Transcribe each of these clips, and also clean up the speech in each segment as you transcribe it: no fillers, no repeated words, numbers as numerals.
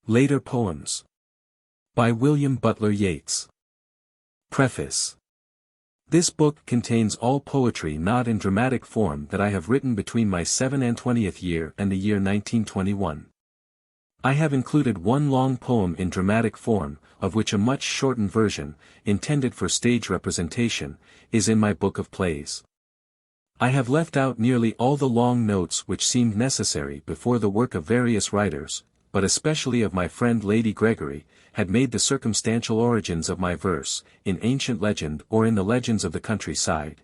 Later Poems. By William Butler Yeats. Preface. This book contains all poetry not in dramatic form that I have written between my 27th year and the year 1921. I have included one long poem in dramatic form, of which a much shortened version, intended for stage representation, is in my book of plays. I have left out nearly all the long notes which seemed necessary before the work of various writers, but especially of my friend Lady Gregory, had made the circumstantial origins of my verse, in ancient legend or in the legends of the countryside,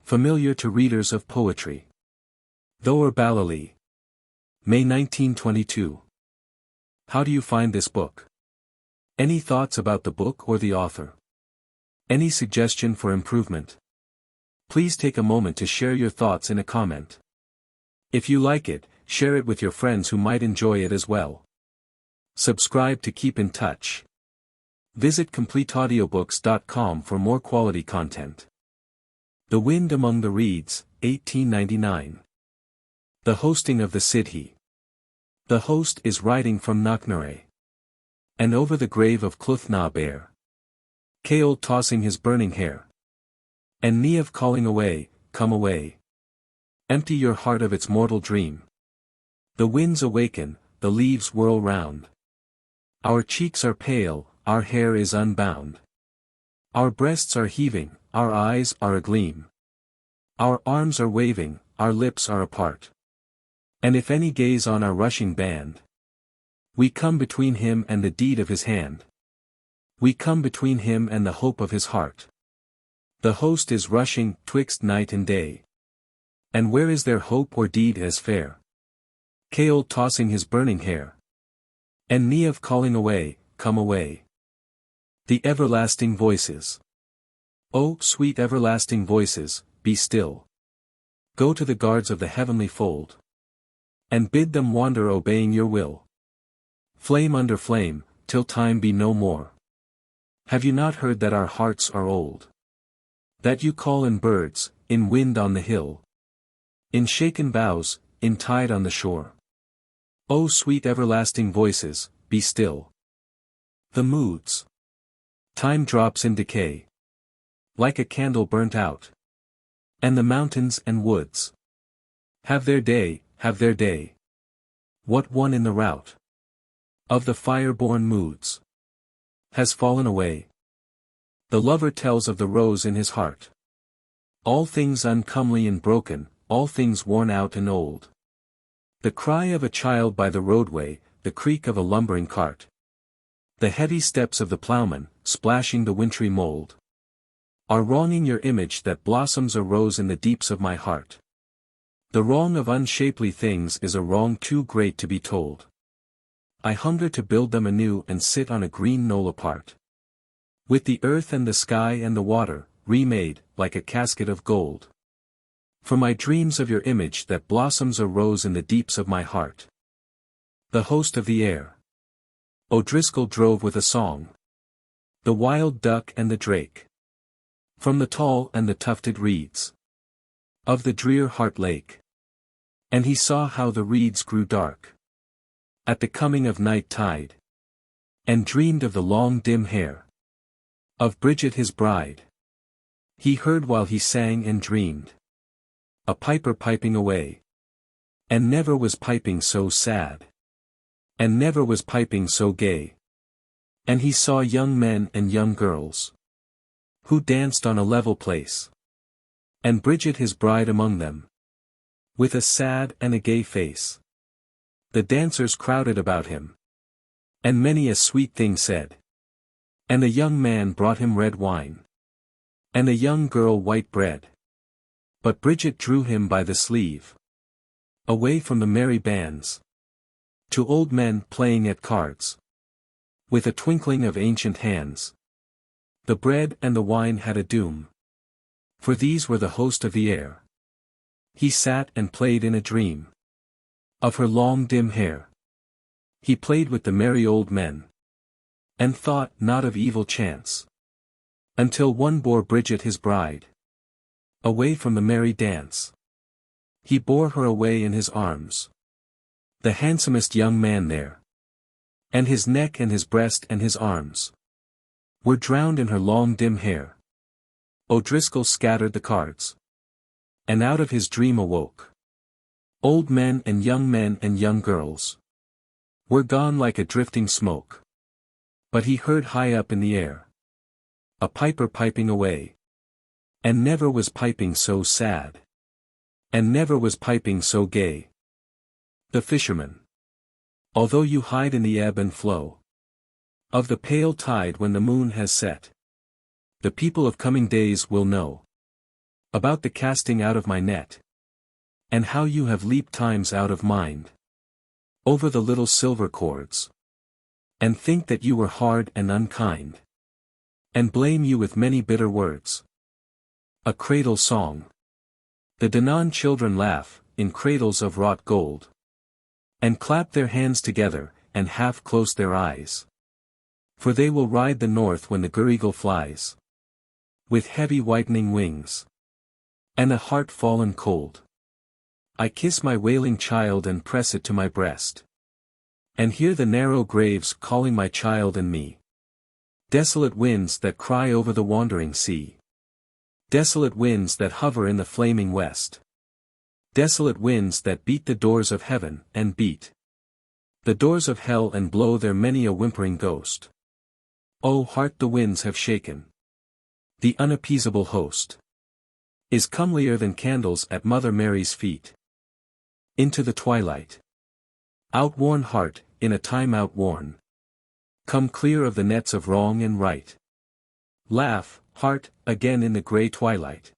familiar to readers of poetry. Though Baile and Aillinn. May 1922. How do you find this book? Any thoughts about the book or the author? Any suggestion for improvement? Please take a moment to share your thoughts in a comment. If you like it, share it with your friends who might enjoy it as well. Subscribe to keep in touch. Visit CompleteAudiobooks.com for more quality content. The Wind Among the Reeds, 1899. The Hosting of the Sidhe. The host is riding from Knocknarea. And over the grave of Clwth Bear. Coole tossing his burning hair. And Maeve calling away, come away. Empty your heart of its mortal dream. The winds awaken, the leaves whirl round. Our cheeks are pale, our hair is unbound. Our breasts are heaving, our eyes are agleam. Our arms are waving, our lips are apart. And if any gaze on our rushing band, we come between him and the deed of his hand. We come between him and the hope of his heart. The host is rushing, twixt night and day. And where is there hope or deed as fair? Coole tossing his burning hair. And Maeve calling away, come away. The everlasting voices. O sweet everlasting voices, be still. Go to the guards of the heavenly fold. And bid them wander obeying your will. Flame under flame, till time be no more. Have you not heard that our hearts are old? That you call in birds, in wind on the hill. In shaken boughs, in tide on the shore. O sweet everlasting voices, be still. The moods. Time drops in decay. Like a candle burnt out. And the mountains and woods have their day, have their day. What one in the rout of the fire-born moods has fallen away. The lover tells of the rose in his heart. All things uncomely and broken, all things worn out and old. The cry of a child by the roadway, the creak of a lumbering cart. The heavy steps of the ploughman, splashing the wintry mold, are wronging your image that blossoms a rose in the deeps of my heart. The wrong of unshapely things is a wrong too great to be told. I hunger to build them anew and sit on a green knoll apart. With the earth and the sky and the water, remade, like a casket of gold. For my dreams of your image that blossoms a rose in the deeps of my heart. The host of the air. O'Driscoll drove with a song. The wild duck and the drake. From the tall and the tufted reeds. Of the drear Heart Lake. And he saw how the reeds grew dark. At the coming of night tide. And dreamed of the long dim hair. Of Bridget his bride. He heard while he sang and dreamed. A piper piping away. And never was piping so sad. And never was piping so gay. And he saw young men and young girls. Who danced on a level place. And Bridget his bride among them. With a sad and a gay face. The dancers crowded about him. And many a sweet thing said. And a young man brought him red wine. And a young girl white bread. But Bridget drew him by the sleeve. Away from the merry bands. To old men playing at cards. With a twinkling of ancient hands. The bread and the wine had a doom. For these were the host of the air. He sat and played in a dream. Of her long dim hair. He played with the merry old men. And thought not of evil chance. Until one bore Bridget his bride. Away from the merry dance. He bore her away in his arms. The handsomest young man there. And his neck and his breast and his arms were drowned in her long dim hair. O'Driscoll scattered the cards. And out of his dream awoke. Old men and young girls were gone like a drifting smoke. But he heard high up in the air a piper piping away. And never was piping so sad. And never was piping so gay. The Fisherman. Although you hide in the ebb and flow of the pale tide when the moon has set, the people of coming days will know about the casting out of my net, and how you have leaped times out of mind over the little silver cords, and think that you were hard and unkind, and blame you with many bitter words. A Cradle Song. The Danann children laugh, in cradles of wrought gold, and clap their hands together, and half close their eyes. For they will ride the north when the gurreagle flies, with heavy whitening wings, and a heart fallen cold. I kiss my wailing child and press it to my breast, and hear the narrow graves calling my child and me. Desolate winds that cry over the wandering sea. Desolate winds that hover in the flaming west. Desolate winds that beat the doors of heaven, and beat the doors of hell, and blow there many a whimpering ghost. O heart, the winds have shaken. The unappeasable host is comelier than candles at Mother Mary's feet. Into the twilight. Outworn heart, in a time outworn. Come clear of the nets of wrong and right. Laugh, heart, again in the grey twilight.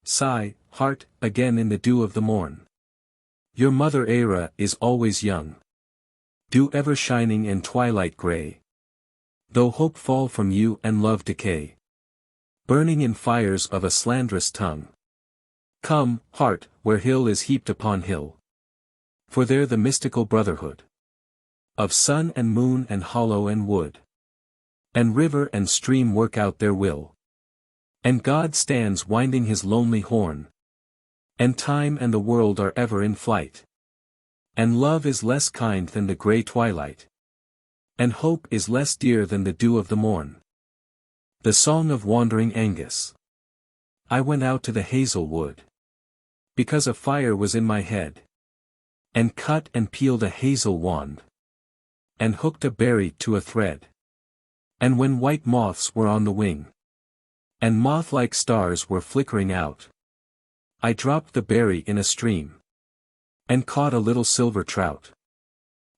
Sigh, heart, again in the dew of the morn. Your mother Era is always young. Dew ever shining in twilight grey. Though hope fall from you and love decay. Burning in fires of a slanderous tongue. Come, heart, where hill is heaped upon hill. For there the mystical brotherhood of sun and moon and hollow and wood, and river and stream work out their will. And God stands winding his lonely horn. And time and the world are ever in flight. And love is less kind than the grey twilight. And hope is less dear than the dew of the morn. The Song of Wandering Aengus. I went out to the hazel wood, because a fire was in my head, and cut and peeled a hazel wand, and hooked a berry to a thread. And when white moths were on the wing, and moth-like stars were flickering out, I dropped the berry in a stream, and caught a little silver trout.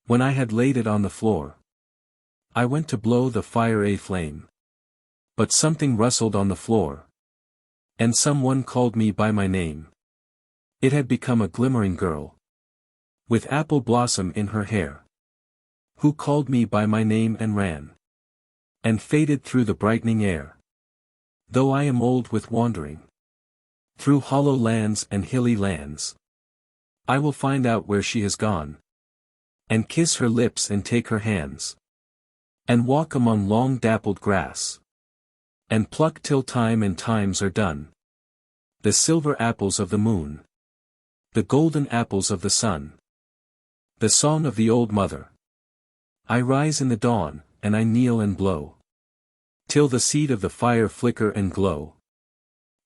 When I had laid it on the floor, I went to blow the fire a flame. But something rustled on the floor, and someone called me by my name. It had become a glimmering girl, with apple blossom in her hair, who called me by my name and ran, and faded through the brightening air. Though I am old with wandering, through hollow lands and hilly lands, I will find out where she has gone, and kiss her lips and take her hands, and walk among long dappled grass, and pluck till time and times are done. The silver apples of the moon, the golden apples of the sun. The song of the old mother. I rise in the dawn, and I kneel and blow, till the seed of the fire flicker and glow.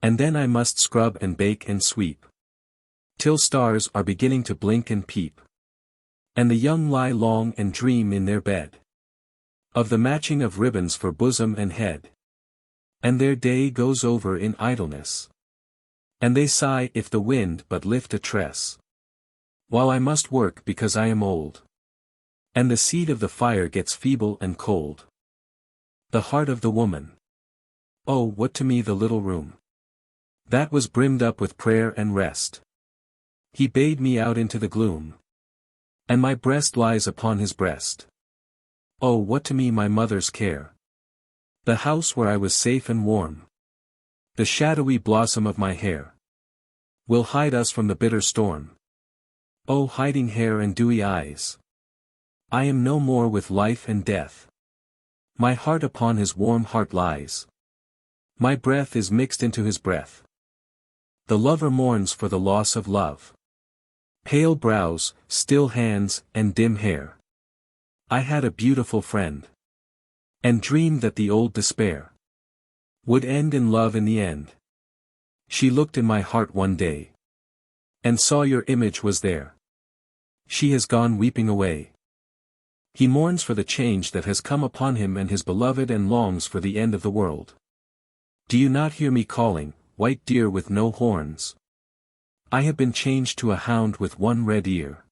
And then I must scrub and bake and sweep, till stars are beginning to blink and peep. And the young lie long and dream in their bed, of the matching of ribbons for bosom and head. And their day goes over in idleness, and they sigh if the wind but lift a tress. While I must work because I am old, and the seed of the fire gets feeble and cold. The heart of the woman. Oh, what to me the little room, that was brimmed up with prayer and rest. He bade me out into the gloom, and my breast lies upon his breast. Oh, what to me my mother's care, the house where I was safe and warm. The shadowy blossom of my hair will hide us from the bitter storm. Oh, hiding hair and dewy eyes, I am no more with life and death. My heart upon his warm heart lies. My breath is mixed into his breath. The lover mourns for the loss of love. Pale brows, still hands, and dim hair I had a beautiful friend. And dreamed that the old despair would end in love in the end. She looked in my heart one day, and saw your image was there. She has gone weeping away. He mourns for the change that has come upon him and his beloved, and longs for the end of the world. Do you not hear me calling, white deer with no horns? I have been changed to a hound with one red ear.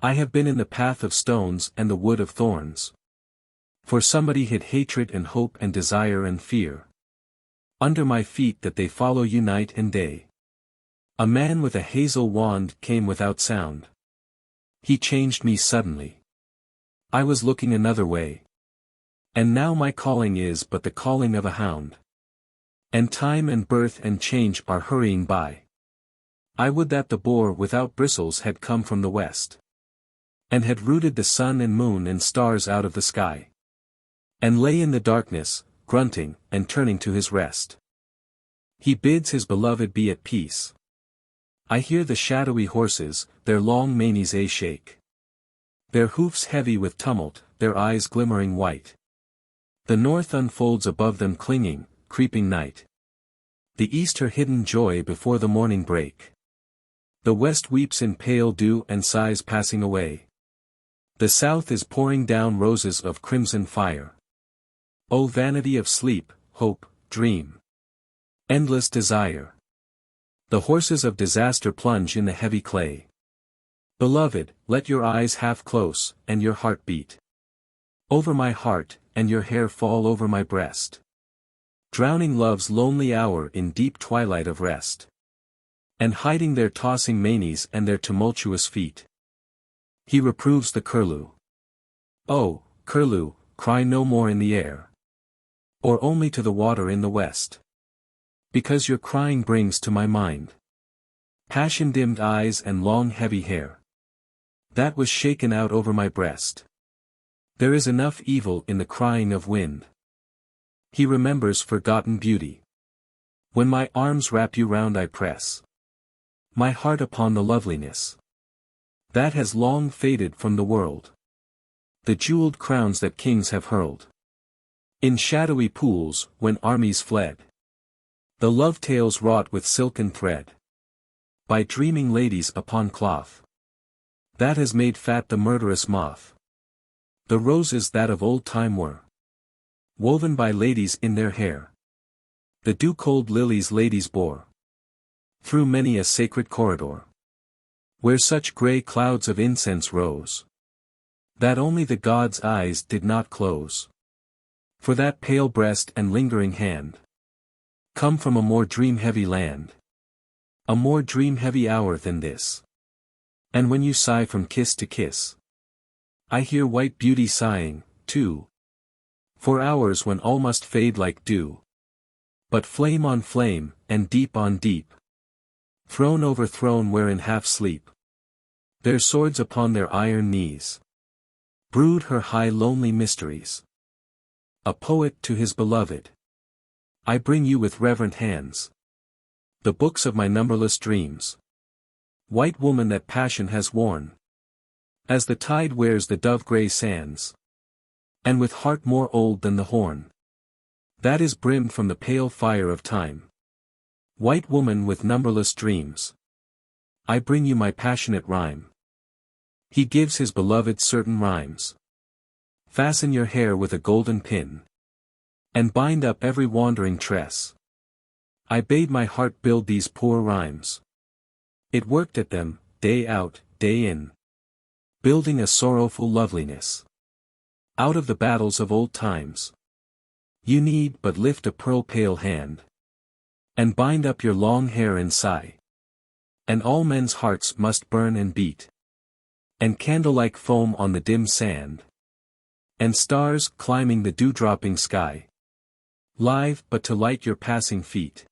I have been in the path of stones and the wood of thorns. For somebody hid hatred and hope and desire and fear under my feet, that they follow you night and day. A man with a hazel wand came without sound. He changed me suddenly. I was looking another way. And now my calling is but the calling of a hound. And time and birth and change are hurrying by. I would that the boar without bristles had come from the west, and had rooted the sun and moon and stars out of the sky, and lay in the darkness, grunting, and turning to his rest. He bids his beloved be at peace. I hear the shadowy horses, their long manes shake. Their hoofs heavy with tumult, their eyes glimmering white. The north unfolds above them clinging, creeping night. The east her hidden joy before the morning break. The west weeps in pale dew and sighs passing away. The south is pouring down roses of crimson fire. O vanity of sleep, hope, dream, endless desire! The horses of disaster plunge in the heavy clay. Beloved, let your eyes half close, and your heart beat over my heart, and your hair fall over my breast, drowning love's lonely hour in deep twilight of rest, and hiding their tossing manes and their tumultuous feet. He reproves the curlew. Oh, curlew, cry no more in the air, or only to the water in the west, because your crying brings to my mind passion-dimmed eyes and long heavy hair that was shaken out over my breast. There is enough evil in the crying of wind. He remembers forgotten beauty. When my arms wrap you round I press my heart upon the loveliness that has long faded from the world. The jeweled crowns that kings have hurled in shadowy pools when armies fled. The love tales wrought with silken thread by dreaming ladies upon cloth that has made fat the murderous moth. The roses that of old time were woven by ladies in their hair. The dew-cold lilies ladies bore through many a sacred corridor, where such grey clouds of incense rose that only the gods' eyes did not close. For that pale breast and lingering hand come from a more dream-heavy land, a more dream-heavy hour than this. And when you sigh from kiss to kiss, I hear white beauty sighing, too, for hours when all must fade like dew, but flame on flame, and deep on deep, throne over throne wherein half sleep their swords upon their iron knees brood her high lonely mysteries. A poet to his beloved, I bring you with reverent hands the books of my numberless dreams. White woman that passion has worn, as the tide wears the dove-grey sands, and with heart more old than the horn that is brimmed from the pale fire of time. White woman with numberless dreams, I bring you my passionate rhyme. He gives his beloved certain rhymes. Fasten your hair with a golden pin, and bind up every wandering tress. I bade my heart build these poor rhymes. It worked at them, day out, day in, building a sorrowful loveliness out of the battles of old times. You need but lift a pearl-pale hand, and bind up your long hair and sigh, and all men's hearts must burn and beat, and candle-like foam on the dim sand, and stars climbing the dew-dropping sky, live but to light your passing feet.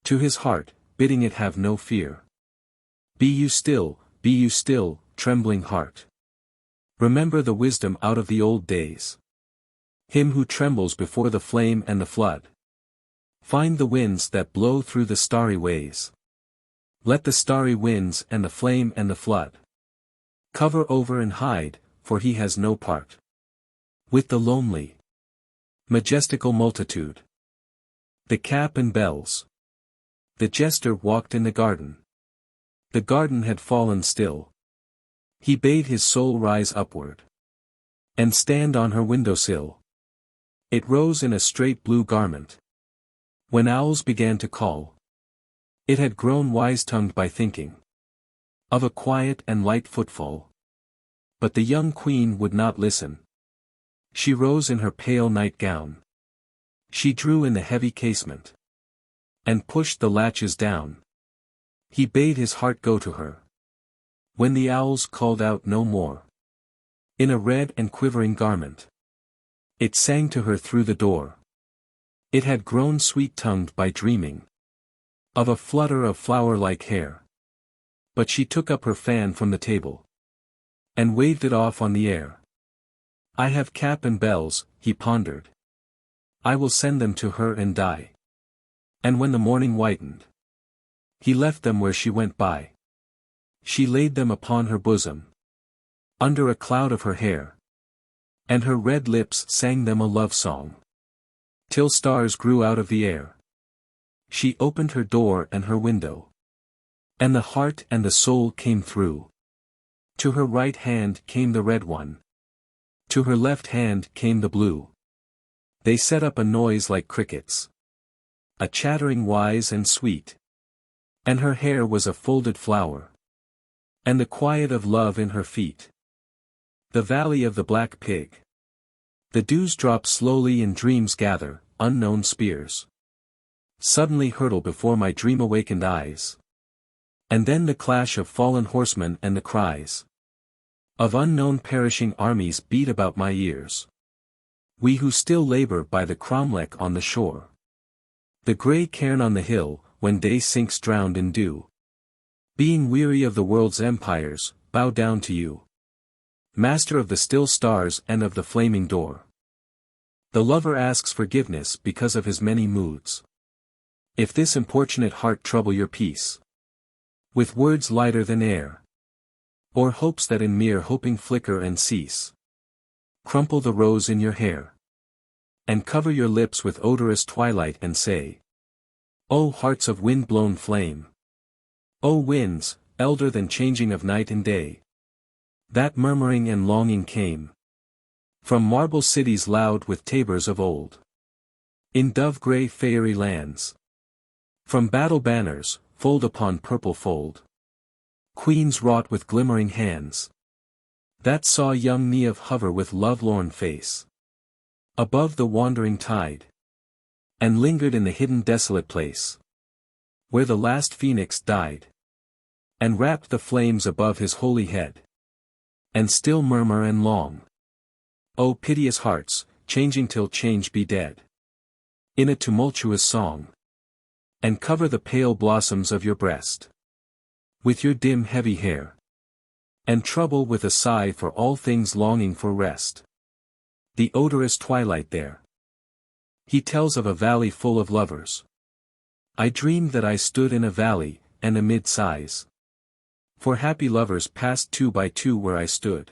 To his heart, bidding it have no fear. Be you still, trembling heart. Remember the wisdom out of the old days. Him who trembles before the flame and the flood. Find the winds that blow through the starry ways. Let the starry winds and the flame and the flood cover over and hide, for he has no part with the lonely, majestical multitude. The cap and bells. The jester walked in the garden. The garden had fallen still. He bade his soul rise upward and stand on her window-sill. It rose in a straight blue garment. When owls began to call, it had grown wise-tongued by thinking of a quiet and light footfall. But the young queen would not listen. She rose in her pale nightgown. She drew in the heavy casement and pushed the latches down. He bade his heart go to her. When the owls called out no more, in a red and quivering garment, it sang to her through the door. It had grown sweet-tongued by dreaming of a flutter of flower-like hair. But she took up her fan from the table and waved it off on the air. I have cap and bells, he pondered. I will send them to her and die. And when the morning whitened, he left them where she went by. She laid them upon her bosom, under a cloud of her hair, and her red lips sang them a love song, till stars grew out of the air. She opened her door and her window, and the heart and the soul came through. To her right hand came the red one. To her left hand came the blue. They set up a noise like crickets, a chattering wise and sweet. And her hair was a folded flower, and the quiet of love in her feet. The valley of the black pig. The dews drop slowly and dreams gather, unknown spears suddenly hurtle before my dream-awakened eyes. And then the clash of fallen horsemen and the cries of unknown perishing armies beat about my ears. We who still labor by the cromlech on the shore. The grey cairn on the hill, when day sinks drowned in dew. Being weary of the world's empires, bow down to you, Master of the still stars and of the flaming door. The lover asks forgiveness because of his many moods. If this importunate heart trouble your peace with words lighter than air, or hopes that in mere hoping flicker and cease, crumple the rose in your hair, and cover your lips with odorous twilight and say, O hearts of wind-blown flame! O winds, elder than changing of night and day! That murmuring and longing came from marble cities loud with tabors of old, in dove-grey fairy lands, from battle banners, fold upon purple fold, queens wrought with glimmering hands, that saw young Maeve hover with love-lorn face above the wandering tide, and lingered in the hidden desolate place, where the last phoenix died, and wrapped the flames above his holy head, and still murmur and long. O piteous hearts, changing till change be dead, in a tumultuous song, and cover the pale blossoms of your breast with your dim heavy hair, and trouble with a sigh for all things longing for rest. The odorous twilight there. He tells of a valley full of lovers. I dreamed that I stood in a valley, and amid sighs, for happy lovers passed two by two where I stood.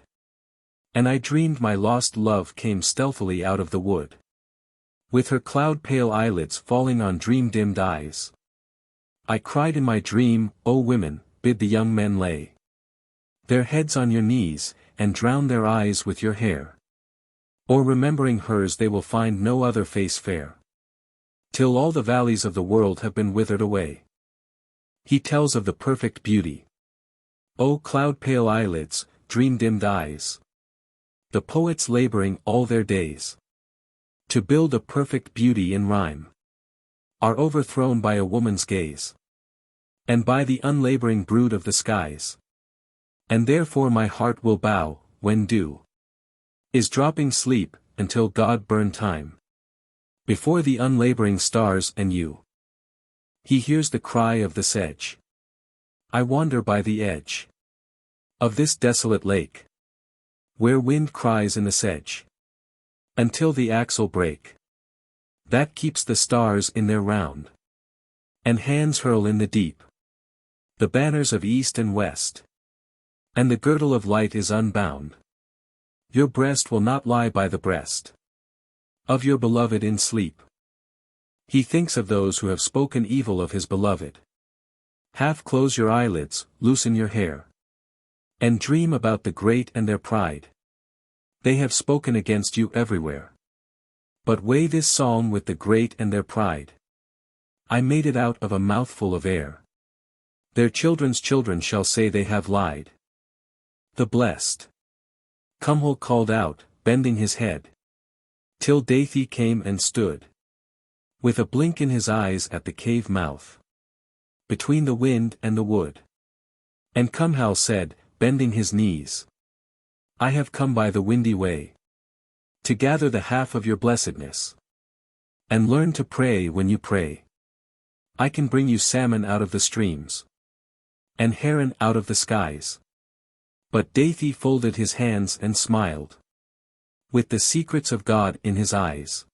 And I dreamed my lost love came stealthily out of the wood, with her cloud-pale eyelids falling on dream-dimmed eyes. I cried in my dream, O women, bid the young men lay their heads on your knees, and drown their eyes with your hair. Or remembering hers they will find no other face fair, till all the valleys of the world have been withered away. He tells of the perfect beauty. O cloud-pale eyelids, dream-dimmed eyes! The poets laboring all their days to build a perfect beauty in rhyme, are overthrown by a woman's gaze, and by the unlaboring brood of the skies. And therefore my heart will bow, when dew is dropping sleep, until God burn time before the unlaboring stars and you. He hears the cry of the sedge. I wander by the edge of this desolate lake, where wind cries in the sedge, until the axle break that keeps the stars in their round, and hands hurl in the deep the banners of east and west, and the girdle of light is unbound. Your breast will not lie by the breast of your beloved in sleep. He thinks of those who have spoken evil of his beloved. Half close your eyelids, loosen your hair, and dream about the great and their pride. They have spoken against you everywhere. But weigh this psalm with the great and their pride. I made it out of a mouthful of air. Their children's children shall say they have lied. The blessed Coole called out, bending his head, till Dathy came and stood, with a blink in his eyes at the cave mouth, between the wind and the wood. And Coole said, bending his knees, I have come by the windy way, to gather the half of your blessedness, and learn to pray when you pray. I can bring you salmon out of the streams, and heron out of the skies. But Dathy folded his hands and smiled, with the secrets of God in his eyes.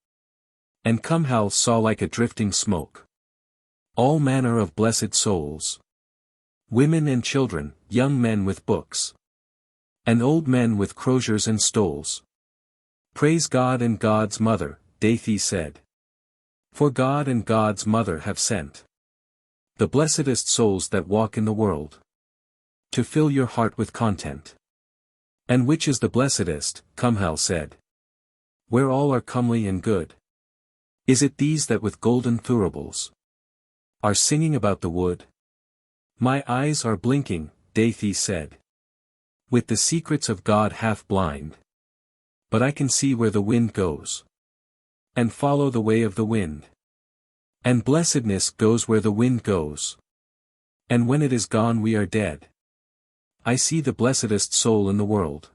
And Coole saw like a drifting smoke all manner of blessed souls, women and children, young men with books, and old men with croziers and stoles. Praise God and God's mother, Dathy said. For God and God's mother have sent the blessedest souls that walk in the world, to fill your heart with content. And which is the blessedest, Coole said, where all are comely and good? Is it these that with golden thuribles are singing about the wood? My eyes are blinking, Dathy said, with the secrets of God half blind. But I can see where the wind goes, and follow the way of the wind. And blessedness goes where the wind goes. And when it is gone we are dead. I see the blessedest soul in the world.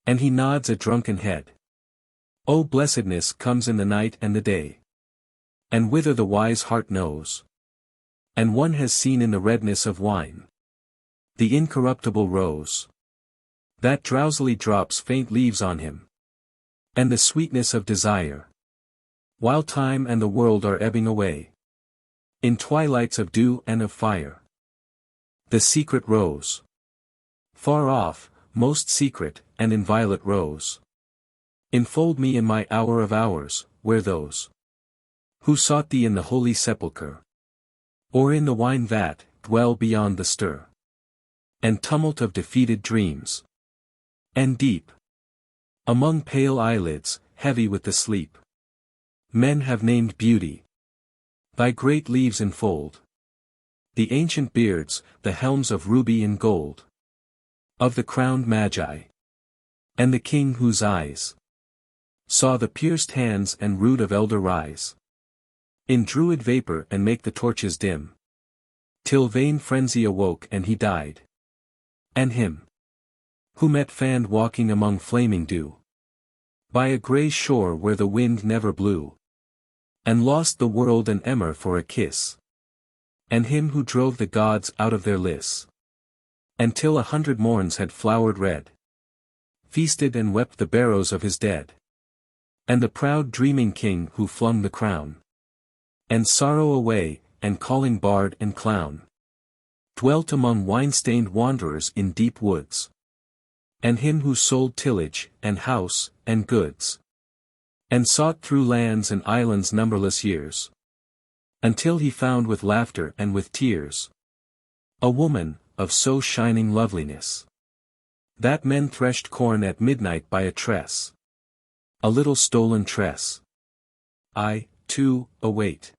And he nods a drunken head. Oh, blessedness comes in the night and the day, and whither the wise heart knows. And one has seen in the redness of wine the incorruptible rose, that drowsily drops faint leaves on him, and the sweetness of desire, while time and the world are ebbing away, in twilights of dew and of fire. The secret rose, far off, most secret, and inviolate rose, enfold me in my hour of hours, where those who sought thee in the holy sepulchre, or in the wine vat, dwell beyond the stir and tumult of defeated dreams. And deep, among pale eyelids, heavy with the sleep, men have named beauty. Thy great leaves enfold the ancient beards, the helms of ruby and gold, of the crowned magi, and the king whose eyes saw the pierced hands and root of elder rise in druid vapor and make the torches dim, till vain frenzy awoke and he died. And him who met fanned walking among flaming dew, by a grey shore where the wind never blew, and lost the world and emmer for a kiss, and him who drove the gods out of their liss, until 100 morns had flowered red, feasted and wept the barrows of his dead, and the proud dreaming king who flung the crown and sorrow away, and calling bard and clown, dwelt among wine-stained wanderers in deep woods, and him who sold tillage, and house, and goods, and sought through lands and islands numberless years, until he found with laughter and with tears a woman, of so shining loveliness, that men threshed corn at midnight by a tress, a little stolen tress. I, too, await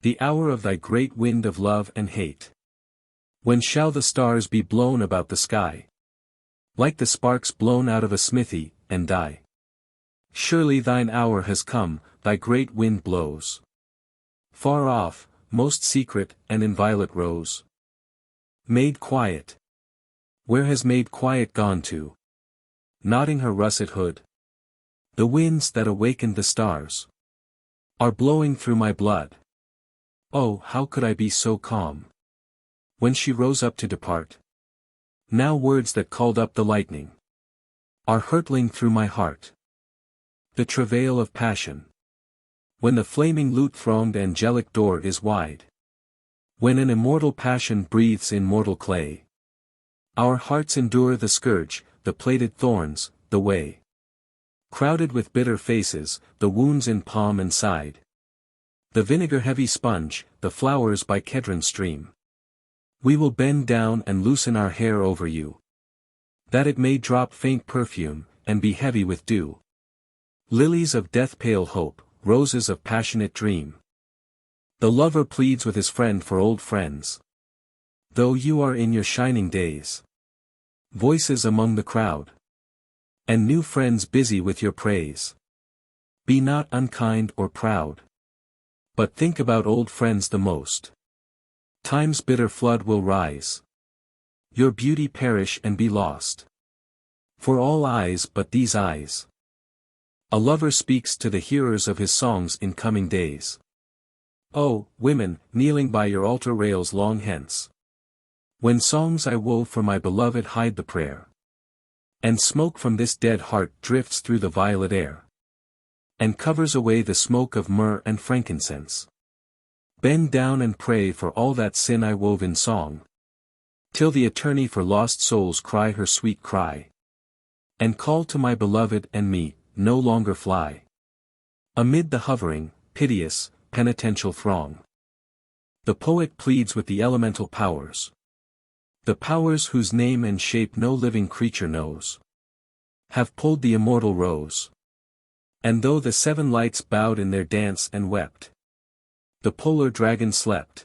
the hour of thy great wind of love and hate. When shall the stars be blown about the sky, like the sparks blown out of a smithy, and die? Surely thine hour has come, thy great wind blows far off, most secret and inviolate rose. Maid Quiet, where has Maid Quiet gone to, nodding her russet hood? The winds that awakened the stars are blowing through my blood. Oh, how could I be so calm when she rose up to depart? Now words that called up the lightning are hurtling through my heart. The travail of passion, when the flaming lute-thronged angelic door is wide, when an immortal passion breathes in mortal clay, our hearts endure the scourge, the plaited thorns, the way. Crowded with bitter faces, the wounds in palm and side. The vinegar-heavy sponge, the flowers by Kedron stream. We will bend down and loosen our hair over you, that it may drop faint perfume, and be heavy with dew. Lilies of death-pale hope, roses of passionate dream. The lover pleads with his friend for old friends. Though you are in your shining days. Voices among the crowd. And new friends busy with your praise. Be not unkind or proud. But think about old friends the most. Time's bitter flood will rise. Your beauty perish and be lost. For all eyes but these eyes. A lover speaks to the hearers of his songs in coming days. Oh, women, kneeling by your altar rails long hence. When songs I wove for my beloved hide the prayer. And smoke from this dead heart drifts through the violet air. And covers away the smoke of myrrh and frankincense. Bend down and pray for all that sin I wove in song. Till the attorney for lost souls cry her sweet cry. And call to my beloved and me, no longer fly. Amid the hovering, piteous, penitential throng. The poet pleads with the elemental powers. The powers whose name and shape no living creature knows. Have pulled the immortal rose. And though the seven lights bowed in their dance and wept. The polar dragon slept.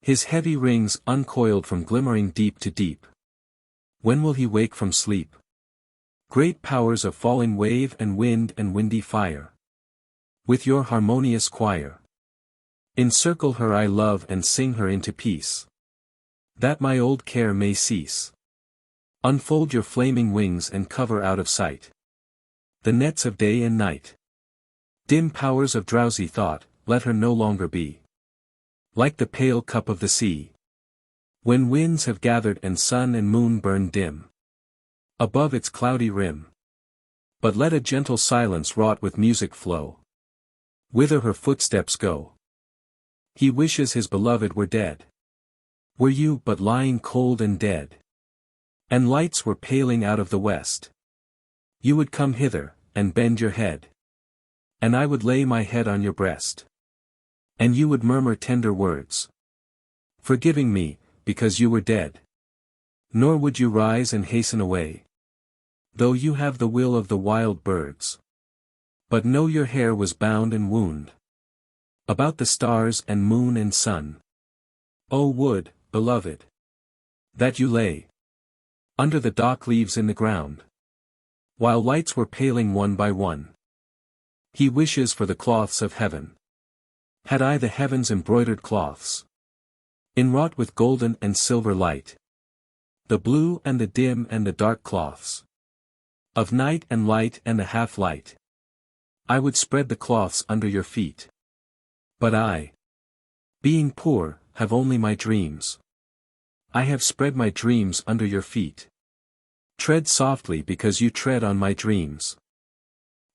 His heavy rings uncoiled from glimmering deep to deep. When will he wake from sleep? Great powers of falling wave and wind and windy fire. With your harmonious choir. Encircle her I love and sing her into peace. That my old care may cease. Unfold your flaming wings and cover out of sight the nets of day and night. Dim powers of drowsy thought, let her no longer be. Like the pale cup of the sea. When winds have gathered and sun and moon burn dim. Above its cloudy rim. But let a gentle silence wrought with music flow. Whither her footsteps go. He wishes his beloved were dead. Were you but lying cold and dead. And lights were paling out of the west. You would come hither, and bend your head. And I would lay my head on your breast. And you would murmur tender words. Forgiving me, because you were dead. Nor would you rise and hasten away. Though you have the will of the wild birds. But know your hair was bound and wound. About the stars and moon and sun. Oh would, beloved. That you lay. Under the dock leaves in the ground. While lights were paling one by one. He wishes for the cloths of heaven. Had I the heavens embroidered cloths. Inwrought with golden and silver light. The blue and the dim and the dark cloths. Of night and light and the half-light. I would spread the cloths under your feet. But I, being poor, have only my dreams. I have spread my dreams under your feet. Tread softly because you tread on my dreams.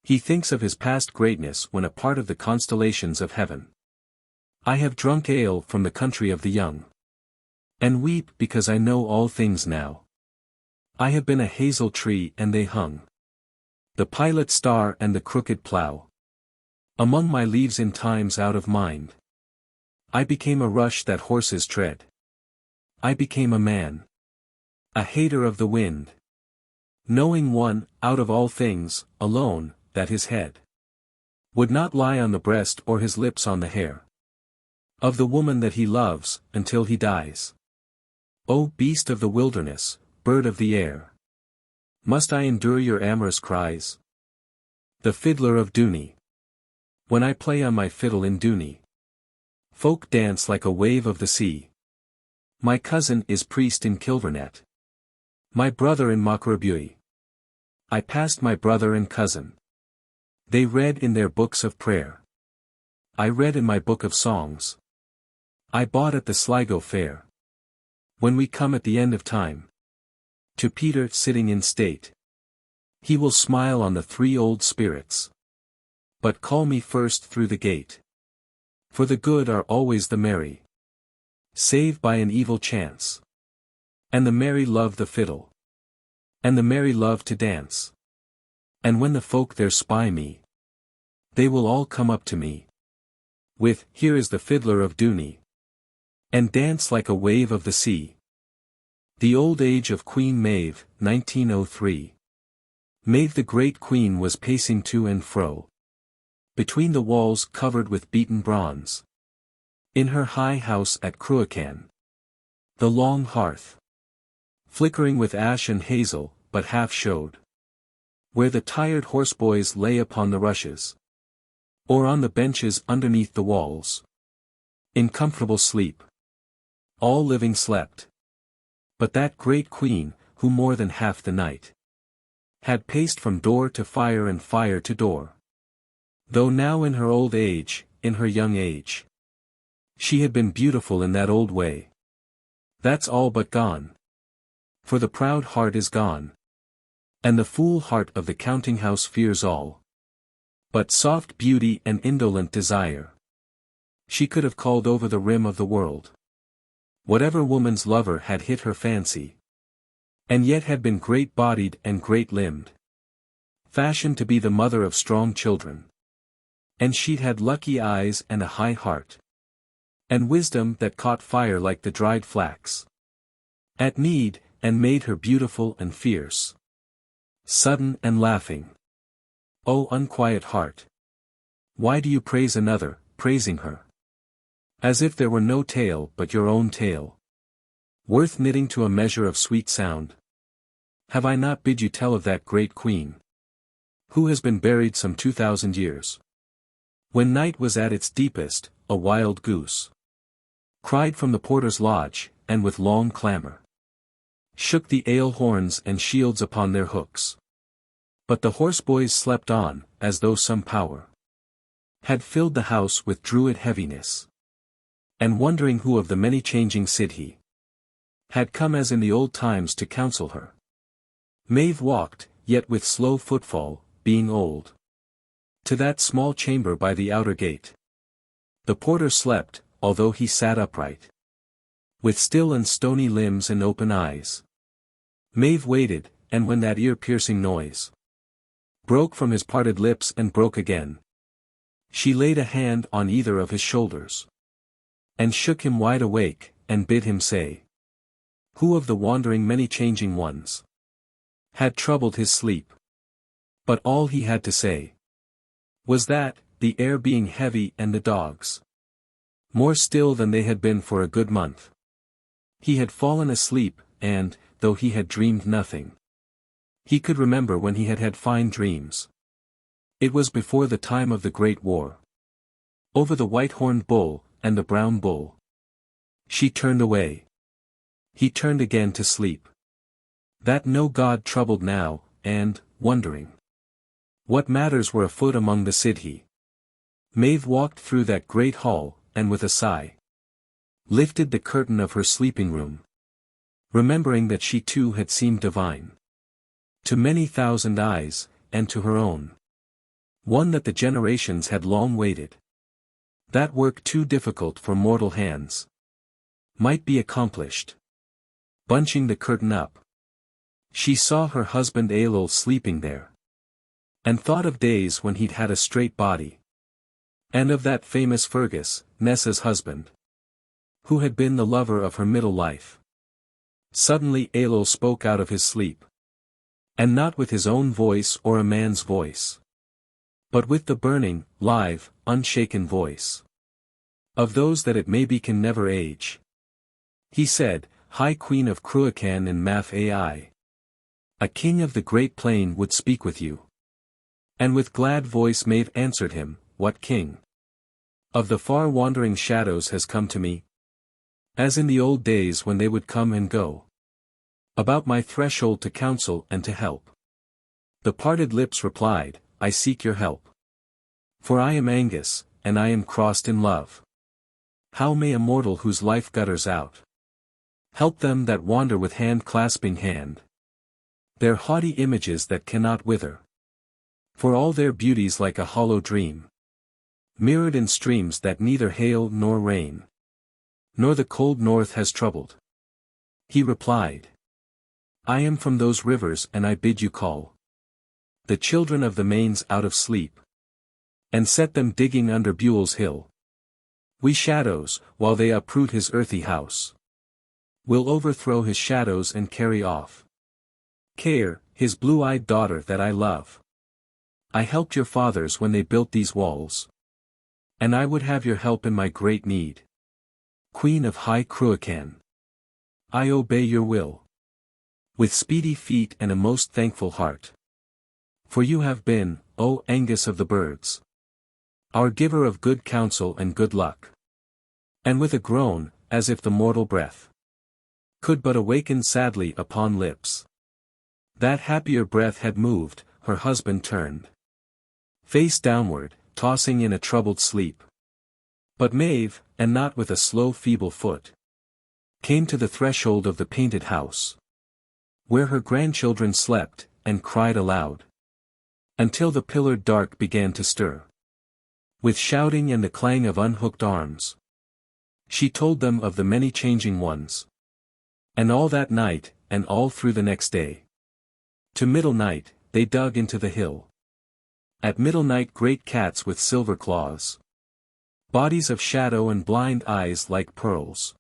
He thinks of his past greatness when a part of the constellations of heaven. I have drunk ale from the country of the young. And weep because I know all things now. I have been a hazel tree and they hung. The pilot star and the crooked plough. Among my leaves in times out of mind. I became a rush that horses tread. I became a man. A hater of the wind. Knowing one, out of all things, alone, that his head would not lie on the breast or his lips on the hair of the woman that he loves, until he dies. O beast of the wilderness, bird of the air! Must I endure your amorous cries? The fiddler of Dooney. When I play on my fiddle in Dooney. Folk dance like a wave of the sea. My cousin is priest in Kilvernet. My brother in Mauchrabuie. I passed my brother and cousin. They read in their books of prayer. I read in my book of songs. I bought at the Sligo fair. When we come at the end of time. To Peter sitting in state. He will smile on the three old spirits. But call me first through the gate. For the good are always the merry. Save by an evil chance. And the merry love the fiddle. And the merry love to dance. And when the folk there spy me, they will all come up to me with, "Here is the fiddler of Dooney," and dance like a wave of the sea. The Old Age of Queen Maeve, 1903. Maeve the great queen was pacing to and fro between the walls covered with beaten bronze, in her high house at Cruachan. The long hearth, flickering with ash and hazel, but half showed, where the tired horseboys lay upon the rushes, or on the benches underneath the walls, in comfortable sleep. All living slept. But that great queen, who more than half the night had paced from door to fire and fire to door, though now in her old age, in her young age, she had been beautiful in that old way. That's all but gone. For the proud heart is gone, and the fool heart of the counting house fears all but soft beauty and indolent desire. She could have called over the rim of the world whatever woman's lover had hit her fancy, and yet had been great-bodied and great-limbed, fashioned to be the mother of strong children. And she'd had lucky eyes and a high heart, and wisdom that caught fire like the dried flax at need, and made her beautiful and fierce, sudden and laughing. O unquiet heart! Why do you praise another, praising her as if there were no tale but your own tale, worth knitting to a measure of sweet sound? Have I not bid you tell of that great queen, who has been buried some 2,000 years? When night was at its deepest, a wild goose cried from the porter's lodge, and with long clamour shook the ale horns and shields upon their hooks. But the horseboys slept on, as though some power had filled the house with druid heaviness, and wondering who of the many changing Sidhe had come as in the old times to counsel her. Maeve walked, yet with slow footfall, being old, to that small chamber by the outer gate. The porter slept, although he sat upright, with still and stony limbs and open eyes. Maeve waited, and when that ear-piercing noise broke from his parted lips and broke again, she laid a hand on either of his shoulders, and shook him wide awake, and bid him say, who of the wandering many changing ones had troubled his sleep. But all he had to say was that, the air being heavy and the dogs more still than they had been for a good month, he had fallen asleep, and, though he had dreamed nothing, he could remember when he had had fine dreams. It was before the time of the Great War. Over the white-horned bull, and the brown bull. She turned away. He turned again to sleep. That no god troubled now, and, wondering what matters were afoot among the Sidhe, Maeve walked through that great hall, and with a sigh lifted the curtain of her sleeping room, remembering that she too had seemed divine to many thousand eyes, and to her own one that the generations had long waited. That work too difficult for mortal hands might be accomplished. Bunching the curtain up, she saw her husband Ailill sleeping there, and thought of days when he'd had a straight body, and of that famous Fergus, Nessa's husband, who had been the lover of her middle life. Suddenly Ailill spoke out of his sleep, and not with his own voice or a man's voice, but with the burning, live, unshaken voice of those that it may be can never age. He said, High Queen of Cruachan in Math Ai, a king of the great plain would speak with you. And with glad voice Maeve answered him, What king of the far wandering shadows has come to me? As in the old days when they would come and go about my threshold to counsel and to help. The parted lips replied, I seek your help. For I am Aengus, and I am crossed in love. How may a mortal whose life gutters out help them that wander with hand clasping hand? Their haughty images that cannot wither, for all their beauties like a hollow dream, mirrored in streams that neither hail nor rain, nor the cold north has troubled. He replied, I am from those rivers and I bid you call the children of the mains out of sleep, and set them digging under Buell's hill. We shadows, while they uproot his earthy house, will overthrow his shadows and carry off Care, his blue-eyed daughter that I love. I helped your fathers when they built these walls, and I would have your help in my great need. Queen of High Cruachan, I obey your will with speedy feet and a most thankful heart. For you have been, O Aengus of the birds, our giver of good counsel and good luck. And with a groan, as if the mortal breath could but awaken sadly upon lips that happier breath had moved, her husband turned face downward, tossing in a troubled sleep. But Maeve, and not with a slow feeble foot, came to the threshold of the painted house, where her grandchildren slept, and cried aloud, until the pillared dark began to stir with shouting and the clang of unhooked arms. She told them of the many changing ones, and all that night, and all through the next day. To middle night, they dug into the hill. At middle night great cats with silver claws, bodies of shadow and blind eyes like pearls,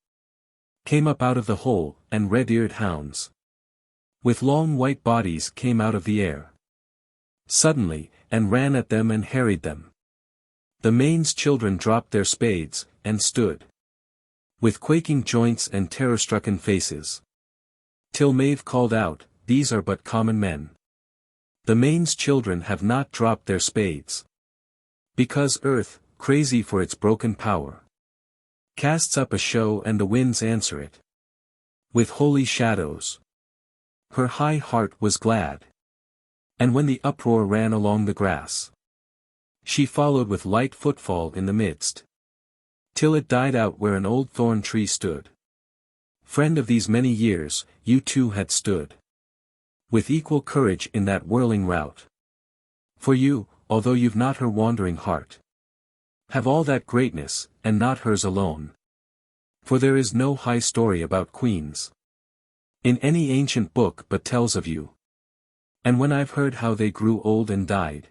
came up out of the hole, and red-eared hounds with long white bodies came out of the air suddenly, and ran at them and harried them. The Main's children dropped their spades, and stood with quaking joints and terror-stricken faces, till Maeve called out, These are but common men. The Main's children have not dropped their spades, because earth, crazy for its broken power, casts up a show and the winds answer it with holy shadows. Her high heart was glad, and when the uproar ran along the grass, she followed with light footfall in the midst, till it died out where an old thorn tree stood. Friend of these many years, you too had stood with equal courage in that whirling rout. For you, although you've not her wandering heart, have all that greatness, and not hers alone. For there is no high story about queens in any ancient book but tells of you. And when I've heard how they grew old and died,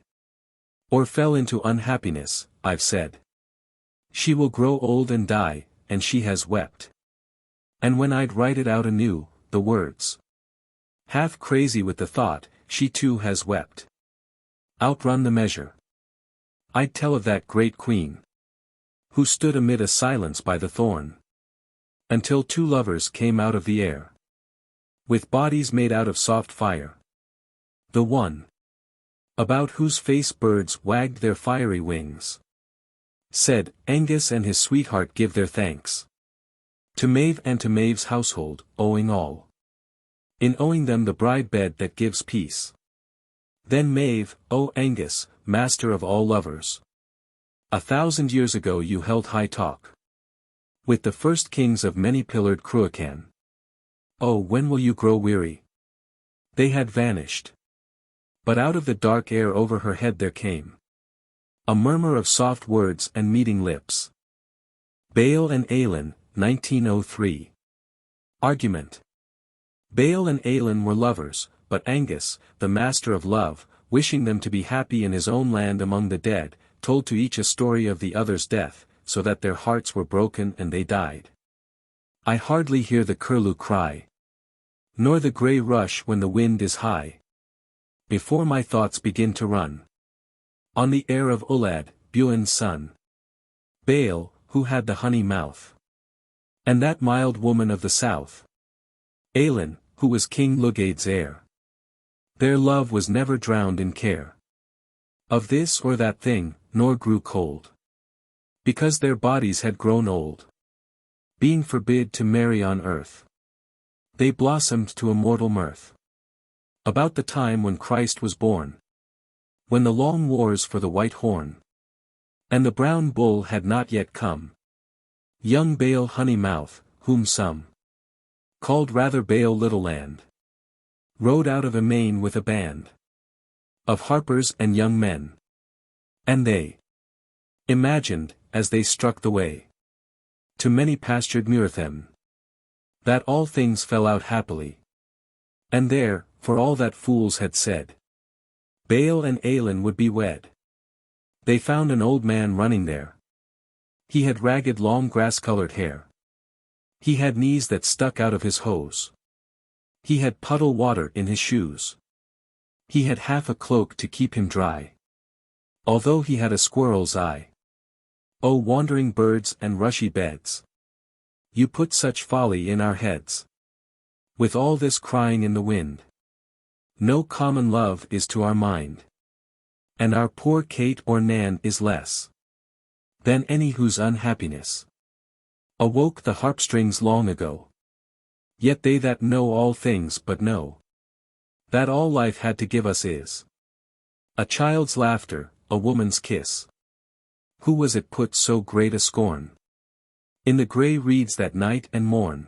or fell into unhappiness, I've said, She will grow old and die, and she has wept. And when I'd write it out anew, the words, half crazy with the thought, she too has wept, outrun the measure, I'd tell of that great queen, who stood amid a silence by the thorn, until two lovers came out of the air, with bodies made out of soft fire. The one, about whose face birds wagged their fiery wings, said, Aengus and his sweetheart give their thanks to Maeve and to Maeve's household, owing all, in owing them the bride bed that gives peace. Then Maeve, O Aengus, master of all lovers, 1,000 years ago you held high talk with the first kings of many-pillared Cruachan. Oh, when will you grow weary? They had vanished. But out of the dark air over her head there came a murmur of soft words and meeting lips. Baile and Aillinn, 1903. Argument. Baile and Aillinn were lovers, but Aengus, the master of love, wishing them to be happy in his own land among the dead, told to each a story of the other's death, so that their hearts were broken and they died. I hardly hear the curlew cry, nor the grey rush when the wind is high, before my thoughts begin to run on the air of Ullad, Buin's son, Baile, who had the honey mouth, and that mild woman of the south, Aillinn, who was King Lugaid's heir. Their love was never drowned in care of this or that thing, nor grew cold, because their bodies had grown old. Being forbid to marry on earth, they blossomed to immortal mirth about the time when Christ was born, when the long wars for the white horn and the brown bull had not yet come. Young Baile Honeymouth, whom some called rather Baile Littleland, rode out of Amain with a band of harpers and young men, and they imagined, as they struck the way to many pastured Muirthem, that all things fell out happily. And there, for all that fools had said, Baile and Aillinn would be wed. They found an old man running there. He had ragged long grass-colored hair. He had knees that stuck out of his hose. He had puddle water in his shoes. He had half a cloak to keep him dry. Although he had a squirrel's eye. Oh wandering birds and rushy beds. You put such folly in our heads. With all this crying in the wind. No common love is to our mind. And our poor Kate or Nan is less than any whose unhappiness awoke the harpstrings long ago. Yet they that know all things but know that all life had to give us is a child's laughter, a woman's kiss. Who was it put so great a scorn? In the grey reeds that night and morn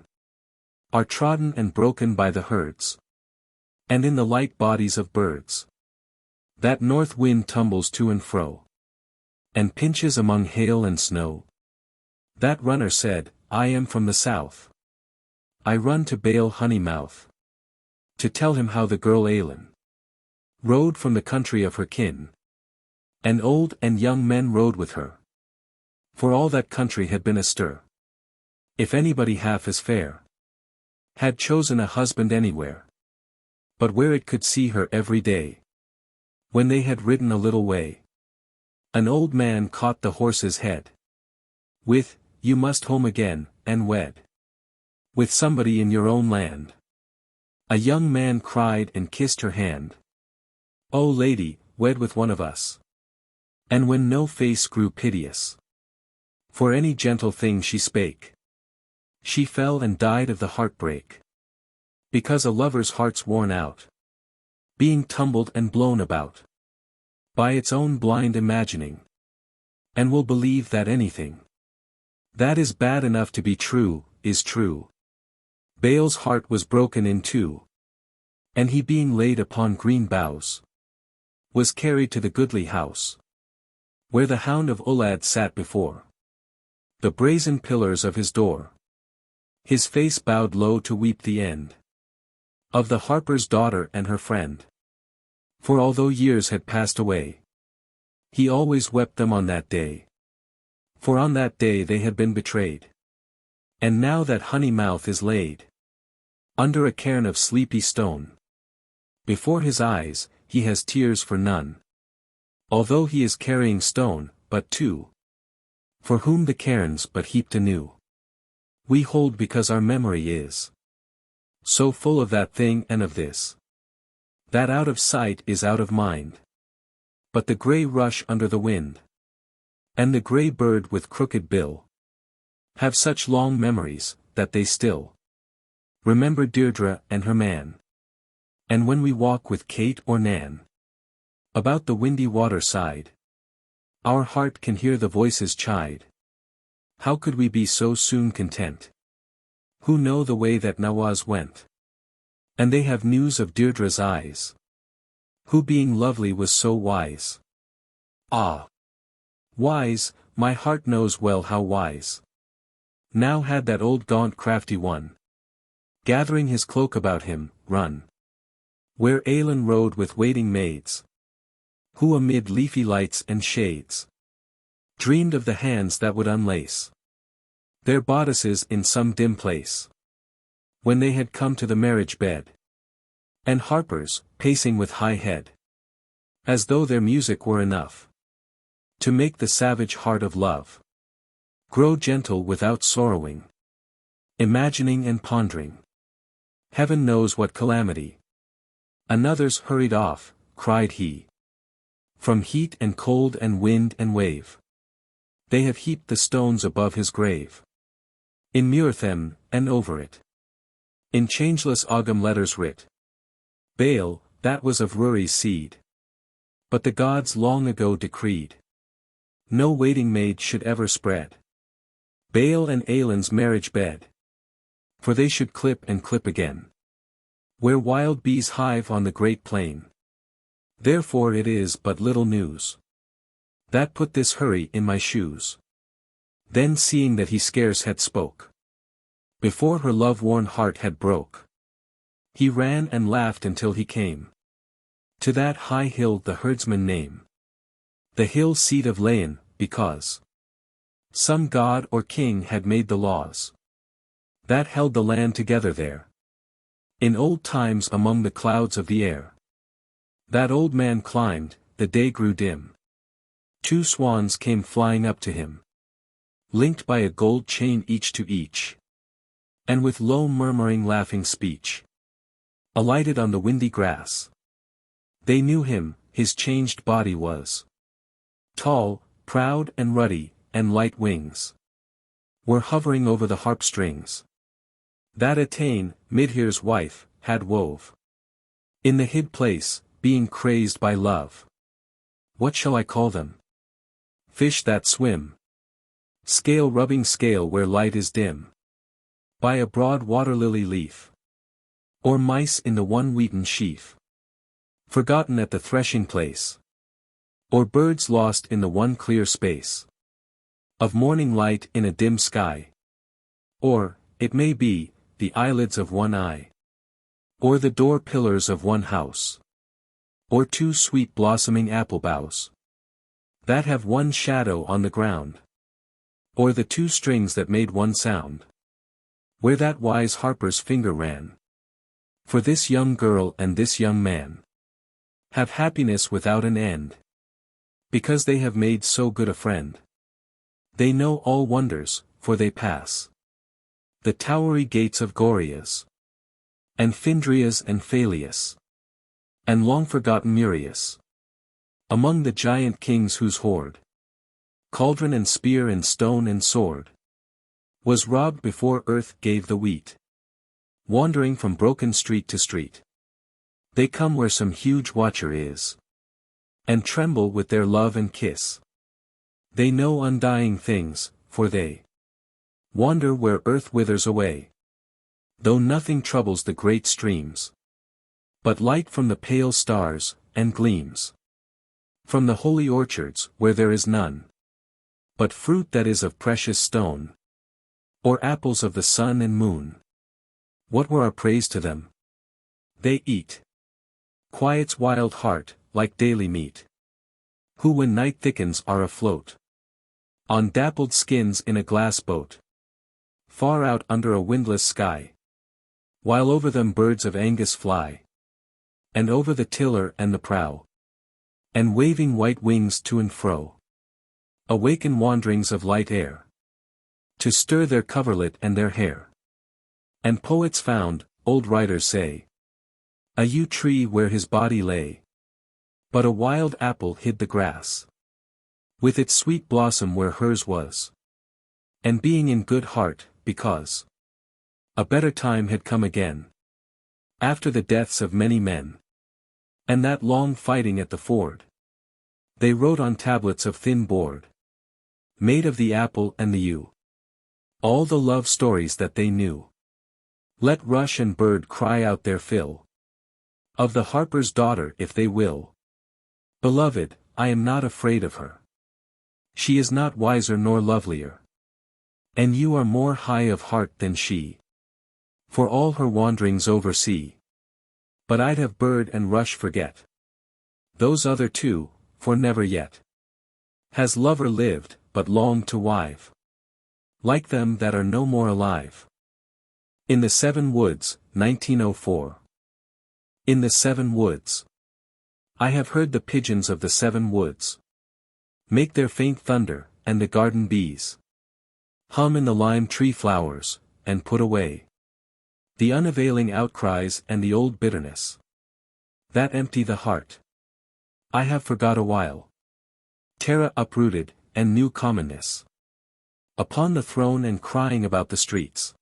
are trodden and broken by the herds, and in the light bodies of birds that north wind tumbles to and fro, and pinches among hail and snow. That runner said, I am from the south. I run to Baile Honeymouth, to tell him how the girl Aillinn rode from the country of her kin, and old and young men rode with her. For all that country had been astir. If anybody half as fair had chosen a husband anywhere, but where it could see her every day. When they had ridden a little way, an old man caught the horse's head with, you must home again, and wed with somebody in your own land. A young man cried and kissed her hand. O lady, wed with one of us. And when no face grew piteous for any gentle thing she spake, she fell and died of the heartbreak, because a lover's heart's worn out, being tumbled and blown about by its own blind imagining, and will believe that anything that is bad enough to be true, is true. Baile's heart was broken in two, and he being laid upon green boughs, was carried to the goodly house, where the hound of Ullad sat before the brazen pillars of his door, his face bowed low to weep the end of the harper's daughter and her friend. For although years had passed away, he always wept them on that day. For on that day they had been betrayed. And now that Honeymouth is laid under a cairn of sleepy stone, before his eyes, he has tears for none. Although he is carrying stone, but two, for whom the cairns but heaped anew, we hold because our memory is so full of that thing and of this, that out of sight is out of mind. But the grey rush under the wind, and the grey bird with crooked bill, have such long memories, that they still remember Deirdre and her man. And when we walk with Kate or Nan about the windy water side, our heart can hear the voices chide. How could we be so soon content, who know the way that Nawaz went? And they have news of Deirdre's eyes, who being lovely was so wise. Ah! Wise, my heart knows well how wise. Now had that old gaunt crafty one, gathering his cloak about him, run where Aillinn rode with waiting maids, who amid leafy lights and shades dreamed of the hands that would unlace their bodices in some dim place, when they had come to the marriage bed. And harpers, pacing with high head, as though their music were enough to make the savage heart of love grow gentle without sorrowing, imagining and pondering heaven knows what calamity. Another's hurried off, cried he, from heat and cold and wind and wave. They have heaped the stones above his grave, in Muirthem, and over it, in changeless Ogham letters writ, Baile, that was of Ruri's seed. But the gods long ago decreed no waiting maid should ever spread Baile and Aillinn's marriage bed, for they should clip and clip again where wild bees hive on the great plain. Therefore it is but little news that put this hurry in my shoes. Then seeing that he scarce had spoke before her love-worn heart had broke, he ran and laughed until he came To that high hill the herdsmen name the hill seat of Aillinn, because some god or king had made the laws that held the land together there. In old times among the clouds of the air, that old man climbed, the day grew dim. Two swans came flying up to him, linked by a gold chain each to each, and with low murmuring laughing speech, alighted on the windy grass. They knew him, his changed body was tall, proud and ruddy, and light wings were hovering over the harp strings that Athene, Midhere's wife, had wove. In the hid place, being crazed by love. What shall I call them? Fish that swim. Scale rubbing scale where light is dim. By a broad water lily leaf. Or mice in the one wheaten sheaf. Forgotten at the threshing place. Or birds lost in the one clear space of morning light in a dim sky. Or, it may be, the eyelids of one eye. Or the door pillars of one house. Or two sweet blossoming apple boughs that have one shadow on the ground. Or the two strings that made one sound, where that wise harper's finger ran. For this young girl and this young man have happiness without an end, because they have made so good a friend. They know all wonders, for they pass the towery gates of Gorias, and Findrias and Phalius, and long-forgotten Murius, among the giant kings whose hoard, cauldron and spear and stone and sword, was robbed before earth gave the wheat. Wandering from broken street to street, they come where some huge watcher is, and tremble with their love and kiss. They know undying things, for they wander where earth withers away. Though nothing troubles the great streams, but light from the pale stars, and gleams from the holy orchards where there is none but fruit that is of precious stone, or apples of the sun and moon. What were our praise to them? They eat quiet's wild heart, like daily meat, who when night thickens are afloat on dappled skins in a glass boat, far out under a windless sky, while over them birds of Aengus fly, and over the tiller and the prow, and waving white wings to and fro, awaken wanderings of light air, to stir their coverlet and their hair. And poets found, old writers say, a yew tree where his body lay, but a wild apple hid the grass, with its sweet blossom where hers was, and being in good heart, because a better time had come again, after the deaths of many men, and that long fighting at the ford, they wrote on tablets of thin board, made of the apple and the yew, all the love stories that they knew. Let rush and bird cry out their fill of the harper's daughter if they will. Beloved, I am not afraid of her. She is not wiser nor lovelier, and you are more high of heart than she, for all her wanderings over sea. But I'd have bird and rush forget those other two, for never yet has lover lived, but longed to wive, like them that are no more alive. In the Seven Woods, 1904. In the Seven Woods, I have heard the pigeons of the seven woods make their faint thunder, and the garden bees hum in the lime tree flowers, and put away the unavailing outcries and the old bitterness that empty the heart. I have forgot a while terra uprooted, and new commonness upon the throne and crying about the streets,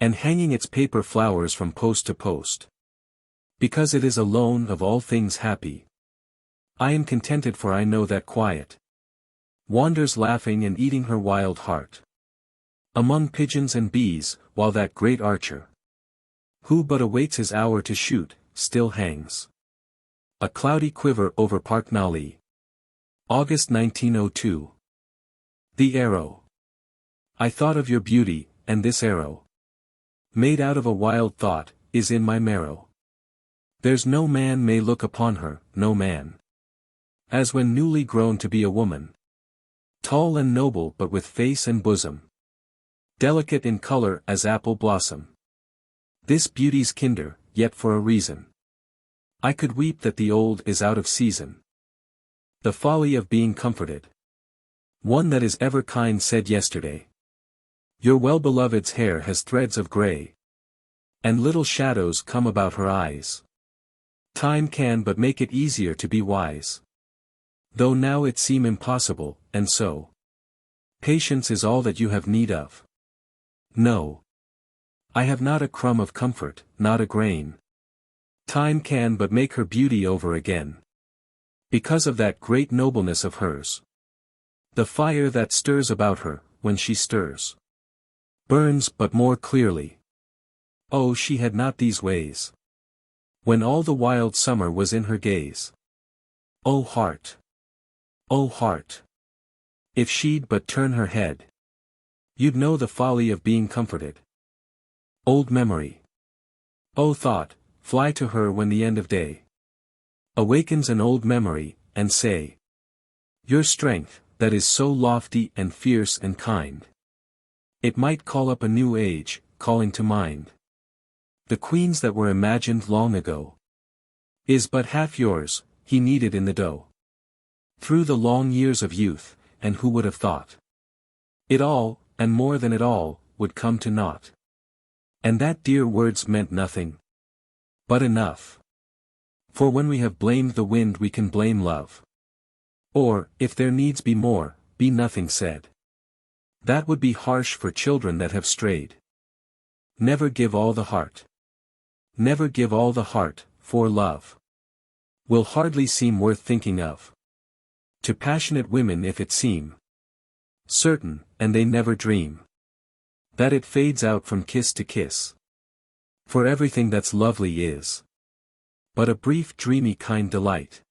and hanging its paper flowers from post to post, because it is alone of all things happy. I am contented, for I know that quiet wanders laughing and eating her wild heart among pigeons and bees, while that great archer, who but awaits his hour to shoot, still hangs a cloudy quiver over Park Nali. August 1902. The arrow. I thought of your beauty, and this arrow, made out of a wild thought, is in my marrow. There's no man may look upon her, no man. As when newly grown to be a woman. Tall and noble but with face and bosom. Delicate in color as apple blossom. This beauty's kinder, yet for a reason. I could weep that the old is out of season. The folly of being comforted. One that is ever kind said yesterday. Your well-beloved's hair has threads of grey. And little shadows come about her eyes. Time can but make it easier to be wise. Though now it seem impossible, and so. Patience is all that you have need of. No. I have not a crumb of comfort, not a grain. Time can but make her beauty over again. Because of that great nobleness of hers. The fire that stirs about her, when she stirs. Burns but more clearly. Oh, she had not these ways. When all the wild summer was in her gaze. Oh heart! Oh heart! If she'd but turn her head. You'd know the folly of being comforted. Old memory. Oh thought, fly to her when the end of day awakens an old memory, and say, your strength, that is so lofty and fierce and kind. It might call up a new age, calling to mind the queens that were imagined long ago. Is but half yours, he kneaded in the dough. Through the long years of youth, and who would have thought it all, and more than it all, would come to naught. And that dear words meant nothing but enough. For when we have blamed the wind we can blame love. Or, if there needs be more, be nothing said. That would be harsh for children that have strayed. Never give all the heart. Never give all the heart, for love will hardly seem worth thinking of. To passionate women if it seem certain, and they never dream that it fades out from kiss to kiss. For everything that's lovely is but a brief dreamy kind delight.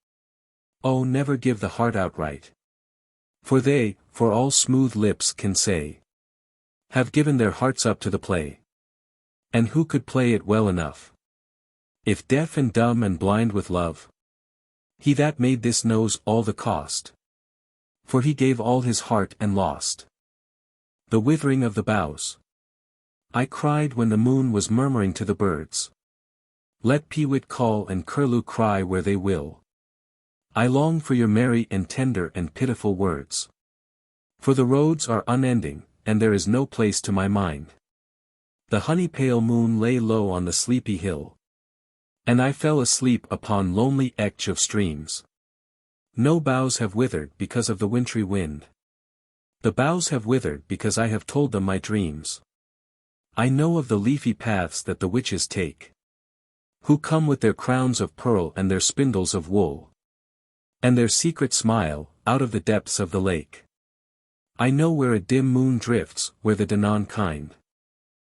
Oh, never give the heart outright. For they, for all smooth lips can say, have given their hearts up to the play. And who could play it well enough? If deaf and dumb and blind with love? He that made this knows all the cost. For he gave all his heart and lost the withering of the boughs. I cried when the moon was murmuring to the birds. Let peewit call and curlew cry where they will. I long for your merry and tender and pitiful words. For the roads are unending, and there is no place to my mind. The honey-pale moon lay low on the sleepy hill. And I fell asleep upon lonely edge of streams. No boughs have withered because of the wintry wind. The boughs have withered because I have told them my dreams. I know of the leafy paths that the witches take, who come with their crowns of pearl and their spindles of wool, and their secret smile, out of the depths of the lake. I know where a dim moon drifts, where the Danaan kind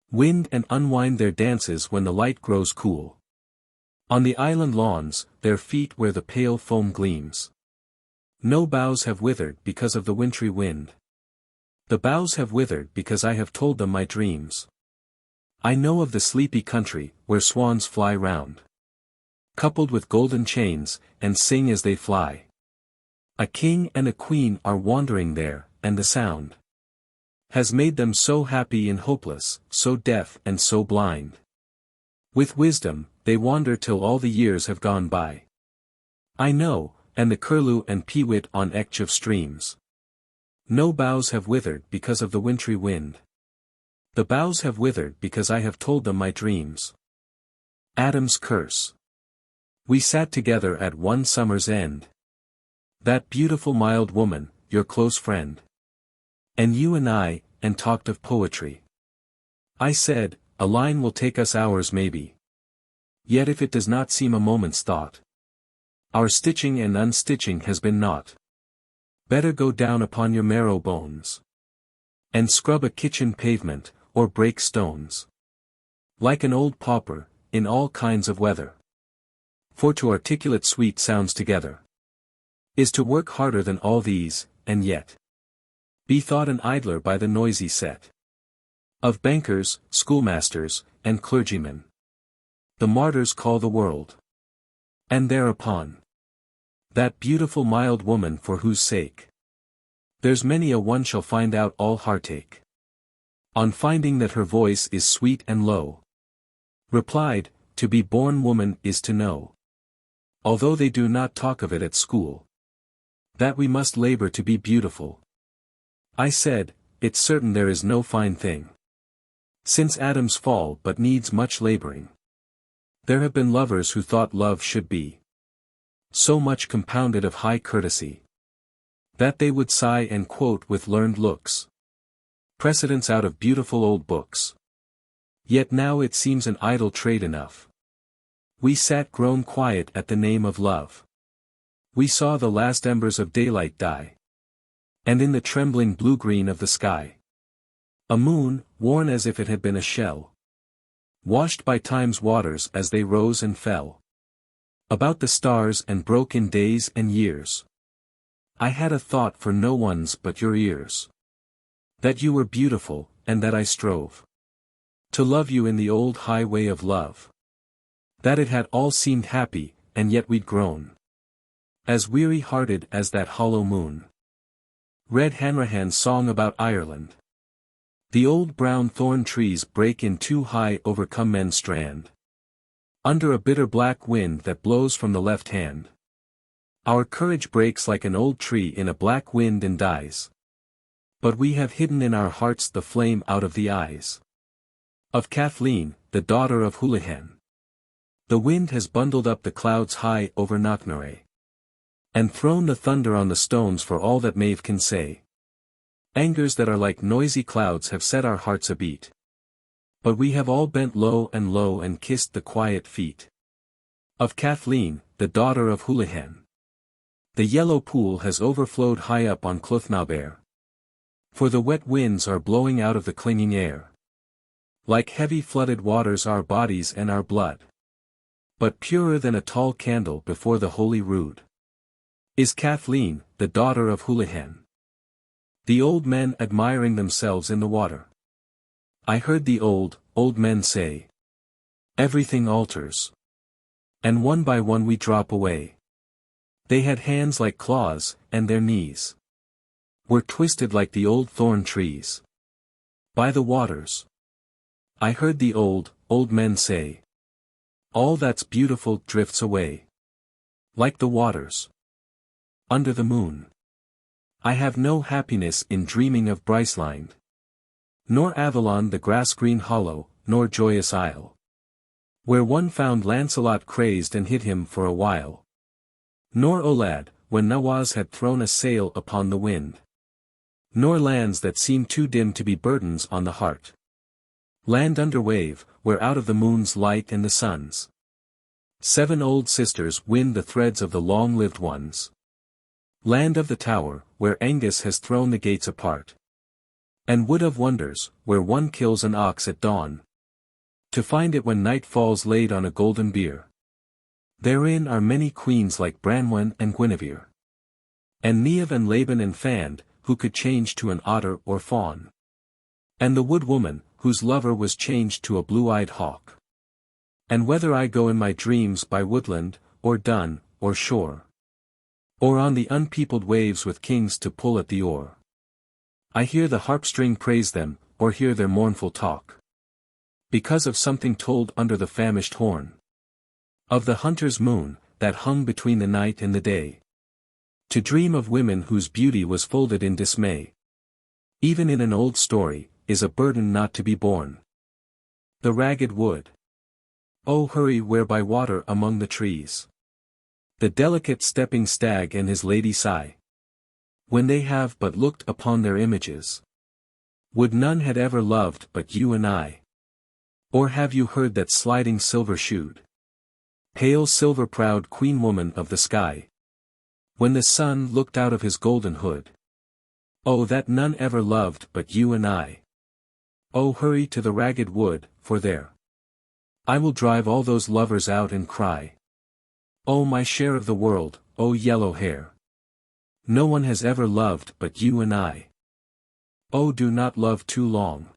wind and unwind their dances when the light grows cool. On the island lawns, their feet where the pale foam gleams. No boughs have withered because of the wintry wind. The boughs have withered because I have told them my dreams. I know of the sleepy country, where swans fly round, coupled with golden chains, and sing as they fly. A king and a queen are wandering there, and the sound has made them so happy and hopeless, so deaf and so blind. With wisdom, they wander till all the years have gone by. I know, and the curlew and peewit on edge of streams. No boughs have withered because of the wintry wind. The boughs have withered because I have told them my dreams. Adam's curse. We sat together at one summer's end. That beautiful mild woman, your close friend. And you and I, and talked of poetry. I said, a line will take us hours maybe. Yet if it does not seem a moment's thought, our stitching and unstitching has been naught. Better go down upon your marrow bones, and scrub a kitchen pavement, or break stones. Like an old pauper, in all kinds of weather. For to articulate sweet sounds together is to work harder than all these, and yet be thought an idler by the noisy set of bankers, schoolmasters, and clergymen. The martyrs call the world And thereupon, that beautiful mild woman for whose sake there's many a one shall find out all heartache, on finding that her voice is sweet and low, replied, to be born woman is to know, although they do not talk of it at school, that we must labor to be beautiful. I said, it's certain there is no fine thing since Adam's fall but needs much laboring. There have been lovers who thought love should be so much compounded of high courtesy, that they would sigh and quote with learned looks precedents out of beautiful old books. Yet now it seems an idle trade enough. We sat grown quiet at the name of love. We saw the last embers of daylight die, and in the trembling blue-green of the sky, a moon, worn as if it had been a shell, washed by time's waters as they rose and fell about the stars and broke in days and years. I had a thought for no one's but your ears, that you were beautiful, and that I strove to love you in the old highway of love, that it had all seemed happy, and yet we'd grown as weary-hearted as that hollow moon. Read Hanrahan's song about Ireland. The old brown thorn trees break in too high overcome men's strand, under a bitter black wind that blows from the left hand. Our courage breaks like an old tree in a black wind and dies, but we have hidden in our hearts the flame out of the eyes of Kathleen, the daughter of Houlihan. The wind has bundled up the clouds high over Knocknarea, and thrown the thunder on the stones for all that Maeve can say. Angers that are like noisy clouds have set our hearts a-beat, but we have all bent low and kissed the quiet feet of Kathleen, the daughter of Houlihan. The yellow pool has overflowed high up on Clothnabear, for the wet winds are blowing out of the clinging air. Like heavy flooded waters our bodies and our blood, but purer than a tall candle before the holy rood, is Kathleen, the daughter of Houlihan. The old men admiring themselves in the water. I heard the old men say, everything alters, and one by one we drop away. They had hands like claws, and their knees were twisted like the old thorn trees by the waters. I heard the old men say, all that's beautiful drifts away like the waters under the moon. I have no happiness in dreaming of Bryceland, nor Avalon the grass-green hollow, nor Joyous Isle, where one found Lancelot crazed and hid him for a while, nor Olad, when Nawaz had thrown a sail upon the wind, nor lands that seem too dim to be burdens on the heart. Land under wave, where out of the moon's light and the sun's 7 old sisters wind the threads of the long-lived ones. Land of the tower, where Aengus has thrown the gates apart. And wood of wonders, where one kills an ox at dawn, to find it when night falls laid on a golden bier. Therein are many queens like Branwen and Guinevere, and Maeve and Laban and Fand, who could change to an otter or fawn. And the wood woman, whose lover was changed to a blue-eyed hawk. And whether I go in my dreams by woodland, or dun, or shore, or on the unpeopled waves with kings to pull at the oar, I hear the harp-string praise them, or hear their mournful talk, because of something told under the famished horn of the hunter's moon, that hung between the night and the day. To dream of women whose beauty was folded in dismay, even in an old story, is a burden not to be borne. The ragged wood. Oh, hurry where by water among the trees, the delicate stepping stag and his lady sigh, when they have but looked upon their images. Would none had ever loved but you and I? Or have you heard that sliding silver-shoed, pale silver-proud queen-woman of the sky, when the sun looked out of his golden hood? Oh, that none ever loved but you and I. Oh, hurry to the ragged wood, for there I will drive all those lovers out and cry, oh, my share of the world, oh, yellow hair, no one has ever loved but you and I. Oh, do not love too long,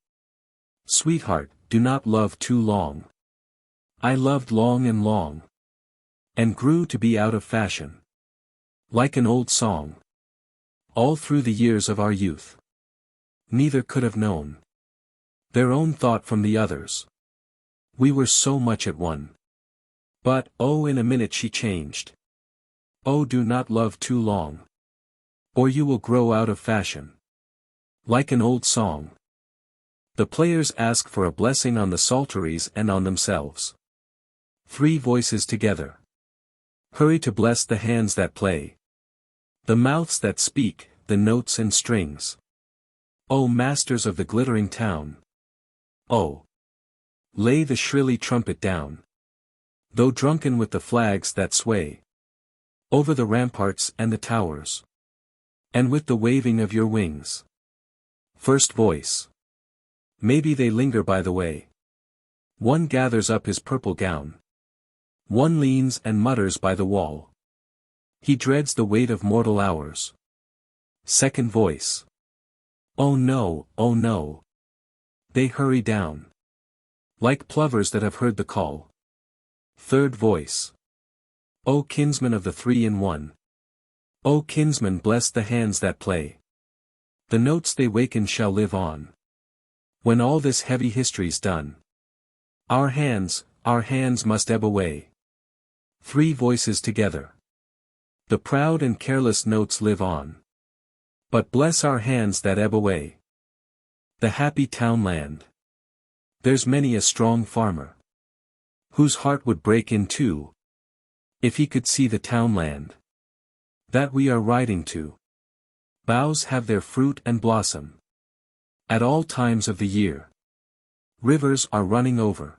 sweetheart, do not love too long. I loved long and long. and grew to be out of fashion. Like an old song. All through the years of our youth. Neither could have known their own thought from the others. We were so much at one. But, oh, in a minute she changed. Oh, do not love too long, or you will grow out of fashion. Like an old song. The players ask for a blessing on the psalteries and on themselves. 3 voices together. Hurry to bless the hands that play. The mouths that speak, the notes and strings. O masters of the glittering town. Oh! Lay the shrilly trumpet down. Though drunken with the flags that sway over the ramparts and the towers, and with the waving of your wings. First voice. Maybe they linger by the way. One gathers up his purple gown. One leans and mutters by the wall. He dreads the weight of mortal hours. Second voice. Oh no, oh no. They hurry down. Like plovers that have heard the call. Third voice. O kinsman of the 3-in-1. O kinsman, bless the hands that play. The notes they waken shall live on. When all this heavy history's done. Our hands must ebb away. 3 voices together. The proud and careless notes live on. But bless our hands that ebb away. The happy townland. There's many a strong farmer whose heart would break in two if he could see the townland that we are riding to. Boughs have their fruit and blossom at all times of the year. Rivers are running over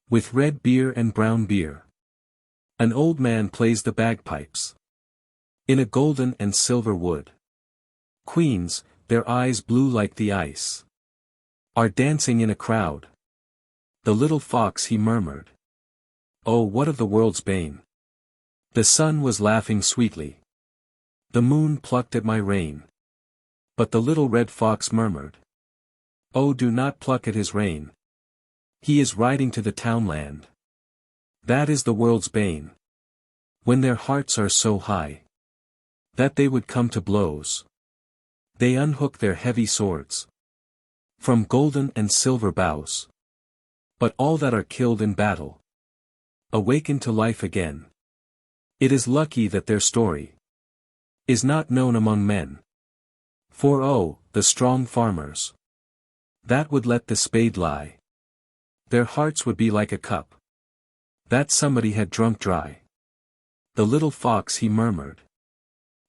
with red beer and brown beer. An old man plays the bagpipes in a golden and silver wood. Queens, their eyes blue like the ice, are dancing in a crowd. The little fox he murmured. Oh, what of the world's bane? The sun was laughing sweetly. The moon plucked at my rein. But the little red fox murmured. Oh, do not pluck at his rein. He is riding to the townland. That is the world's bane. When their hearts are so high that they would come to blows, they unhook their heavy swords from golden and silver bows. But all that are killed in battle awaken to life again. It is lucky that their story is not known among men. For oh, the strong farmers that would let the spade lie. Their hearts would be like a cup that somebody had drunk dry. The little fox he murmured.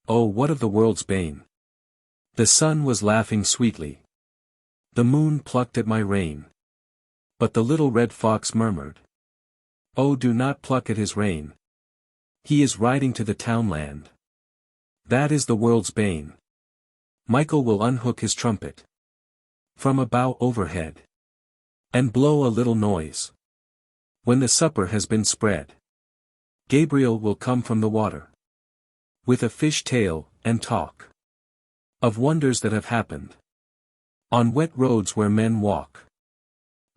Oh, what of the world's bane? The sun was laughing sweetly. The moon plucked at my rein. But the little red fox murmured. Oh, do not pluck at his rein. He is riding to the townland. That is the world's bane. Michael will unhook his trumpet from a bough overhead and blow a little noise. When the supper has been spread, Gabriel will come from the water with a fish tail and talk of wonders that have happened on wet roads where men walk,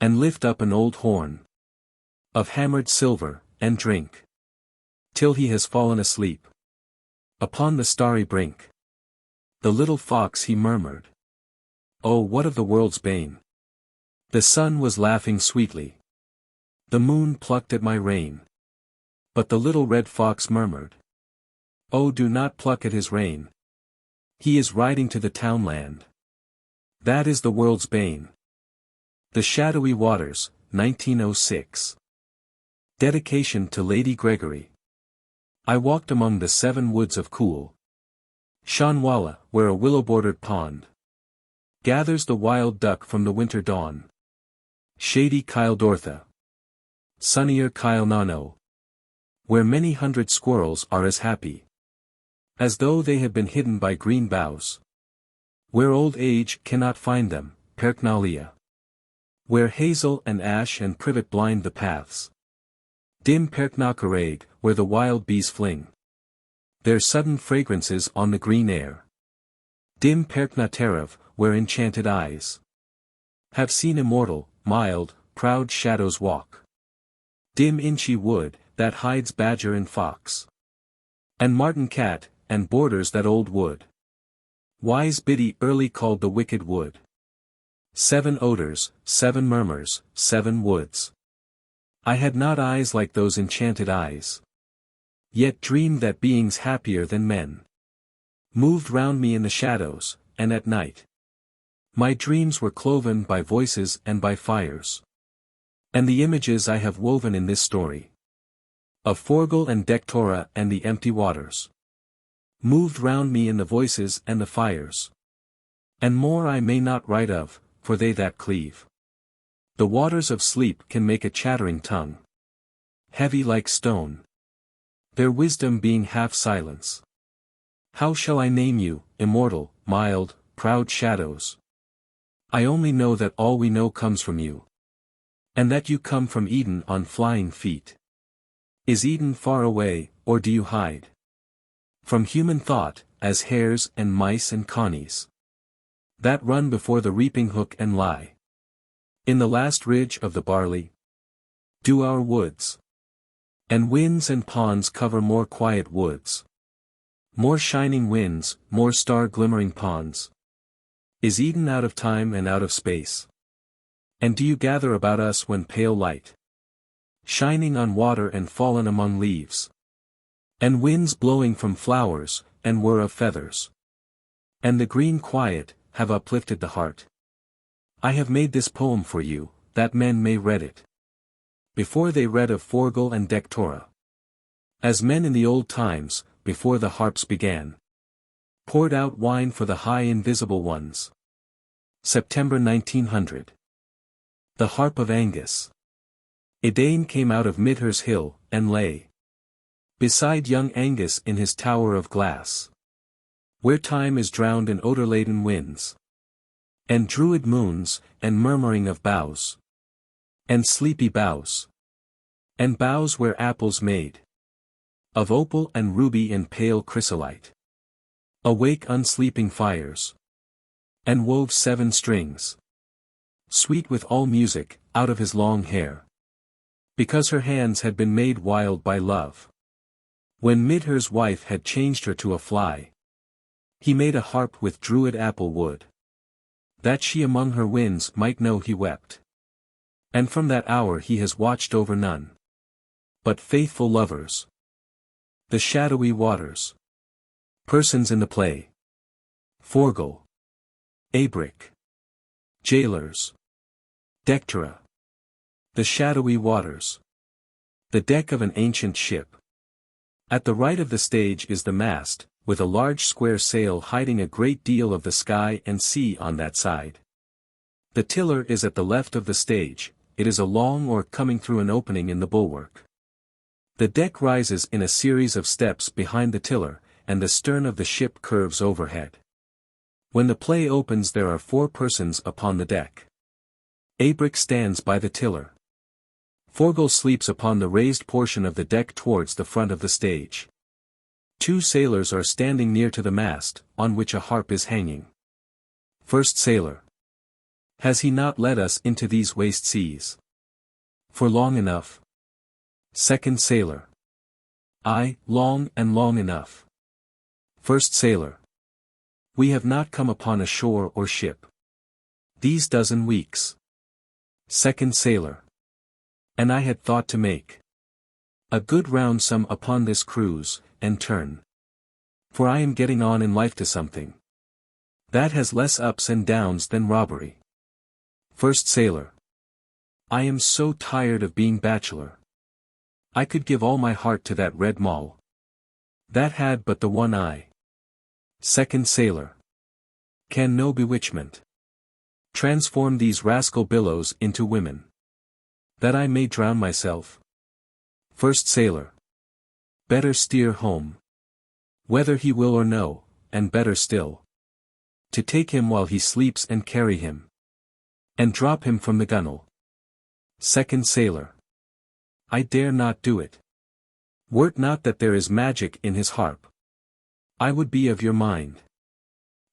and lift up an old horn of hammered silver, and drink till he has fallen asleep upon the starry brink. The little fox he murmured. Oh, what of the world's bane? The sun was laughing sweetly. The moon plucked at my rein. But the little red fox murmured. Oh, do not pluck at his rein. He is riding to the townland. That is the world's bane. The Shadowy Waters, 1906. Dedication to Lady Gregory. I walked among the 7 woods of Coole, Shanwalla, where a willow-bordered pond gathers the wild duck from the winter dawn. Shady Kyle Dortha, sunnier Kyle Nano, where many hundred squirrels are as happy as though they had been hidden by green boughs. Where old age cannot find them, Perknalia, where hazel and ash and privet blind the paths. Dim Perknakareg, where the wild bees fling their sudden fragrances on the green air. Dim Perknaterev, where enchanted eyes have seen immortal, mild, proud shadows walk. Dim Inchy Wood, that hides badger and fox, and marten cat, and borders that old wood. Wise Biddy early called the wicked wood. 7 odors, 7 murmurs, 7 woods. I had not eyes like those enchanted eyes, yet dreamed that beings happier than men moved round me in the shadows, and at night my dreams were cloven by voices and by fires. And the images I have woven in this story, of Forgel and Dectora and the empty waters, moved round me in the voices and the fires. And more I may not write of, for they that cleave the waters of sleep can make a chattering tongue heavy like stone, their wisdom being half silence. How shall I name you, immortal, mild, proud shadows? I only know that all we know comes from you, and that you come from Eden on flying feet. Is Eden far away, or do you hide from human thought, as hares and mice and connies that run before the reaping hook and lie in the last ridge of the barley? Do our woods and winds and ponds cover more quiet woods, more shining winds, more star-glimmering ponds? Is Eden out of time and out of space? And do you gather about us when pale light, shining on water and fallen among leaves, and winds blowing from flowers, and whir of feathers, and the green quiet, have uplifted the heart? I have made this poem for you, that men may read it before they read of Forgel and Dectora, as men in the old times, before the harps began, poured out wine for the high invisible ones. September 1900. The harp of Aengus. Edain came out of Midhurst hill, and lay beside young Aengus in his tower of glass, where time is drowned in odor-laden winds, and druid moons, and murmuring of boughs, and sleepy boughs, and boughs where apples made of opal and ruby and pale chrysolite awake unsleeping fires, and wove 7 strings, sweet with all music, out of his long hair, because her hands had been made wild by love. When Midhur's wife had changed her to a fly, he made a harp with druid apple wood, that she among her winds might know he wept. And from that hour he has watched over none but faithful lovers. The Shadowy Waters. Persons in the play: Forgel, Abric, jailers, Dectora. The Shadowy Waters. The deck of an ancient ship. At the right of the stage is the mast, with a large square sail hiding a great deal of the sky and sea on that side. The tiller is at the left of the stage. It is a long oar coming through an opening in the bulwark. The deck rises in a series of steps behind the tiller, and the stern of the ship curves overhead. When the play opens there are 4 persons upon the deck. Abric stands by the tiller. Forgel sleeps upon the raised portion of the deck towards the front of the stage. 2 sailors are standing near to the mast, on which a harp is hanging. First Sailor. Has he not led us into these waste seas for long enough? Second Sailor. Aye, long and long enough. First Sailor. We have not come upon a shore or ship these dozen weeks. Second Sailor. And I had thought to make a good round sum upon this cruise, and turn, for I am getting on in life to something that has less ups and downs than robbery. First Sailor. I am so tired of being bachelor. I could give all my heart to that red moll that had but the one eye. Second Sailor. Can no bewitchment transform these rascal billows into women, that I may drown myself? First Sailor. Better steer home, whether he will or no, and better still, to take him while he sleeps and carry him, and drop him from the gunwale. Second Sailor. I dare not do it. Were't not that there is magic in his harp, I would be of your mind.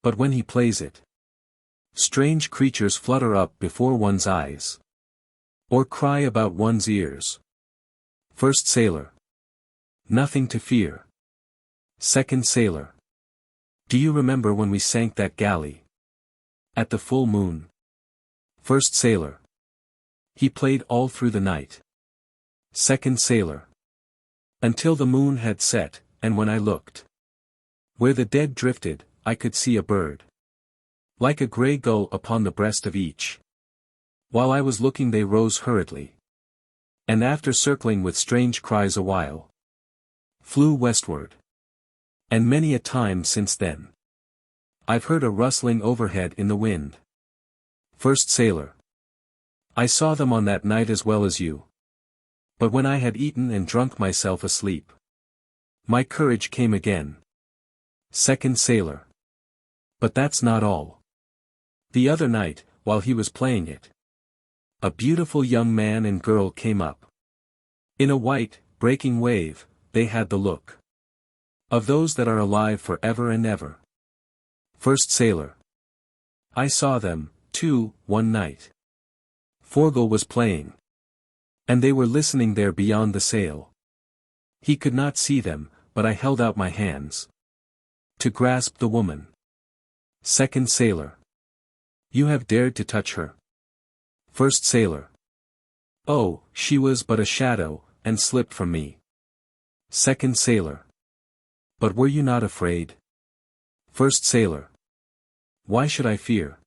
But when he plays it, strange creatures flutter up before one's eyes, or cry about one's ears. First Sailor. Nothing to fear. Second Sailor. Do you remember when we sank that galley? At the full moon. First Sailor. He played all through the night. Second Sailor. Until the moon had set, and when I looked where the dead drifted, I could see a bird. Like a grey gull upon the breast of each. While I was looking they rose hurriedly. And after circling with strange cries a while, flew westward. And many a time since then, I've heard a rustling overhead in the wind. First Sailor. I saw them on that night as well as you. But when I had eaten and drunk myself asleep, my courage came again. Second Sailor. But that's not all. The other night, while he was playing it, a beautiful young man and girl came up. In a white, breaking wave, they had the look of those that are alive for ever and ever. First Sailor. I saw them, too, one night. Forgal was playing. And they were listening there beyond the sail. He could not see them, but I held out my hands to grasp the woman. Second Sailor. You have dared to touch her. First Sailor. Oh, she was but a shadow, and slipped from me. Second Sailor. But were you not afraid? First Sailor. Why should I fear?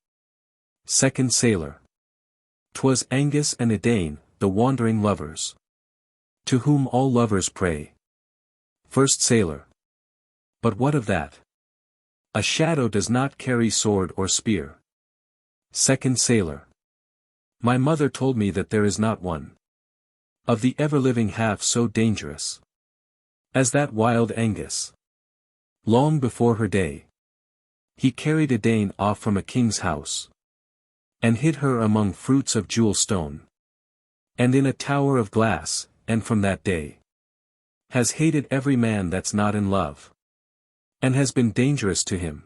Second Sailor. 'Twas Aengus and Aillinn, the wandering lovers, to whom all lovers pray. First Sailor. But what of that? A shadow does not carry sword or spear. Second Sailor. My mother told me that there is not one of the ever-living half so dangerous as that wild Aengus. Long before her day, he carried Aillinn off from a king's house, and hid her among fruits of jewel stone, and in a tower of glass, and from that day has hated every man that's not in love, and has been dangerous to him.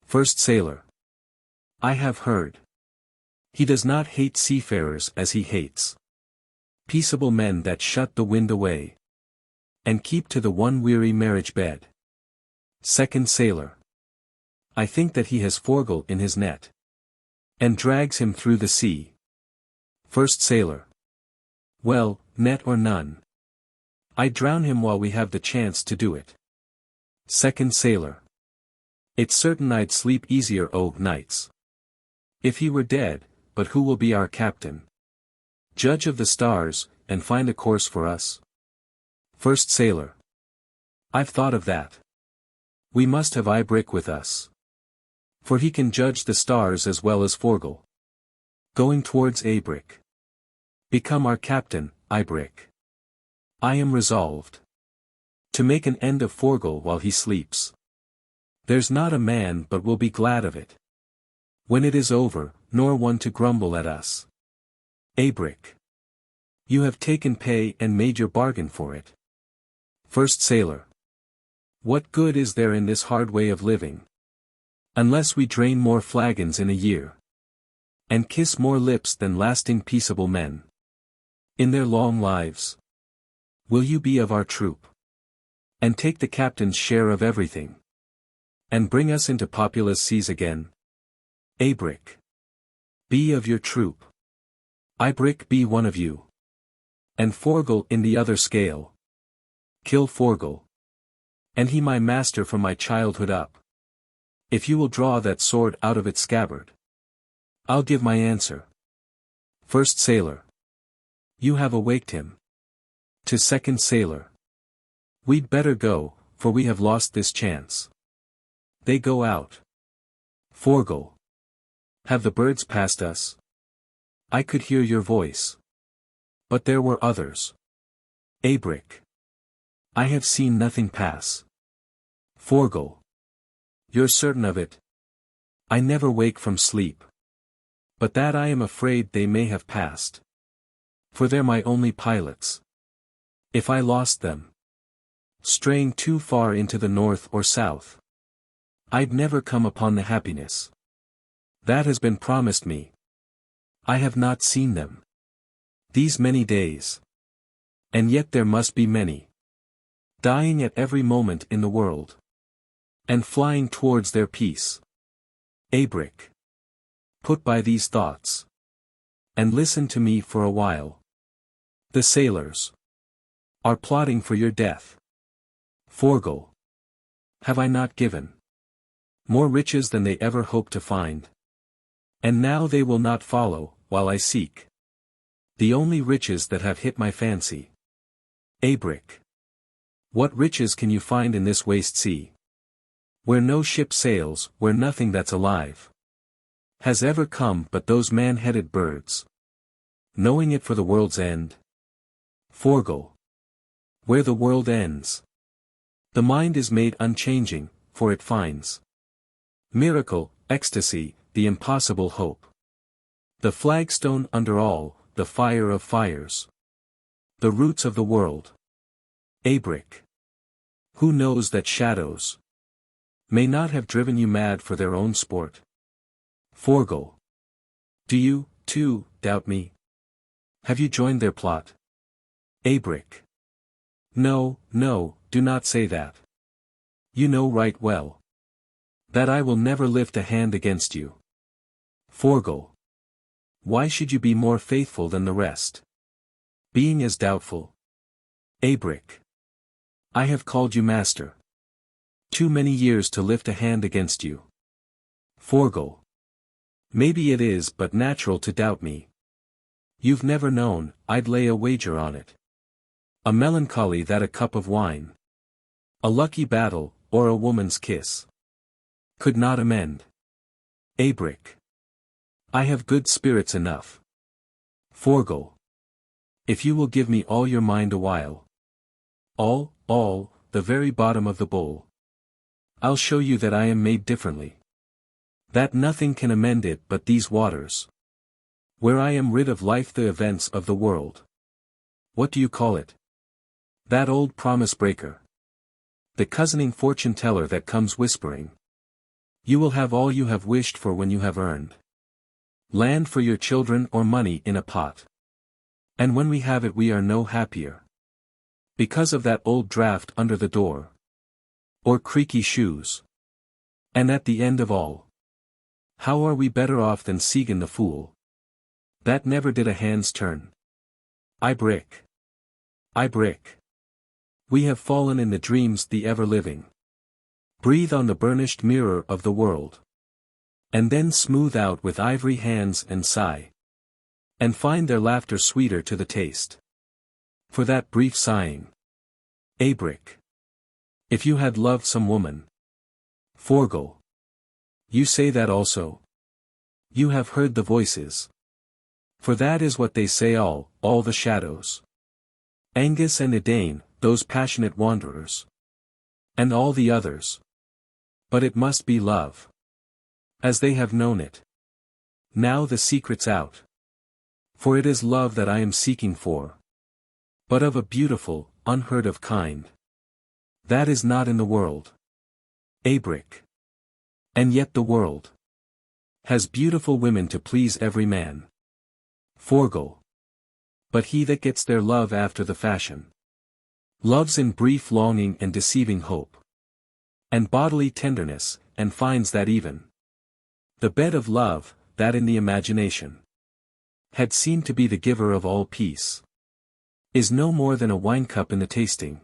First Sailor. I have heard. He does not hate seafarers as he hates peaceable men that shut the wind away, and keep to the one weary marriage bed. Second Sailor. I think that he has Forgal in his net, and drags him through the sea. First Sailor. Well, net or none, I'd drown him while we have the chance to do it. Second Sailor. It's certain I'd sleep easier nights if he were dead, but who will be our captain? Judge of the stars, and find a course for us? First Sailor. I've thought of that. We must have Ibrick with us, for he can judge the stars as well as Forgal. Going towards Ibrick. Become our captain, Ibrick. I am resolved to make an end of Forgal while he sleeps. There's not a man but will be glad of it when it is over, nor one to grumble at us. Ibrick. You have taken pay and made your bargain for it. First Sailor. What good is there in this hard way of living, unless we drain more flagons in a year, and kiss more lips than lasting peaceable men in their long lives? Will you be of our troop, and take the captain's share of everything, and bring us into populous seas again? Ibrick. Be of your troop. Ibrick be one of you. And Forgal in the other scale. Kill Forgal, and he my master from my childhood up. If you will draw that sword out of its scabbard, I'll give my answer. First Sailor. You have awaked him. To Second Sailor. We'd better go, for we have lost this chance. They go out. Forgal. Have the birds passed us? I could hear your voice. But there were others. Ibrick. I have seen nothing pass. Forgal. You're certain of it? I never wake from sleep. But that I am afraid they may have passed. For they're my only pilots. If I lost them, straying too far into the north or south, I'd never come upon the happiness that has been promised me. I have not seen them these many days. And yet there must be many. dying at every moment in the world, and flying towards their peace. Abric. Put by these thoughts, and listen to me for a while. The sailors are plotting for your death. Forgal. Have I not given more riches than they ever hoped to find? And now they will not follow, while I seek the only riches that have hit my fancy. Abric. What riches can you find in this waste sea, where no ship sails, where nothing that's alive has ever come but those man-headed birds, knowing it for the world's end? Forgal. Where the world ends, the mind is made unchanging, for it finds miracle, ecstasy, the impossible hope. The flagstone under all, the fire of fires. The roots of the world. Abric. Who knows that shadows may not have driven you mad for their own sport? Forgal. Do you, too, doubt me? Have you joined their plot? Abric. No, no, do not say that. You know right well that I will never lift a hand against you. Forgal. Why should you be more faithful than the rest, being as doubtful? Abric. I have called you master too many years to lift a hand against you. Forgal. Maybe it is but natural to doubt me. You've never known, I'd lay a wager on it. A melancholy that a cup of wine, a lucky battle, or a woman's kiss could not amend. Abric. I have good spirits enough. Forgal. If you will give me all your mind a while, all, the very bottom of the bowl, I'll show you that I am made differently, that nothing can amend it but these waters, where I am rid of life, the events of the world. What do you call it? That old promise-breaker, the cozening fortune-teller that comes whispering, you will have all you have wished for when you have earned land for your children or money in a pot. And when we have it we are no happier, because of that old draft under the door, or creaky shoes. And at the end of all, how are we better off than Segan the fool, that never did a hand's turn? Abric. We have fallen in the dreams the ever-living breathe on the burnished mirror of the world, and then smooth out with ivory hands and sigh, and find their laughter sweeter to the taste, for that brief sighing. Abric. If you had loved some woman. Forgal. You say that also? You have heard the voices, for that is what they say, all the shadows. Aengus and Edain, those passionate wanderers, and all the others. But it must be love, as they have known it. Now the secret's out, for it is love that I am seeking for, but of a beautiful, unheard of kind, that is not in the world. Abric. And yet the world has beautiful women to please every man. Forgal. But he that gets their love after the fashion loves in brief longing and deceiving hope, and bodily tenderness, and finds that even the bed of love, that in the imagination had seemed to be the giver of all peace, is no more than a wine-cup in the tasting,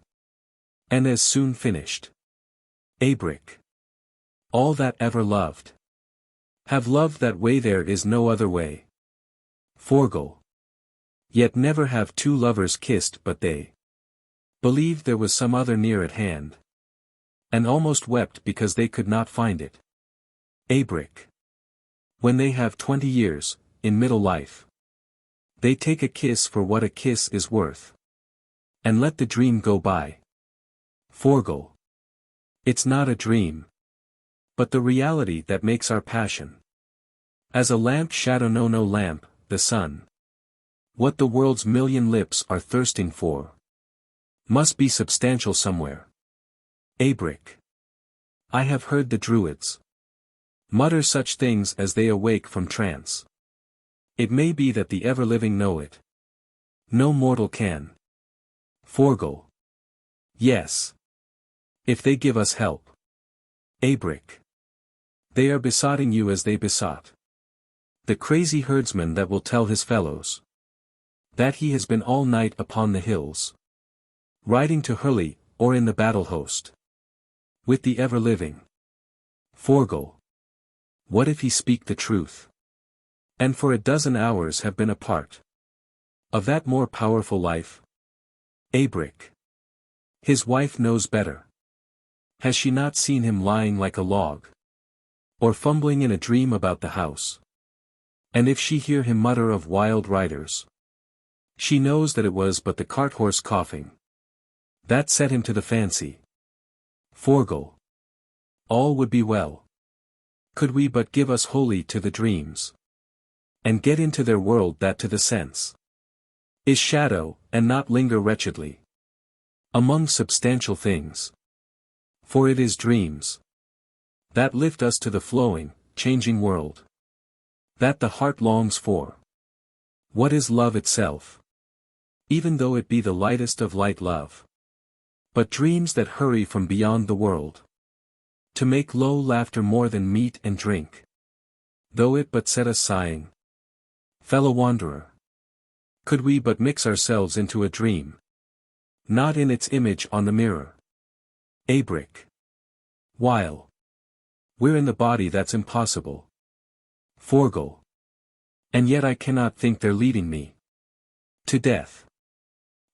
and as soon finished. Abric. All that ever loved have loved that way, there is no other way. Forgal. Yet never have two lovers kissed but they believed there was some other near at hand, and almost wept because they could not find it. Abric. When they have 20 years, in middle life, they take a kiss for what a kiss is worth, and let the dream go by. Forgal. It's not a dream, but the reality that makes our passion. As a lamp shadow no lamp, the sun. What the world's million lips are thirsting for must be substantial somewhere. Abric. I have heard the druids mutter such things as they awake from trance. It may be that the ever-living know it. No mortal can. Forgal. Yes. If they give us help. Abric. They are besotting you as they besought the crazy herdsman that will tell his fellows that he has been all night upon the hills, riding to Hurley, or in the battle host, with the ever-living Forgal. What if he speak the truth? And for a dozen hours have been a part of that more powerful life? Abric. His wife knows better. Has she not seen him lying like a log, or fumbling in a dream about the house? And if she hear him mutter of wild riders, she knows that it was but the cart-horse coughing that set him to the fancy. Forgal. All would be well, could we but give us wholly to the dreams, and get into their world that to the sense is shadow, and not linger wretchedly among substantial things. For it is dreams that lift us to the flowing, changing world that the heart longs for. What is love itself? Even though it be the lightest of light love, but dreams that hurry from beyond the world to make low laughter more than meat and drink, though it but set us sighing. Fellow wanderer, could we but mix ourselves into a dream, not in its image on the mirror. Abric. While we're in the body that's impossible. Forgal. And yet I cannot think they're leading me to death.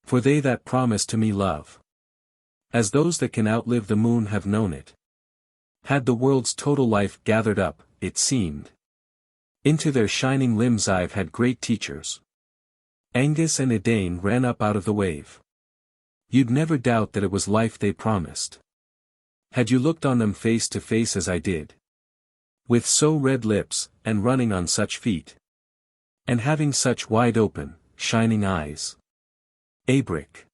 For they that promise to me love, as those that can outlive the moon have known it, had the world's total life gathered up, it seemed, into their shining limbs. I've had great teachers. Aengus and Edain ran up out of the wave. You'd never doubt that it was life they promised, had you looked on them face to face as I did, with so red lips, and running on such feet, and having such wide open, shining eyes. Abric.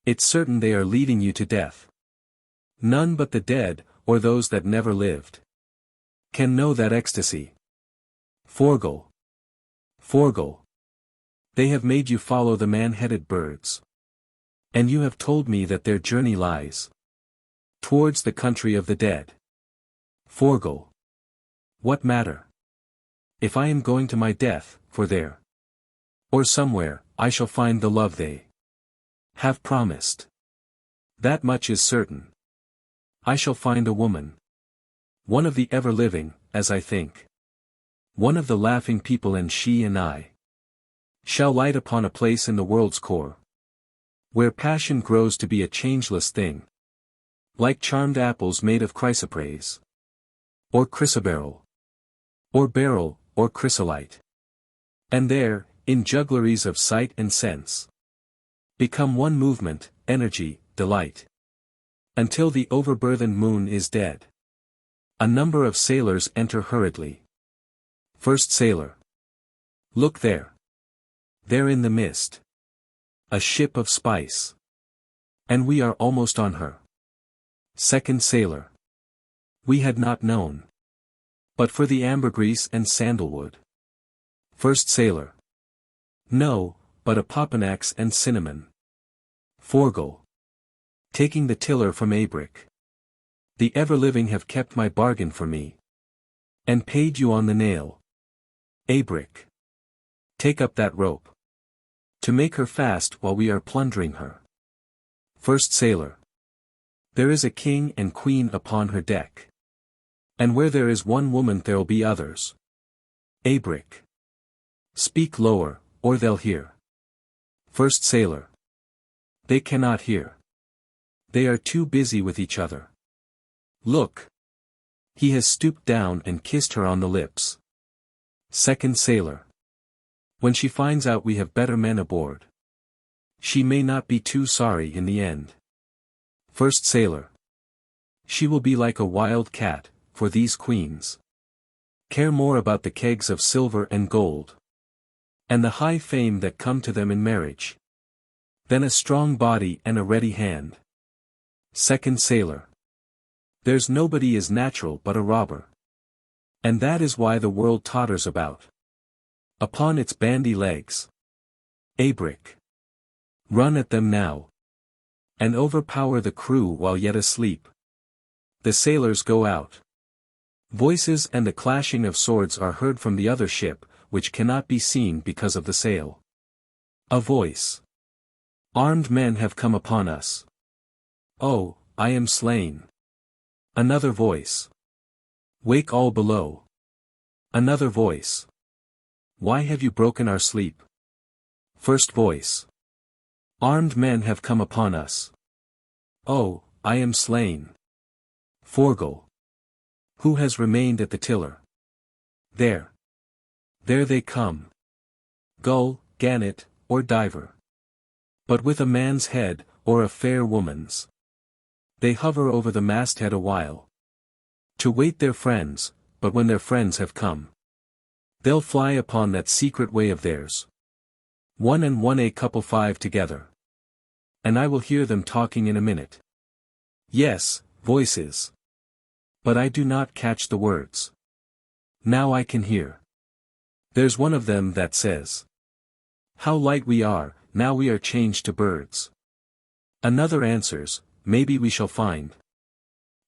It's certain they are leading you to death. None but the dead, or those that never lived, can know that ecstasy. Forgal. Forgal. They have made you follow the man-headed birds, and you have told me that their journey lies towards the country of the dead. Forgal. What matter? If I am going to my death, for there, or somewhere, I shall find the love they have promised. That much is certain. I shall find a woman. One of the ever-living, as I think. One of the laughing people, and she and I shall light upon a place in the world's core, where passion grows to be a changeless thing, like charmed apples made of chrysoprase, or chrysoberyl, or beryl, or chrysolite. And there, in juggleries of sight and sense, become one movement, energy, delight. Until the overburthened moon is dead. A number of sailors enter hurriedly. First sailor. Look there. There in the mist. A ship of spice. And we are almost on her. Second sailor. We had not known. But for the ambergris and sandalwood. First sailor. No, but a popanax and cinnamon. Forgal. Taking the tiller from Abric. The ever-living have kept my bargain for me, and paid you on the nail. Abric. Take up that rope, to make her fast while we are plundering her. First sailor. There is a king and queen upon her deck. And where there is one woman there'll be others. Abric. Speak lower, or they'll hear. First sailor. They cannot hear. They are too busy with each other. Look. He has stooped down and kissed her on the lips. Second sailor. When she finds out we have better men aboard, she may not be too sorry in the end. First sailor. She will be like a wild cat, for these queens care more about the kegs of silver and gold, and the high fame that come to them in marriage, than a strong body and a ready hand. Second sailor. There's nobody is natural but a robber. And that is why the world totters about upon its bandy legs. Abric. Run at them now. and overpower the crew while yet asleep. The sailors go out. Voices and the clashing of swords are heard from the other ship, which cannot be seen because of the sail. A voice. Armed men have come upon us. Oh, I am slain. Another voice. Wake all below. Another voice. Why have you broken our sleep? First voice. Armed men have come upon us. Oh, I am slain. Forgle. Who has remained at the tiller? There. There they come. Gull, gannet, or diver. But with a man's head, or a fair woman's. They hover over the masthead a while. To wait their friends, but when their friends have come, they'll fly upon that secret way of theirs. 1 and 1 a couple 5 together. And I will hear them talking in a minute. Yes, voices. But I do not catch the words. Now I can hear. There's one of them that says, how light we are, now we are changed to birds. Another answers, maybe we shall find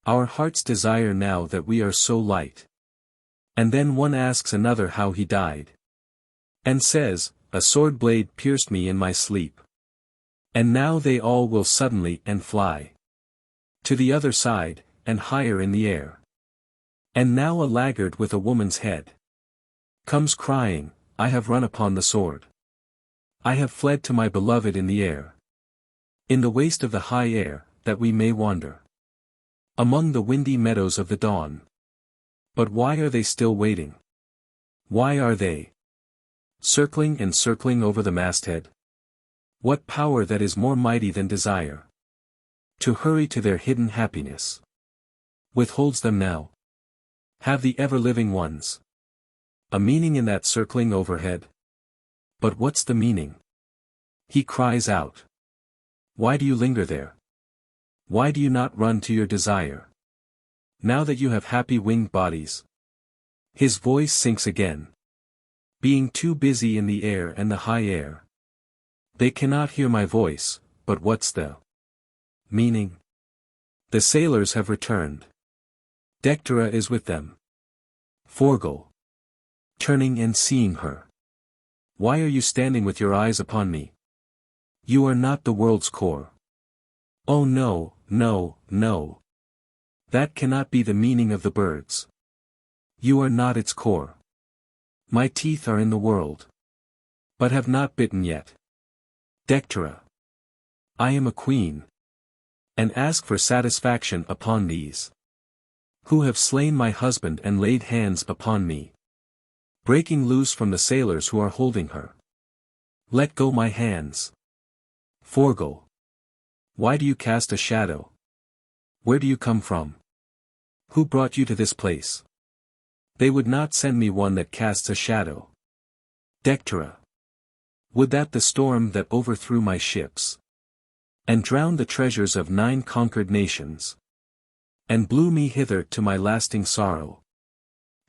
our heart's desire now that we are so light. And then one asks another how he died. And says, a sword blade pierced me in my sleep. And now they all will suddenly and fly to the other side, and higher in the air. And now a laggard with a woman's head comes crying, I have run upon the sword. I have fled to my beloved in the air. In the waste of the high air, that we may wander among the windy meadows of the dawn. But why are they still waiting? Why are they circling and circling over the masthead? What power that is more mighty than desire to hurry to their hidden happiness withholds them now? Have the ever-living ones a meaning in that circling overhead? But what's the meaning? He cries out. Why do you linger there? Why do you not run to your desire? Now that you have happy winged bodies. His voice sinks again. Being too busy in the air and the high air. They cannot hear my voice, but what's the meaning? The sailors have returned. Dectera is with them. Forgle. Turning and seeing her. Why are you standing with your eyes upon me? You are not the world's core. Oh no, no, no. That cannot be the meaning of the birds. You are not its core. My teeth are in the world, but have not bitten yet. Dectera. I am a queen. And ask for satisfaction upon these who have slain my husband and laid hands upon me. Breaking loose from the sailors who are holding her. Let go my hands. Forgle. Why do you cast a shadow? Where do you come from? Who brought you to this place? They would not send me one that casts a shadow. Dectera. Would that the storm that overthrew my ships and drowned the treasures of 9 conquered nations, and blew me hither to my lasting sorrow,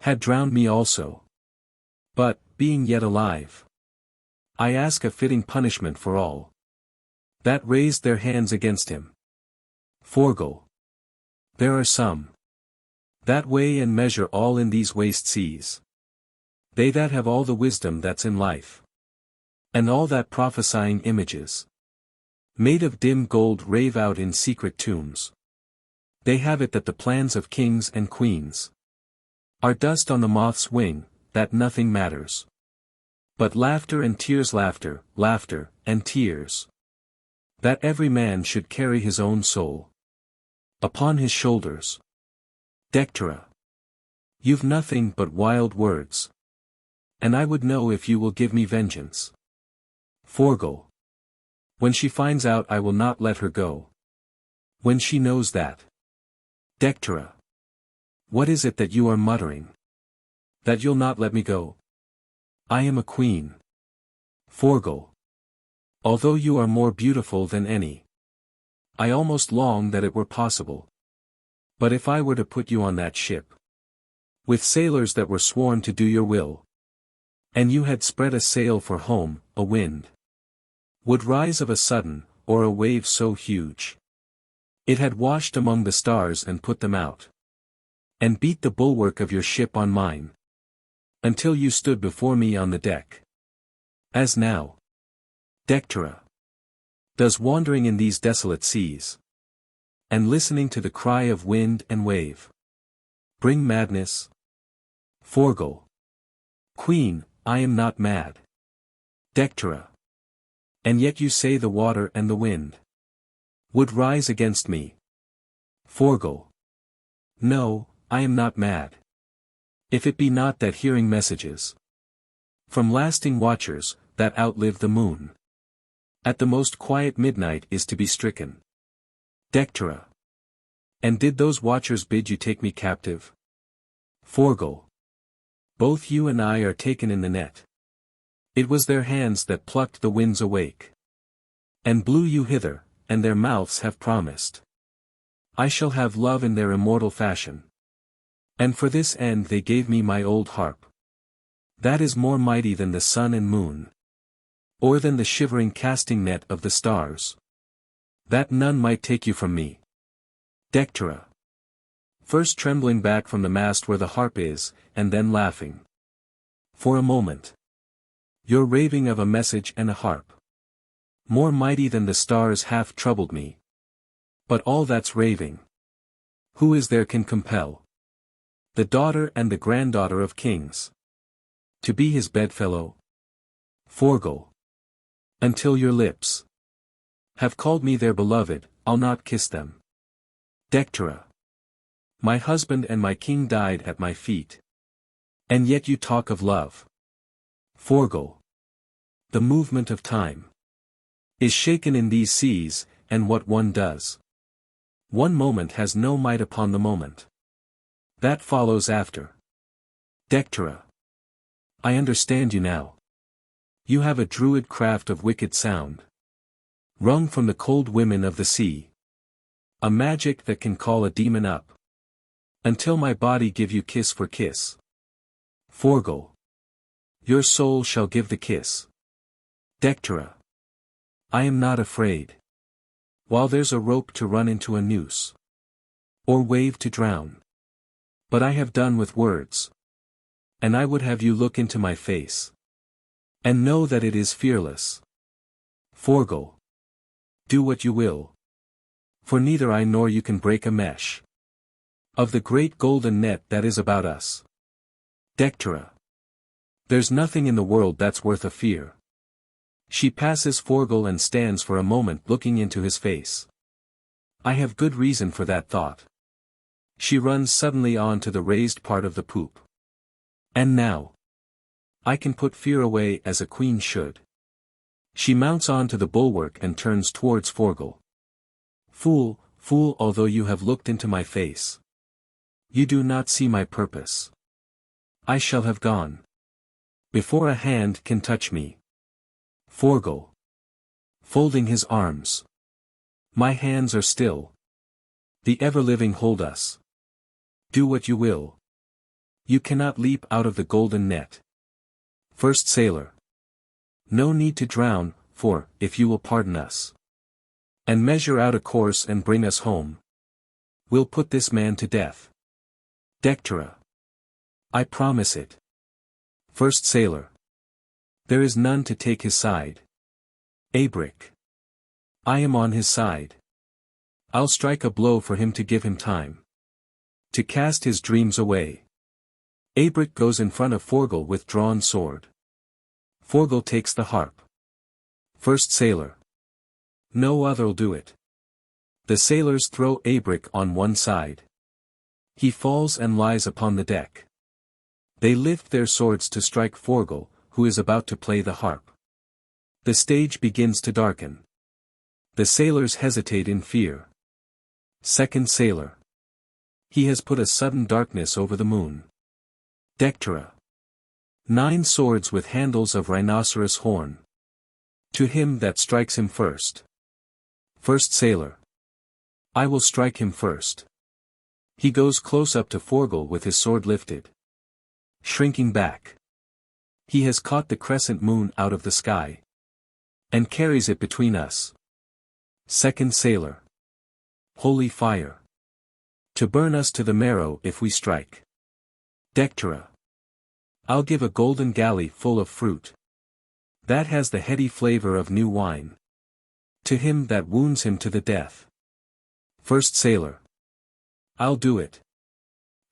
had drowned me also. But, being yet alive, I ask a fitting punishment for all that raised their hands against him. Forgle. There are some that weigh and measure all in these waste seas. They that have all the wisdom that's in life, and all that prophesying images made of dim gold rave out in secret tombs. They have it that the plans of kings and queens are dust on the moth's wing, that nothing matters but laughter and tears, laughter, laughter, and tears. That every man should carry his own soul upon his shoulders. Dectera. You've nothing but wild words. And I would know if you will give me vengeance. Forgle. When she finds out I will not let her go. When she knows that. Dectera. What is it that you are muttering? That you'll not let me go? I am a queen. Forgle. Although you are more beautiful than any, I almost long that it were possible. But if I were to put you on that ship, with sailors that were sworn to do your will, and you had spread a sail for home, a wind would rise of a sudden, or a wave so huge. It had washed among the stars and put them out. And beat the bulwark of your ship on mine. Until you stood before me on the deck. As now. Dectera. Does wandering in these desolate seas. And listening to the cry of wind and wave. Bring madness. Forgal. Queen, I am not mad. Dectera. And yet you say the water and the wind would rise against me. Forgal. No, I am not mad. If it be not that hearing messages from lasting watchers, that outlive the moon, at the most quiet midnight is to be stricken. Dectera. And did those watchers bid you take me captive? Forgal. Both you and I are taken in the net. It was their hands that plucked the winds awake. And blew you hither, and their mouths have promised. I shall have love in their immortal fashion. And for this end they gave me my old harp. That is more mighty than the sun and moon. Or than the shivering casting net of the stars. That none might take you from me. Dectera. First trembling back from the mast where the harp is, and then laughing. For a moment. Your raving of a message and a harp. More mighty than the stars hath troubled me. But all that's raving. Who is there can compel? The daughter and the granddaughter of kings. To be his bedfellow? Forgal. Until your lips have called me their beloved, I'll not kiss them. Dectera. My husband and my king died at my feet. And yet you talk of love. Forgal. The movement of time is shaken in these seas, and what one does. One moment has no might upon the moment. That follows after. Dectera. I understand you now. You have a druid craft of wicked sound. Wrung from the cold women of the sea. A magic that can call a demon up. Until my body give you kiss for kiss. Forgal. Your soul shall give the kiss. Dectera. I am not afraid. While there's a rope to run into a noose. Or wave to drown. But I have done with words. And I would have you look into my face. And know that it is fearless. Forgal. Do what you will. For neither I nor you can break a mesh. Of the great golden net that is about us. Dectera. There's nothing in the world that's worth a fear. She passes Forgal and stands for a moment looking into his face. I have good reason for that thought. She runs suddenly on to the raised part of the poop. And now. I can put fear away as a queen should. She mounts on to the bulwark and turns towards Forgal. Fool, fool, although you have looked into my face. You do not see my purpose. I shall have gone. Before a hand can touch me. Forgal. Folding his arms. My hands are still. The ever-living hold us. Do what you will. You cannot leap out of the golden net. First Sailor. No need to drown, for, if you will pardon us. And measure out a course and bring us home. We'll put this man to death. Dectera. I promise it. First Sailor. There is none to take his side. Abric. I am on his side. I'll strike a blow for him to give him time. To cast his dreams away. Abric goes in front of Forgal with drawn sword. Forgal takes the harp. First Sailor. No other'll do it. The sailors throw Abric on one side. He falls and lies upon the deck. They lift their swords to strike Forgal, who is about to play the harp. The stage begins to darken. The sailors hesitate in fear. Second Sailor. He has put a sudden darkness over the moon. Dectera. 9 swords with handles of rhinoceros horn. To him that strikes him first. First Sailor. I will strike him first. He goes close up to Forgal with his sword lifted. Shrinking back. He has caught the crescent moon out of the sky. And carries it between us. Second Sailor. Holy fire. To burn us to the marrow if we strike. Dectera. I'll give a golden galley full of fruit. That has the heady flavor of new wine. To him that wounds him to the death. First Sailor. I'll do it.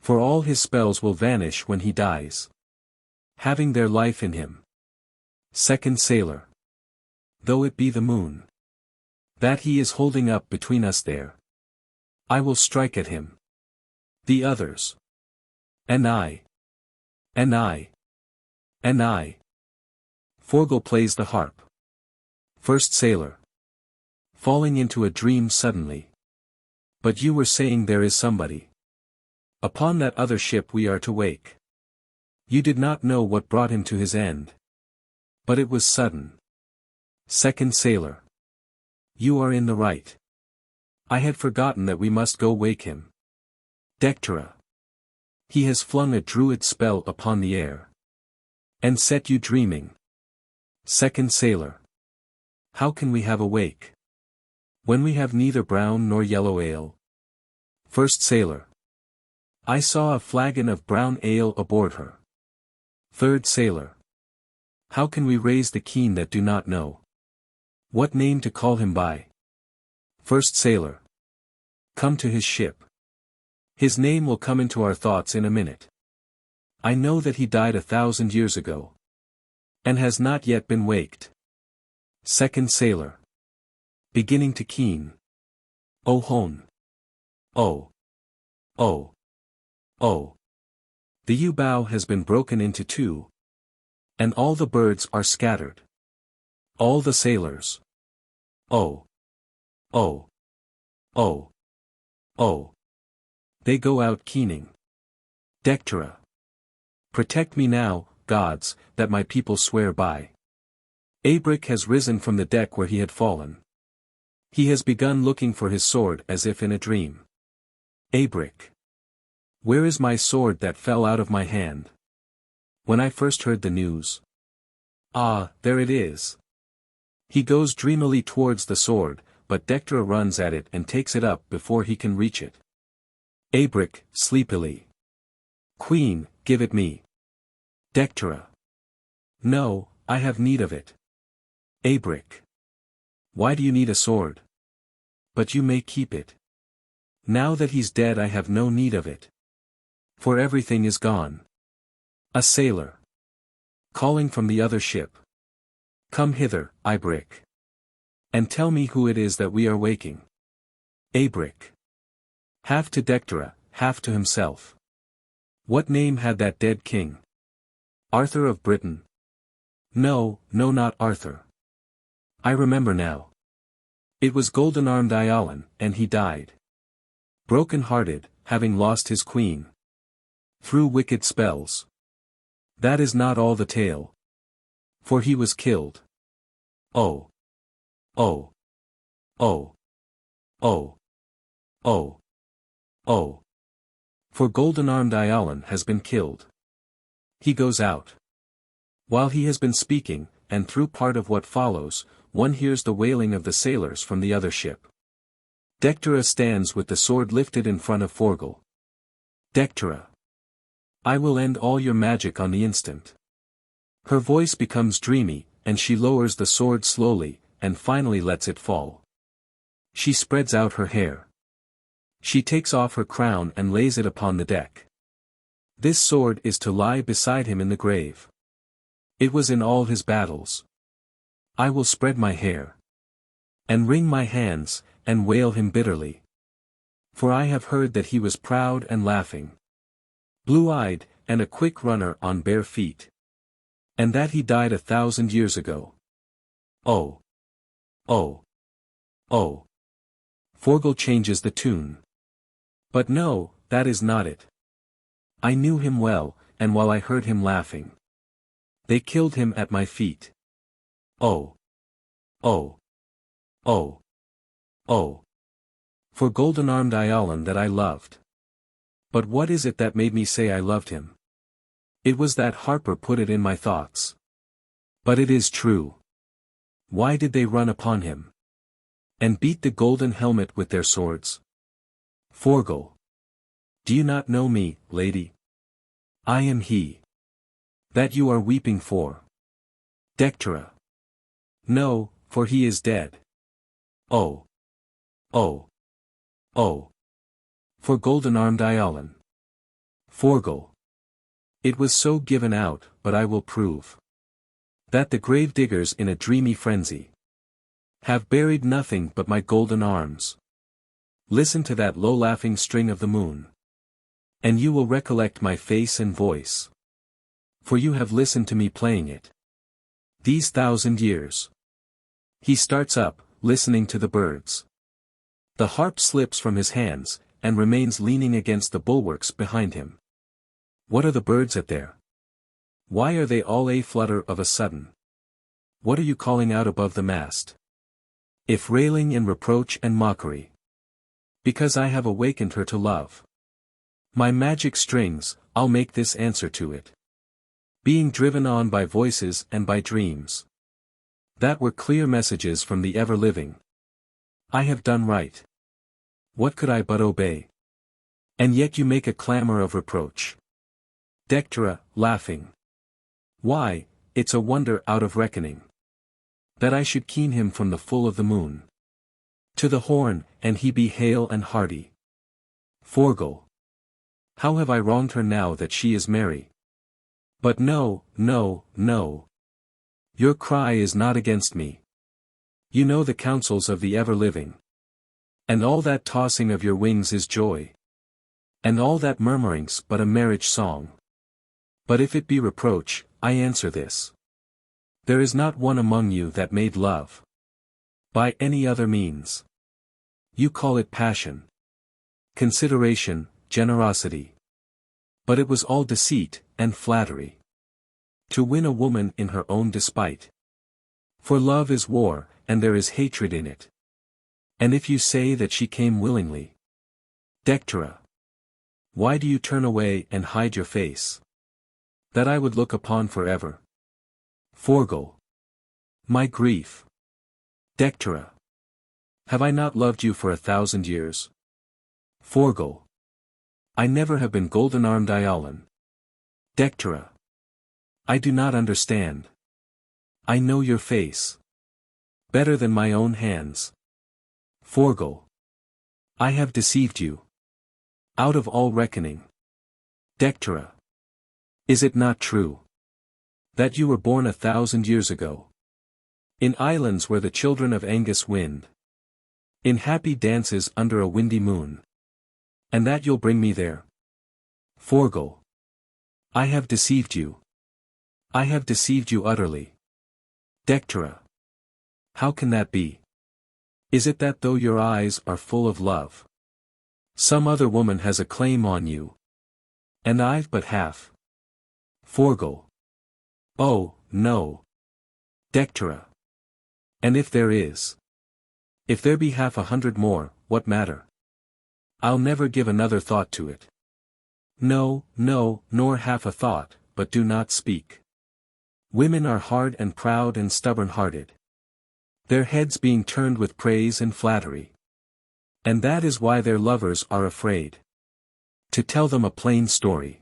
For all his spells will vanish when he dies, having their life in him. Second Sailor. Though it be the moon that he is holding up between us there, I will strike at him. The others. And I. And I. And I. Forgal plays the harp. First Sailor. Falling into a dream suddenly. But you were saying there is somebody upon that other ship we are to wake. You did not know what brought him to his end. But it was sudden. Second Sailor. You are in the right. I had forgotten that we must go wake him. Dectera. He has flung a druid spell upon the air. And set you dreaming. Second Sailor. How can we have a wake when we have neither brown nor yellow ale? First Sailor. I saw a flagon of brown ale aboard her. Third Sailor. How can we raise the keen that do not know what name to call him by? First Sailor. Come to his ship. His name will come into our thoughts in a minute. I know that he died 1,000 years ago, and has not yet been waked. Second Sailor. Beginning to keen. O hone. Oh. Oh. Oh. The yew bough has been broken into two. And all the birds are scattered. All the sailors. Oh. Oh. Oh. Oh. They go out keening. Dectera. Protect me now, gods, that my people swear by. Abric has risen from the deck where he had fallen. He has begun looking for his sword as if in a dream. Abric. Where is my sword that fell out of my hand when I first heard the news? Ah, there it is. He goes dreamily towards the sword, but Dectera runs at it and takes it up before he can reach it. Abric, sleepily. Queen, give it me. Dectera. No, I have need of it. Abric. Why do you need a sword? But you may keep it. Now that he's dead I have no need of it. For everything is gone. A sailor. Calling from the other ship. Come hither, Abric. And tell me who it is that we are waking. Abric. Half to Dectera, half to himself. What name had that dead king? Arthur of Britain? No, no, not Arthur. I remember now. It was golden-armed Aillinn, and he died. Broken-hearted, having lost his queen. Through wicked spells. That is not all the tale. For he was killed. Oh. Oh. Oh. Oh. Oh. Oh. For golden-armed Aillinn has been killed. He goes out. While he has been speaking, and through part of what follows, one hears the wailing of the sailors from the other ship. Dectera stands with the sword lifted in front of Forgal. Dectera. I will end all your magic on the instant. Her voice becomes dreamy, and she lowers the sword slowly, and finally lets it fall. She spreads out her hair. She takes off her crown and lays it upon the deck. This sword is to lie beside him in the grave. It was in all his battles. I will spread my hair. And wring my hands, and wail him bitterly. For I have heard that he was proud and laughing. Blue-eyed, and a quick runner on bare feet. And that he died 1,000 years ago. Oh. Oh. Oh. Forgal changes the tune. But no, that is not it. I knew him well, and while I heard him laughing, they killed him at my feet. Oh. Oh. Oh. Oh. For golden-armed Aillinn that I loved. But what is it that made me say I loved him? It was that harper put it in my thoughts. But it is true. Why did they run upon him? and beat the golden helmet with their swords. Forgal. Do you not know me, lady? I am he that you are weeping for. Dectera. No, for he is dead. Oh. Oh. Oh. For golden-armed Aillinn. Forgal. It was so given out, but I will prove that the grave diggers in a dreamy frenzy have buried nothing but my golden arms. Listen to that low laughing string of the moon, and you will recollect my face and voice. For you have listened to me playing it these 1,000 years. He starts up, listening to the birds. The harp slips from his hands, and remains leaning against the bulwarks behind him. What are the birds at there? Why are they all a-flutter of a sudden? What are you calling out above the mast? If railing in reproach and mockery. Because I have awakened her to love. My magic strings, I'll make this answer to it. Being driven on by voices and by dreams that were clear messages from the ever-living. I have done right. What could I but obey? And yet you make a clamor of reproach. Dectera, laughing. Why, it's a wonder out of reckoning that I should keen him from the full of the moon to the horn, and he be hale and hearty. Forgal. How have I wronged her now that she is merry? But no, no, no. Your cry is not against me. You know the counsels of the ever-living. And all that tossing of your wings is joy. And all that murmuring's but a marriage song. But if it be reproach, I answer this. There is not one among you that made love by any other means. You call it passion, consideration, generosity. But it was all deceit, and flattery. To win a woman in her own despite. For love is war, and there is hatred in it. And if you say that she came willingly. Dectera. Why do you turn away and hide your face? That I would look upon forever. Forgal. My grief. Dectera. Have I not loved you for 1,000 years? Forgal. I never have been golden-armed Aillinn. Dectera. I do not understand. I know your face better than my own hands. Forgal. I have deceived you out of all reckoning. Dectera. Is it not true that you were born 1,000 years ago in islands where the children of Aengus wind in happy dances under a windy moon, and that you'll bring me there? Forgal. I have deceived you. I have deceived you utterly. Dectera. How can that be? Is it that though your eyes are full of love, some other woman has a claim on you, and I've but half? Forgal. Oh, no. Dectera. And if there is? If there be 100 more, what matter? I'll never give another thought to it. No, no, nor half a thought, but do not speak. Women are hard and proud and stubborn-hearted. Their heads being turned with praise and flattery. And that is why their lovers are afraid to tell them a plain story.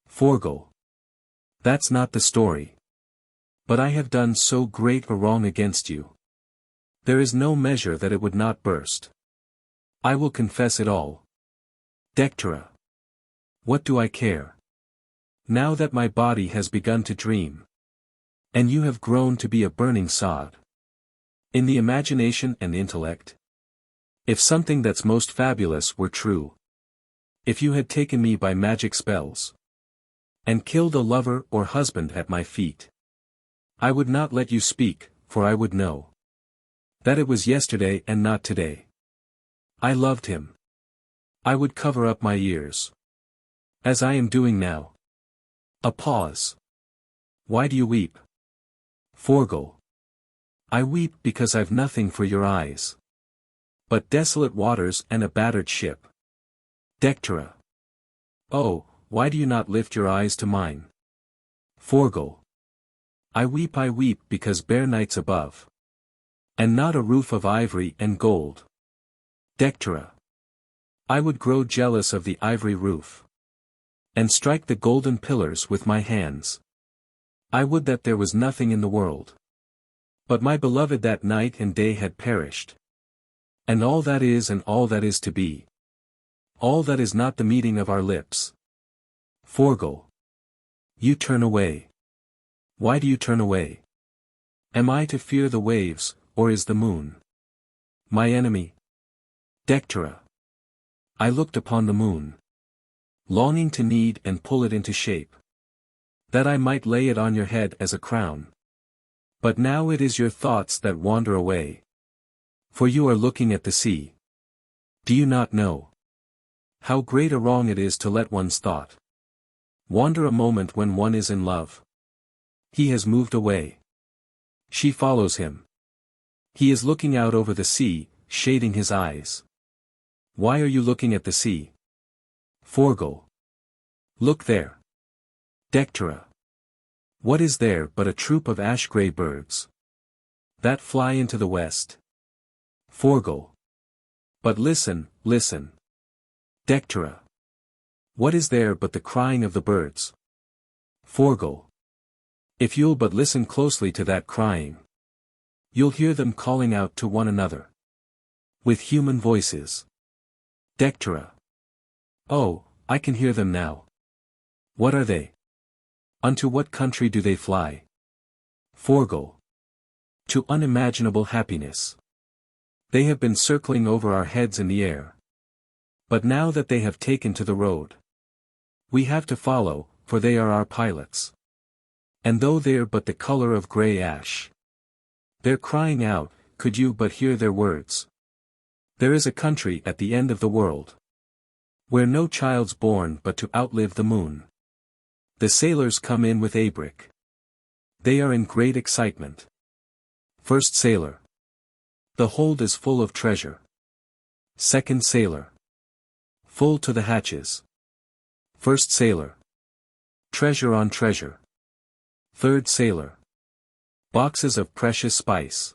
Forgal. That's not the story. But I have done so great a wrong against you. There is no measure that it would not burst. I will confess it all. Dectera. What do I care? Now that my body has begun to dream. And you have grown to be a burning sod. In the imagination and intellect. If something that's most fabulous were true. If you had taken me by magic spells. And killed a lover or husband at my feet. I would not let you speak, for I would know that it was yesterday and not today. I loved him. I would cover up my ears. As I am doing now. A pause. Why do you weep? Forgal. I weep because I've nothing for your eyes but desolate waters and a battered ship. Dectera. Oh, why do you not lift your eyes to mine? Forgal. I weep because bare nights above And not a roof of ivory and gold. Dectera. I would grow jealous of the ivory roof. And strike the golden pillars with my hands. I would that there was nothing in the world. But my beloved that night and day had perished. And all that is and all that is to be. All that is not the meeting of our lips. Forgal. You turn away. Why do you turn away? Am I to fear the waves, or is the moon my enemy? Dectera. I looked upon the moon, longing to knead and pull it into shape, that I might lay it on your head as a crown. But now it is your thoughts that wander away. For you are looking at the sea. Do you not know how great a wrong it is to let one's thought wander a moment when one is in love? He has moved away. She follows him. He is looking out over the sea, shading his eyes. Why are you looking at the sea? Forgal. Look there. Dectera. What is there but a troop of ash-grey birds that fly into the west? Forgal. But listen, listen. Dectera. What is there but the crying of the birds? Forgal. If you'll but listen closely to that crying, you'll hear them calling out to one another with human voices. Dectera. Oh, I can hear them now. What are they? Unto what country do they fly? Forgal. To unimaginable happiness. They have been circling over our heads in the air. But now that they have taken to the road, we have to follow, for they are our pilots. And though they're but the color of grey ash, they're crying out, could you but hear their words. There is a country at the end of the world, where no child's born but to outlive the moon. The sailors come in with abric. They are in great excitement. First sailor. The hold is full of treasure. Second sailor. Full to the hatches. First sailor. Treasure on treasure. Third sailor. Boxes of precious spice.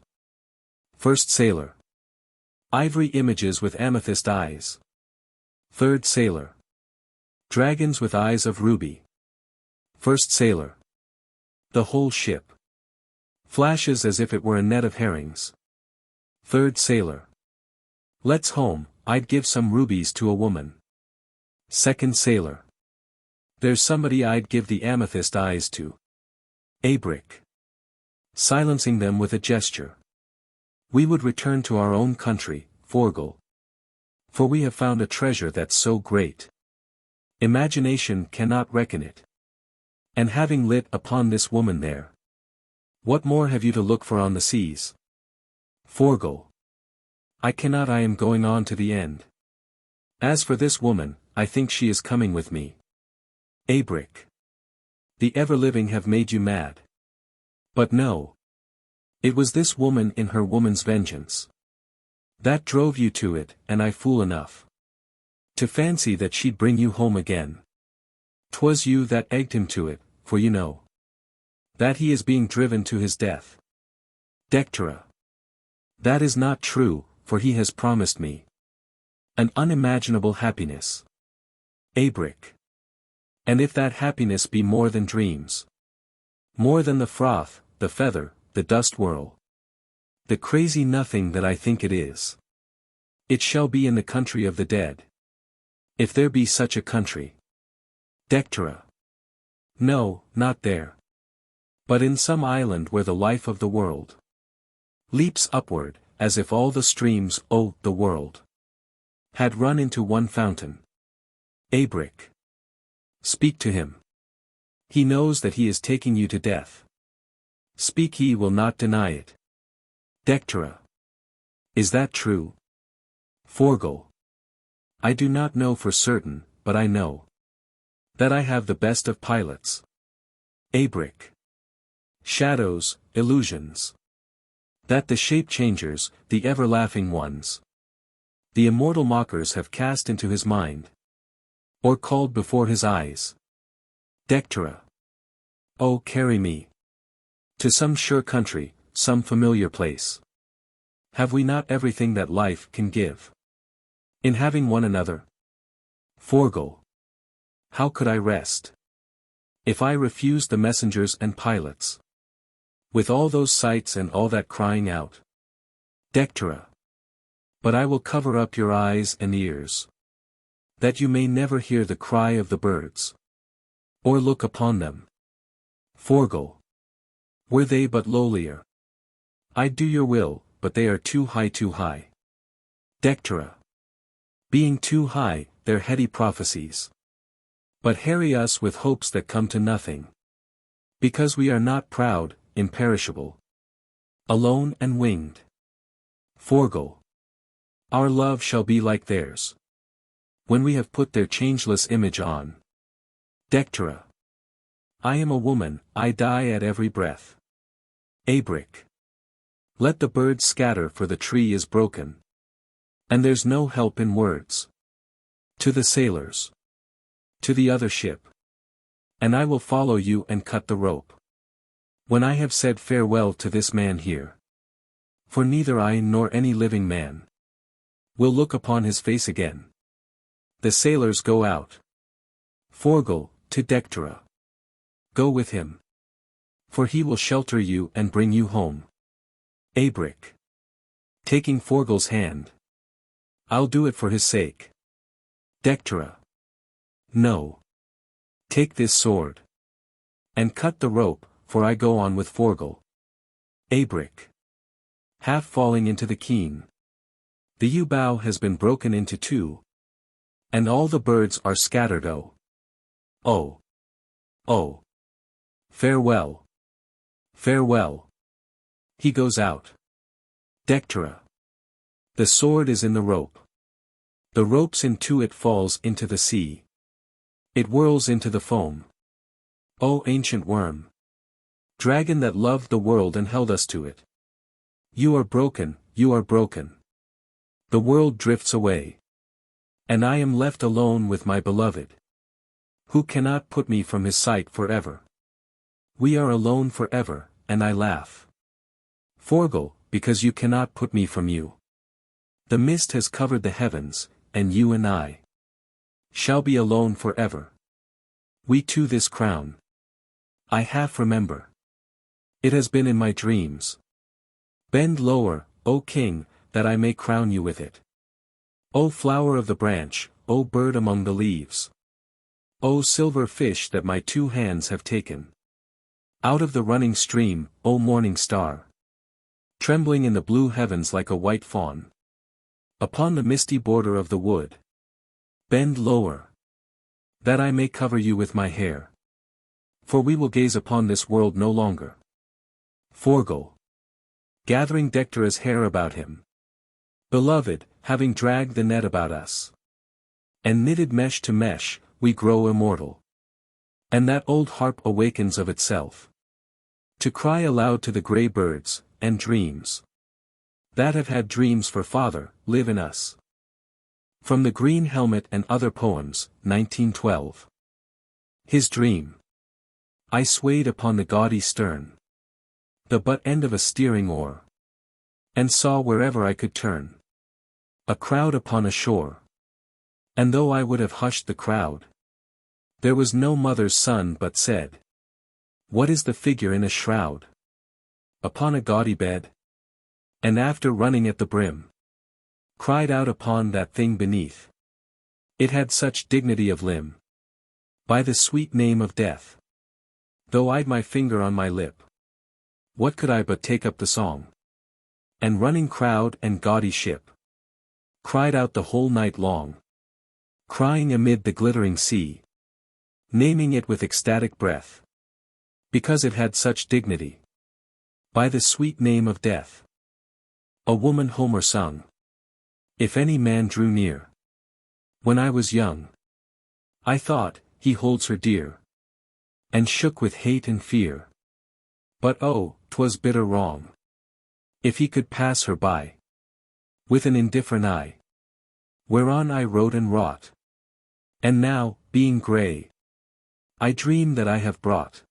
First sailor. Ivory images with amethyst eyes. Third sailor. Dragons with eyes of ruby. First sailor. The whole ship flashes as if it were a net of herrings. Third sailor. Let's home, I'd give some rubies to a woman. Second sailor. There's somebody I'd give the amethyst eyes to. Abric. Silencing them with a gesture. We would return to our own country, Forgal. For we have found a treasure that's so great. Imagination cannot reckon it. And having lit upon this woman there, what more have you to look for on the seas? Forgal. I cannot, I am going on to the end. As for this woman, I think she is coming with me. Abric. The ever-living have made you mad. But no. It was this woman in her woman's vengeance that drove you to it, and I fool enough to fancy that she'd bring you home again. 'Twas you that egged him to it, for you know that he is being driven to his death. Dectera. That is not true, for he has promised me an unimaginable happiness. Abric. And if that happiness be more than dreams, more than the froth, the feather, the dust whirl, the crazy nothing that I think it is, it shall be in the country of the dead. If there be such a country. Dectera. No, not there. But in some island where the life of the world leaps upward, as if all the streams, the world, had run into one fountain. Abric. Speak to him. He knows that he is taking you to death. Speak, he will not deny it. Dectera. Is that true? Forgal. I do not know for certain, but I know that I have the best of pilots. Abric. Shadows, illusions. That the shape-changers, the ever-laughing ones, the immortal mockers have cast into his mind, or called before his eyes. Dectera. Oh, carry me to some sure country, some familiar place. Have we not everything that life can give? In having one another? Forgo. How could I rest? If I refused the messengers and pilots. With all those sights and all that crying out. Dectera. But I will cover up your eyes and ears. That you may never hear the cry of the birds. Or look upon them. Forgo. Were they but lowlier. I'd do your will, but they are too high too high. Dectera. Being too high, they're heady prophecies. But harry us with hopes that come to nothing. Because we are not proud, imperishable. Alone and winged. Forgo. Our love shall be like theirs. When we have put their changeless image on. Dectera. I am a woman, I die at every breath. Abric. Let the birds scatter for the tree is broken. And there's no help in words. To the sailors. To the other ship. And I will follow you and cut the rope. When I have said farewell to this man here. For neither I nor any living man will look upon his face again. The sailors go out. Forgo, to Dectera. Go with him. For he will shelter you and bring you home. Abric. Taking Forgo's hand. I'll do it for his sake. Dectera. No. Take this sword. And cut the rope, for I go on with Forgo. Abric. Half falling into the keen. The yew bough has been broken into two. And all the birds are scattered oh. Oh. Oh. Farewell. Farewell. He goes out. Dectera. The sword is in the rope. The rope's in two, it falls into the sea. It whirls into the foam. O ancient worm. Dragon that loved the world and held us to it. You are broken, you are broken. The world drifts away. And I am left alone with my beloved. Who cannot put me from his sight forever. We are alone forever, and I laugh. Forgo, because you cannot put me from you. The mist has covered the heavens, and you and I shall be alone forever. We two this crown. I half remember. It has been in my dreams. Bend lower, O king, that I may crown you with it. O flower of the branch, O bird among the leaves. O silver fish that my two hands have taken. Out of the running stream, O morning star. Trembling in the blue heavens like a white fawn. Upon the misty border of the wood. Bend lower. That I may cover you with my hair. For we will gaze upon this world no longer. Forgo. Gathering Dectera's hair about him. Beloved, having dragged the net about us. And knitted mesh to mesh, we grow immortal. And that old harp awakens of itself. To cry aloud to the grey birds, and dreams. That have had dreams for father, live in us. From the Green Helmet and Other Poems, 1912. His dream. I swayed upon the gaudy stern. The butt end of a steering oar. And saw wherever I could turn. A crowd upon a shore. And though I would have hushed the crowd. There was no mother's son but said. What is the figure in a shroud? Upon a gaudy bed? And after running at the brim. Cried out upon that thing beneath. It had such dignity of limb. By the sweet name of death. Though I'd my finger on my lip. What could I but take up the song? And running crowd and gaudy ship. Cried out the whole night long. Crying amid the glittering sea. Naming it with ecstatic breath. Because it had such dignity. By the sweet name of death. A woman Homer sung. If any man drew near. When I was young. I thought, he holds her dear. And shook with hate and fear. But oh, 'twas bitter wrong. If he could pass her by. With an indifferent eye. Whereon I wrote and wrought. And now, being grey. I dream that I have brought.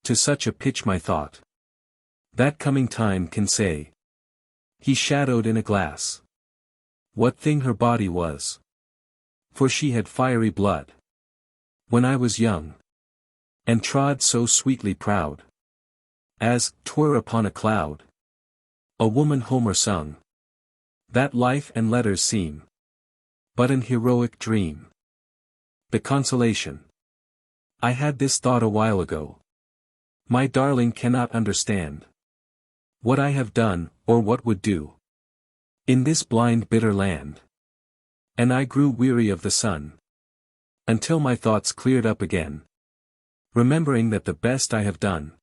To such a pitch my thought. That coming time can say. He shadowed in a glass. What thing her body was. For she had fiery blood. When I was young. And trod so sweetly proud. As, 'twere upon a cloud. A woman Homer sung. That life and letters seem. But an heroic dream. The consolation. I had this thought a while ago. My darling cannot understand. What I have done, or what would do. In this blind bitter land. And I grew weary of the sun. Until my thoughts cleared up again. Remembering that the best I have done.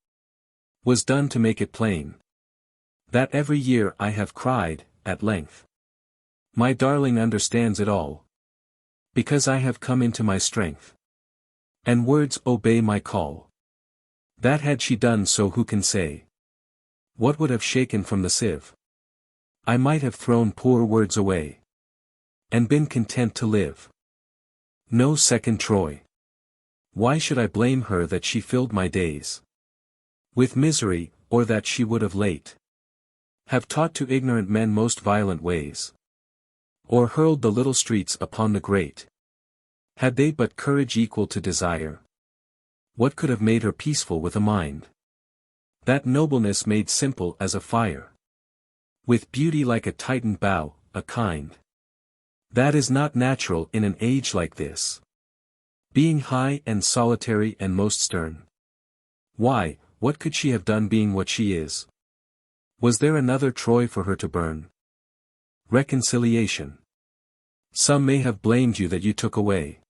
Was done to make it plain. That every year I have cried, at length. My darling understands it all. Because I have come into my strength. And words obey my call. That had she done so who can say. What would have shaken from the sieve? I might have thrown poor words away. And been content to live. No second Troy. Why should I blame her that she filled my days with misery, or that she would of late have taught to ignorant men most violent ways? Or hurled the little streets upon the great? Had they but courage equal to desire? What could have made her peaceful with a mind that nobleness made simple as a fire? With beauty like a tightened bough, a kind that is not natural in an age like this. Being high and solitary and most stern. Why, what could she have done being what she is? Was there another Troy for her to burn? Reconciliation. Some may have blamed you that you took away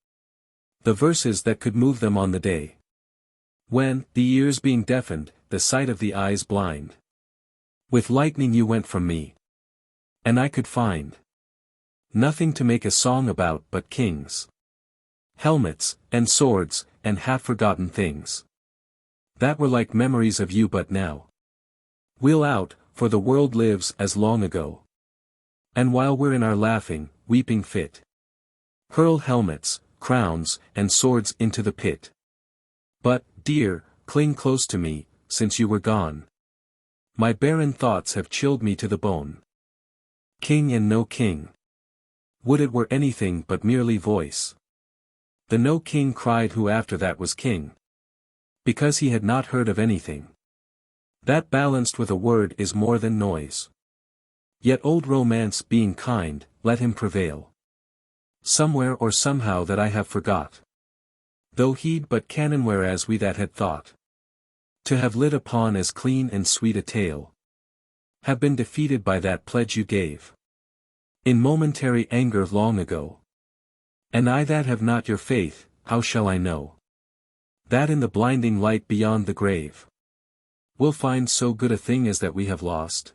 the verses that could move them on the day when, the ears being deafened, the sight of the eyes blind. With lightning you went from me. And I could find nothing to make a song about but kings, helmets, and swords, and half-forgotten things that were like memories of you but now. We'll out, for the world lives as long ago. And while we're in our laughing, weeping fit, hurl helmets, crowns, and swords into the pit. But, dear, cling close to me, since you were gone. My barren thoughts have chilled me to the bone. King and no king. Would it were anything but merely voice. The no king cried who after that was king. Because he had not heard of anything that balanced with a word is more than noise. Yet old romance being kind, let him prevail. Somewhere or somehow that I have forgot. Though he'd but canon whereas we that had thought to have lit upon as clean and sweet a tale, have been defeated by that pledge you gave in momentary anger long ago. And I that have not your faith, how shall I know that in the blinding light beyond the grave we'll find so good a thing as that we have lost?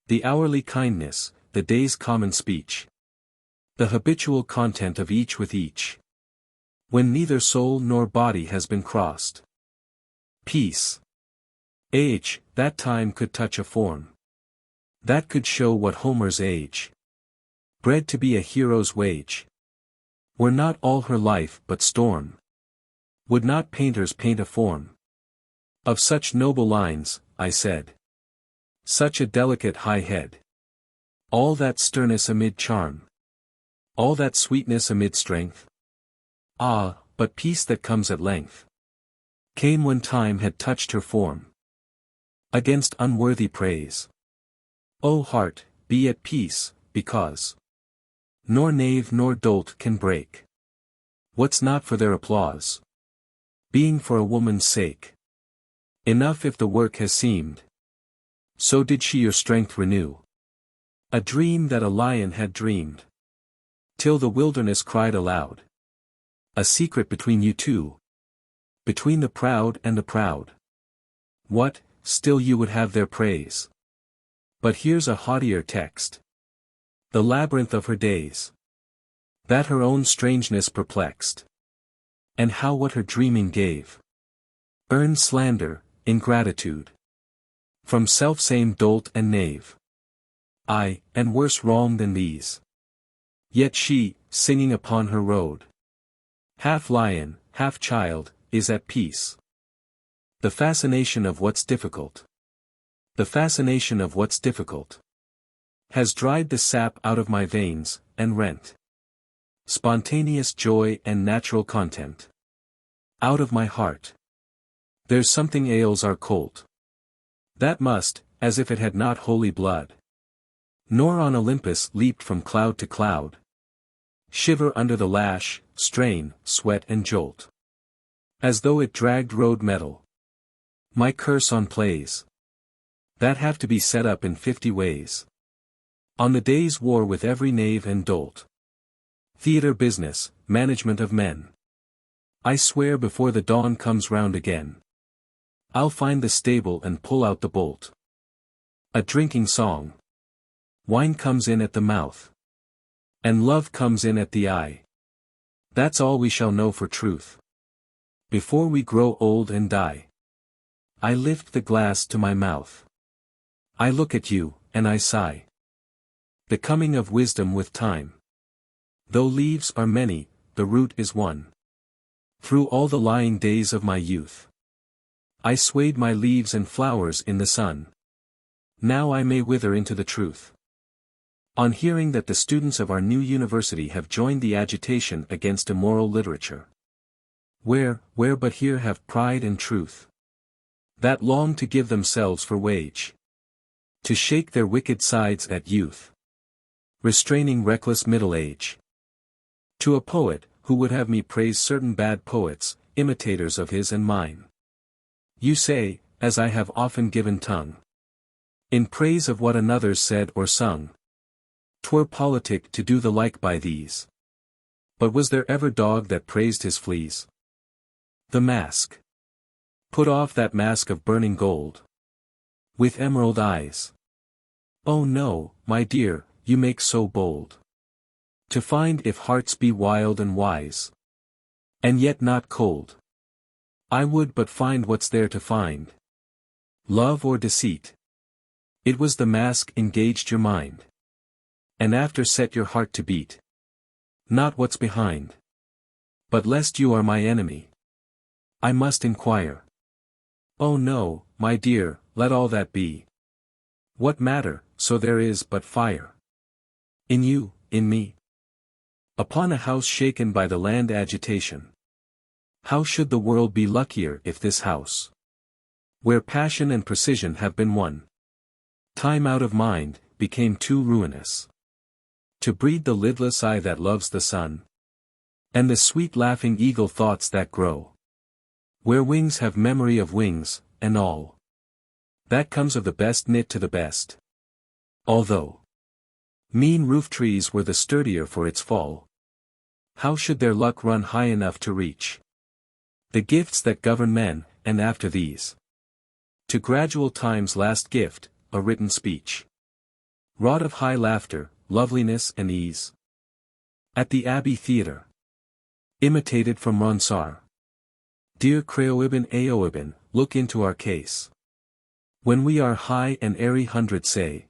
The hourly kindness, the day's common speech, the habitual content of each with each, when neither soul nor body has been crossed. Peace. Age, that time could touch a form that could show what Homer's age bred to be a hero's wage. Were not all her life but storm? Would not painters paint a form of such noble lines, I said. Such a delicate high head. All that sternness amid charm. All that sweetness amid strength. Ah, but peace that comes at length came when time had touched her form against unworthy praise. O heart, be at peace, because nor knave nor dolt can break what's not for their applause, being for a woman's sake. Enough if the work has seemed. So did she your strength renew. A dream that a lion had dreamed. Till the wilderness cried aloud. A secret between you two. Between the proud and the proud. What, still you would have their praise. But here's a haughtier text. The labyrinth of her days. That her own strangeness perplexed. And how what her dreaming gave. Earned slander, ingratitude. From self-same dolt and knave. Aye, and worse wrong than these. Yet she, singing upon her road, half lion, half child, is at peace. The fascination of what's difficult. The fascination of what's difficult. has dried the sap out of my veins, and rent spontaneous joy and natural content out of my heart. There's something ails our colt. That must, as if it had not holy blood, nor on Olympus leaped from cloud to cloud, shiver under the lash, strain, sweat and jolt, as though it dragged road metal. My curse on plays that have to be set up in 50 ways, on the day's war with every knave and dolt, theatre business, management of men. I swear before the dawn comes round again, I'll find the stable and pull out the bolt. A drinking song. Wine comes in at the mouth, and love comes in at the eye. That's all we shall know for truth, before we grow old and die. I lift the glass to my mouth. I look at you, and I sigh. The coming of wisdom with time. Though leaves are many, the root is one. Through all the lying days of my youth, I swayed my leaves and flowers in the sun. Now I may wither into the truth. On hearing that the students of our new university have joined the agitation against immoral literature, where but here have pride and truth, that long to give themselves for wage, to shake their wicked sides at youth, restraining reckless middle age. To a poet, who would have me praise certain bad poets, imitators of his and mine. You say, as I have often given tongue, in praise of what another said or sung, 'twere politic to do the like by these. But was there ever dog that praised his fleas? The mask. Put off that mask of burning gold, with emerald eyes. Oh no, my dear, you make so bold, to find if hearts be wild and wise, and yet not cold. I would but find what's there to find, love or deceit. It was the mask engaged your mind, and after set your heart to beat. Not what's behind, but lest you are my enemy, I must inquire. Oh no, my dear, let all that be. What matter, so there is but fire, in you, in me, upon a house shaken by the land agitation. How should the world be luckier if this house, where passion and precision have been one, time out of mind, became too ruinous to breed the lidless eye that loves the sun, and the sweet laughing eagle thoughts that grow, where wings have memory of wings, and all that comes of the best knit to the best. Although mean roof trees were the sturdier for its fall, how should their luck run high enough to reach the gifts that govern men, and after these, to gradual time's last gift, a written speech, wrought of high laughter, loveliness and ease, at the Abbey Theatre, imitated from Ronsard. Dear Creoibin Aoibin, look into our case. When we are high and airy, hundred say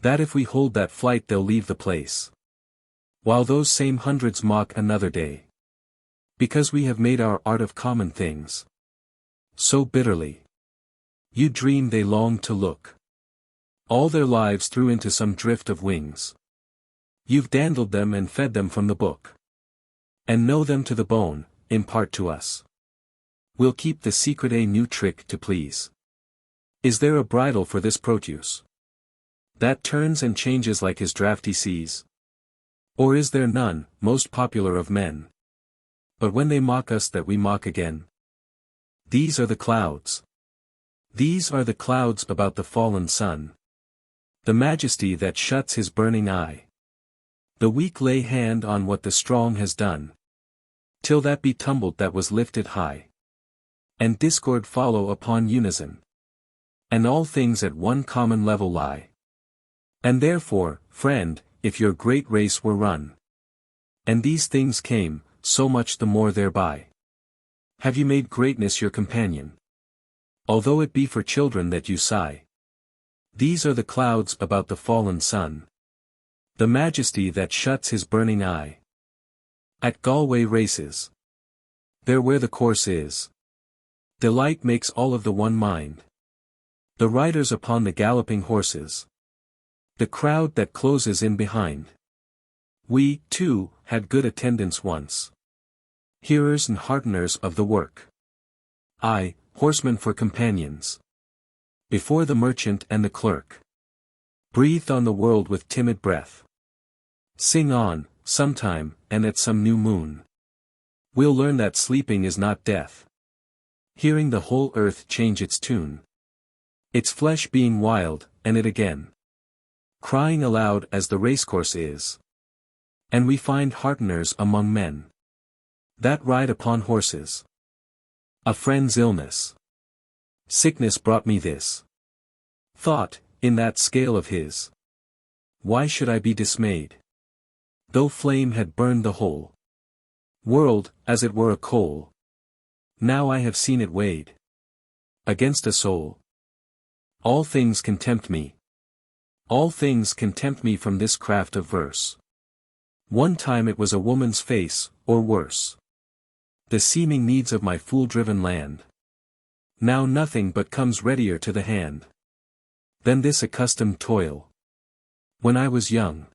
that if we hold that flight they'll leave the place, while those same hundreds mock another day, because we have made our art of common things so bitterly. You dream they long to look all their lives through into some drift of wings. You've dandled them and fed them from the book, and know them to the bone. Impart to us, we'll keep the secret, a new trick to please. Is there a bridle for this Proteus, that turns and changes like his draughty seas? Or is there none, most popular of men, but when they mock us that we mock again? These are the clouds. These are the clouds about the fallen sun, the majesty that shuts his burning eye. The weak lay hand on what the strong has done, till that be tumbled that was lifted high, and discord follow upon unison, and all things at one common level lie. And therefore, friend, if your great race were run, and these things came, so much the more thereby, have you made greatness your companion, although it be for children that you sigh. These are the clouds about the fallen sun, the majesty that shuts his burning eye. At Galway races, there where the course is, delight makes all of the one mind. The riders upon the galloping horses, The crowd that closes in behind. We, too, had good attendants once. Hearers and hearteners of the work. Aye, horsemen for companions. Before the merchant and the clerk. Breathed on the world with timid breath. Sing on, sometime, and at some new moon. We'll learn that sleeping is not death. Hearing the whole earth change its tune. Its flesh being wild, and it again. Crying aloud as the racecourse is. And we find hearteners among men. That ride upon horses. A friend's illness. Sickness brought me this. Thought, in that scale of his. Why should I be dismayed? Though flame had burned the whole world, as it were a coal. Now I have seen it weighed against a soul. All things can tempt me. All things can tempt me from this craft of verse. One time it was a woman's face, or worse. The seeming needs of my fool-driven land. Now nothing but comes readier to the hand than this accustomed toil. When I was young,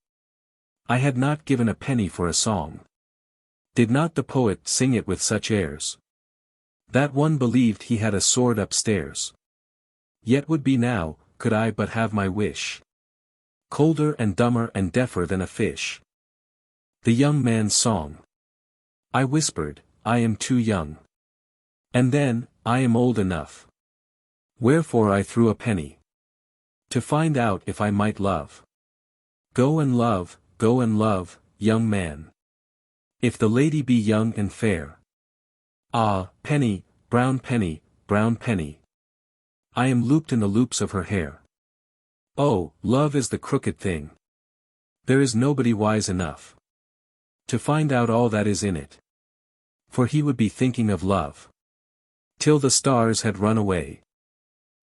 I had not given a penny for a song. Did not the poet sing it with such airs that one believed he had a sword upstairs? Yet would be now, could I but have my wish, colder and dumber and deafer than a fish. The young man's song. I whispered, I am too young. And then, I am old enough. Wherefore I threw a penny to find out if I might love. Go and love, young man. If the lady be young and fair. Ah, penny, brown penny, brown penny. I am looped in the loops of her hair. Oh, love is the crooked thing. There is nobody wise enough to find out all that is in it. For he would be thinking of love till the stars had run away,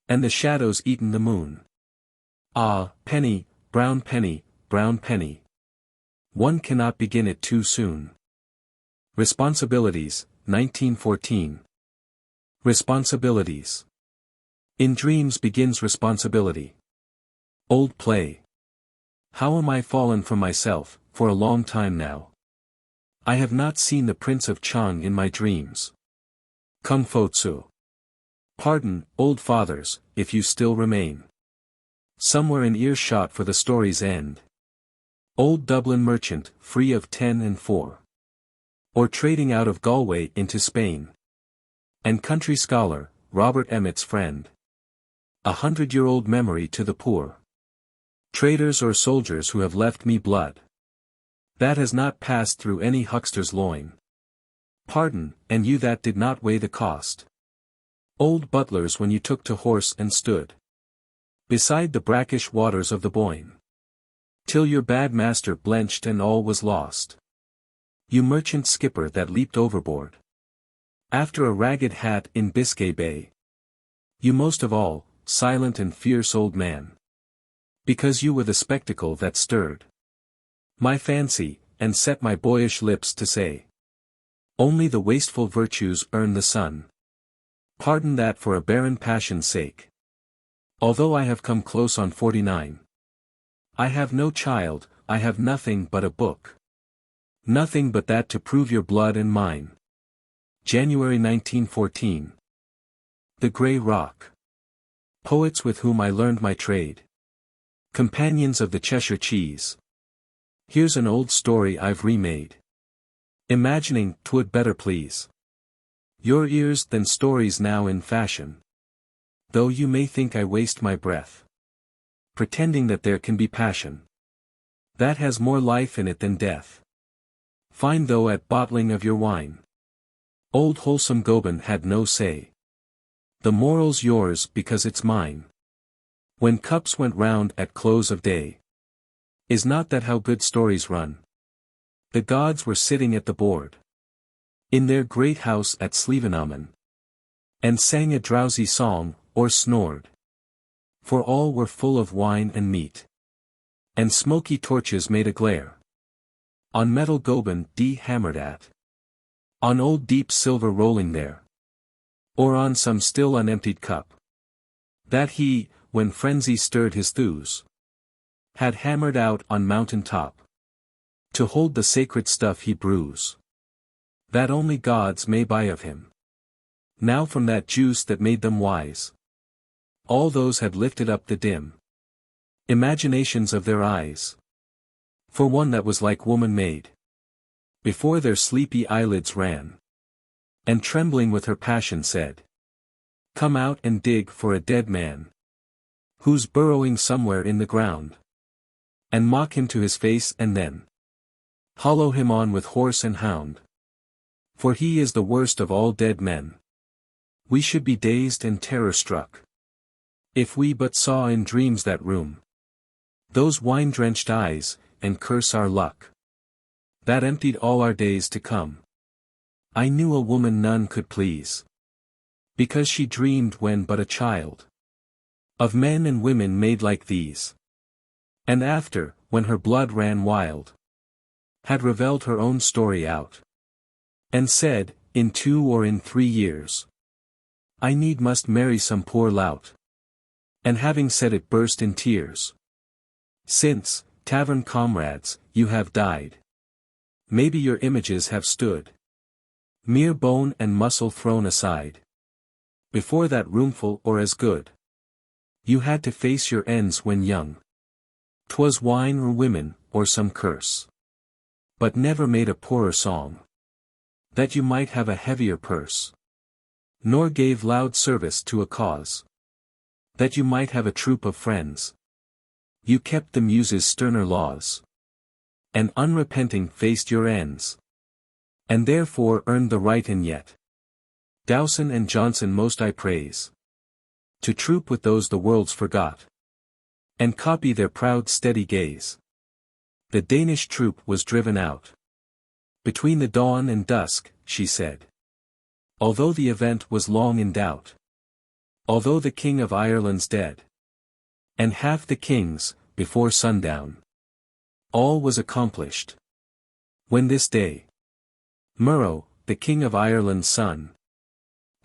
and the shadows eaten the moon. Ah, penny, brown penny, brown penny. One cannot begin it too soon. Responsibilities, 1914. Responsibilities. In dreams begins responsibility. Old play. How am I fallen from myself, for a long time now. I have not seen the Prince of Chang in my dreams. Kung Fo Tzu. Pardon, old fathers, if you still remain somewhere in earshot for the story's end. Old Dublin merchant, free of 10 and 4. Or trading out of Galway into Spain. And country scholar, Robert Emmet's friend. 100-year-old memory to the poor. Traders or soldiers who have left me blood that has not passed through any huckster's loin. Pardon, and you that did not weigh the cost. Old butlers when you took to horse and stood beside the brackish waters of the Boyne, till your bad master blenched and all was lost. You merchant skipper that leaped overboard after a ragged hat in Biscay Bay. You most of all, silent and fierce old man, because you were the spectacle that stirred my fancy, and set my boyish lips to say, only the wasteful virtues earn the sun. Pardon that for a barren passion's sake. Although I have come close on 49. I have no child, I have nothing but a book. Nothing but that to prove your blood and mine. January 1914. The Grey Rock. Poets with whom I learned my trade. Companions of the Cheshire Cheese. Here's an old story I've remade, imagining 'twould better please your ears than stories now in fashion. Though you may think I waste my breath pretending that there can be passion that has more life in it than death. Find though at bottling of your wine, old wholesome Goban had no say. The moral's yours because it's mine. When cups went round at close of day. Is not that how good stories run? The gods were sitting at the board in their great house at Slievenamon, and sang a drowsy song, or snored. For all were full of wine and meat, and smoky torches made a glare on metal Goban hammered at, on old deep silver rolling there, or on some still unemptied cup, that he, when frenzy stirred his thews, had hammered out on mountain top, to hold the sacred stuff he brews, that only gods may buy of him. Now from that juice that made them wise, all those had lifted up the dim imaginations of their eyes, for one that was like woman made, before their sleepy eyelids ran, and trembling with her passion said, "Come out and dig for a dead man, who's burrowing somewhere in the ground, and mock him to his face and then hollow him on with horse and hound. For he is the worst of all dead men. We should be dazed and terror-struck, if we but saw in dreams that room, those wine-drenched eyes, and curse our luck, that emptied all our days to come. I knew a woman none could please, because she dreamed when but a child, of men and women made like these. And after, when her blood ran wild, had revealed her own story out, and said, in 2 or in 3 years, I need must marry some poor lout. And having said it burst in tears. Since, tavern comrades, you have died, maybe your images have stood, mere bone and muscle thrown aside, before that roomful or as good. You had to face your ends when young. 'Twas wine or women, or some curse, but never made a poorer song, that you might have a heavier purse, nor gave loud service to a cause, that you might have a troop of friends. You kept the muses' sterner laws, and unrepenting faced your ends, and therefore earned the right. And yet Dowson and Johnson most I praise, to troop with those the world's forgot, and copy their proud steady gaze. The Danish troop was driven out, between the dawn and dusk, she said, although the event was long in doubt, although the King of Ireland's dead, and half the kings, before sundown, all was accomplished. When this day, Murrough, the King of Ireland's son,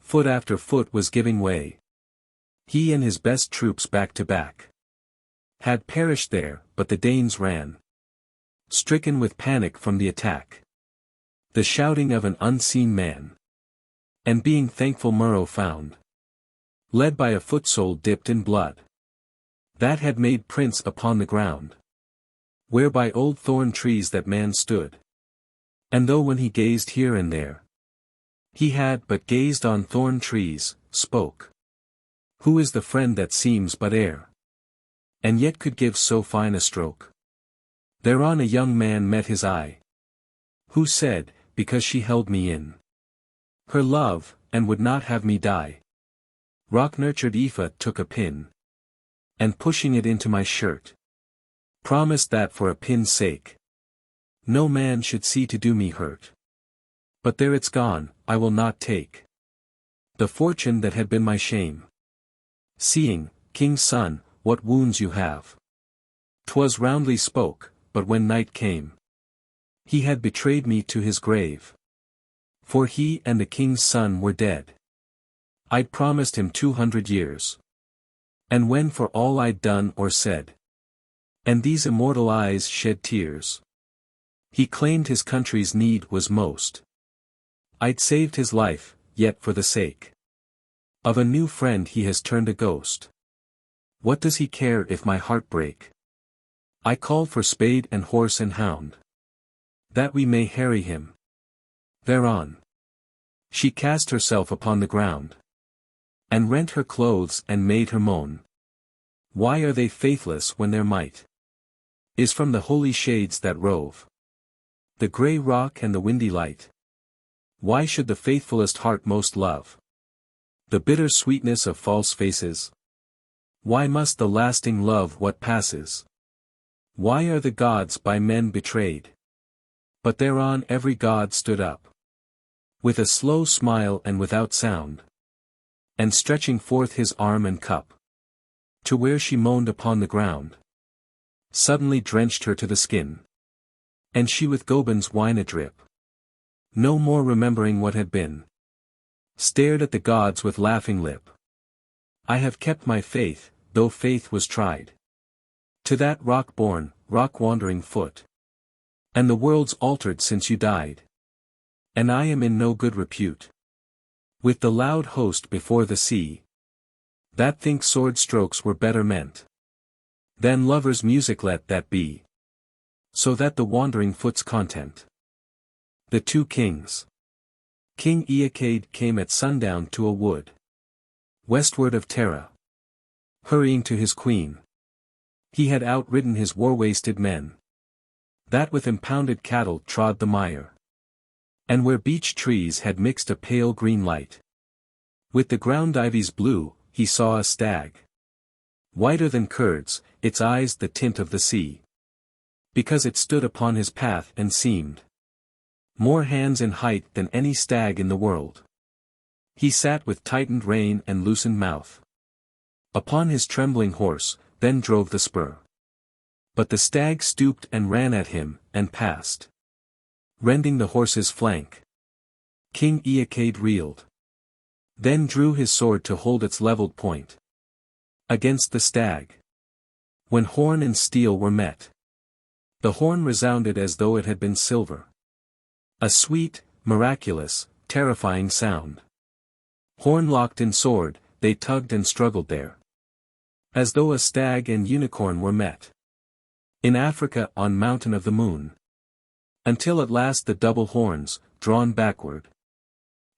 foot after foot was giving way, he and his best troops back to back, had perished there, but the Danes ran, stricken with panic from the attack, the shouting of an unseen man, and being thankful Murrough found, led by a foot-sole dipped in blood, that had made prints upon the ground, where by old thorn trees that man stood. And though when he gazed here and there, he had but gazed on thorn trees, spoke, who is the friend that seems but air, and yet could give so fine a stroke? Thereon a young man met his eye, who said, because she held me in her love, and would not have me die, rock-nurtured Aoife took a pin, and pushing it into my shirt, promised that for a pin's sake, no man should see to do me hurt. But there it's gone, I will not take the fortune that had been my shame. Seeing, king's son, what wounds you have. 'Twas roundly spoke, but when night came, he had betrayed me to his grave. For he and the king's son were dead. I'd promised him 200 years. And when for all I'd done or said, and these immortal eyes shed tears, he claimed his country's need was most, I'd saved his life, yet for the sake of a new friend he has turned a ghost. What does he care if my heart break? I call for spade and horse and hound, that we may harry him. Thereon she cast herself upon the ground, and rent her clothes and made her moan. Why are they faithless when their might is from the holy shades that rove the grey rock and the windy light? Why should the faithfulest heart most love the bitter sweetness of false faces? Why must the lasting love what passes? Why are the gods by men betrayed? But thereon every god stood up, with a slow smile and without sound, and stretching forth his arm and cup, to where she moaned upon the ground, suddenly drenched her to the skin, and she with Goban's wine adrip, no more remembering what had been, stared at the gods with laughing lip. I have kept my faith, though faith was tried, To that rock-born, rock-wandering foot. And the world's altered since you died. And I am in no good repute. With the loud host before the sea. That think sword strokes were better meant. Than lovers' music let that be. So that the wandering foot's content. The two kings. King Eacade came at sundown to a wood. Westward of Tara. Hurrying to his queen. He had outridden his war-wasted men. That with impounded cattle trod the mire. And where beech trees had mixed a pale green light. With the ground ivy's blue, he saw a stag. Whiter than curds, its eyes the tint of the sea. Because it stood upon his path and seemed more hands in height than any stag in the world. He sat with tightened rein and loosened mouth. Upon his trembling horse, then drove the spur. But the stag stooped and ran at him, and passed. Rending the horse's flank. King Eacade reeled. Then drew his sword to hold its levelled point. Against the stag. When horn and steel were met. The horn resounded as though it had been silver. A sweet, miraculous, terrifying sound. Horn locked in sword, they tugged and struggled there. As though a stag and unicorn were met. In Africa on mountain of the moon. Until at last the double horns, drawn backward.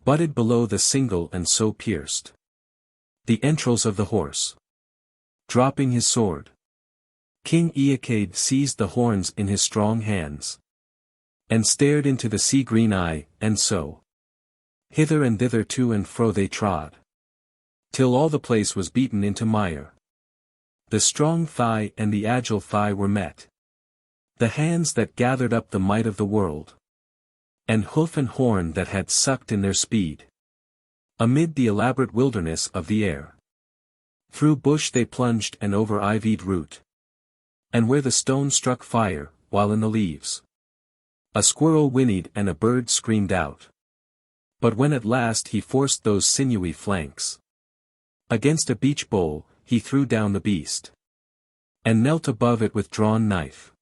Butted below the single and so pierced. The entrails of the horse. Dropping his sword. King Eacade seized the horns in his strong hands. And stared into the sea-green eye, and so. Hither and thither to and fro they trod. Till all the place was beaten into mire. The strong thigh and the agile thigh were met. The hands that gathered up the might of the world. And hoof and horn that had sucked in their speed. Amid the elaborate wilderness of the air. Through bush they plunged and over ivied root. And where the stone struck fire, while in the leaves. A squirrel whinnied and a bird screamed out. But when at last he forced those sinewy flanks. Against a beech bole, he threw down the beast. And knelt above it with drawn knife.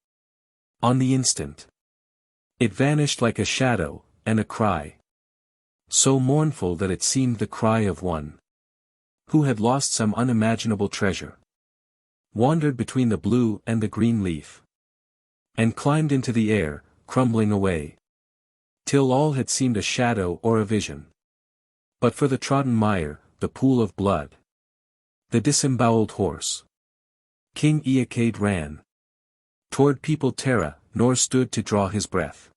On the instant. It vanished like a shadow, and a cry. So mournful that it seemed the cry of one. Who had lost some unimaginable treasure. Wandered between the blue and the green leaf. And climbed into the air, crumbling away. Till all had seemed a shadow or a vision. But for the trodden mire, the pool of blood. The disemboweled horse. King Eacade ran. Toward peopled Tara, nor stood to draw his breath.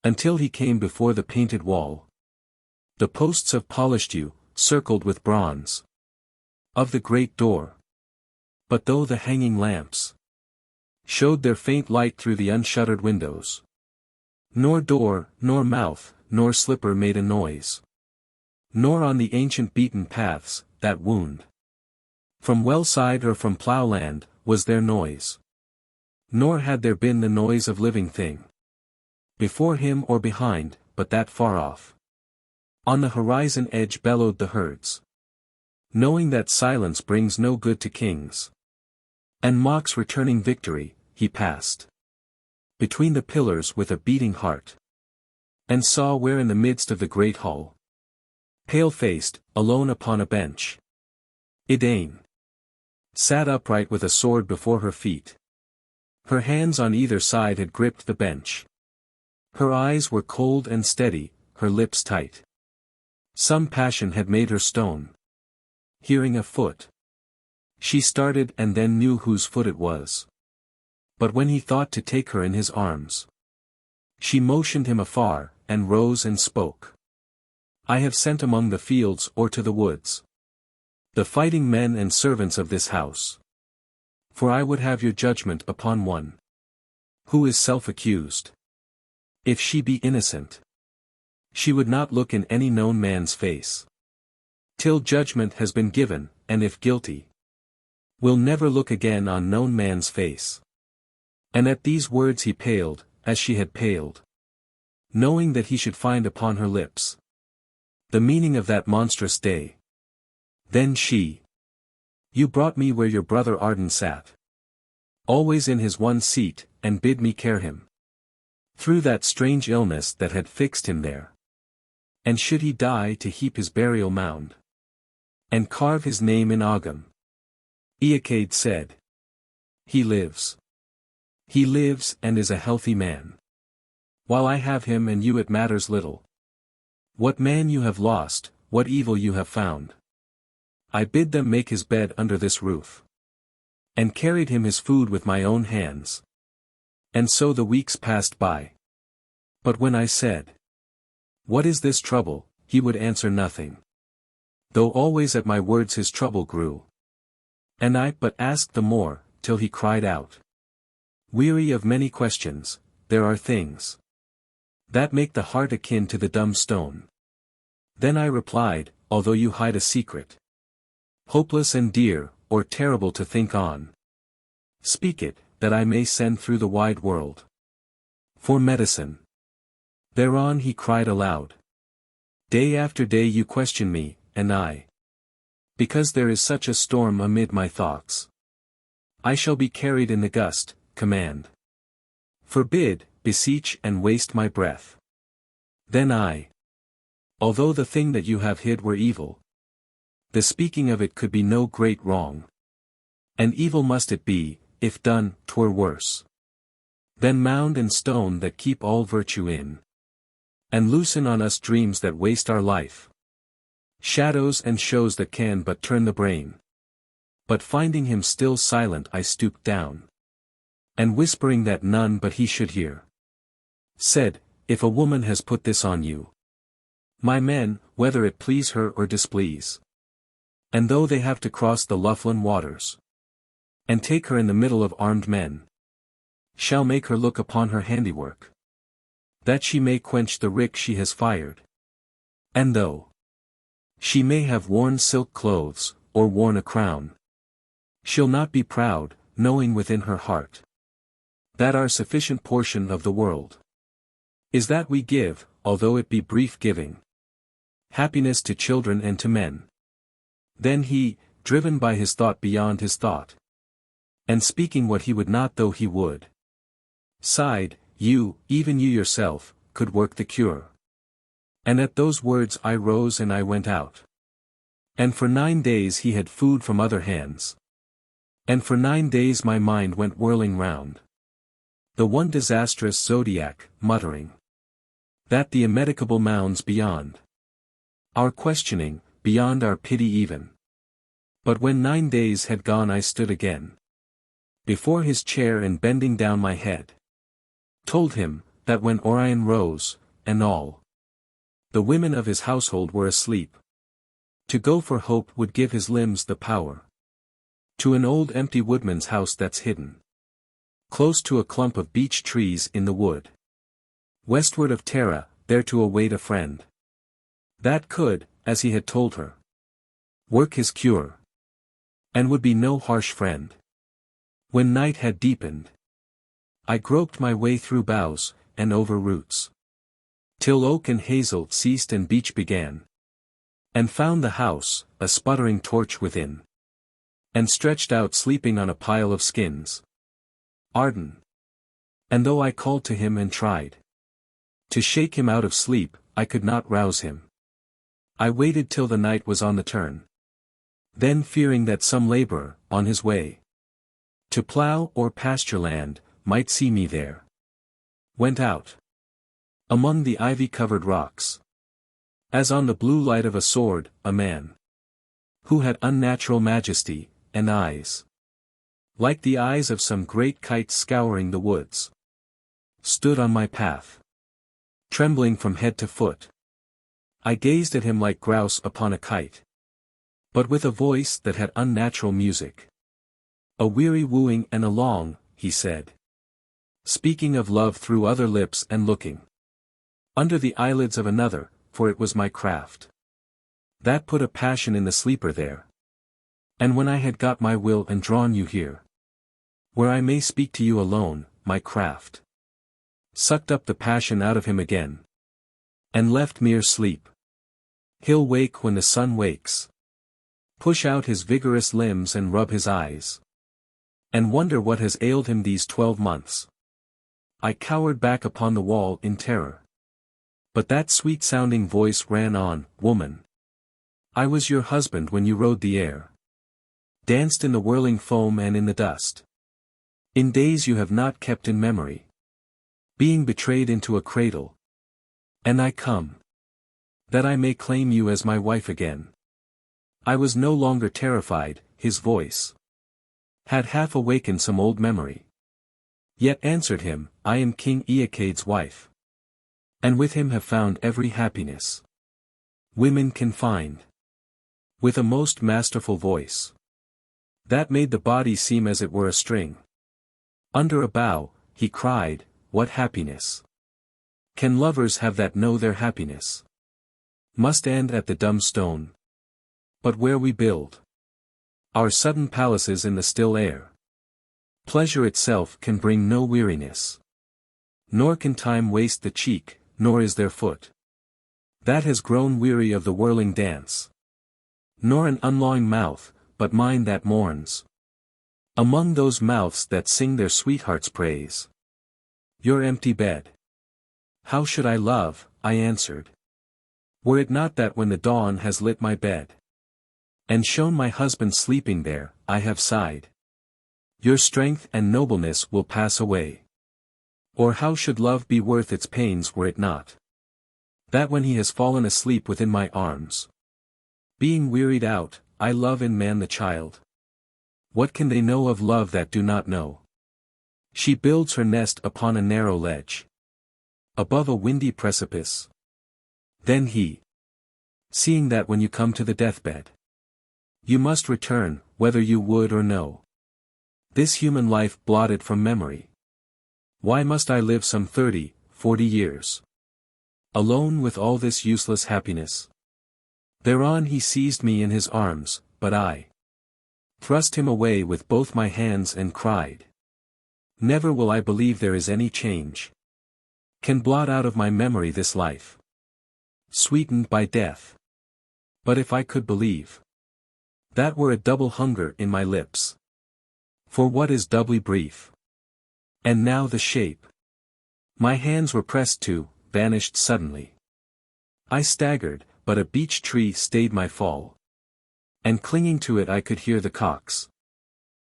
Until he came before the painted wall. The posts of polished yew, circled with bronze. Of the great door. But though the hanging lamps showed their faint light through the unshuttered windows. Nor door, nor mouth, nor slipper made a noise. Nor on the ancient beaten paths, that wound. From wellside or from ploughland, was there noise. Nor had there been the noise of living thing. Before him or behind, but that far off. On the horizon edge bellowed the herds. Knowing that silence brings no good to kings. And mocks returning victory, he passed. Between the pillars with a beating heart. And saw where in the midst of the great hall. Pale-faced, alone upon a bench. Aillinn. Sat upright with a sword before her feet. Her hands on either side had gripped the bench. Her eyes were cold and steady, her lips tight. Some passion had made her stone. Hearing a foot. She started and then knew whose foot it was. But when he thought to take her in his arms. She motioned him afar, and rose and spoke. I have sent among the fields or to the woods. The fighting men and servants of this house. For I would have your judgment upon one. Who is self-accused. If she be innocent. She would not look in any known man's face. Till judgment has been given, and if guilty. Will never look again on known man's face. And at these words he paled, as she had paled. Knowing that he should find upon her lips. The meaning of that monstrous day. Then she. You brought me where your brother Arden sat. always in his one seat, and bid me care him through that strange illness that had fixed him there. And should he die, to heap his burial mound, and carve his name in Ogham. Eachade said, He lives. He lives and is a healthy man. While I have him and you it matters little. What man you have lost, what evil you have found. I bid them make his bed under this roof. And carried him his food with my own hands. And so the weeks passed by. But when I said, What is this trouble, he would answer nothing. Though always at my words his trouble grew. And I but asked the more, till he cried out. Weary of many questions, there are things that make the heart akin to the dumb stone. Then I replied, although you hide a secret, hopeless and dear, or terrible to think on, speak it, that I may send through the wide world for medicine. Thereon he cried aloud. Day after day you question me, and I, because there is such a storm amid my thoughts, I shall be carried in the gust, command. Forbid, beseech and waste my breath. Then I, although the thing that you have hid were evil, the speaking of it could be no great wrong. And evil must it be, if done, 'twere worse than mound and stone that keep all virtue in, and loosen on us dreams that waste our life. Shadows and shows that can but turn the brain. But finding him still silent I stooped down, and whispering that none but he should hear, said, If a woman has put this on you, my men, whether it please her or displease, and though they have to cross the Loughlin waters, and take her in the middle of armed men, shall make her look upon her handiwork, that she may quench the rick she has fired. And though she may have worn silk clothes, or worn a crown, she'll not be proud, knowing within her heart that our sufficient portion of the world is that we give, although it be brief giving, happiness to children and to men. Then he, driven by his thought beyond his thought, and speaking what he would not though he would, sighed, You, even you yourself, could work the cure. And at those words I rose and I went out. And for 9 days he had food from other hands. And for 9 days my mind went whirling round the one disastrous zodiac, muttering that the immedicable mounds beyond our questioning, beyond our pity even. But when 9 days had gone I stood again before his chair and bending down my head, told him, that when Orion rose, and all the women of his household were asleep, to go for hope would give his limbs the power to an old empty woodman's house that's hidden close to a clump of beech trees in the wood, westward of Tara, there to await a friend that could, as he had told her, work his cure, and would be no harsh friend. When night had deepened, I groped my way through boughs, and over roots, till oak and hazel ceased and beech began, and found the house, a sputtering torch within, and stretched out sleeping on a pile of skins. Arden. And though I called to him and tried to shake him out of sleep, I could not rouse him. I waited till the night was on the turn. Then fearing that some laborer, on his way to plough or pasture land, might see me there, went out among the ivy-covered rocks, as on the blue light of a sword, a man who had unnatural majesty, and eyes like the eyes of some great kite scouring the woods, stood on my path, trembling from head to foot. I gazed at him like grouse upon a kite, but with a voice that had unnatural music. A weary wooing and a long, he said, speaking of love through other lips and looking under the eyelids of another, for it was my craft that put a passion in the sleeper there. And when I had got my will and drawn you here, where I may speak to you alone, my craft sucked up the passion out of him again, and left mere sleep. He'll wake when the sun wakes, push out his vigorous limbs and rub his eyes, and wonder what has ailed him these 12 months. I cowered back upon the wall in terror. But that sweet-sounding voice ran on, "Woman. I was your husband when you rode the air. Danced in the whirling foam and in the dust. In days you have not kept in memory. Being betrayed into a cradle. And I come. That I may claim you as my wife again." I was no longer terrified, his voice had half awakened some old memory. Yet answered him, "I am King Eacaid's wife. And with him have found every happiness women can find." With a most masterful voice that made the body seem as it were a string. Under a bough, he cried, "What happiness can lovers have that know their happiness must end at the dumb stone? But where we build our sudden palaces in the still air, pleasure itself can bring no weariness. Nor can time waste the cheek, nor is there foot that has grown weary of the whirling dance. Nor an unlawing mouth, but mine that mourns among those mouths that sing their sweetheart's praise. Your empty bed. How should I love?" I answered. "Were it not that when the dawn has lit my bed, and shown my husband sleeping there, I have sighed. Your strength and nobleness will pass away. Or how should love be worth its pains were it not that when he has fallen asleep within my arms, being wearied out, I love in man the child? What can they know of love that do not know? She builds her nest upon a narrow ledge, above a windy precipice. Then he, seeing that when you come to the deathbed, you must return, whether you would or no. This human life blotted from memory. Why must I live some 30, 40 years alone with all this useless happiness?" Thereon he seized me in his arms, but I thrust him away with both my hands and cried, "Never will I believe there is any change can blot out of my memory this life sweetened by death. But if I could believe, that were a double hunger in my lips. For what is doubly brief? And now the shape my hands were pressed to, vanished suddenly. I staggered, but a beech tree stayed my fall. And clinging to it I could hear the cocks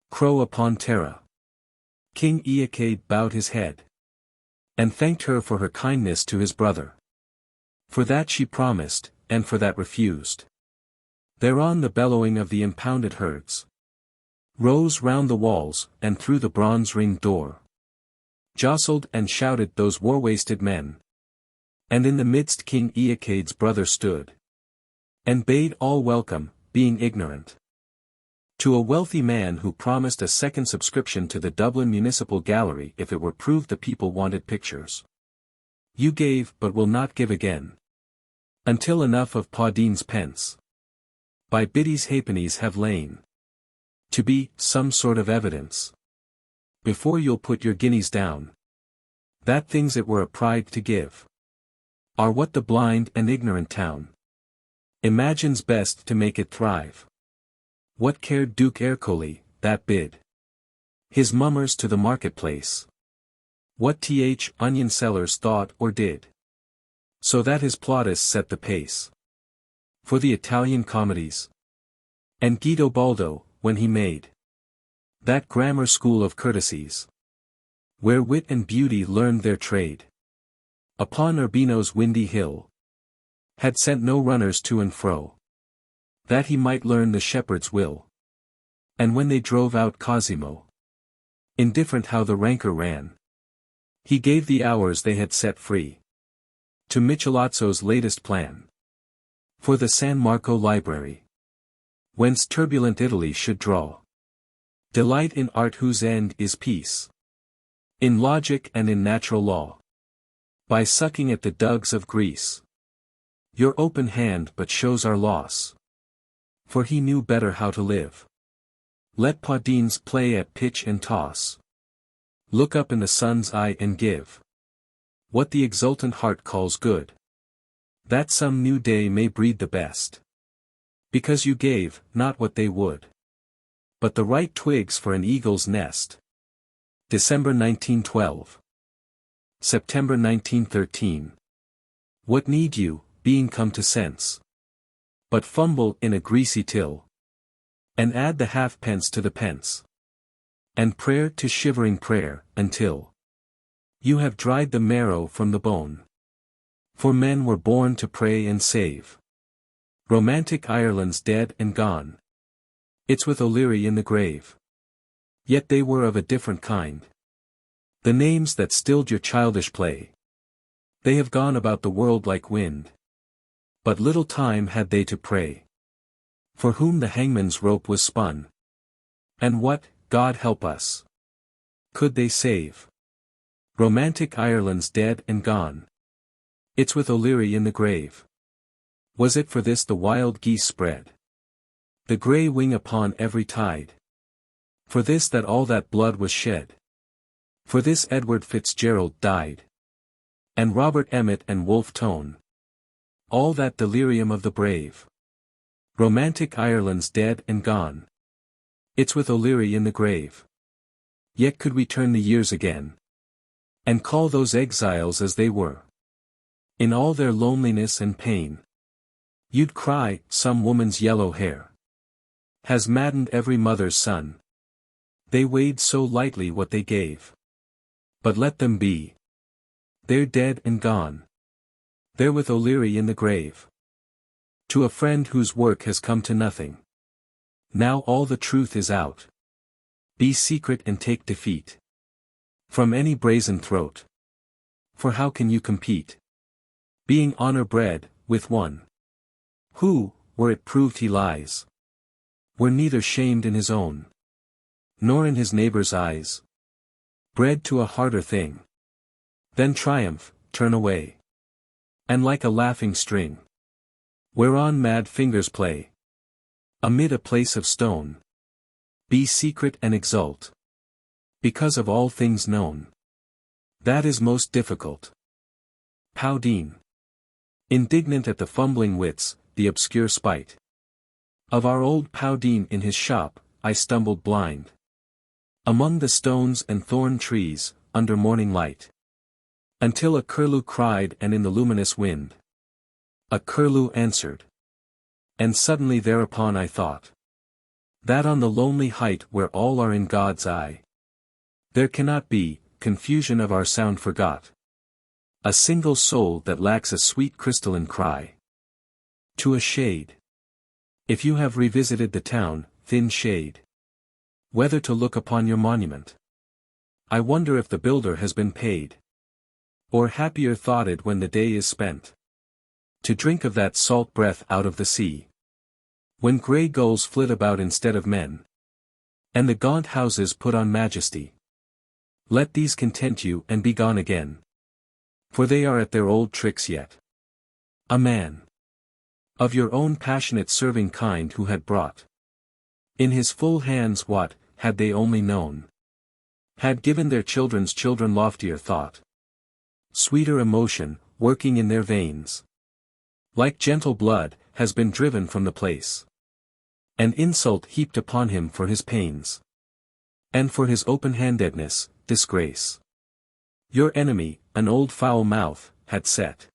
crow upon Terra. King Eacaid bowed his head, and thanked her for her kindness to his brother. For that she promised, and for that refused. Thereon the bellowing of the impounded herds rose round the walls, and through the bronze-ringed door jostled and shouted those war-wasted men. And in the midst King Eacaid's brother stood, and bade all welcome, being ignorant. To a wealthy man who promised a second subscription to the Dublin Municipal Gallery if it were proved the people wanted pictures. You gave but will not give again, until enough of Paudine's pence by Biddy's halfpennies have lain to be some sort of evidence before you'll put your guineas down, that things it were a pride to give are what the blind and ignorant town imagines best to make it thrive. What cared Duke Ercole, that bid his mummers to the marketplace? What onion sellers thought or did? So that his Plautus set the pace for the Italian comedies. And Guido Baldo, when he made that grammar school of courtesies, where wit and beauty learned their trade, upon Urbino's windy hill, had sent no runners to and fro, that he might learn the shepherd's will. And when they drove out Cosimo, indifferent how the rancor ran, he gave the hours they had set free to Michelozzo's latest plan for the San Marco Library, whence turbulent Italy should draw delight in art whose end is peace, in logic and in natural law, by sucking at the dugs of Greece. Your open hand but shows our loss, for he knew better how to live. Let Paudines play at pitch and toss. Look up in the sun's eye and give what the exultant heart calls good, that some new day may breed the best, because you gave not what they would. but the right twigs for an eagle's nest. December 1912. September 1913. What need you, being come to sense? But fumble in a greasy till, and add the halfpence to the pence, and prayer to shivering prayer, until you have dried the marrow from the bone. For men were born to pray and save. Romantic Ireland's dead and gone. It's with O'Leary in the grave. Yet they were of a different kind. The names that stilled your childish play, they have gone about the world like wind. But little time had they to pray, for whom the hangman's rope was spun. And what, God help us, could they save? Romantic Ireland's dead and gone. It's with O'Leary in the grave. Was it for this the wild geese spread the grey wing upon every tide? For this that all that blood was shed? For this Edward Fitzgerald died? And Robert Emmet and Wolfe Tone? All that delirium of the brave? Romantic Ireland's dead and gone. It's with O'Leary in the grave. Yet could we turn the years again, and call those exiles as they were, in all their loneliness and pain, you'd cry, some woman's yellow hair has maddened every mother's son. They weighed so lightly what they gave. But let them be. They're dead and gone. They're with O'Leary in the grave. To a friend whose work has come to nothing. Now all the truth is out. Be secret and take defeat from any brazen throat. For how can you compete, being honor bred, with one who, were it proved he lies, were neither shamed in his own, nor in his neighbor's eyes, bred to a harder thing? Then triumph, turn away, and like a laughing string, whereon mad fingers play, amid a place of stone, be secret and exult, because of all things known. That is most difficult. Powdean. Indignant at the fumbling wits, the obscure spite of our old Powdean in his shop, I stumbled blind among the stones and thorn trees, under morning light, until a curlew cried, and in the luminous wind a curlew answered. And suddenly thereupon I thought that on the lonely height where all are in God's eye, there cannot be confusion of our sound forgot, a single soul that lacks a sweet crystalline cry to a shade. If you have revisited the town, thin shade, whether to look upon your monument, I wonder if the builder has been paid, or happier thoughted when the day is spent, to drink of that salt breath out of the sea, when grey gulls flit about instead of men, and the gaunt houses put on majesty. Let these content you and be gone again, for they are at their old tricks yet. A man of your own passionate serving kind who had brought in his full hands what, had they only known, had given their children's children loftier thought, sweeter emotion, working in their veins, like gentle blood, has been driven from the place, and insult heaped upon him for his pains, and for his open-handedness, disgrace. Your enemy, an old foul mouth, had set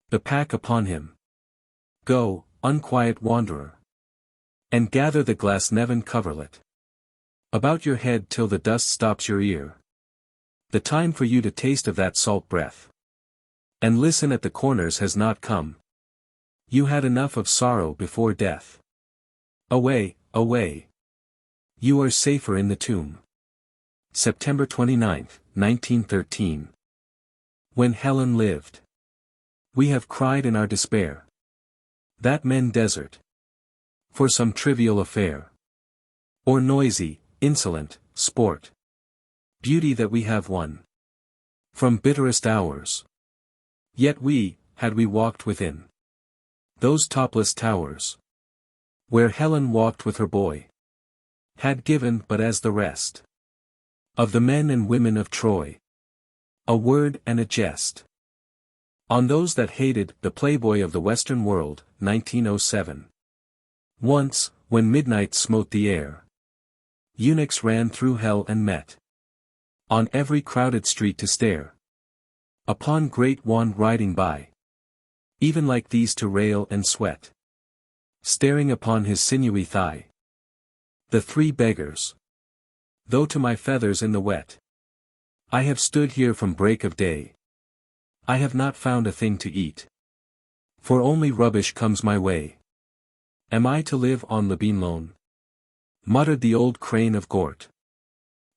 the pack upon him. Go, unquiet wanderer, and gather the Glasnevin coverlet about your head till the dust stops your ear. The time for you to taste of that salt breath, and listen at the corners has not come. You had enough of sorrow before death. Away, away. You are safer in the tomb. September 29, 1913. When Helen lived. We have cried in our despair, that men desert for some trivial affair, or noisy, insolent, sport, beauty that we have won from bitterest hours. Yet we, had we walked within those topless towers, where Helen walked with her boy, had given but as the rest of the men and women of Troy, a word and a jest on those that hated the playboy of the Western world, 1907. Once, when midnight smote the air, Eunuchs ran through hell and met on every crowded street to stare upon great wand riding by, even like these to rail and sweat, staring upon his sinewy thigh. The three beggars. Though to my feathers in the wet, I have stood here from break of day, I have not found a thing to eat, for only rubbish comes my way. Am I to live on Labine lone? Muttered the old crane of Gort.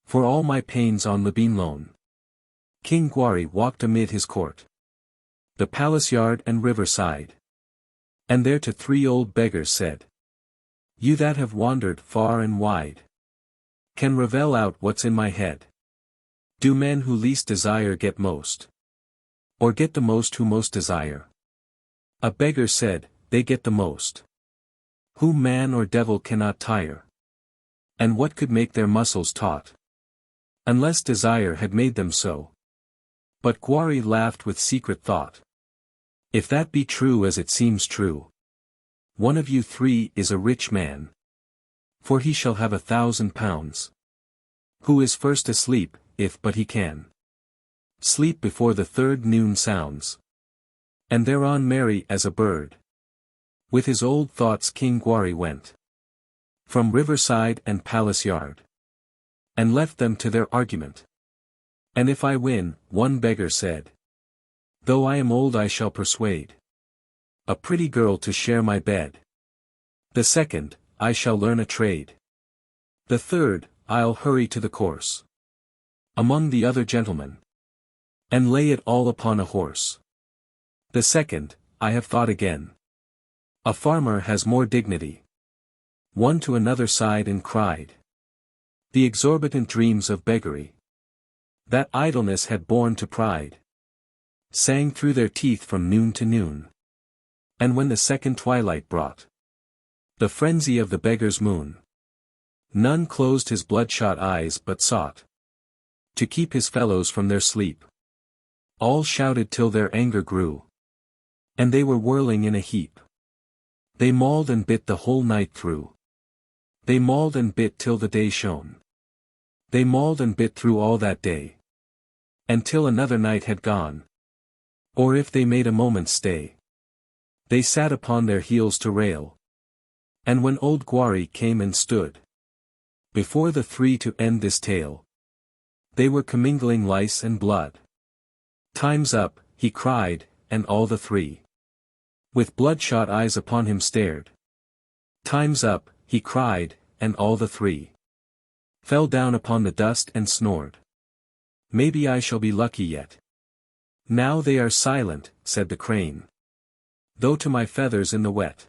For all my pains on Labine lone. King Gwari walked amid his court, the palace yard and river side. And there to three old beggars said, you that have wandered far and wide, can revel out what's in my head. Do men who least desire get most? Or get the most who most desire? A beggar said, they get the most, whom man or devil cannot tire. And what could make their muscles taut, unless desire had made them so? But Gwari laughed with secret thought. If that be true as it seems true, one of you three is a rich man, for he shall have 1,000 pounds. Who is first asleep, if but he can sleep before the third noon sounds, and thereon merry as a bird. With his old thoughts King Gwari went from riverside and palace yard, and left them to their argument. And if I win, one beggar said, though I am old I shall persuade a pretty girl to share my bed. The second, I shall learn a trade. The third, I'll hurry to the course among the other gentlemen, and lay it all upon a horse. The second, I have thought again. A farmer has more dignity. One to another sighed and cried. The exorbitant dreams of beggary, that idleness had borne to pride, sang through their teeth from noon to noon. And when the second twilight brought the frenzy of the beggar's moon, none closed his bloodshot eyes but sought to keep his fellows from their sleep. All shouted till their anger grew, and they were whirling in a heap. They mauled and bit the whole night through. They mauled and bit till the day shone. They mauled and bit through all that day, and till another night had gone. Or if they made a moment's stay, they sat upon their heels to rail. And when old Gwari came and stood before the three to end this tale, they were commingling lice and blood. Time's up, he cried, and all the three, with bloodshot eyes upon him stared. Time's up, he cried, and all the three fell down upon the dust and snored. Maybe I shall be lucky yet. Now they are silent, said the crane, though to my feathers in the wet,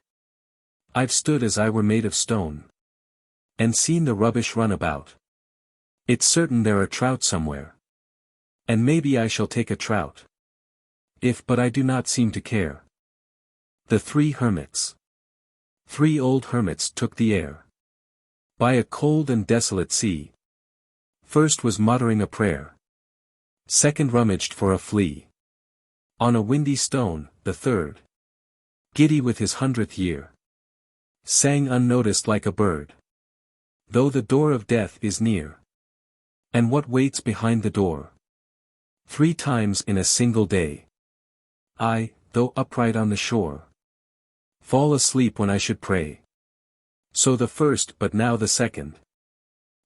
I've stood as I were made of stone, and seen the rubbish run about. It's certain there are trout somewhere, and maybe I shall take a trout, if but I do not seem to care. The three hermits. Three old hermits took the air by a cold and desolate sea. First was muttering a prayer. Second rummaged for a flea on a windy stone. The third, giddy with his 100th year, sang unnoticed like a bird, though the door of death is near. And what waits behind the door? 3 times in a single day. I, though upright on the shore, fall asleep when I should pray. So the first but now the second.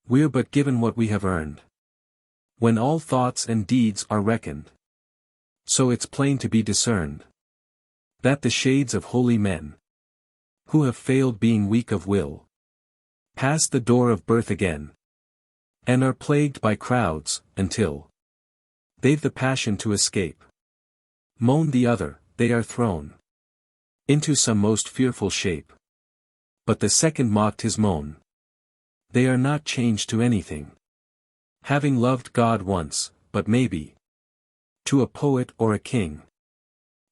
We're but given what we have earned, when all thoughts and deeds are reckoned. So it's plain to be discerned that the shades of holy men, who have failed being weak of will, pass the door of birth again, and are plagued by crowds, until they've the passion to escape. Moan the other, they are thrown into some most fearful shape. But the second mocked his moan. They are not changed to anything, having loved God once, but maybe to a poet or a king,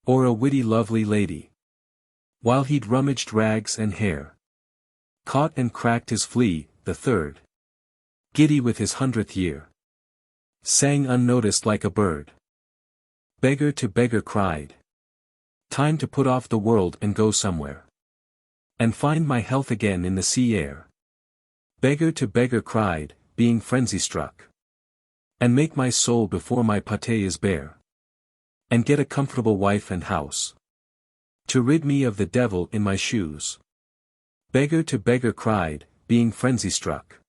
or a witty lovely lady, while he'd rummaged rags and hair, caught and cracked his flea. The third, giddy with his 100th year, sang unnoticed like a bird. Beggar to beggar cried, time to put off the world and go somewhere, and find my health again in the sea air. Beggar to beggar cried, being frenzy-struck. And make my soul before my pate is bare. And get a comfortable wife and house. To rid me of the devil in my shoes. Beggar to beggar cried, being frenzy-struck.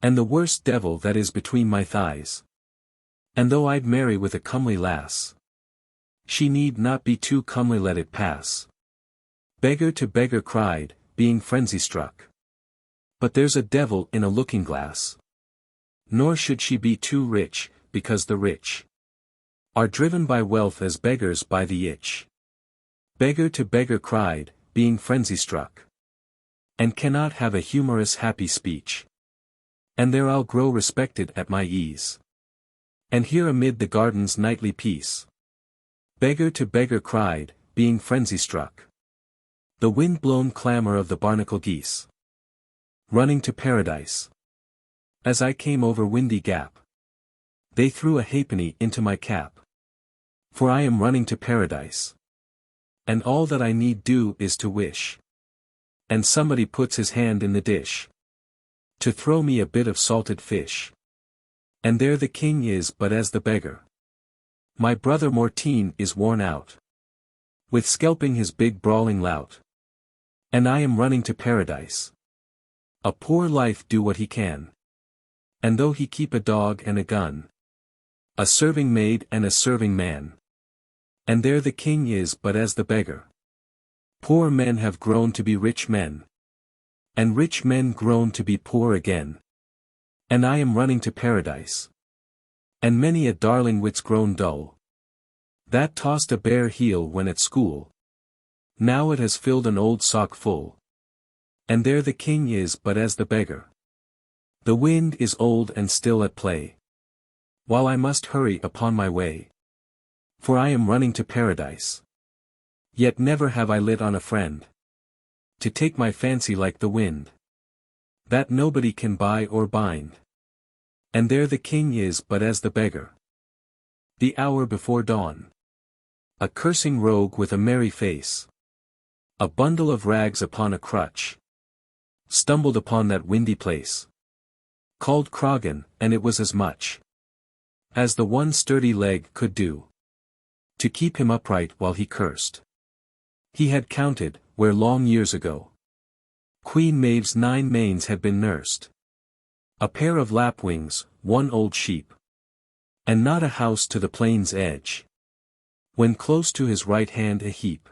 And the worst devil that is between my thighs. And though I'd marry with a comely lass, she need not be too comely, let it pass. Beggar to beggar cried, being frenzy-struck. But there's a devil in a looking-glass. Nor should she be too rich, because the rich are driven by wealth as beggars by the itch. Beggar to beggar cried, being frenzy-struck. And cannot have a humorous happy speech. And there I'll grow respected at my ease. And here amid the garden's nightly peace. Beggar to beggar cried, being frenzy-struck. The wind-blown clamor of the barnacle geese. Running to paradise. As I came over Windy Gap, they threw a halfpenny into my cap. For I am running to paradise. And all that I need do is to wish. And somebody puts his hand in the dish. To throw me a bit of salted fish. And there the king is but as the beggar. My brother Mortine is worn out. With scalping his big brawling lout. And I am running to paradise. A poor life do what he can. And though he keep a dog and a gun. A serving maid and a serving man. And there the king is but as the beggar. Poor men have grown to be rich men. And rich men grown to be poor again. And I am running to paradise. And many a darling wit's grown dull. That tossed a bare heel when at school. Now it has filled an old sock full. And there the king is but as the beggar. The wind is old and still at play. While I must hurry upon my way. For I am running to paradise. Yet never have I lit on a friend. To take my fancy like the wind. That nobody can buy or bind. And there the king is but as the beggar. The hour before dawn. A cursing rogue with a merry face. A bundle of rags upon a crutch. Stumbled upon that windy place. Called Croggan, and it was as much as the one sturdy leg could do. To keep him upright while he cursed. He had counted, where long years ago Queen Maeve's 9 manes had been nursed. A pair of lapwings, 1 old sheep. And not a house to the plain's edge. When close to his right hand a heap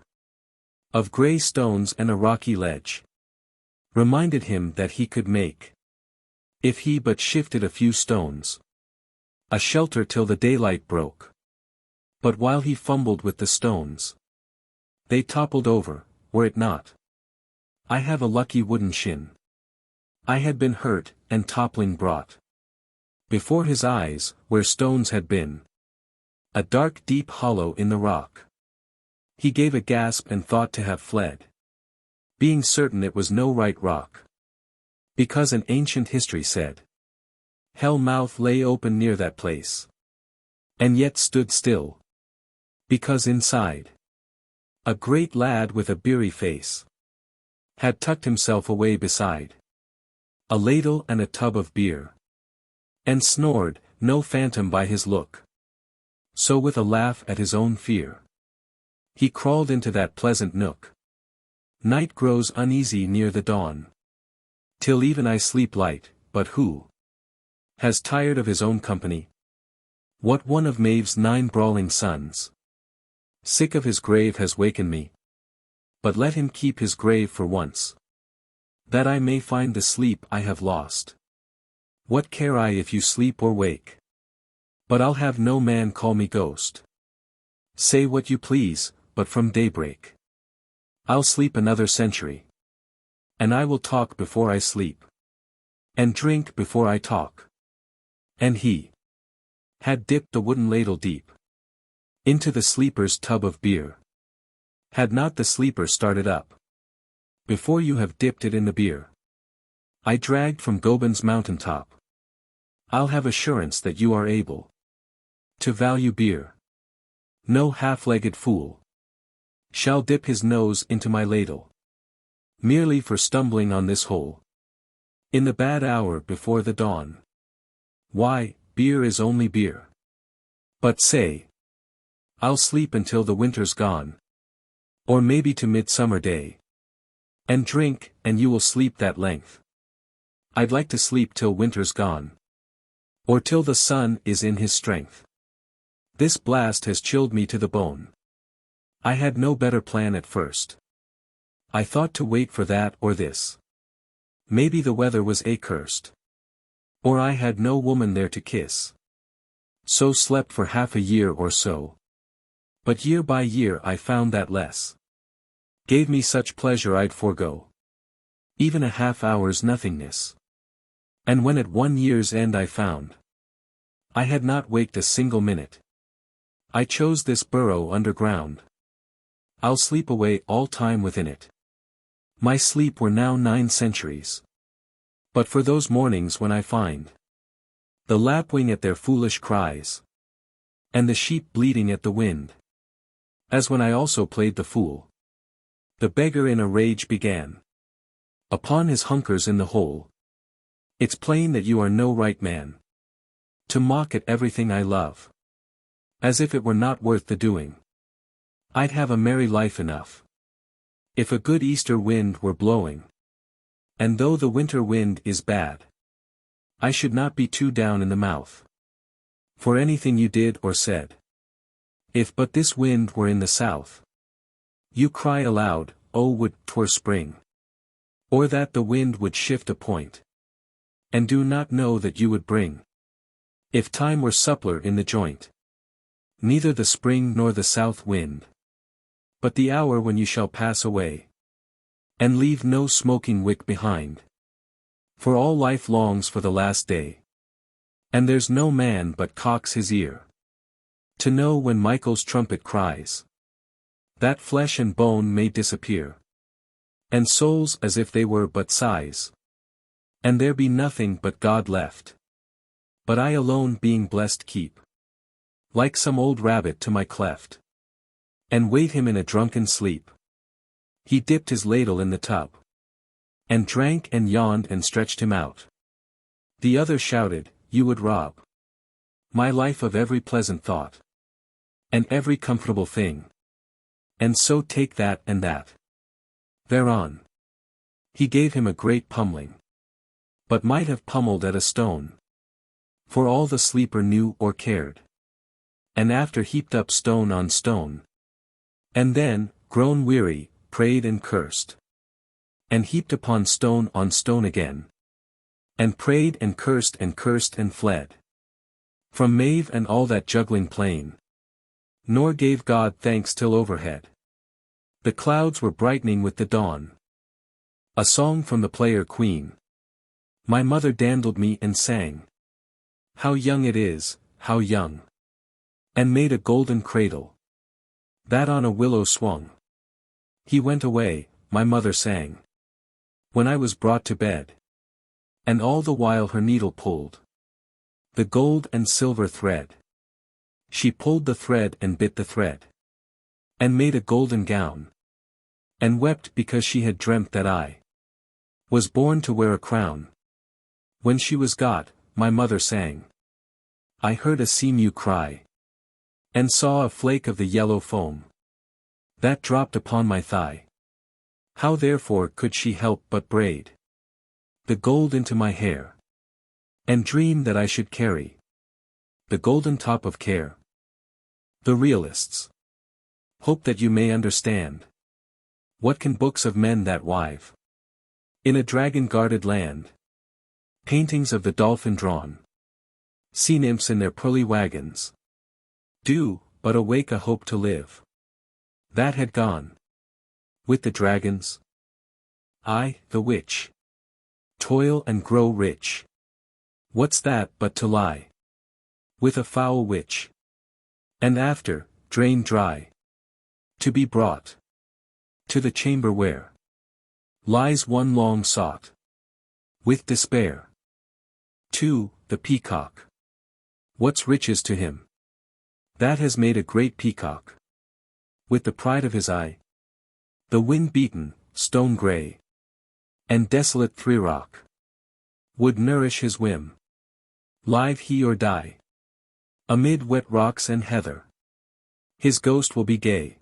of grey stones and a rocky ledge reminded him that he could make, if he but shifted a few stones, a shelter till the daylight broke. But while he fumbled with the stones, they toppled over, were it not I have a lucky wooden shin. I had been hurt, and toppling brought before his eyes, where stones had been, a dark deep hollow in the rock. He gave a gasp and thought to have fled, being certain it was no right rock. Because an ancient history said, Hell mouth lay open near that place. And yet stood still. Because inside, a great lad with a beery face had tucked himself away beside a ladle and a tub of beer. And snored, no phantom by his look. So with a laugh at his own fear, he crawled into that pleasant nook. Night grows uneasy near the dawn. Till even I sleep light, but who has tired of his own company? What one of Maeve's 9 brawling sons, sick of his grave, has wakened me? But let him keep his grave for once, that I may find the sleep I have lost. What care I if you sleep or wake? But I'll have no man call me ghost. Say what you please, but from daybreak I'll sleep another century. And I will talk before I sleep, and drink before I talk. And he had dipped the wooden ladle deep into the sleeper's tub of beer. Had not the sleeper started up before you have dipped it in the beer I dragged from Goban's mountain top, I'll have assurance that you are able to value beer. No half-legged fool shall dip his nose into my ladle, merely for stumbling on this hole. In the bad hour before the dawn. Why, beer is only beer. But say, I'll sleep until the winter's gone. Or maybe to midsummer day. And drink, and you will sleep that length. I'd like to sleep till winter's gone. Or till the sun is in his strength. This blast has chilled me to the bone. I had no better plan at first. I thought to wait for that or this. Maybe the weather was accursed. Or I had no woman there to kiss. So slept for half a year or so. But year by year I found that less. Gave me such pleasure I'd forego. Even a half hour's nothingness. And when at 1 year's end I found I had not waked a single minute, I chose this burrow underground. I'll sleep away all time within it. My sleep were now 9 centuries. But for those mornings when I find the lapwing at their foolish cries, and the sheep bleating at the wind, as when I also played the fool, the beggar in a rage began upon his hunkers in the hole. It's plain that you are no right man to mock at everything I love, as if it were not worth the doing. I'd have a merry life enough if a good Easter wind were blowing. And though the winter wind is bad, I should not be too down in the mouth for anything you did or said. If but this wind were in the south, you cry aloud, oh would 'twere spring, or that the wind would shift a point, and do not know that you would bring, if time were suppler in the joint, neither the spring nor the south wind, but the hour when you shall pass away, and leave no smoking wick behind. For all life longs for the last day, and there's no man but cocks his ear to know when Michael's trumpet cries, that flesh and bone may disappear, and souls as if they were but sighs, and there be nothing but God left. But I alone being blessed keep, like some old rabbit to my cleft, and wait him in a drunken sleep. He dipped his ladle in the tub, and drank and yawned and stretched him out. The other shouted, you would rob my life of every pleasant thought, and every comfortable thing, and so take that and that. Thereon he gave him a great pummeling, but might have pummeled at a stone, for all the sleeper knew or cared. And after heaped up stone on stone, and then, grown weary, prayed and cursed, and heaped upon stone on stone again, and prayed and cursed and fled from Maeve and all that juggling plain, nor gave God thanks till overhead the clouds were brightening with the dawn. A song from the player queen. My mother dandled me and sang, how young it is, how young, and made a golden cradle that on a willow swung. He went away, my mother sang, when I was brought to bed, and all the while her needle pulled the gold and silver thread. She pulled the thread and bit the thread, and made a golden gown, and wept because she had dreamt that I was born to wear a crown. When she was got, my mother sang, I heard a sea-mew cry, and saw a flake of the yellow foam that dropped upon my thigh. How therefore could she help but braid the gold into my hair, and dream that I should carry the golden top of care? The realists hope that you may understand what can books of men that wive in a dragon-guarded land, paintings of the dolphin drawn, sea nymphs in their pearly wagons, do but awake a hope to live that had gone with the dragons. I, the witch, toil and grow rich. What's that but to lie with a foul witch, and after, drain dry, to be brought to the chamber where lies one long sought with despair. 2. The peacock. What's riches to him that has made a great peacock with the pride of his eye? The wind-beaten, stone-grey, and desolate Threerock would nourish his whim. Live he or die. Amid wet rocks and heather. His ghost will be gay.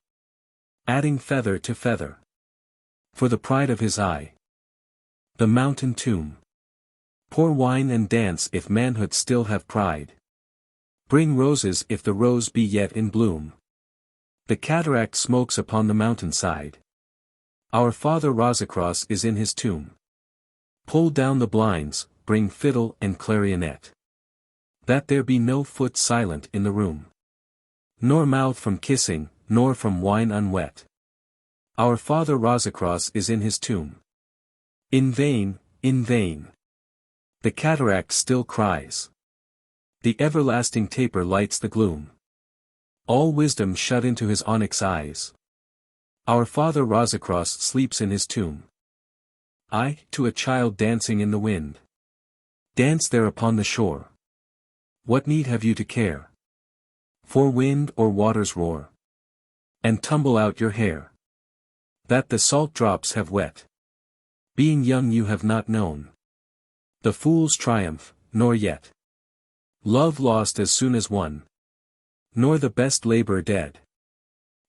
Adding feather to feather. For the pride of his eye. The mountain tomb. Pour wine and dance if manhood still have pride. Bring roses if the rose be yet in bloom. The cataract smokes upon the mountainside. Our father Rosicross is in his tomb. Pull down the blinds, bring fiddle and clarionet. That there be no foot silent in the room. Nor mouth from kissing, nor from wine unwet. Our father Rosicross is in his tomb. In vain, in vain. The cataract still cries. The everlasting taper lights the gloom. All wisdom shut into his onyx eyes. Our father Rosicross sleeps in his tomb. I, to a child dancing in the wind. Dance there upon the shore. What need have you to care? For wind or water's roar. And tumble out your hair. That the salt drops have wet. Being young you have not known. The fool's triumph, nor yet. Love lost as soon as won. Nor the best labor dead.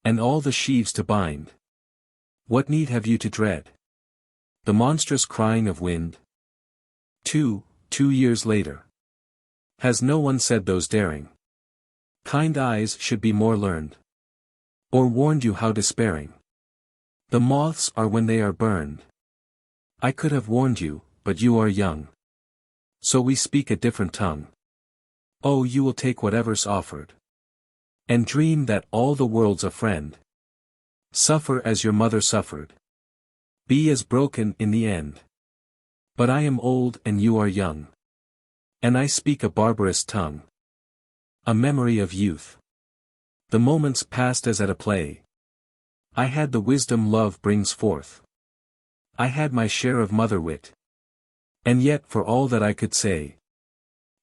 And all the sheaves to bind. What need have you to dread? The monstrous crying of wind? 2 years later. Has no one said those daring? Kind eyes should be more learned. Or warned you how despairing? The moths are when they are burned. I could have warned you, but you are young. So we speak a different tongue. Oh, you will take whatever's offered. And dream that all the world's a friend. Suffer as your mother suffered. Be as broken in the end. But I am old and you are young. And I speak a barbarous tongue. A memory of youth. The moments passed as at a play. I had the wisdom love brings forth. I had my share of mother wit. And yet for all that I could say.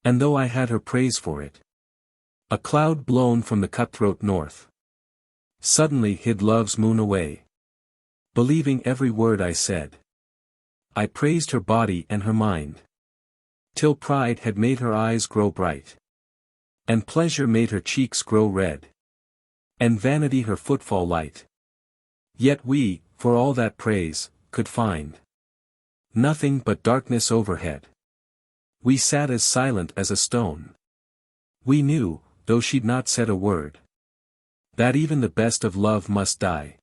And though I had her praise for it. A cloud blown from the cutthroat north. Suddenly hid love's moon away. Believing every word I said. I praised her body and her mind. Till pride had made her eyes grow bright. And pleasure made her cheeks grow red. And vanity her footfall light. Yet we, for all that praise, could find nothing but darkness overhead. We sat as silent as a stone. We knew, though she'd not said a word, that even the best of love must die.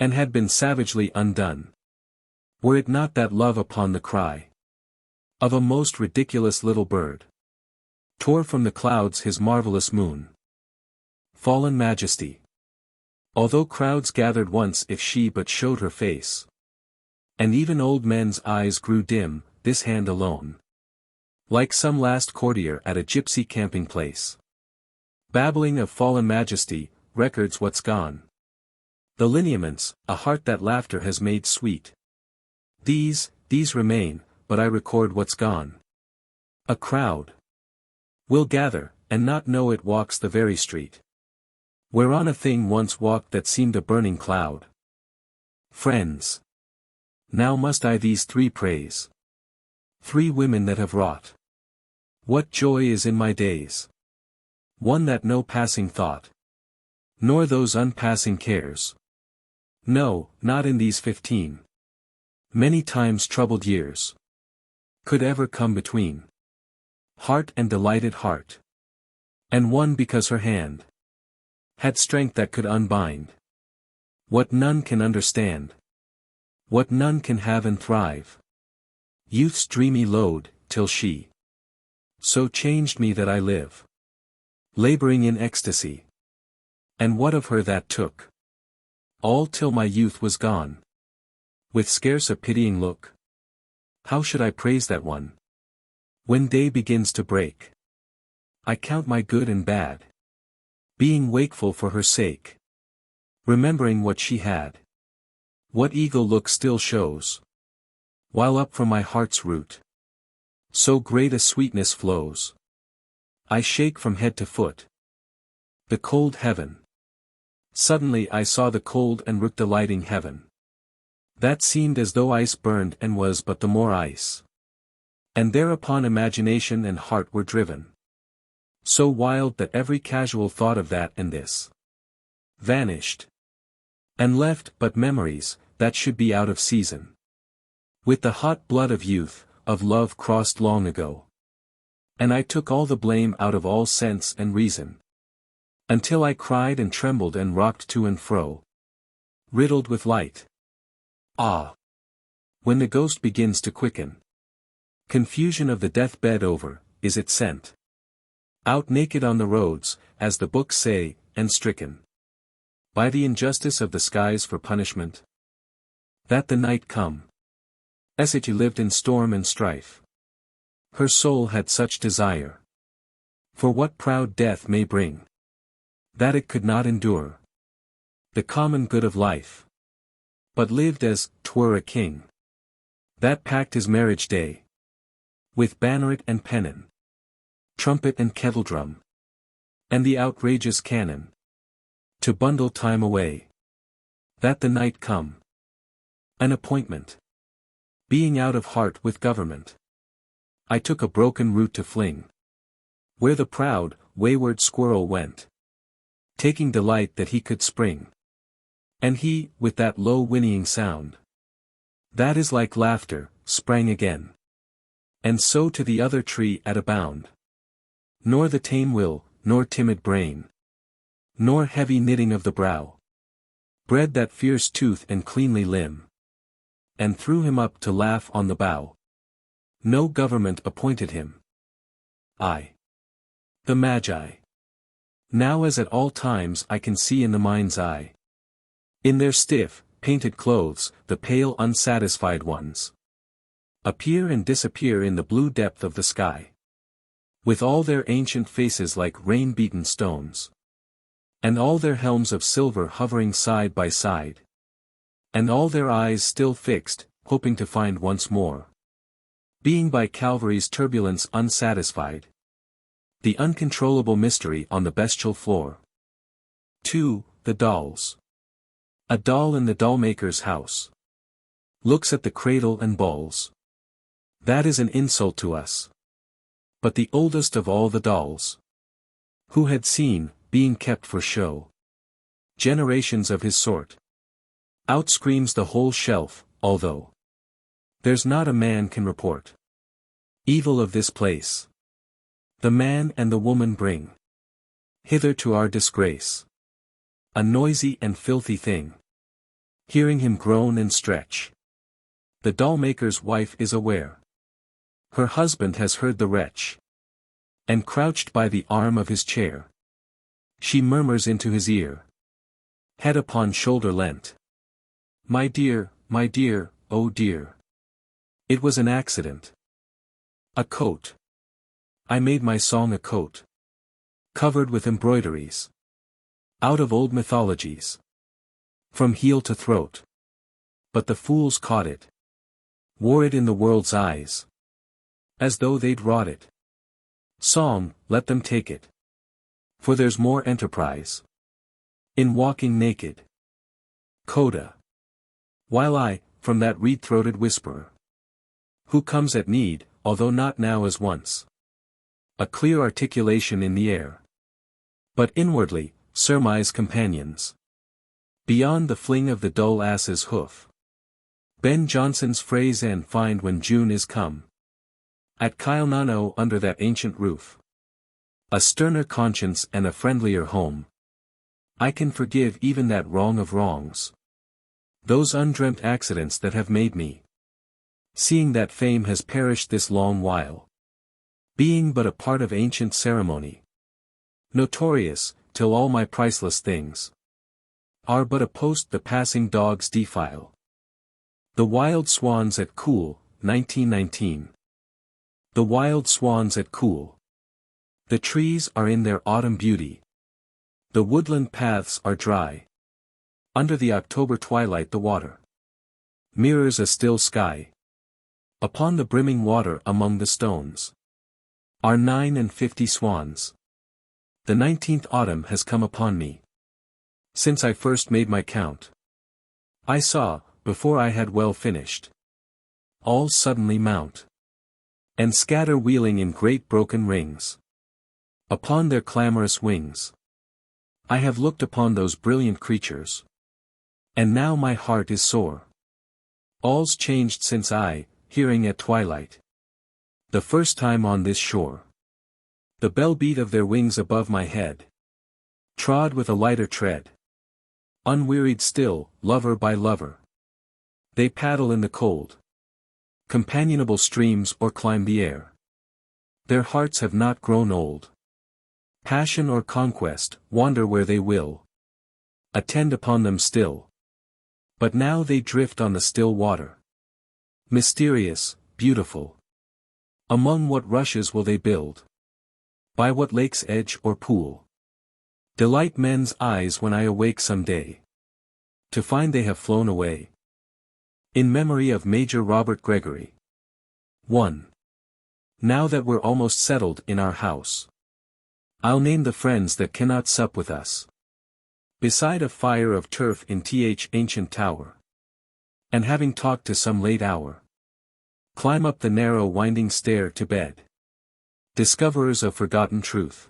And had been savagely undone. Were it not that love upon the cry of a most ridiculous little bird tore from the clouds his marvelous moon. Fallen majesty. Although crowds gathered once if she but showed her face. And even old men's eyes grew dim, this hand alone. Like some last courtier at a gypsy camping place. Babbling of fallen majesty, records what's gone. The lineaments, a heart that laughter has made sweet. These remain, but I record what's gone. A crowd will gather, and not know it walks the very street. Whereon a thing once walked that seemed a burning cloud. Friends. Now must I these three praise. 3 women that have wrought. What joy is in my days. One that no passing thought. Nor those unpassing cares. No, not in these 15. Many times troubled years. Could ever come between. Heart and delighted heart. And one because her hand had strength that could unbind. What none can understand. What none can have and thrive. Youth's dreamy load, till she so changed me that I live. Laboring in ecstasy. And what of her that took all till my youth was gone? With scarce a pitying look. How should I praise that one? When day begins to break. I count my good and bad. Being wakeful for her sake. Remembering what she had. What eagle look still shows. While up from my heart's root so great a sweetness flows. I shake from head to foot. The cold heaven. Suddenly I saw the cold and rook delighting heaven. That seemed as though ice burned and was but the more ice. And thereupon imagination and heart were driven. So wild that every casual thought of that and this vanished. And left but memories, that should be out of season. With the hot blood of youth, of love crossed long ago. And I took all the blame out of all sense and reason. Until I cried and trembled and rocked to and fro. Riddled with light. Ah! When the ghost begins to quicken. Confusion of the deathbed over, is it sent out naked on the roads, as the books say, and stricken by the injustice of the skies for punishment? That the night come. Sidhe lived in storm and strife. Her soul had such desire. For what proud death may bring, that it could not endure the common good of life, but lived as 'twere a king, that packed his marriage day with banneret and pennon, trumpet and kettledrum, and the outrageous cannon, to bundle time away. That the night come. An appointment. Being out of heart with government, I took a broken root to fling, where the proud, wayward squirrel went, taking delight that he could spring. And he, with that low whinnying sound, that is like laughter, sprang again. And so to the other tree at a bound. Nor the tame will, nor timid brain, nor heavy knitting of the brow, bred that fierce tooth and cleanly limb, and threw him up to laugh on the bough. No government appointed him. I. The Magi. Now as at all times I can see in the mind's eye. In their stiff, painted clothes, the pale unsatisfied ones appear and disappear in the blue depth of the sky. With all their ancient faces like rain-beaten stones. And all their helms of silver hovering side by side. And all their eyes still fixed, hoping to find once more. Being by Calvary's turbulence unsatisfied. The uncontrollable mystery on the bestial floor. 2. The dolls. A doll in the doll-maker's house looks at the cradle and balls. That is an insult to us. But the oldest of all the dolls, who had seen, being kept for show, generations of his sort, outscreams the whole shelf, although there's not a man can report evil of this place. The man and the woman bring hither to our disgrace a noisy and filthy thing. Hearing him groan and stretch, the doll-maker's wife is aware. Her husband has heard the wretch, and crouched by the arm of his chair, she murmurs into his ear, head upon shoulder leant. My dear, oh dear. It was an accident. A coat. I made my song a coat, covered with embroideries, out of old mythologies, from heel to throat. But the fools caught it, wore it in the world's eyes, as though they'd wrought it. Song, let them take it. For there's more enterprise in walking naked. Coda. While I, from that reed-throated whisperer, who comes at need, although not now as once, a clear articulation in the air, but inwardly, surmise companions, beyond the fling of the dull ass's hoof. Ben Jonson's phrase and find when June is come. At Kyle under that ancient roof. A sterner conscience and a friendlier home. I can forgive even that wrong of wrongs. Those undreamt accidents that have made me. Seeing that fame has perished this long while. Being but a part of ancient ceremony. Notorious, till all my priceless things are but a post the passing dogs defile. The Wild Swans at Coole, 1919. The Wild Swans at Coole. The trees are in their autumn beauty. The woodland paths are dry. Under the October twilight the water mirrors a still sky. Upon the brimming water among the stones are 59 swans. The 19th autumn has come upon me. Since I first made my count, I saw, before I had well finished, all suddenly mount and scatter wheeling in great broken rings. Upon their clamorous wings. I have looked upon those brilliant creatures. And now my heart is sore. All's changed since I, hearing at twilight, the first time on this shore, the bell beat of their wings above my head, trod with a lighter tread. Unwearied still, lover by lover, they paddle in the cold, companionable streams or climb the air. Their hearts have not grown old. Passion or conquest, wander where they will. Attend upon them still. But now they drift on the still water. Mysterious, beautiful. Among what rushes will they build? By what lake's edge or pool? Delight men's eyes when I awake some day, to find they have flown away. In memory of Major Robert Gregory. 1. Now that we're almost settled in our house, I'll name the friends that cannot sup with us. Beside a fire of turf in th ancient tower, and having talked to some late hour, climb up the narrow winding stair to bed. Discoverers of forgotten truth,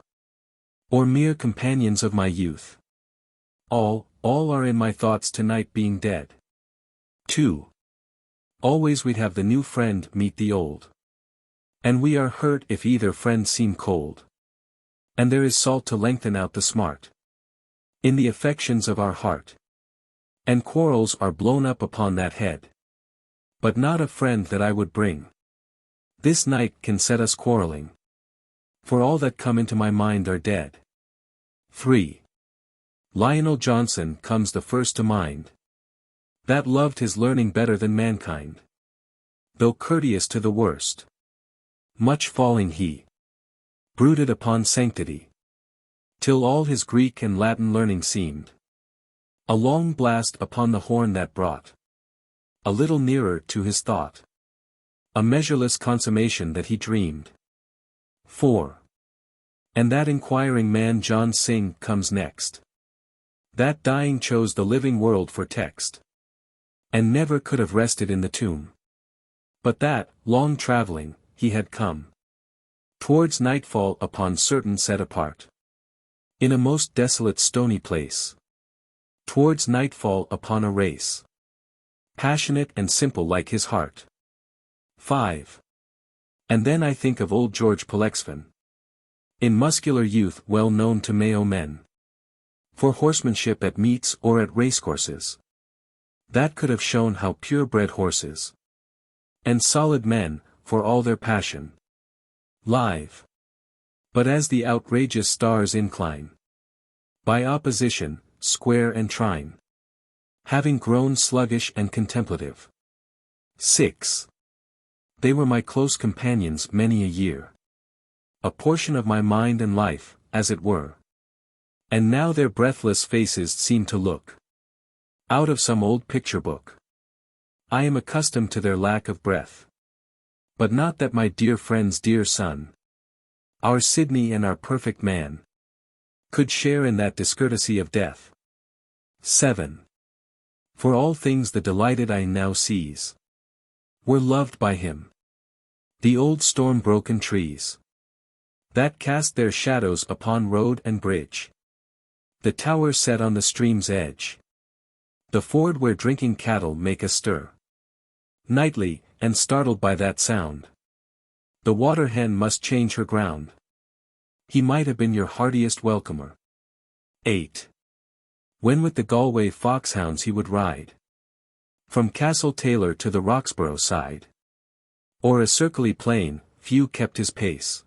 or mere companions of my youth. All are in my thoughts tonight being dead. 2. Always we'd have the new friend meet the old. And we are hurt if either friend seem cold. And there is salt to lengthen out the smart in the affections of our heart. And quarrels are blown up upon that head. But not a friend that I would bring. This night can set us quarreling. For all that come into my mind are dead. 3. Lionel Johnson comes the first to mind. That loved his learning better than mankind. Though courteous to the worst. Much falling he brooded upon sanctity, till all his Greek and Latin learning seemed a long blast upon the horn that brought a little nearer to his thought a measureless consummation that he dreamed. 4. And that inquiring man John Synge comes next. That dying chose the living world for text, and never could have rested in the tomb. But that, long travelling, he had come towards nightfall upon certain set apart, in a most desolate stony place, towards nightfall upon a race, passionate and simple like his heart. 5. And then I think of old George Pollexfen, in muscular youth well known to Mayo men, for horsemanship at meets or at racecourses, that could have shown how pure-bred horses, and solid men, for all their passion, live. But as the outrageous stars incline, by opposition, square and trine, having grown sluggish and contemplative. 6. They were my close companions many a year, a portion of my mind and life, as it were. And now their breathless faces seem to look out of some old picture book. I am accustomed to their lack of breath. But not that my dear friend's dear son, our Sidney and our perfect man, could share in that discourtesy of death. 7. For all things the delighted I now seize were loved by him. The old storm-broken trees that cast their shadows upon road and bridge, the tower set on the stream's edge, the ford where drinking cattle make a stir nightly, and startled by that sound, the water-hen must change her ground. He might have been your heartiest welcomer. 8. When with the Galway foxhounds he would ride from Castle Taylor to the Roxborough side, or a Circley plain, few kept his pace.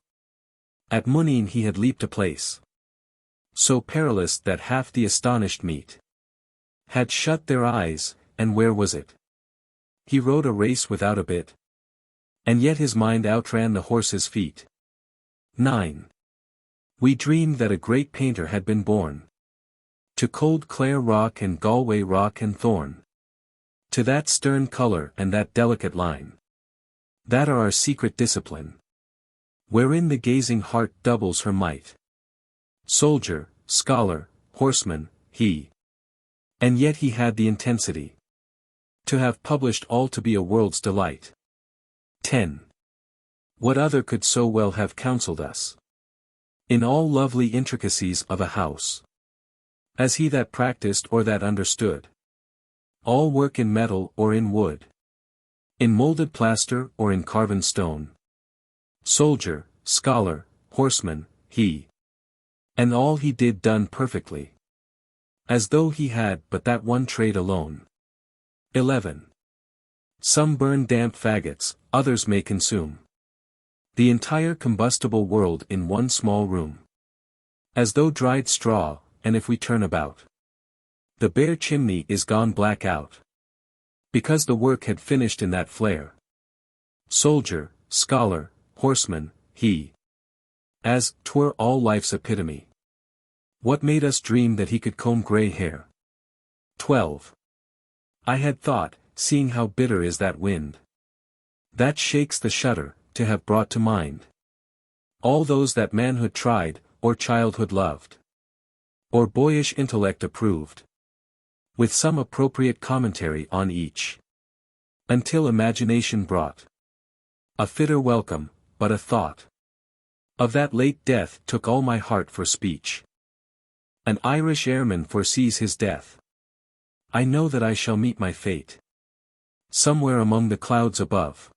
At Muneen he had leaped a place so perilous that half the astonished meet had shut their eyes, and where was it? He rode a race without a bit, and yet his mind outran the horse's feet. 9. We dreamed that a great painter had been born to cold Clare rock and Galway rock and thorn, to that stern colour and that delicate line, that are our secret discipline, wherein the gazing heart doubles her might. Soldier, scholar, horseman, he. And yet he had the intensity to have published all to be a world's delight. 10. What other could so well have counselled us? In all lovely intricacies of a house. As he that practised or that understood. All work in metal or in wood. In moulded plaster or in carven stone. Soldier, scholar, horseman, he. And all he did done perfectly. As though he had but that one trade alone. 11. Some burn damp faggots, others may consume the entire combustible world in one small room. As though dried straw, and if we turn about, the bare chimney is gone black out. Because the work had finished in that flare. Soldier, scholar, horseman, he. As 'twere all life's epitome. What made us dream that he could comb grey hair? 12. I had thought, seeing how bitter is that wind that shakes the shutter, to have brought to mind all those that manhood tried, or childhood loved, or boyish intellect approved, with some appropriate commentary on each, until imagination brought a fitter welcome, but a thought of that late death took all my heart for speech. An Irish airman foresees his death. I know that I shall meet my fate somewhere among the clouds above.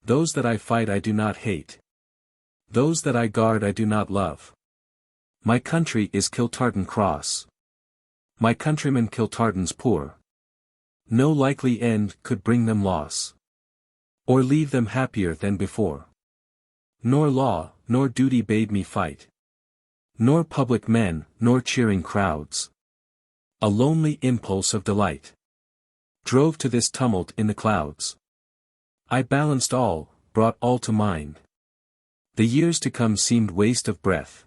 Those that I fight I do not hate. Those that I guard I do not love. My country is Kiltartan Cross. My countrymen Kiltartans poor. No likely end could bring them loss, or leave them happier than before. Nor law, nor duty bade me fight. Nor public men, nor cheering crowds. A lonely impulse of delight drove to this tumult in the clouds. I balanced all, brought all to mind. The years to come seemed waste of breath.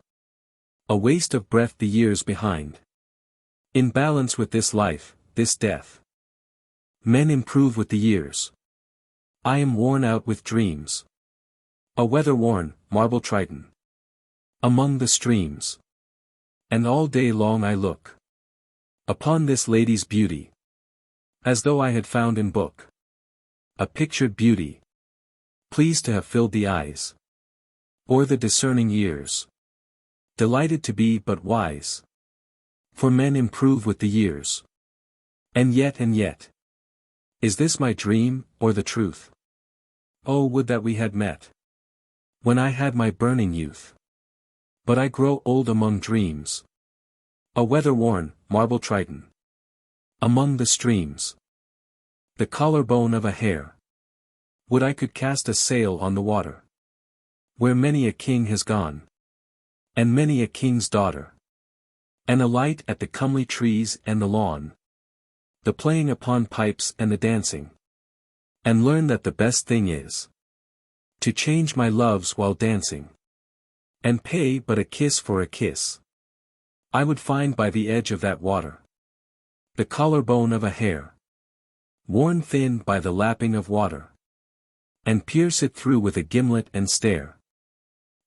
A waste of breath the years behind. In balance with this life, this death. Men improve with the years. I am worn out with dreams. A weather-worn, marble Triton. Among the streams. And all day long I look upon this lady's beauty, as though I had found in book a pictured beauty, pleased to have filled the eyes, or the discerning ears, delighted to be but wise. For men improve with the years. And yet, is this my dream, or the truth? Oh, would that we had met when I had my burning youth. But I grow old among dreams. A weather-worn, marble Triton. Among the streams. The collarbone of a hare. Would I could cast a sail on the water, where many a king has gone, and many a king's daughter. And alight at the comely trees and the lawn, the playing upon pipes and the dancing. And learn that the best thing is to change my loves while dancing, and pay but a kiss for a kiss. I would find by the edge of that water the collarbone of a hare, worn thin by the lapping of water, and pierce it through with a gimlet and stare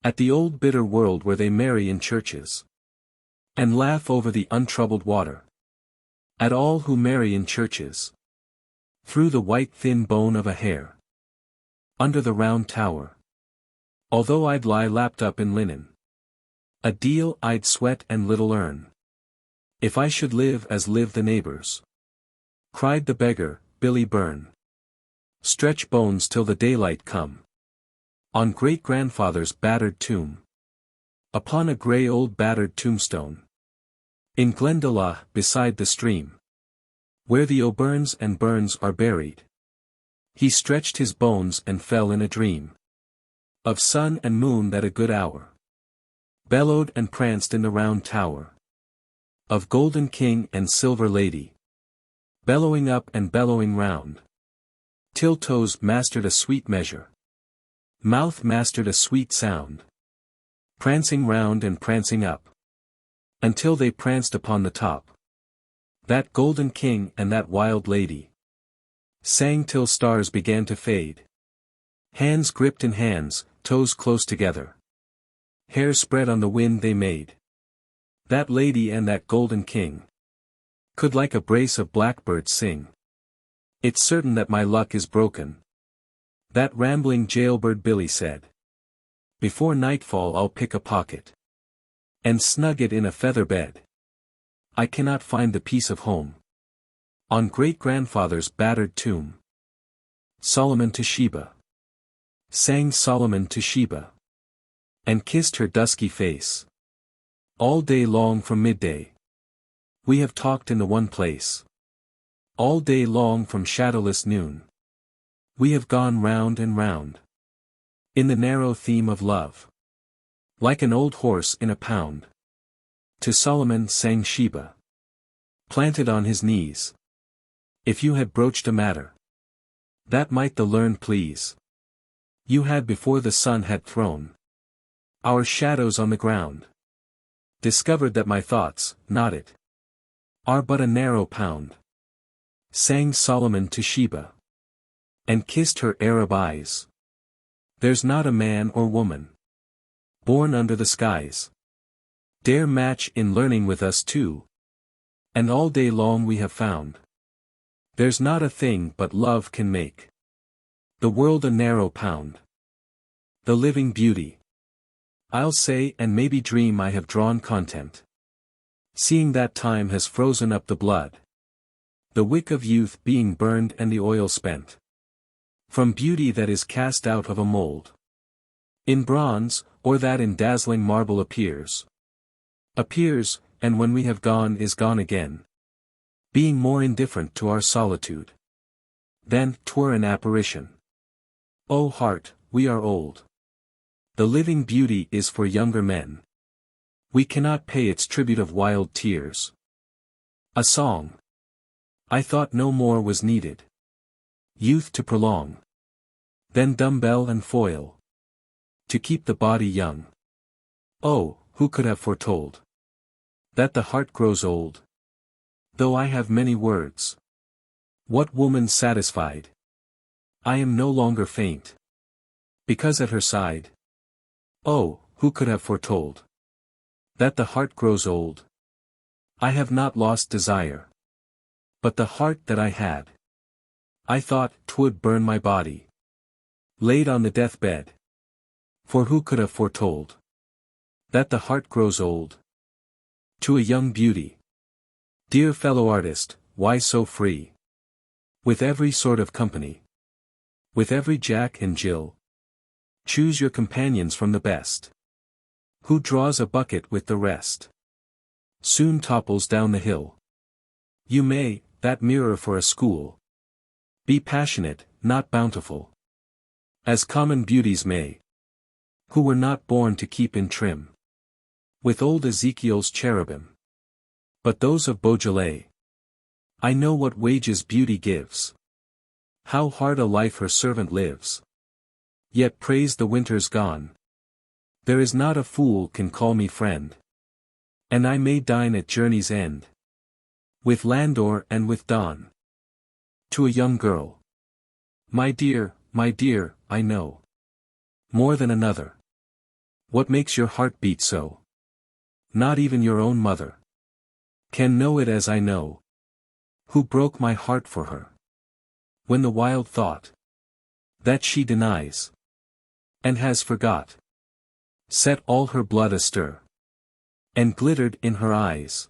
at the old bitter world where they marry in churches, and laugh over the untroubled water, at all who marry in churches, through the white thin bone of a hare, under the round tower. Although I'd lie lapped up in linen, a deal I'd sweat and little earn, if I should live as live the neighbors. Cried the beggar, Billy Byrne. Stretch bones till the daylight come, on great-grandfather's battered tomb, upon a grey old battered tombstone, in Glendalough beside the stream, where the O'Byrnes and Burns are buried. He stretched his bones and fell in a dream of sun and moon that a good hour bellowed and pranced in the round tower, of golden king and silver lady, bellowing up and bellowing round, till toes mastered a sweet measure, mouth mastered a sweet sound, prancing round and prancing up, until they pranced upon the top. That golden king and that wild lady sang till stars began to fade. Hands gripped in hands, toes close together. Hair spread on the wind they made. That lady and that golden king could like a brace of blackbirds sing. It's certain that my luck is broken. That rambling jailbird Billy said. Before nightfall I'll pick a pocket. And snug it in a feather bed. I cannot find the peace of home. On great-grandfather's battered tomb. Solomon to Sheba. Sang Solomon to Sheba. And kissed her dusky face. All day long from midday. We have talked in the one place. All day long from shadowless noon. We have gone round and round. In the narrow theme of love. Like an old horse in a pound. To Solomon sang Sheba. Planted on his knees. If you had broached a matter. That might the learned please. You had before the sun had thrown. Our shadows on the ground. Discovered that my thoughts, not it. Are but a narrow pound. Sang Solomon to Sheba. And kissed her Arab eyes. There's not a man or woman. Born under the skies. Dare match in learning with us two. And all day long we have found. There's not a thing but love can make. The world a narrow pound. The living beauty. I'll say and maybe dream I have drawn content. Seeing that time has frozen up the blood. The wick of youth being burned and the oil spent. From beauty that is cast out of a mold. In bronze, or that in dazzling marble appears. Appears, and when we have gone is gone again. Being more indifferent to our solitude. Then 'twere an apparition. O heart, we are old. The living beauty is for younger men. We cannot pay its tribute of wild tears. A song. I thought no more was needed. Youth to prolong. Then dumbbell and foil. To keep the body young. Oh, who could have foretold that the heart grows old? Though I have many words. What woman satisfied? I am no longer faint. Because at her side. Oh, who could have foretold that the heart grows old? I have not lost desire. But the heart that I had. I thought 'twould burn my body. Laid on the deathbed. For who could have foretold that the heart grows old? To a young beauty. Dear fellow artist, why so free? With every sort of company. With every Jack and Jill. Choose your companions from the best. Who draws a bucket with the rest. Soon topples down the hill. You may, that mirror for a school. Be passionate, not bountiful. As common beauties may. Who were not born to keep in trim. With old Ezekiel's cherubim. But those of Beaujolais. I know what wages beauty gives. How hard a life her servant lives. Yet praise the winter's gone. There is not a fool can call me friend. And I may dine at journey's end. With Landor and with Dawn. To a young girl. My dear, I know. More than another. What makes your heart beat so? Not even your own mother can know it as I know. Who broke my heart for her? When the wild thought that she denies and has forgot set all her blood astir and glittered in her eyes.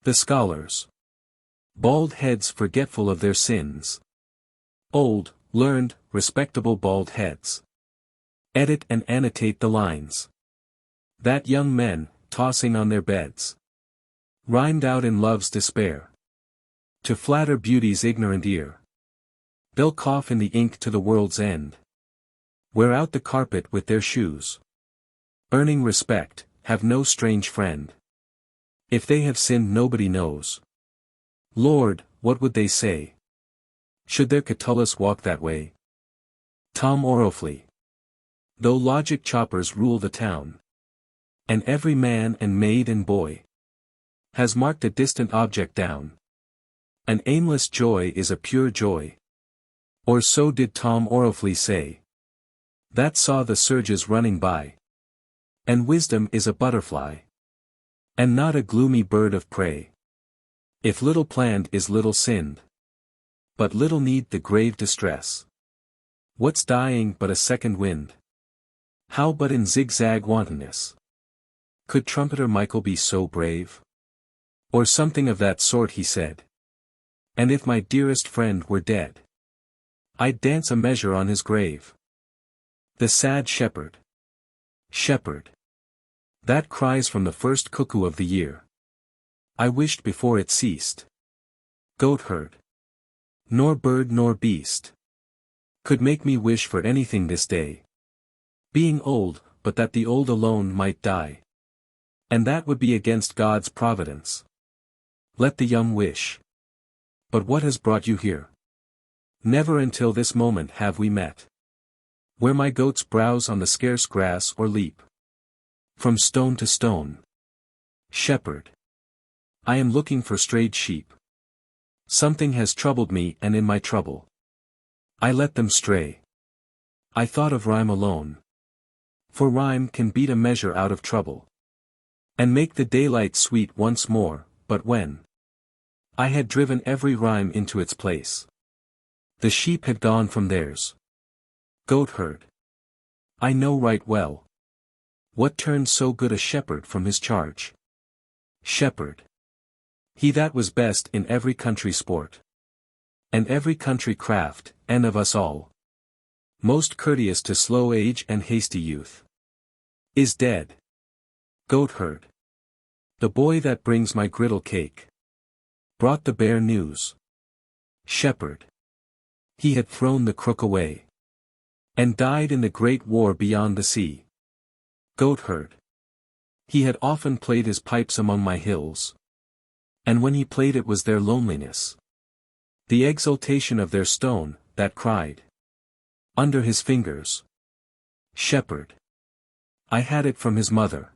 The scholars. Bald heads forgetful of their sins. Old, learned, respectable bald heads. Edit and annotate the lines. That young men, tossing on their beds. Rhymed out in love's despair. To flatter beauty's ignorant ear. They'll cough in the ink to the world's end. Wear out the carpet with their shoes. Earning respect, have no strange friend. If they have sinned nobody knows. Lord, what would they say? Should their Catullus walk that way? Tom Orofley. Though logic choppers rule the town. And every man and maid and boy has marked a distant object down. An aimless joy is a pure joy. Or so did Tom Orofley say. That saw the surges running by. And wisdom is a butterfly. And not a gloomy bird of prey. If little planned is little sinned. But little need the grave distress. What's dying but a second wind? How but in zigzag wantonness? Could trumpeter Michael be so brave? Or something of that sort he said. And if my dearest friend were dead, I'd dance a measure on his grave. The sad shepherd. Shepherd. That cries from the first cuckoo of the year. I wished before it ceased. Goatherd. Nor bird nor beast could make me wish for anything this day. Being old, but that the old alone might die. And that would be against God's providence. Let the young wish. But what has brought you here? Never until this moment have we met. Where my goats browse on the scarce grass or leap from stone to stone. Shepherd. I am looking for strayed sheep. Something has troubled me, and in my trouble I let them stray. I thought of rhyme alone. For rhyme can beat a measure out of trouble, and make the daylight sweet once more. But when I had driven every rhyme into its place, the sheep had gone from theirs. Goatherd. I know right well what turned so good a shepherd from his charge. Shepherd. He that was best in every country sport, and every country craft, and of us all most courteous to slow age and hasty youth, is dead. Goatherd. The boy that brings my griddle cake brought the bare news. Shepherd. He had thrown the crook away, and died in the great war beyond the sea. Goatherd. He had often played his pipes among my hills, and when he played it was their loneliness, the exultation of their stone, that cried under his fingers. Shepherd. I had it from his mother,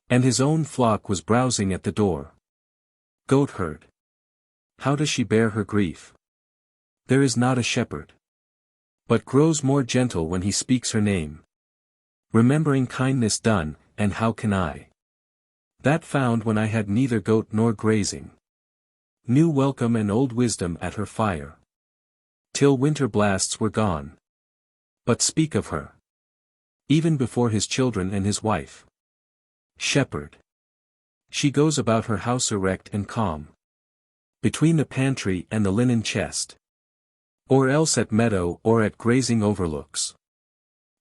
and his own flock was browsing at the door. Goatherd. How does she bear her grief? There is not a shepherd but grows more gentle when he speaks her name, remembering kindness done. And how can I, that found when I had neither goat nor grazing, new welcome and old wisdom at her fire, till winter blasts were gone, but speak of her, even before his children and his wife? Shepherd. She goes about her house erect and calm, between the pantry and the linen chest, or else at meadow or at grazing overlooks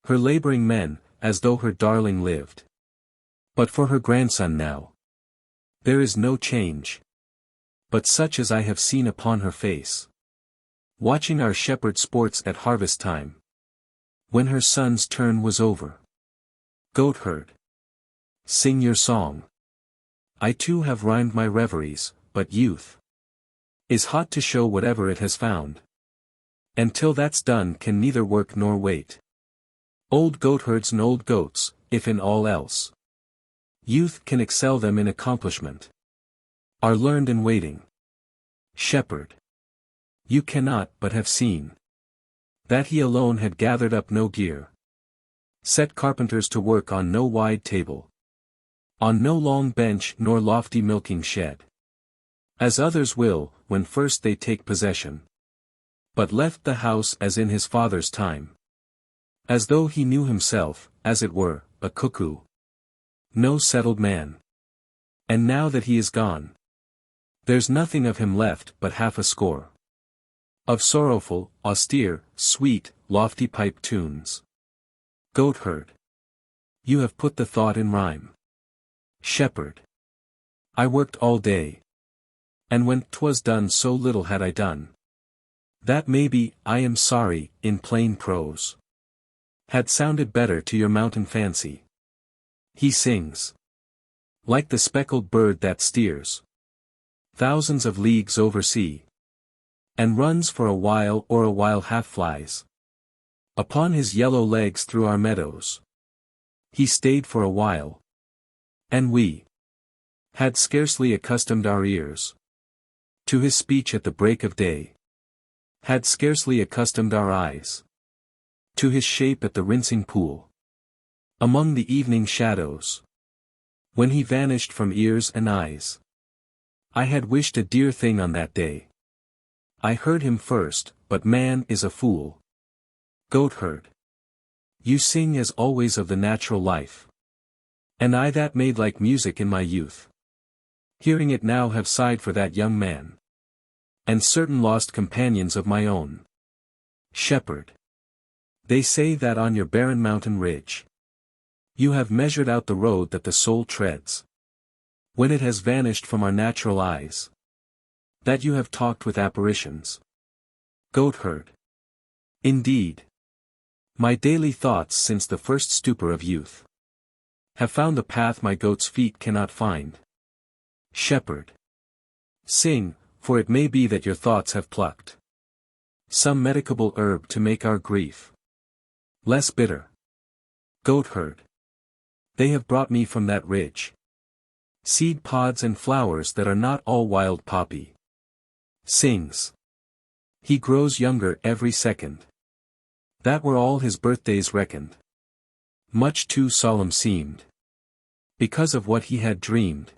her laboring men, as though her darling lived. But for her grandson now, there is no change, but such as I have seen upon her face, watching our shepherd sports at harvest time, when her son's turn was over. Goatherd. Sing your song. I too have rhymed my reveries, but youth is hot to show whatever it has found, and till that's done can neither work nor wait. Old goatherds and old goats, if in all else youth can excel them in accomplishment, are learned in waiting. Shepherd. You cannot but have seen that he alone had gathered up no gear, set carpenters to work on no wide table, on no long bench nor lofty milking shed, as others will, when first they take possession, but left the house as in his father's time, as though he knew himself, as it were, a cuckoo, no settled man. And now that he is gone, there's nothing of him left but half a score of sorrowful, austere, sweet, lofty pipe tunes. Goatherd. You have put the thought in rhyme. Shepherd. I worked all day, and when 'twas done so little had I done, that maybe, I am sorry, in plain prose, had sounded better to your mountain fancy. He sings like the speckled bird that steers thousands of leagues over sea, and runs for a while or a while half flies upon his yellow legs through our meadows. He stayed for a while, and we had scarcely accustomed our ears to his speech at the break of day, had scarcely accustomed our eyes to his shape at the rinsing pool, among the evening shadows, when he vanished from ears and eyes. I had wished a dear thing on that day. I heard him first, but man is a fool. Goatherd. You sing as always of the natural life. And I that made like music in my youth. Hearing it now have sighed for that young man. And certain lost companions of my own. Shepherd. They say that on your barren mountain ridge. You have measured out the road that the soul treads. When it has vanished from our natural eyes. That you have talked with apparitions. Goatherd. Indeed. My daily thoughts since the first stupor of youth. Have found the path my goat's feet cannot find. Shepherd. Sing, for it may be that your thoughts have plucked some medicable herb to make our grief less bitter. Goatherd. They have brought me from that ridge seed pods and flowers that are not all wild poppy. Sings. He grows younger every second. That were all his birthdays reckoned. Much too solemn seemed. Because of what he had dreamed.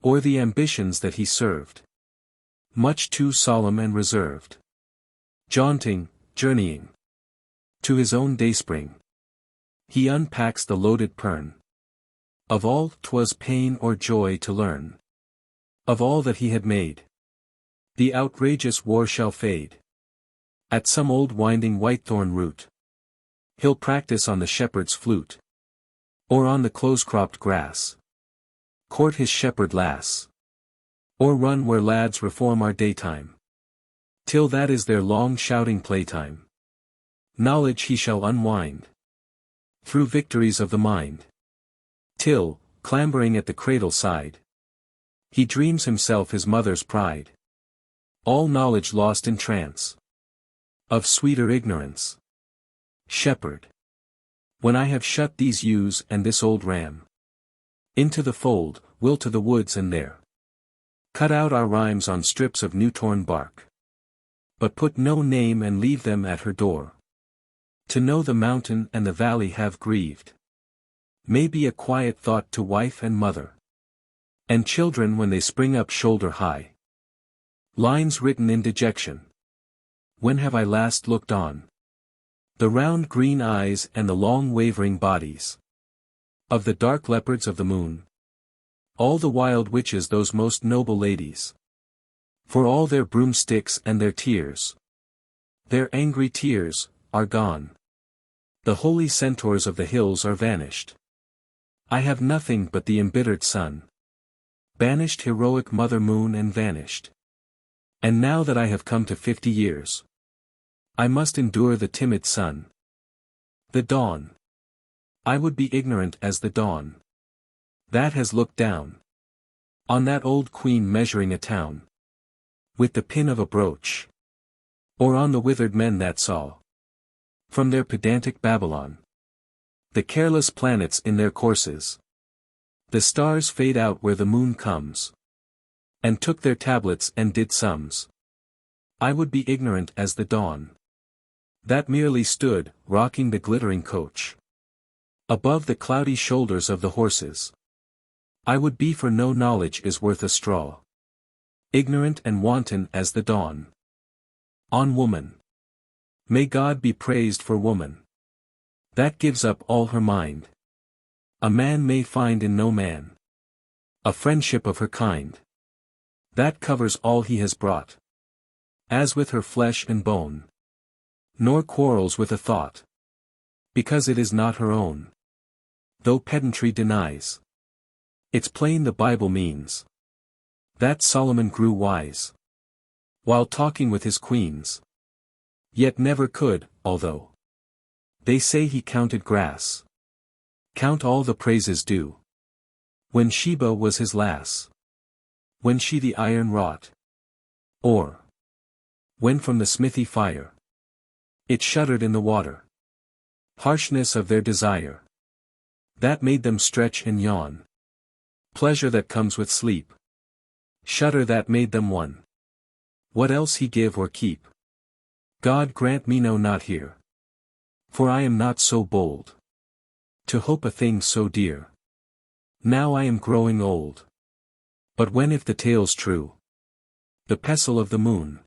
Or the ambitions that he served. Much too solemn and reserved. Jaunting, journeying. To his own dayspring. He unpacks the loaded pern. Of all 'twas pain or joy to learn. Of all that he had made. The outrageous war shall fade. At some old winding whitethorn root. He'll practice on the shepherd's flute. Or on the close-cropped grass. Court his shepherd lass. Or run where lads reform our daytime. Till that is their long shouting playtime. Knowledge he shall unwind. Through victories of the mind. Till, clambering at the cradle side. He dreams himself his mother's pride. All knowledge lost in trance. Of sweeter ignorance. Shepherd. When I have shut these ewes and this old ram. Into the fold, will to the woods and there. Cut out our rhymes on strips of new torn bark. But put no name and leave them at her door. To know the mountain and the valley have grieved. May be a quiet thought to wife and mother. And children when they spring up shoulder high. Lines written in dejection. When have I last looked on? The round green eyes and the long wavering bodies. Of the dark leopards of the moon. All the wild witches those most noble ladies. For all their broomsticks and their tears. Their angry tears, are gone. The holy centaurs of the hills are vanished. I have nothing but the embittered sun. Banished heroic mother moon and vanished. And now that I have come to 50 years. I must endure the timid sun. The dawn. I would be ignorant as the dawn. That has looked down. On that old queen measuring a town. With the pin of a brooch. Or on the withered men that saw. From their pedantic Babylon. The careless planets in their courses. The stars fade out where the moon comes. And took their tablets and did sums. I would be ignorant as the dawn. That merely stood, rocking the glittering coach. Above the cloudy shoulders of the horses. I would be for no knowledge is worth a straw. Ignorant and wanton as the dawn. On woman. May God be praised for woman. That gives up all her mind. A man may find in no man. A friendship of her kind. That covers all he has brought. As with her flesh and bone. Nor quarrels with a thought. Because it is not her own. Though pedantry denies. It's plain the Bible means. That Solomon grew wise. While talking with his queens. Yet never could, although. They say he counted grass. Count all the praises due. When Sheba was his lass. When she the iron wrought. Or. When from the smithy fire. It shuddered in the water. Harshness of their desire. That made them stretch and yawn. Pleasure that comes with sleep. Shudder that made them one. What else he give or keep? God grant me know not here. For I am not so bold. To hope a thing so dear. Now I am growing old. But when if the tale's true? The pestle of the moon.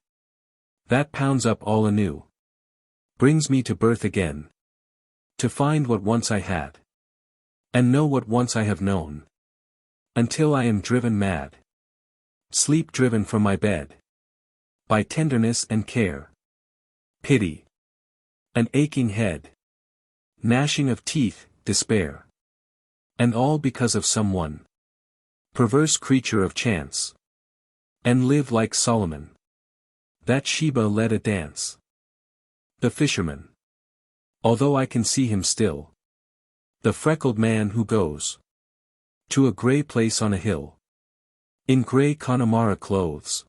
That pounds up all anew. brings me to birth again. To find what once I had. And know what once I have known. Until I am driven mad. Sleep driven from my bed. By tenderness and care. Pity. An aching head. Gnashing of teeth, despair. And all because of someone. Perverse creature of chance. And live like Solomon. That Sheba led a dance. The fisherman. Although I can see him still. The freckled man who goes. To a grey place on a hill. In grey Connemara clothes.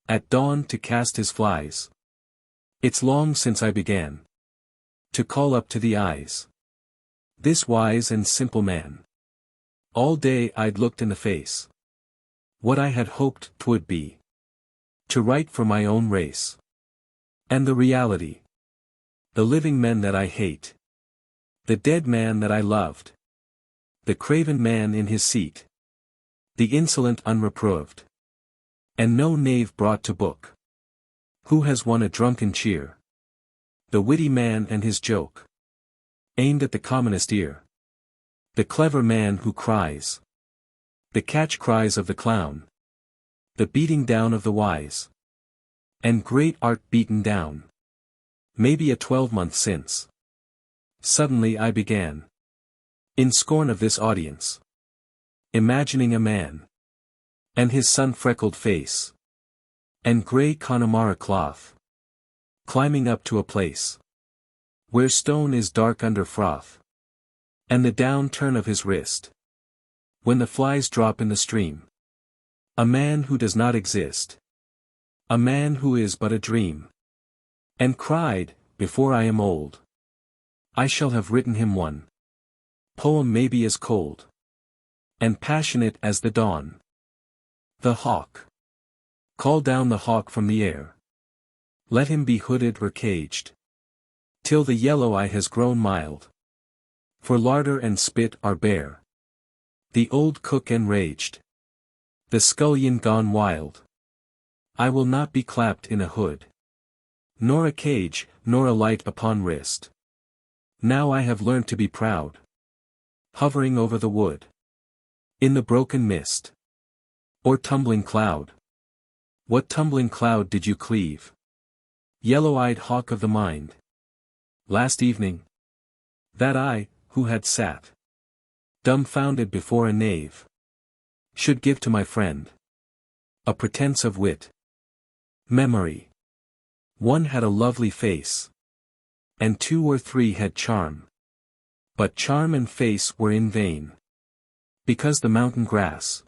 At dawn to cast his flies. It's long since I began. To call up to the eyes. This wise and simple man. All day I'd looked in the face. What I had hoped 'twould be. To write for my own race. And the reality. The living men that I hate. The dead man that I loved. The craven man in his seat. The insolent unreproved. And no knave brought to book. Who has won a drunken cheer? The witty man and his joke. Aimed at the commonest ear. The clever man who cries. The catch cries of the clown. The beating down of the wise. And great art beaten down. Maybe a 12-month since. Suddenly I began. In scorn of this audience. Imagining a man. And his sun-freckled face. And grey Connemara cloth. Climbing up to a place. Where stone is dark under froth. And the down turn of his wrist. When the flies drop in the stream. A man who does not exist. A man who is but a dream. And cried, before I am old. I shall have written him one. Poem maybe as cold. And passionate as the dawn. The hawk. Call down the hawk from the air. Let him be hooded or caged. Till the yellow eye has grown mild. For larder and spit are bare. The old cook enraged. The scullion gone wild. I will not be clapped in a hood. Nor a cage, nor a light upon wrist. Now I have learnt to be proud. Hovering over the wood. In the broken mist. Or tumbling cloud. What tumbling cloud did you cleave? Yellow-eyed hawk of the mind. Last evening. That I, who had sat. Dumbfounded before a knave. Should give to my friend. A pretence of wit. Memory. One had a lovely face. And 2 or 3 had charm. But charm and face were in vain. Because the mountain grass.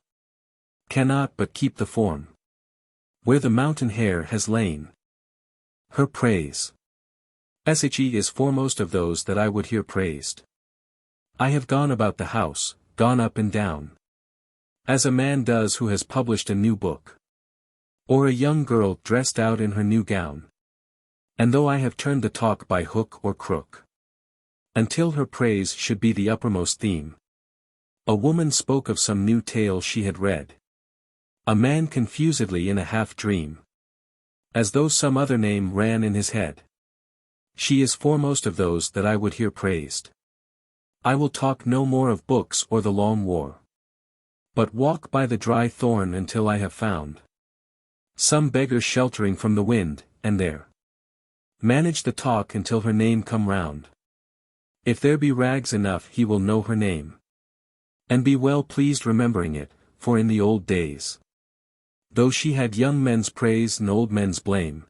Cannot but keep the form. Where the mountain hare has lain. Her praise. Sidhe is foremost of those that I would hear praised. I have gone about the house, gone up and down. As a man does who has published a new book. Or a young girl dressed out in her new gown. And though I have turned the talk by hook or crook. Until her praise should be the uppermost theme. A woman spoke of some new tale she had read. A man confusedly in a half-dream. As though some other name ran in his head. She is foremost of those that I would hear praised. I will talk no more of books or the long war. But walk by the dry thorn until I have found. Some beggar sheltering from the wind, and there. Manage the talk until her name come round. If there be rags enough he will know her name. And be well pleased remembering it, for in the old days. Though she had young men's praise and old men's blame.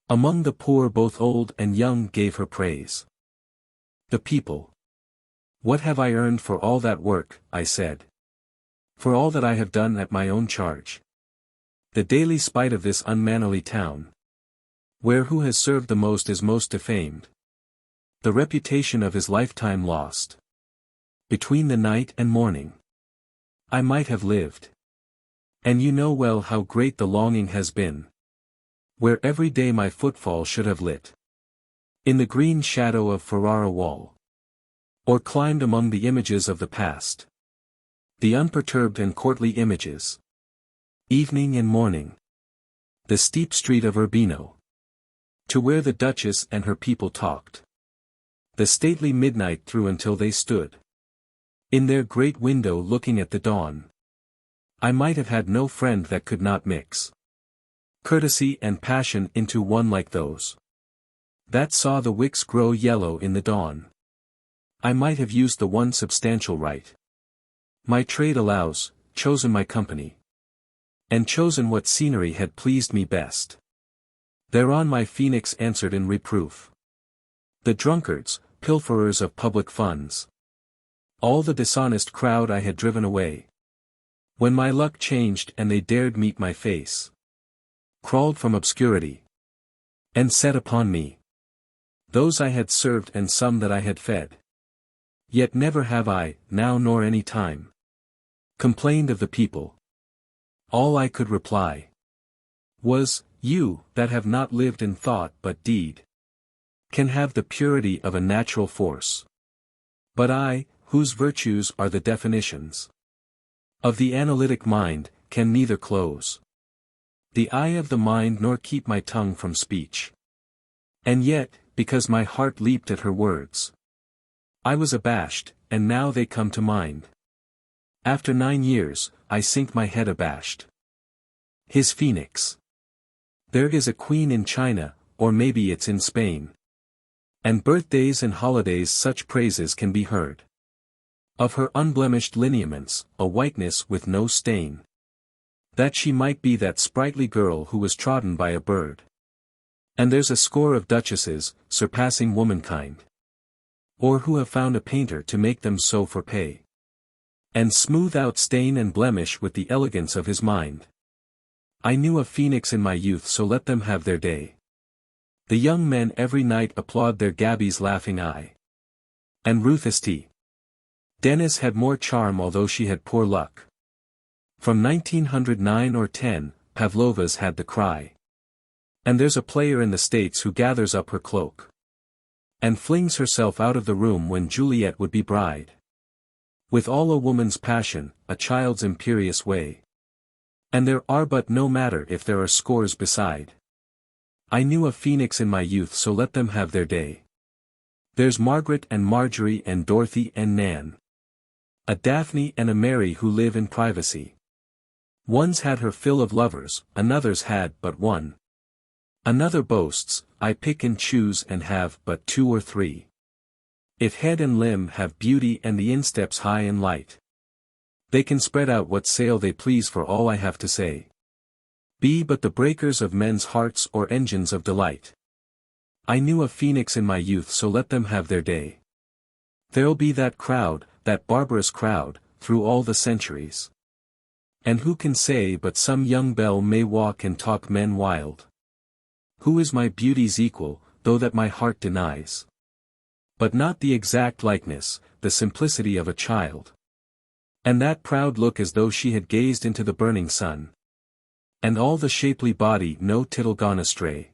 Among the poor both old and young gave her praise. The people. What have I earned for all that work, I said. For all that I have done at my own charge. The daily spite of this unmannerly town. Where who has served the most is most defamed. The reputation of his lifetime lost. Between the night and morning. I might have lived. And you know well how great the longing has been. Where every day my footfall should have lit. In the green shadow of Ferrara wall. Or climbed among the images of the past. The unperturbed and courtly images. Evening and morning. The steep street of Urbino. To where the Duchess and her people talked. The stately midnight through until they stood in their great window looking at the dawn. I might have had no friend that could not mix courtesy and passion into one like those that saw the wicks grow yellow in the dawn. I might have used the one substantial right my trade allows, chosen my company, and chosen what scenery had pleased me best. Thereon my phoenix answered in reproof. The drunkards, pilferers of public funds, all the dishonest crowd I had driven away. When my luck changed and they dared meet my face, crawled from obscurity, and set upon me those I had served and some that I had fed. Yet never have I, now nor any time, complained of the people. All I could reply was, you, that have not lived in thought but deed, can have the purity of a natural force. But I, whose virtues are the definitions of the analytic mind, can neither close the eye of the mind nor keep my tongue from speech. And yet, because my heart leaped at her words, I was abashed, and now they come to mind. After 9 years, I sink my head abashed. His phoenix. There is a queen in China, or maybe it's in Spain. And birthdays and holidays such praises can be heard. Of her unblemished lineaments, a whiteness with no stain. That she might be that sprightly girl who was trodden by a bird. And there's a score of duchesses, surpassing womankind. Or who have found a painter to make them so for pay. And smooth out stain and blemish with the elegance of his mind. I knew a phoenix in my youth, so let them have their day. The young men every night applaud their Gabby's laughing eye. And Rufus T. Dennis had more charm although she had poor luck. From 1909 or 10, Pavlova's had the cry. And there's a player in the States who gathers up her cloak and flings herself out of the room when Juliet would be bride. With all a woman's passion, a child's imperious way. And there are but no matter if there are scores beside. I knew a phoenix in my youth, so let them have their day. There's Margaret and Marjorie and Dorothy and Nan. A Daphne and a Mary who live in privacy. One's had her fill of lovers, another's had but one. Another boasts, I pick and choose and have but 2 or 3. If head and limb have beauty and the insteps high and light, they can spread out what sail they please for all I have to say. Be but the breakers of men's hearts or engines of delight. I knew a phoenix in my youth, so let them have their day. There'll be that crowd, that barbarous crowd, through all the centuries. And who can say but some young belle may walk and talk men wild? Who is my beauty's equal, though that my heart denies? But not the exact likeness, the simplicity of a child. And that proud look as though she had gazed into the burning sun. And all the shapely body no tittle gone astray.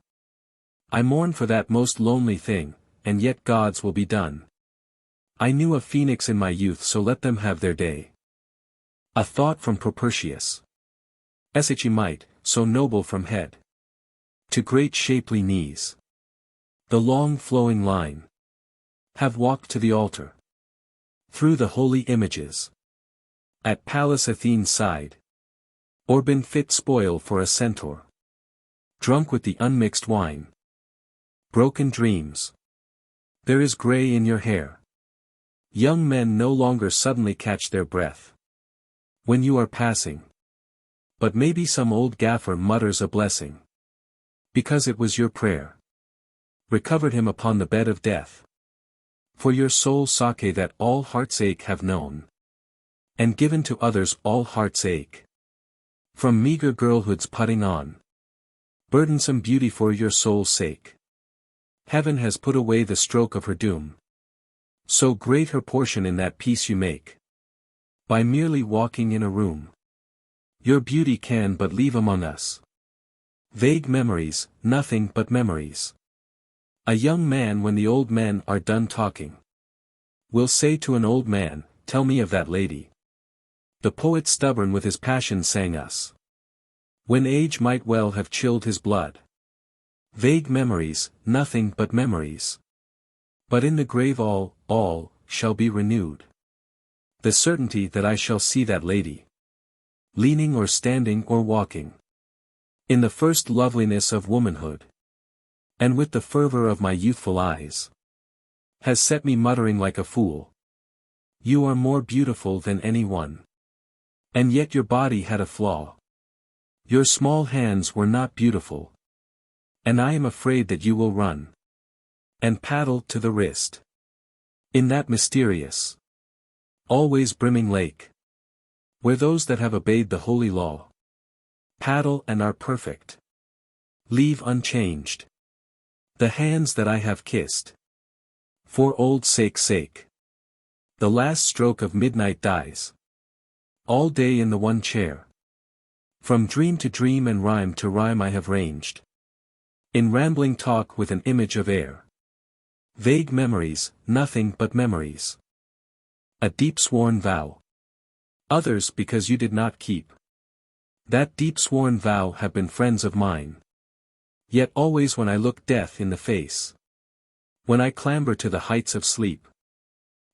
I mourn for that most lonely thing, and yet God's will be done. I knew a phoenix in my youth, so let them have their day. A thought from Propertius. Essay might, so noble from head to great shapely knees, the long flowing line, have walked to the altar, through the holy images, at Pallas Athene's side, or been fit spoil for a centaur, drunk with the unmixed wine. Broken dreams. There is grey in your hair. Young men no longer suddenly catch their breath when you are passing. But maybe some old gaffer mutters a blessing, because it was your prayer recovered him upon the bed of death. For your soul sake that all heart's ache have known, and given to others all heart's ache. From meager girlhood's putting on, burdensome beauty for your soul's sake. Heaven has put away the stroke of her doom. So great her portion in that peace you make, by merely walking in a room. Your beauty can but leave among us vague memories, nothing but memories. A young man, when the old men are done talking, will say to an old man, tell me of that lady. The poet stubborn with his passion sang us, when age might well have chilled his blood. Vague memories, nothing but memories. But in the grave all, shall be renewed. The certainty that I shall see that lady. Leaning or standing or walking. In the first loveliness of womanhood. And with the fervor of my youthful eyes. Has set me muttering like a fool. You are more beautiful than any one. And yet your body had a flaw. Your small hands were not beautiful. And I am afraid that you will run. And paddle to the wrist. In that mysterious. Always brimming lake. Where those that have obeyed the holy law. Paddle and are perfect. Leave unchanged. The hands that I have kissed. For old sake's sake. The last stroke of midnight dies. All day in the one chair. From dream to dream and rhyme to rhyme I have ranged. In rambling talk with an image of air. Vague memories, nothing but memories. A deep sworn vow. Others because you did not keep. That deep sworn vow have been friends of mine. Yet always when I look death in the face. When I clamber to the heights of sleep.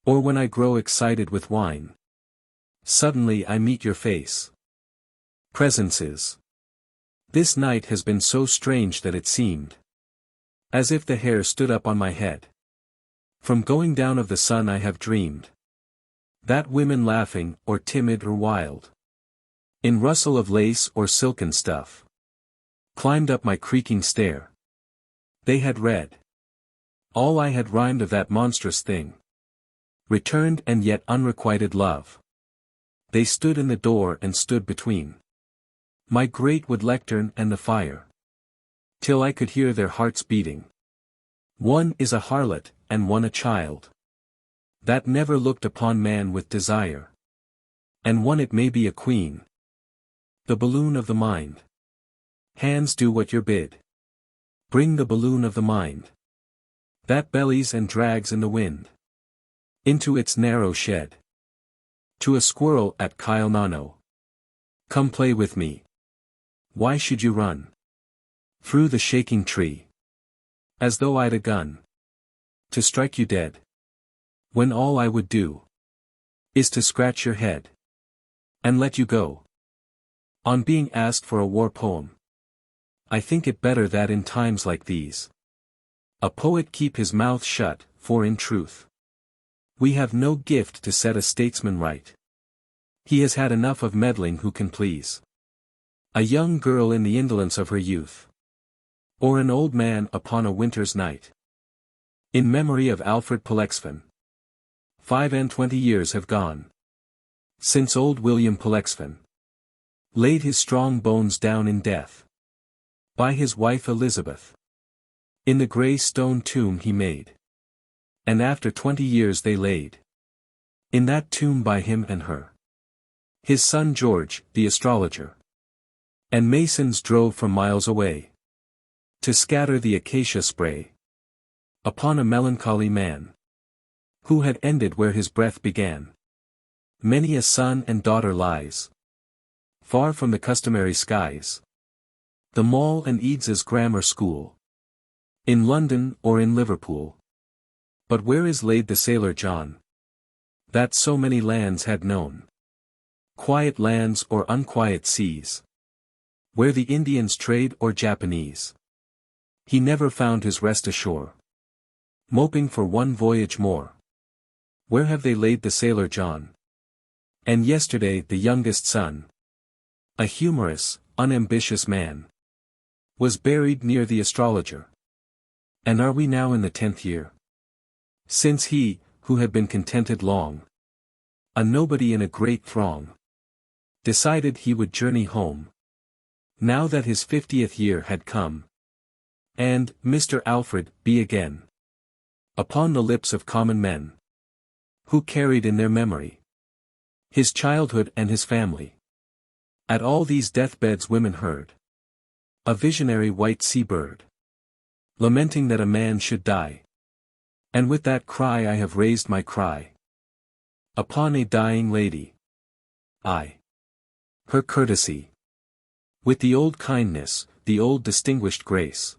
Or when I grow excited with wine. Suddenly I meet your face. Presences. This night has been so strange that it seemed. As if the hair stood up on my head. From going down of the sun I have dreamed. That women laughing, or timid or wild. In rustle of lace or silken stuff. Climbed up my creaking stair. They had read. All I had rhymed of that monstrous thing. Returned and yet unrequited love. They stood in the door and stood between. My great wood lectern and the fire. Till I could hear their hearts beating. One is a harlot, and one a child. That never looked upon man with desire. And one it may be a queen. The balloon of the mind. Hands do what you're bid. Bring the balloon of the mind. That bellies and drags in the wind. Into its narrow shed. To a squirrel at Kyle. Come play with me. Why should you run? Through the shaking tree. As though I'd a gun. To strike you dead. When all I would do. Is to scratch your head. And let you go. On being asked for a war poem. I think it better that in times like these. A poet keep his mouth shut, for in truth. We have no gift to set a statesman right. He has had enough of meddling who can please. A young girl in the indolence of her youth. Or an old man upon a winter's night. In memory of Alfred Pollexfen. 25 years have gone. Since old William Pollexfen. Laid his strong bones down in death. By his wife Elizabeth. In the grey stone tomb he made. And after 20 years they laid. In that tomb by him and her. His son George, the astrologer. And masons drove from miles away. To scatter the acacia spray. Upon a melancholy man. Who had ended where his breath began. Many a son and daughter lies. Far from the customary skies. The Mall and Eades's grammar school. In London or in Liverpool. But where is laid the sailor John? That so many lands had known. Quiet lands or unquiet seas. Where the Indians trade or Japanese. He never found his rest ashore. Moping for one voyage more. Where have they laid the sailor John? And yesterday the youngest son. A humorous, unambitious man. Was buried near the astrologer. And are we now in the 10th year? Since he, who had been contented long. A nobody in a great throng. Decided he would journey home. Now that his 50th year had come. And, Mr. Alfred, be again. Upon the lips of common men. Who carried in their memory. His childhood and his family. At all these deathbeds women heard. A visionary white sea-bird. Lamenting that a man should die. And with that cry I have raised my cry. Upon a dying lady. Her courtesy. With the old kindness, the old distinguished grace.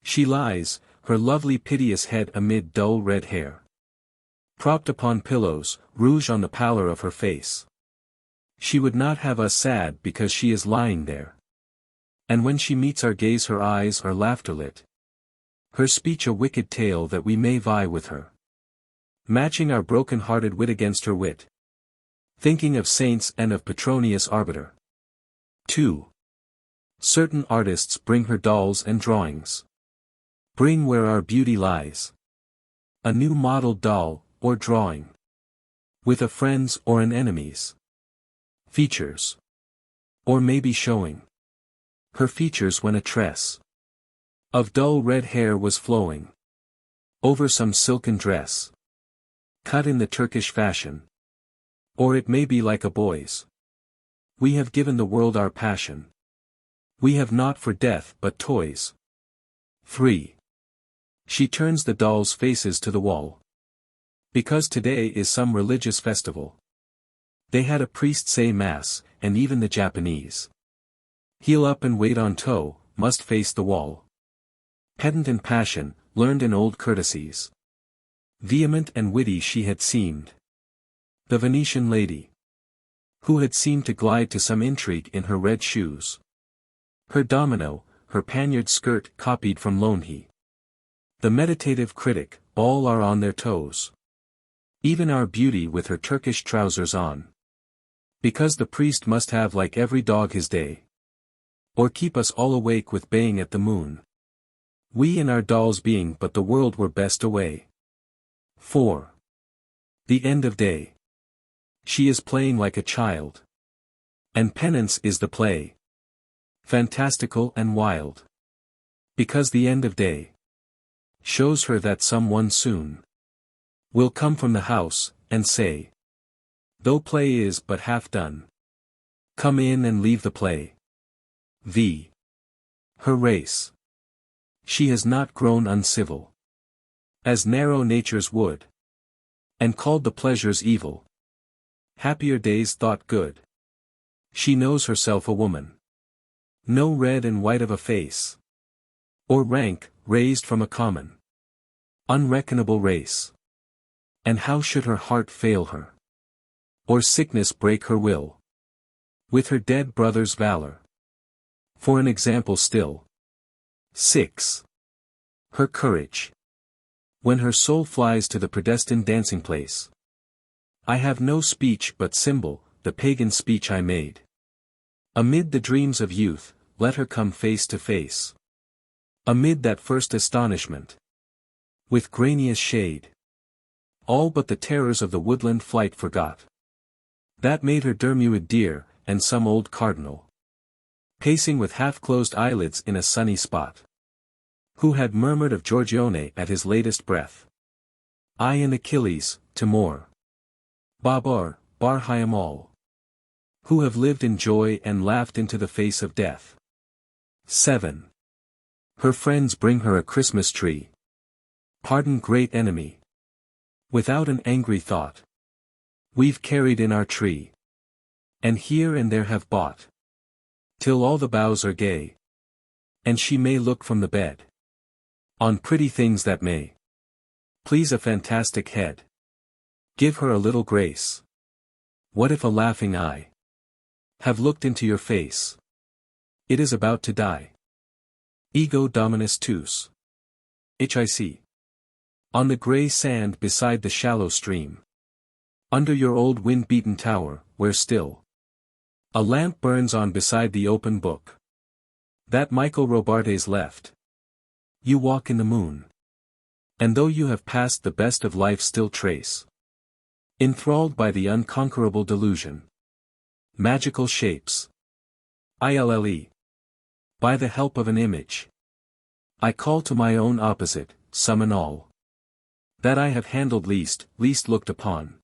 She lies, her lovely piteous head amid dull red hair. Propped upon pillows, rouge on the pallor of her face. She would not have us sad because she is lying there. And when she meets our gaze her eyes are laughter-lit. Her speech a wicked tale that we may vie with her. Matching our broken-hearted wit against her wit. Thinking of saints and of Petronius Arbiter. 2. Certain artists bring her dolls and drawings. Bring where our beauty lies. A new modeled doll, or drawing. With a friend's or an enemy's. Features. Or maybe showing. Her features when a tress. Of dull red hair was flowing. Over some silken dress. Cut in the Turkish fashion. Or it may be like a boy's. We have given the world our passion. We have not for death but toys. 3. She turns the dolls' faces to the wall. Because today is some religious festival. They had a priest say mass, and even the Japanese. Heel up and weight on toe, must face the wall. Pedant in passion, learned in old courtesies. Vehement and witty she had seemed. The Venetian lady. Who had seemed to glide to some intrigue in her red shoes. Her domino, her panniard skirt copied from Lownhe. The meditative critic, all are on their toes. Even our beauty with her Turkish trousers on. Because the priest must have like every dog his day. Or keep us all awake with baying at the moon. We and our dolls being but the world were best away. 4. The end of day. She is playing like a child. And penance is the play. Fantastical and wild. Because the end of day shows her that someone soon will come from the house, and say, though play is but half done, come in and leave the play. Her race. She has not grown uncivil. As narrow natures would. And called the pleasures evil. Happier days thought good. She knows herself a woman. No red and white of a face. Or rank, raised from a common, unreckonable race. And how should her heart fail her? Or sickness break her will? With her dead brother's valor. For an example still. 6. Her courage. When her soul flies to the predestined dancing place. I have no speech but symbol, the pagan speech I made. Amid the dreams of youth, let her come face to face. Amid that first astonishment. With granious shade. All but the terrors of the woodland flight forgot. That made her Dermuid dear, and some old cardinal. Pacing with half-closed eyelids in a sunny spot. Who had murmured of Giorgione at his latest breath. I and Achilles, Timur. Babur, Barhayam all. Who have lived in joy and laughed into the face of death. 7. Her friends bring her a Christmas tree. Pardon great enemy. Without an angry thought. We've carried in our tree. And here and there have bought. Till all the boughs are gay. And she may look from the bed. On pretty things that may please a fantastic head. Give her a little grace. What if a laughing eye have looked into your face? It is about to die. Ego dominus tuus. Hic. On the grey sand beside the shallow stream. Under your old wind-beaten tower, where still a lamp burns on beside the open book. That Michael Robartes left. You walk in the moon. And though you have passed the best of life still trace. Enthralled by the unconquerable delusion. Magical shapes. Ille. By the help of an image. I call to my own opposite, summon all. That I have handled least looked upon.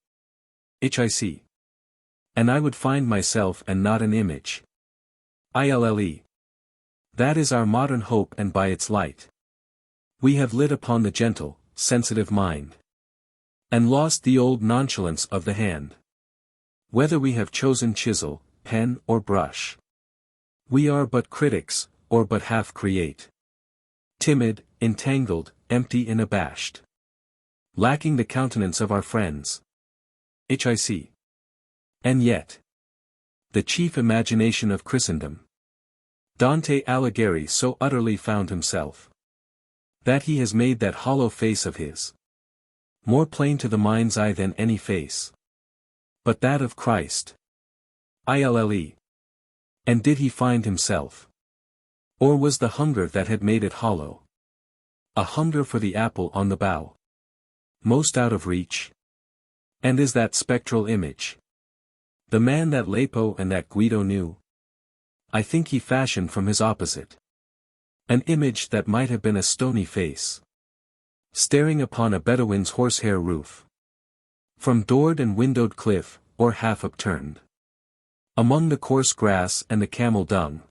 Hic. And I would find myself and not an image. Ille. That is our modern hope, and by its light. We have lit upon the gentle, sensitive mind. And lost the old nonchalance of the hand. Whether we have chosen chisel, pen or brush. We are but critics, or but half create. Timid, entangled, empty and abashed. Lacking the countenance of our friends. Hic. And yet. The chief imagination of Christendom. Dante Alighieri so utterly found himself. That he has made that hollow face of his. More plain to the mind's eye than any face. But that of Christ. Ille. And did he find himself? Or was the hunger that had made it hollow? A hunger for the apple on the bough. Most out of reach? And is that spectral image? The man that Lapo and that Guido knew? I think he fashioned from his opposite. An image that might have been a stony face. Staring upon a Bedouin's horsehair roof. From doored and windowed cliff, or half upturned. Among the coarse grass and the camel dung.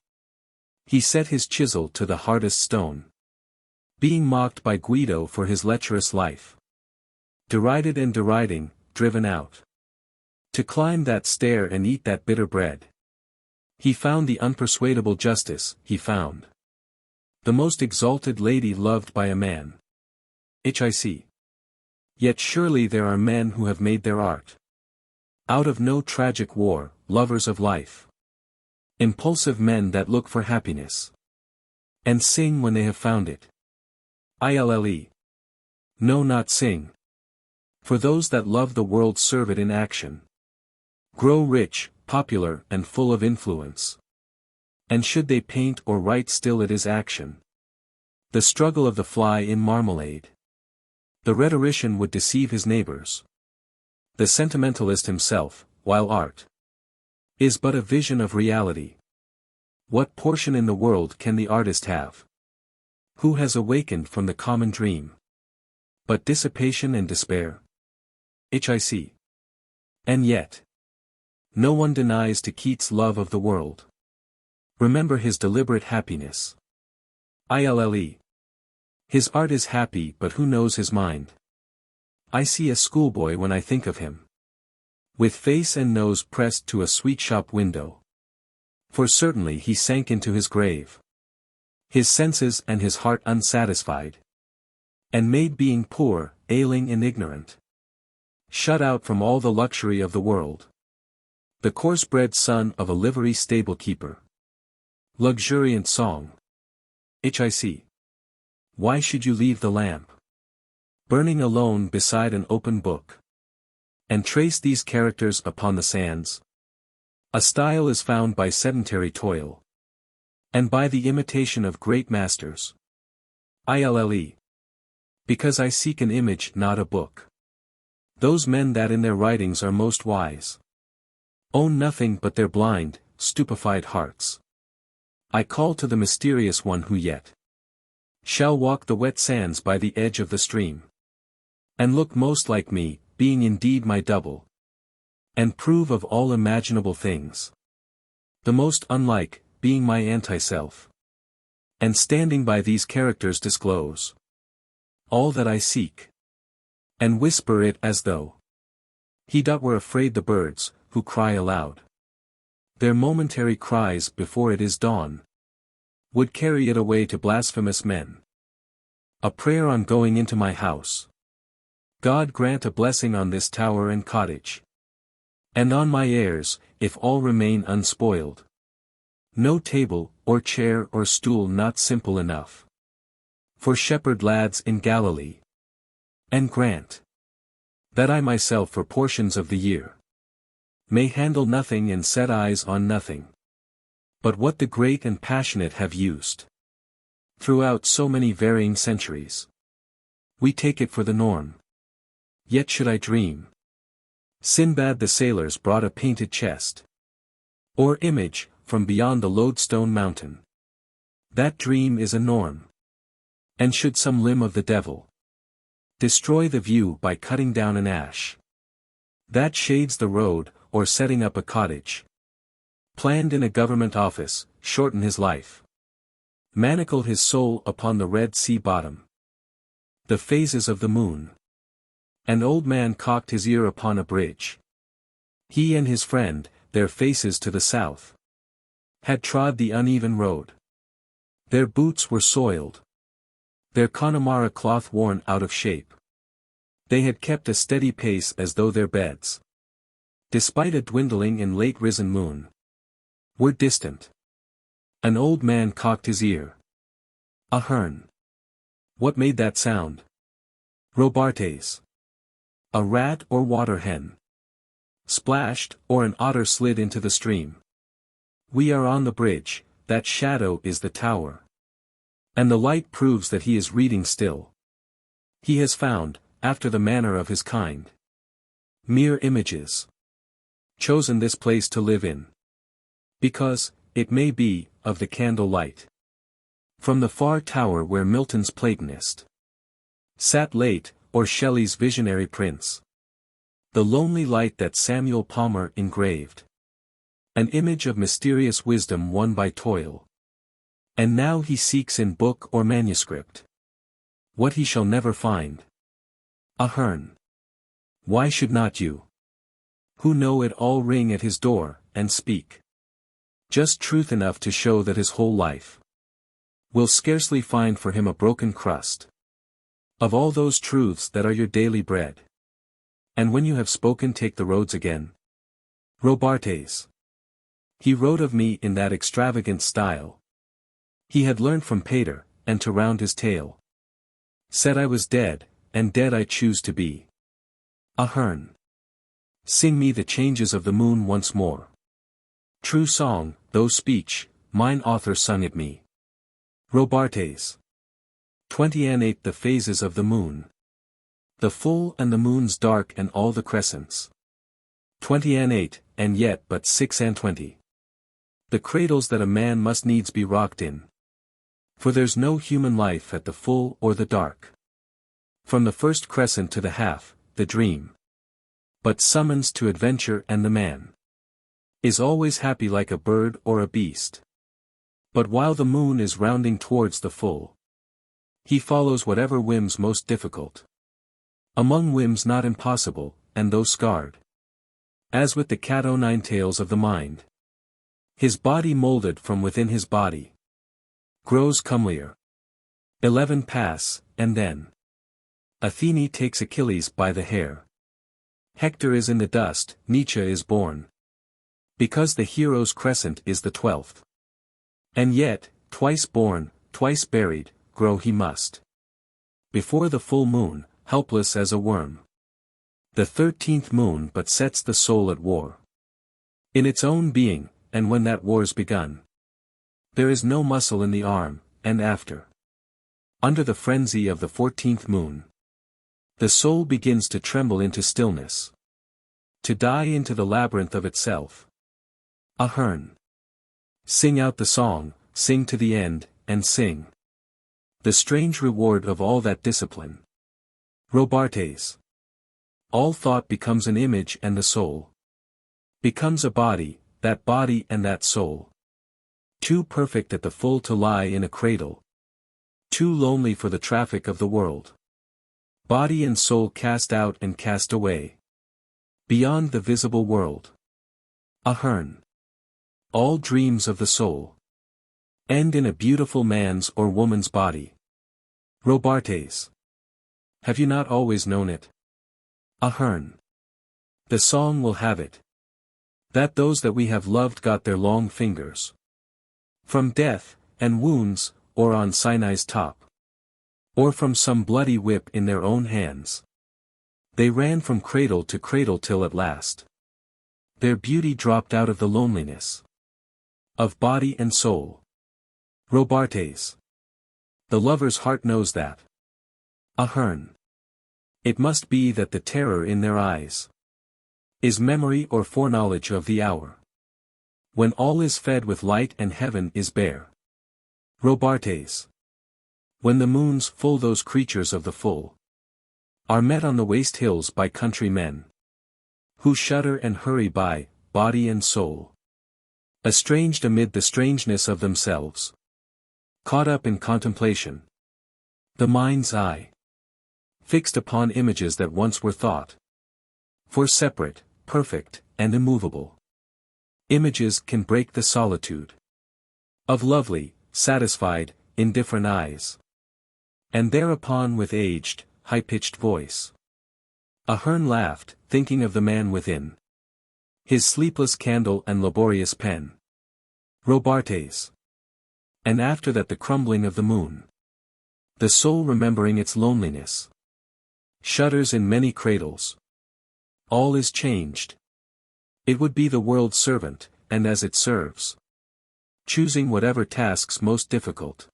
He set his chisel to the hardest stone. Being mocked by Guido for his lecherous life. Derided and deriding, driven out. To climb that stair and eat that bitter bread. He found the unpersuadable justice, he found. The most exalted lady loved by a man. Hic. Yet surely there are men who have made their art. Out of no tragic war, lovers of life. Impulsive men that look for happiness. And sing when they have found it. Ille. No, not sing. For those that love the world serve it in action. Grow rich, popular and full of influence. And should they paint or write still it is action. The struggle of the fly in marmalade. The rhetorician would deceive his neighbors. The sentimentalist himself, while art is but a vision of reality. What portion in the world can the artist have? Who has awakened from the common dream? But dissipation and despair. Hic. And yet. No one denies to Keats' love of the world. Remember his deliberate happiness. Ille. His art is happy but who knows his mind? I see a schoolboy when I think of him. With face and nose pressed to a sweet shop window. For certainly he sank into his grave. His senses and his heart unsatisfied. And made being poor, ailing and ignorant. Shut out from all the luxury of the world. The coarse-bred son of a livery stable keeper. Luxuriant song. Hic. Why should you leave the lamp? Burning alone beside an open book. And trace these characters upon the sands? A style is found by sedentary toil. And by the imitation of great masters. Ille. Because I seek an image not a book. Those men that in their writings are most wise. Own nothing but their blind, stupefied hearts. I call to the mysterious one who yet shall walk the wet sands by the edge of the stream. And look most like me, being indeed my double. And prove of all imaginable things. The most unlike, being my anti-self. And standing by these characters disclose all that I seek. And whisper it as though he were afraid the birds, who cry aloud. Their momentary cries before it is dawn. Would carry it away to blasphemous men. A prayer on going into my house. God grant a blessing on this tower and cottage. And on my heirs, if all remain unspoiled. No table, or chair or stool not simple enough. For shepherd lads in Galilee. And grant that I myself for portions of the year may handle nothing and set eyes on nothing. But what the great and passionate have used. Throughout so many varying centuries. We take it for the norm. Yet should I dream. Sinbad the sailors brought a painted chest. Or image, from beyond the lodestone mountain. That dream is a norm. And should some limb of the devil destroy the view by cutting down an ash that shades the road, or setting up a cottage planned in a government office, shorten his life. Manacled his soul upon the Red Sea bottom. The phases of the moon. An old man cocked his ear upon a bridge. He and his friend, their faces to the south, had trod the uneven road. Their boots were soiled. Their Connemara cloth worn out of shape. They had kept a steady pace as though their beds, despite a dwindling and late-risen moon, were distant. An old man cocked his ear. Ahern. What made that sound? Robartes. A rat or water hen splashed, or an otter slid into the stream. We are on the bridge, that shadow is the tower. And the light proves that he is reading still. He has found, after the manner of his kind, mere images, chosen this place to live in. Because, it may be, of the candle light. From the far tower where Milton's Platonist sat late, or Shelley's visionary prince. The lonely light that Samuel Palmer engraved. An image of mysterious wisdom won by toil. And now he seeks in book or manuscript what he shall never find. Ahern. Why should not you, who know it all, ring at his door, and speak just truth enough to show that his whole life will scarcely find for him a broken crust of all those truths that are your daily bread? And when you have spoken, take the roads again. Robartes. He wrote of me in that extravagant style he had learned from Pater, and to round his tale said I was dead, and dead I choose to be. Ahern. Sing me the changes of the moon once more. True song, though speech, mine author sung it me. Robartes. 20:8 The phases of the moon. The full and the moon's dark and all the crescents. 20:8, and yet but 6:20. The cradles that a man must needs be rocked in. For there's no human life at the full or the dark. From the first crescent to the half, the dream, but summons to adventure, and the man is always happy like a bird or a beast. But while the moon is rounding towards the full, he follows whatever whims most difficult. Among whims not impossible, and those scarred, as with the cat o' nine tails of the mind. His body moulded from within his body grows comelier. 11 Pass, and then Athene takes Achilles by the hair. Hector is in the dust, Nietzsche is born. Because the hero's crescent is the 12th. And yet, twice born, twice buried, grow he must. Before the full moon, helpless as a worm. The 13th moon but sets the soul at war in its own being, and when that war's begun, there is no muscle in the arm, and after, under the frenzy of the 14th moon, the soul begins to tremble into stillness, to die into the labyrinth of itself. Ahern. Sing out the song, sing to the end, and sing the strange reward of all that discipline. Robartes. All thought becomes an image, and the soul becomes a body, that body and that soul. Too perfect at the full to lie in a cradle. Too lonely for the traffic of the world. Body and soul cast out and cast away. Beyond the visible world. Ahern. All dreams of the soul end in a beautiful man's or woman's body. Robartes. Have you not always known it? Ahern. The song will have it, that those that we have loved got their long fingers from death, and wounds, or on Sinai's top, or from some bloody whip in their own hands. They ran from cradle to cradle till at last their beauty dropped out of the loneliness of body and soul. Robartes. The lover's heart knows that. Ahern. It must be that the terror in their eyes is memory or foreknowledge of the hour when all is fed with light and heaven is bare. Robartes. When the moon's full, those creatures of the full are met on the waste hills by country men who shudder and hurry by, body and soul estranged amid the strangeness of themselves, caught up in contemplation, the mind's eye fixed upon images that once were thought for separate, perfect, and immovable. Images can break the solitude of lovely, satisfied, indifferent eyes. And thereupon with aged, high-pitched voice. Ahern laughed, thinking of the man within. His sleepless candle and laborious pen. Robartes. And after that the crumbling of the moon. The soul remembering its loneliness. Shudders in many cradles. All is changed. It would be the world's servant, and as it serves. Choosing whatever tasks most difficult.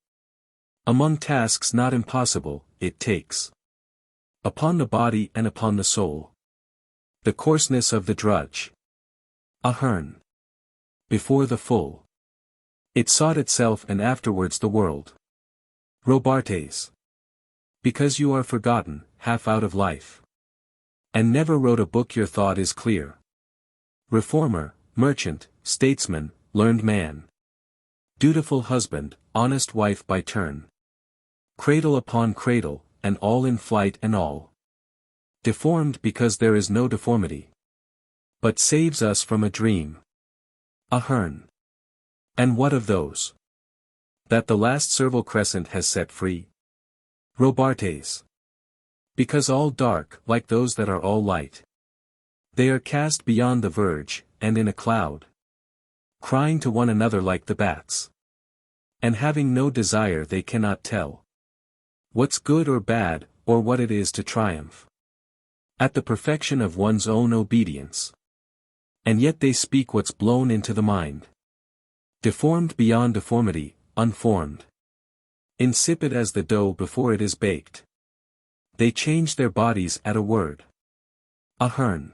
Among tasks not impossible, it takes. Upon the body and upon the soul. The coarseness of the drudge. Ahern. Before the full. It sought itself and afterwards the world. Robartes. Because you are forgotten, half out of life. And never wrote a book your thought is clear. Reformer, merchant, statesman, learned man. Dutiful husband, honest wife by turn. Cradle upon cradle, and all in flight and all. Deformed because there is no deformity. But saves us from a dream. Ahern. And what of those? That the last serval crescent has set free? Robartes. Because all dark, like those that are all light. They are cast beyond the verge, and in a cloud. Crying to one another like the bats. And having no desire they cannot tell. What's good or bad, or what it is to triumph. At the perfection of one's own obedience. And yet they speak what's blown into the mind. Deformed beyond deformity, unformed. Insipid as the dough before it is baked. They change their bodies at a word. Ahern.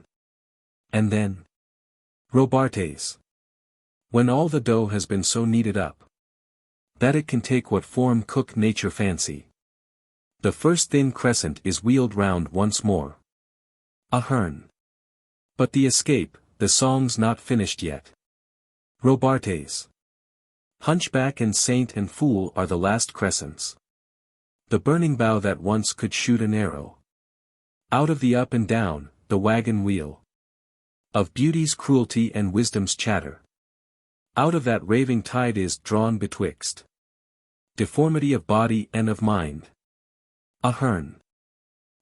And then? Robartes. When all the dough has been so kneaded up. That it can take what form cook nature fancy. The first thin crescent is wheeled round once more. Ahern. But the escape, the song's not finished yet. Robartes. Hunchback and saint and fool are the last crescents. The burning bough that once could shoot an arrow. Out of the up and down, the wagon wheel. Of beauty's cruelty and wisdom's chatter. Out of that raving tide is drawn betwixt. Deformity of body and of mind. Ahern.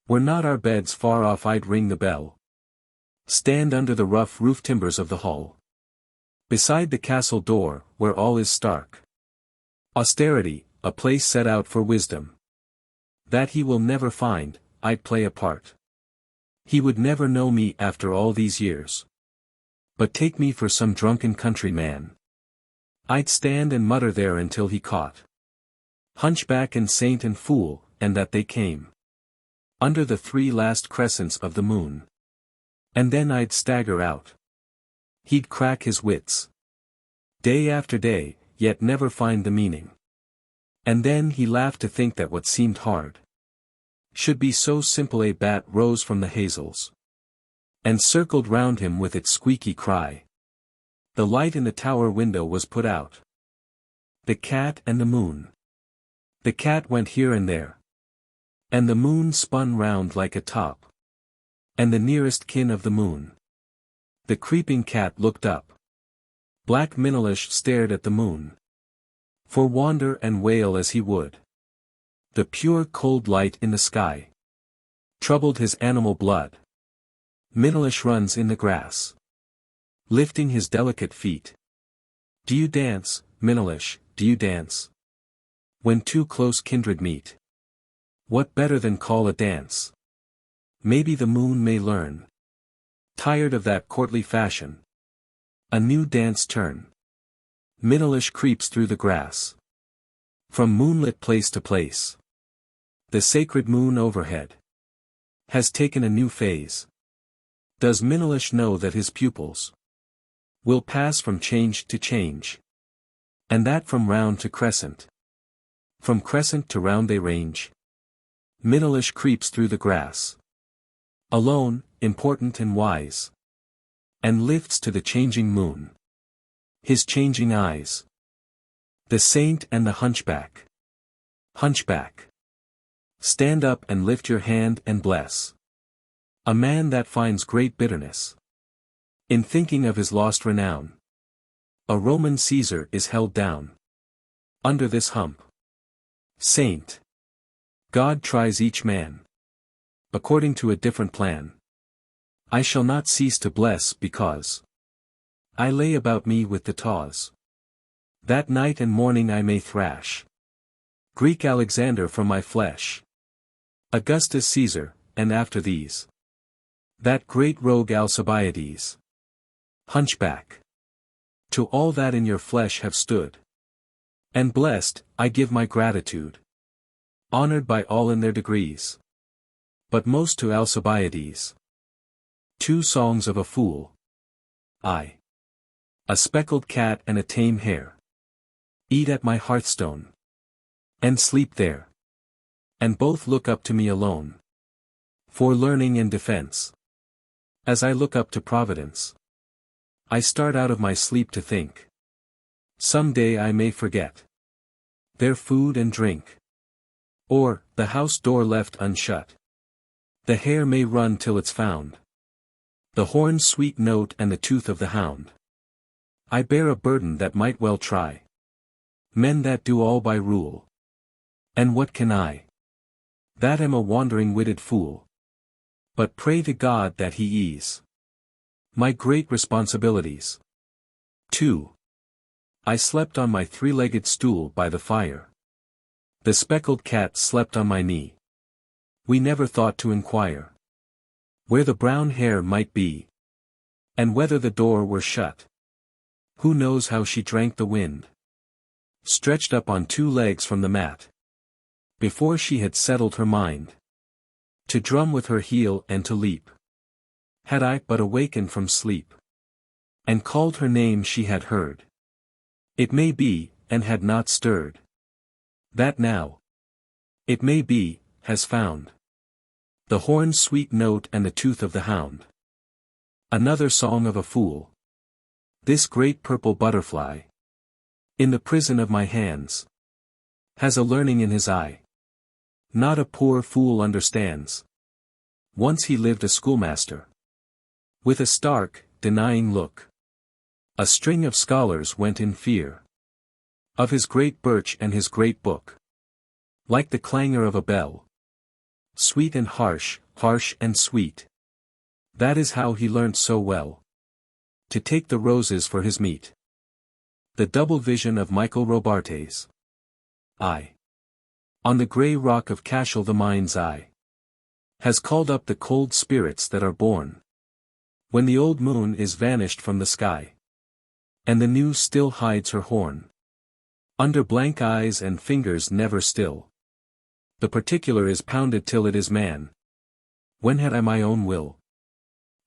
Were not our beds far off I'd ring the bell. Stand under the rough roof timbers of the hall. Beside the castle door, where all is stark. Austerity, a place set out for wisdom. That he will never find, I'd play a part. He would never know me after all these years. But take me for some drunken countryman. I'd stand and mutter there until he caught. Hunchback and saint and fool, and that they came. Under the 3 last crescents of the moon. And then I'd stagger out. He'd crack his wits. Day after day, yet never find the meaning. And then he laughed to think that what seemed hard should be so simple. A bat rose from the hazels. And circled round him with its squeaky cry. The light in the tower window was put out. The cat and the moon. The cat went here and there. And the moon spun round like a top. And the nearest kin of the moon. The creeping cat looked up. Black Minilish stared at the moon. For wander and wail as he would. The pure cold light in the sky troubled his animal blood. Minilish runs in the grass, lifting his delicate feet. Do you dance, Minilish, do you dance? When 2 close kindred meet. What better than call a dance? Maybe the moon may learn. Tired of that courtly fashion. A new dance turn. Minilish creeps through the grass. From moonlit place to place. The sacred moon overhead has taken a new phase. Does Minilish know that his pupils will pass from change to change? And that from round to crescent. From crescent to round they range. Minilish creeps through the grass. Alone, important and wise. And lifts to the changing moon his changing eyes. The saint and the hunchback. Hunchback. Stand up and lift your hand and bless. A man that finds great bitterness in thinking of his lost renown. A Roman Caesar is held down under this hump. Saint. God tries each man according to a different plan. I shall not cease to bless because I lay about me with the taws. That night and morning I may thrash Greek Alexander from my flesh, Augustus Caesar, and after these that great rogue Alcibiades. Hunchback. To all that in your flesh have stood and blessed, I give my gratitude. Honored by all in their degrees, but most to Alcibiades. 2 Songs of a Fool. I. A speckled cat and a tame hare eat at my hearthstone and sleep there, and both look up to me alone for learning and defense. As I look up to Providence, I start out of my sleep to think some day I may forget their food and drink, or the house door left unshut. The hare may run till it's found the horn's sweet note and the tooth of the hound. I bear a burden that might well try men that do all by rule. And what can I? That am a wandering-witted fool. But pray to God that he ease my great responsibilities. 2. I slept on my 3-legged stool by the fire. The speckled cat slept on my knee. We never thought to inquire where the brown hare might be, and whether the door were shut. Who knows how she drank the wind, stretched up on 2 legs from the mat, before she had settled her mind to drum with her heel and to leap. Had I but awakened from sleep and called her name she had heard, it may be, and had not stirred, that now, it may be, has found the horn's sweet note and the tooth of the hound. Another Song of a Fool. This great purple butterfly, in the prison of my hands, has a learning in his eye not a poor fool understands. Once he lived a schoolmaster, with a stark, denying look. A string of scholars went in fear of his great birch and his great book, like the clangor of a bell, sweet and harsh, harsh and sweet. That is how he learnt so well to take the roses for his meat. The Double Vision of Michael Robartes. I. On the grey rock of Cashel the mind's eye has called up the cold spirits that are born when the old moon is vanished from the sky, and the new still hides her horn under blank eyes and fingers never still. The particular is pounded till it is man. When had I my own will?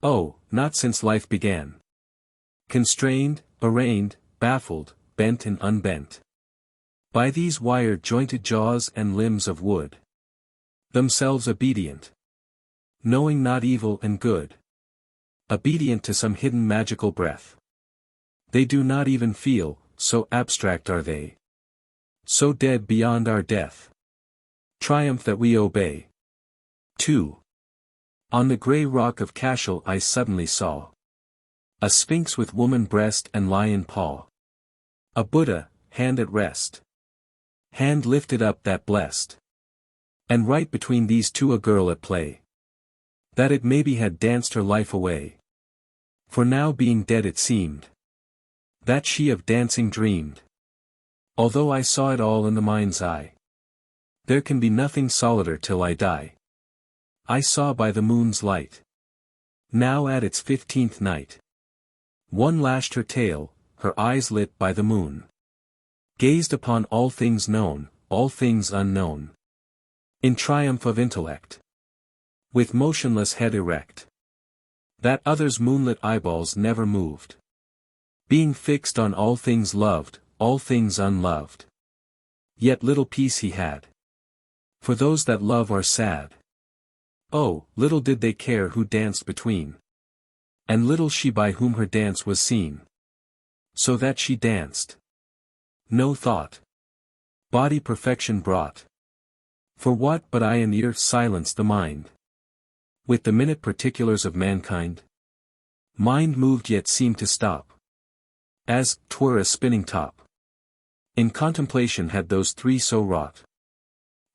Oh, not since life began. Constrained, arraigned, baffled, bent and unbent by these wire-jointed jaws and limbs of wood, themselves obedient, knowing not evil and good, obedient to some hidden magical breath. They do not even feel, so abstract are they, so dead beyond our death. Triumph that we obey. 2. On the grey rock of Cashel I suddenly saw a sphinx with woman breast and lion paw, a Buddha, hand at rest, hand lifted up that blessed, and right between these two a girl at play, that it maybe had danced her life away. For now being dead it seemed that she of dancing dreamed. Although I saw it all in the mind's eye, there can be nothing solider till I die. I saw by the moon's light, now at its 15th night, one lashed her tail, her eyes lit by the moon, gazed upon all things known, all things unknown, in triumph of intellect, with motionless head erect. That other's moonlit eyeballs never moved, being fixed on all things loved, all things unloved. Yet little peace he had, for those that love are sad. Oh, little did they care who danced between, and little she by whom her dance was seen, so that she danced. No thought, body perfection brought. For what but eye and ear silenced the mind, with the minute particulars of mankind? Mind moved yet seemed to stop, as 'twere a spinning top. In contemplation had those three so wrought,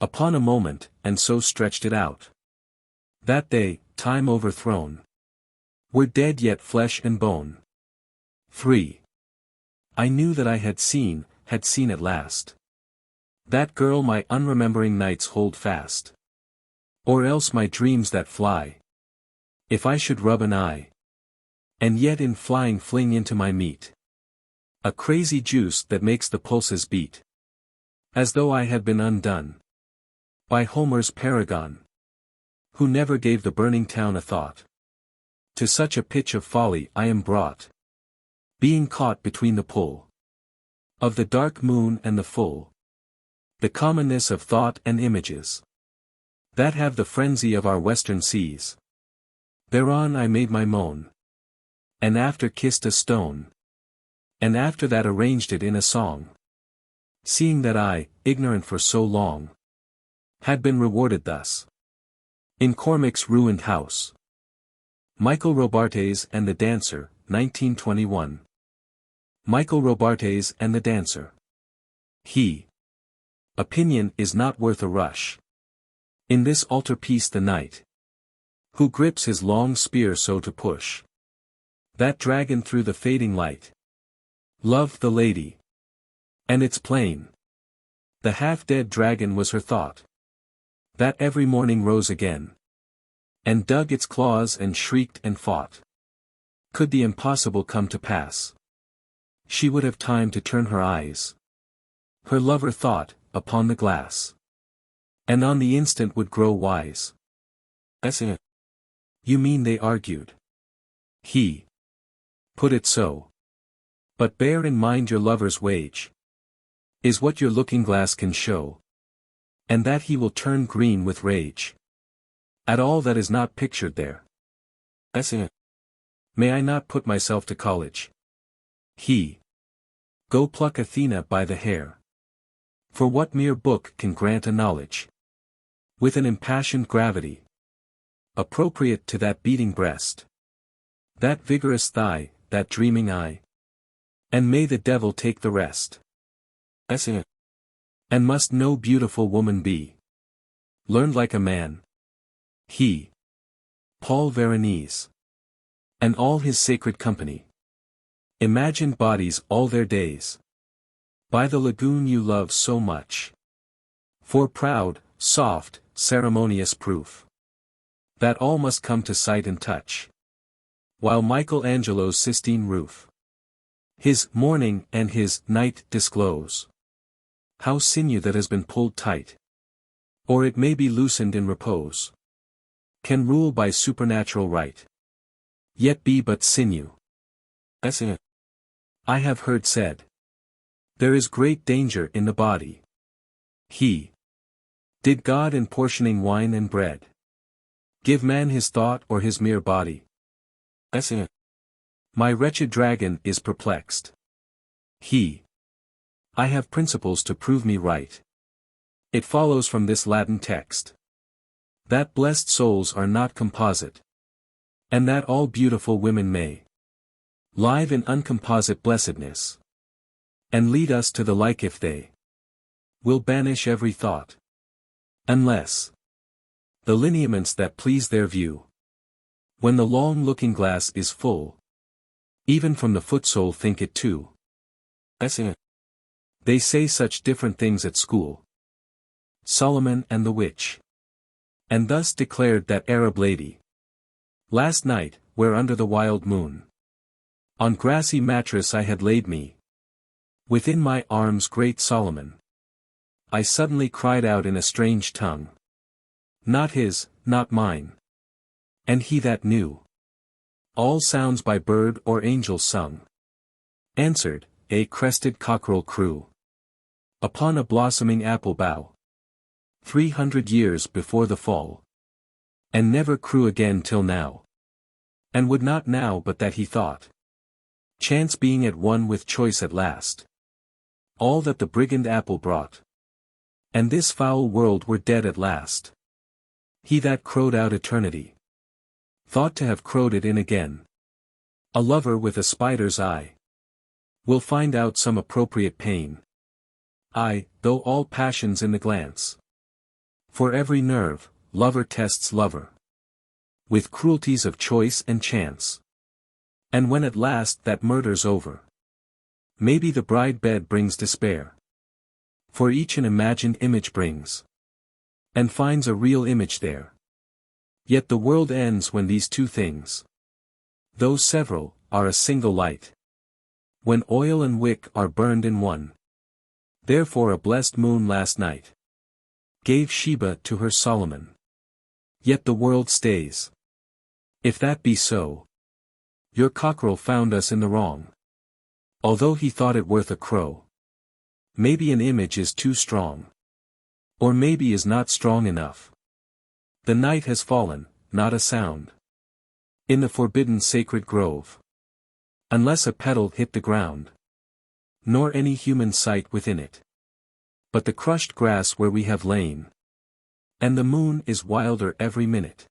Upon a moment, and so stretched it out. That they, time overthrown, were dead yet flesh and bone. 3. I knew that I had seen at last. That girl my unremembering nights hold fast. Or else my dreams that fly. If I should rub an eye, and yet in flying fling into my meat a crazy juice that makes the pulses beat, as though I had been undone by Homer's paragon, who never gave the burning town a thought. To such a pitch of folly I am brought, being caught between the pull of the dark moon and the full, the commonness of thought and images, that have the frenzy of our western seas. Thereon I made my moan, and after kissed a stone, and after that arranged it in a song, seeing that I, ignorant for so long, had been rewarded thus. In Cormac's ruined house. Michael Robartes and the Dancer, 1921. Michael Robartes and the Dancer. He. Opinion is not worth a rush. In this altar-piece the knight, who grips his long spear so to push that dragon through the fading light, loved the lady. And it's plain, the half-dead dragon was her thought, that every morning rose again, and dug its claws and shrieked and fought. Could the impossible come to pass, she would have time to turn her eyes, her lover thought, upon the glass, and on the instant would grow wise. You mean they argued? He. Put it so. But bear in mind your lover's wage is what your looking-glass can show, and that he will turn green with rage at all that is not pictured there. May I not put myself to college? He. Go pluck Athena by the hair. For what mere book can grant a knowledge with an impassioned gravity appropriate to that beating breast, that vigorous thigh, that dreaming eye? And may the devil take the rest. And must no beautiful woman be learned like a man? He. Paul Veronese. And all his sacred company imagined bodies all their days by the lagoon you love so much, for proud, soft, ceremonious proof that all must come to sight and touch, while Michelangelo's Sistine roof his morning and his night disclose how sinew that has been pulled tight, or it may be loosened in repose, can rule by supernatural right, yet be but sinew. I have heard said, there is great danger in the body. He. Did God in portioning wine and bread give man his thought or his mere body? My wretched dragon is perplexed. He. I have principles to prove me right. It follows from this Latin text that blessed souls are not composite, and that all beautiful women may live in uncomposite blessedness, and lead us to the like if they will banish every thought, unless the lineaments that please their view, when the long looking-glass is full, even from the footsole think it too. They say such different things at school. Solomon and the witch. And thus declared that Arab lady. Last night, where under the wild moon, on grassy mattress I had laid me, within my arms great Solomon, I suddenly cried out in a strange tongue. Not his, not mine. And he that knew all sounds by bird or angel sung, answered, a crested cockerel crew upon a blossoming apple bough, 300 years before the fall, and never crew again till now, and would not now but that he thought, chance being at one with choice at last, all that the brigand apple brought, and this foul world were dead at last. He that crowed out eternity thought to have crowed it in again. A lover with a spider's eye will find out some appropriate pain. Though all passions in the glance For every nerve, lover tests lover. With cruelties of choice and chance. And when at last that murder's over, maybe the bride bed brings despair. For each an imagined image brings. And finds a real image there. Yet the world ends when these two things, though several, are a single light. When oil and wick are burned in one. Therefore a blessed moon last night gave Sheba to her Solomon. Yet the world stays. If that be so, your cockerel found us in the wrong. Although he thought it worth a crow. Maybe an image is too strong. Or maybe is not strong enough. The night has fallen, not a sound. In the forbidden sacred grove. Unless a petal hit the ground. Nor any human sight within it. But the crushed grass where we have lain. And the moon is wilder every minute.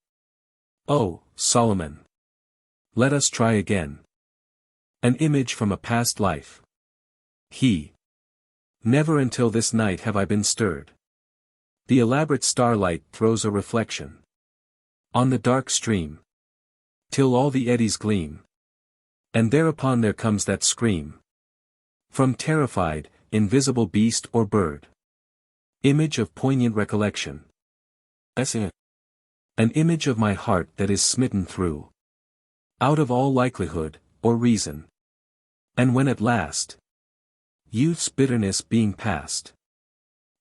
Oh, Solomon! Let us try again. An image from a past life. Never until this night have I been stirred. The elaborate starlight throws a reflection on the dark stream, till all the eddies gleam. And thereupon there comes that scream from terrified, invisible beast or bird. Image of poignant recollection. An image of my heart that is smitten through. Out of all likelihood, or reason. And when at last, youth's bitterness being past,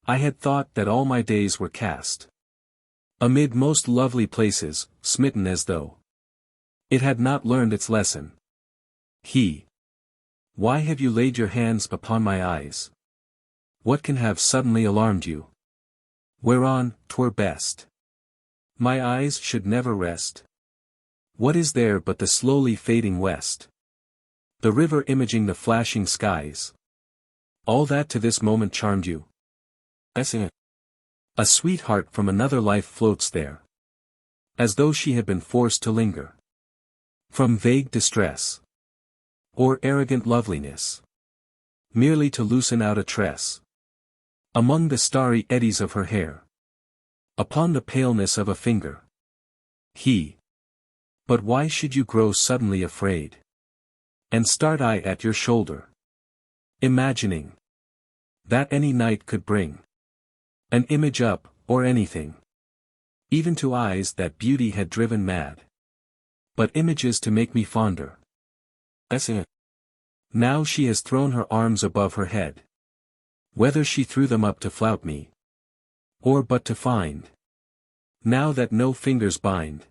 I had thought that all my days were cast amid most lovely places, smitten as though it had not learned its lesson. Why have you laid your hands upon my eyes? What can have suddenly alarmed you? Whereon, 'twere best my eyes should never rest. What is there but the slowly fading west? The river imaging the flashing skies. All that to this moment charmed you. A sweetheart from another life floats there. As though she had been forced to linger. From vague distress. Or arrogant loveliness. Merely to loosen out a tress. Among the starry eddies of her hair. Upon the paleness of a finger. But why should you grow suddenly afraid? And start I at your shoulder. Imagining that any night could bring an image up, or anything. Even to eyes that beauty had driven mad. But images to make me fonder. Now she has thrown her arms above her head. Whether she threw them up to flout me, or but to find, now that no fingers bind,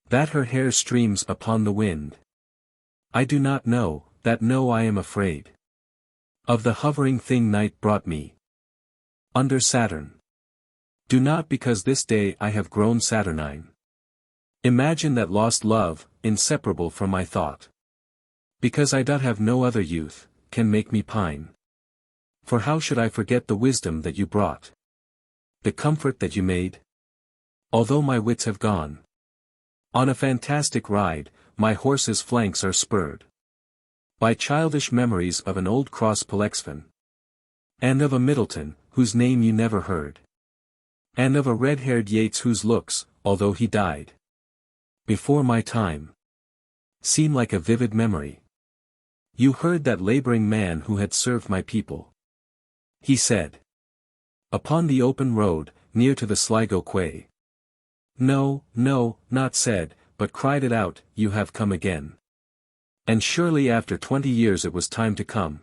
that her hair streams upon the wind. I do not know, that know I am afraid of the hovering thing night brought me. Under Saturn. Do not because this day I have grown saturnine. Imagine that lost love, inseparable from my thought. Because I doth have no other youth, can make me pine. For how should I forget the wisdom that you brought? The comfort that you made? Although my wits have gone on a fantastic ride, my horse's flanks are spurred by childish memories of an old cross Polexfen. And of a Middleton, whose name you never heard. And of a red-haired Yeats whose looks, although he died before my time, seem like a vivid memory. You heard that laboring man who had served my people. He said, upon the open road, near to the Sligo quay. No, no, not said, but cried it out, you have come again. And surely after 20 years it was time to come.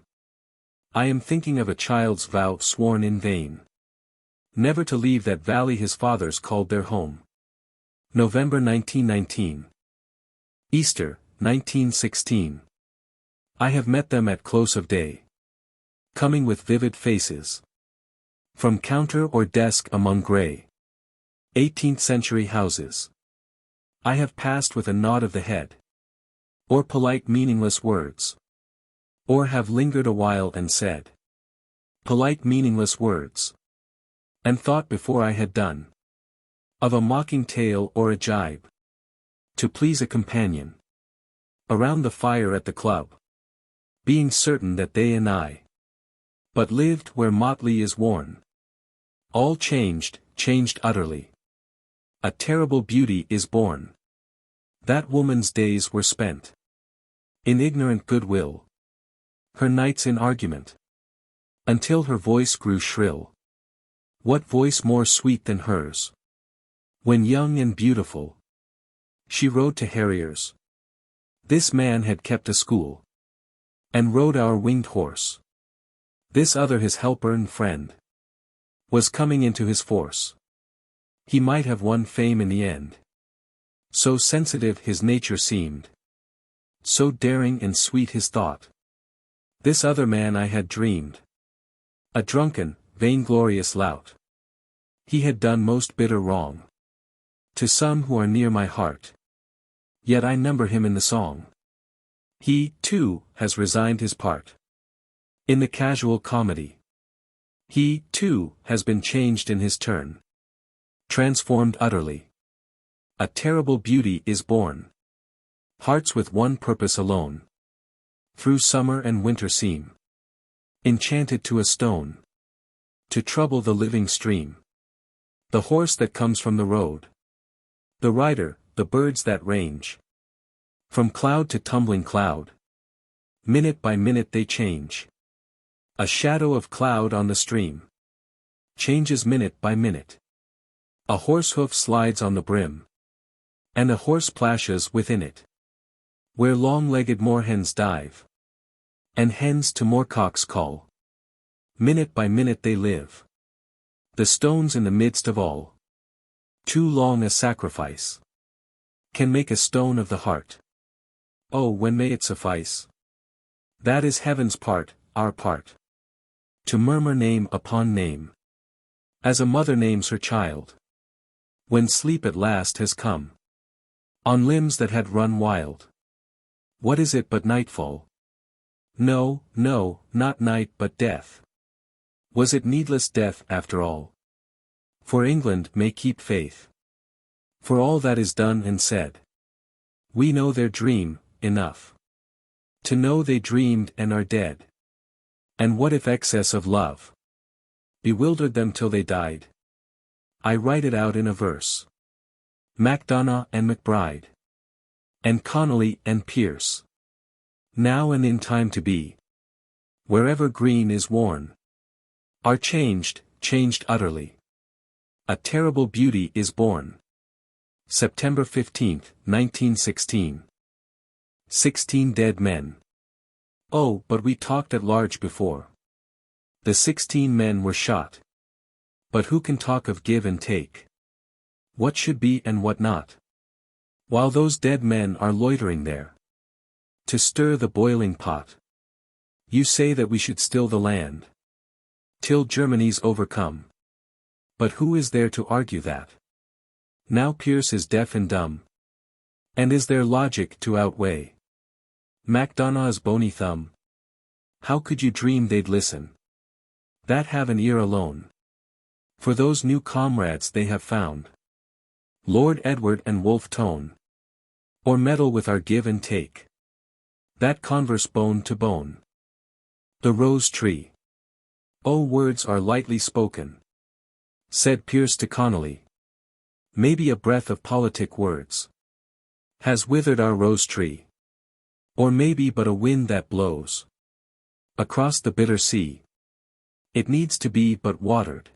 I am thinking of a child's vow sworn in vain. Never to leave that valley his fathers called their home. November 1919. Easter, 1916. I have met them at close of day. Coming with vivid faces. From counter or desk among grey 18th-century houses. I have passed with a nod of the head. Or polite meaningless words. Or have lingered a while and said polite meaningless words. And thought before I had done of a mocking tale or a jibe. To please a companion. Around the fire at the club. Being certain that they and I but lived where motley is worn. All changed, changed utterly. A terrible beauty is born. That woman's days were spent in ignorant goodwill, her nights in argument, until her voice grew shrill. What voice more sweet than hers? When young and beautiful, she rode to harriers. This man had kept a school, and rode our winged horse. This other his helper and friend was coming into his force. He might have won fame in the end. So sensitive his nature seemed, so daring and sweet his thought. This other man I had dreamed a drunken, vainglorious lout. He had done most bitter wrong to some who are near my heart. Yet I number him in the song. He, too, has resigned his part in the casual comedy. He, too, has been changed in his turn, transformed utterly. A terrible beauty is born. Hearts with one purpose alone, through summer and winter seem enchanted to a stone, to trouble the living stream. The horse that comes from the road, the rider, the birds that range from cloud to tumbling cloud. Minute by minute they change. A shadow of cloud on the stream changes minute by minute. A horse hoof slides on the brim, and a horse plashes within it. Where long-legged moorhens dive, and hens to moorcocks call. Minute by minute they live. The stones in the midst of all. Too long a sacrifice can make a stone of the heart. Oh, when may it suffice? That is heaven's part, our part. To murmur name upon name, as a mother names her child. When sleep at last has come on limbs that had run wild. What is it but nightfall? No, no, not night but death. Was it needless death after all? For England may keep faith. For all that is done and said. We know their dream, enough to know they dreamed and are dead. And what if excess of love bewildered them till they died? I write it out in a verse. Macdonough and McBride, and Connolly and Pierce, now and in time to be, wherever green is worn, are changed, changed utterly. A terrible beauty is born. September 15, 1916. 16 dead men. Oh, but we talked at large before. The 16 men were shot. But who can talk of give and take? What should be and what not? While those dead men are loitering there, to stir the boiling pot. You say that we should still the land, till Germany's overcome. But who is there to argue that? Now Pierce is deaf and dumb. And is there logic to outweigh Macdonough's bony thumb? How could you dream they'd listen? That have an ear alone. For those new comrades they have found. Lord Edward and Wolfe Tone. Or meddle with our give and take. That converse bone to bone. The rose tree. Oh, words are lightly spoken, said Pierce to Connolly. Maybe a breath of politic words has withered our rose tree. Or maybe but a wind that blows across the bitter sea. It needs to be but watered.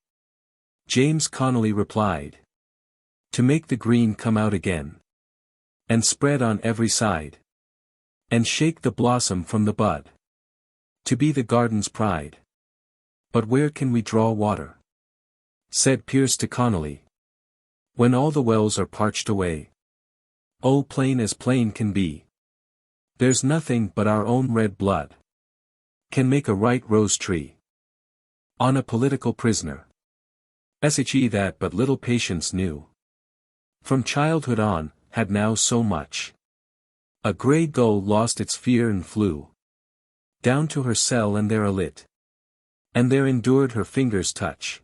James Connolly replied. To make the green come out again. And spread on every side. And shake the blossom from the bud. To be the garden's pride. But where can we draw water? Said Pierce to Connolly. When all the wells are parched away. Oh, plain as plain can be. There's nothing but our own red blood can make a right rose tree. On a political prisoner. She that but little patience knew. From childhood on, had now so much. A grey gull lost its fear and flew down to her cell and there alit. And there endured her fingers' touch.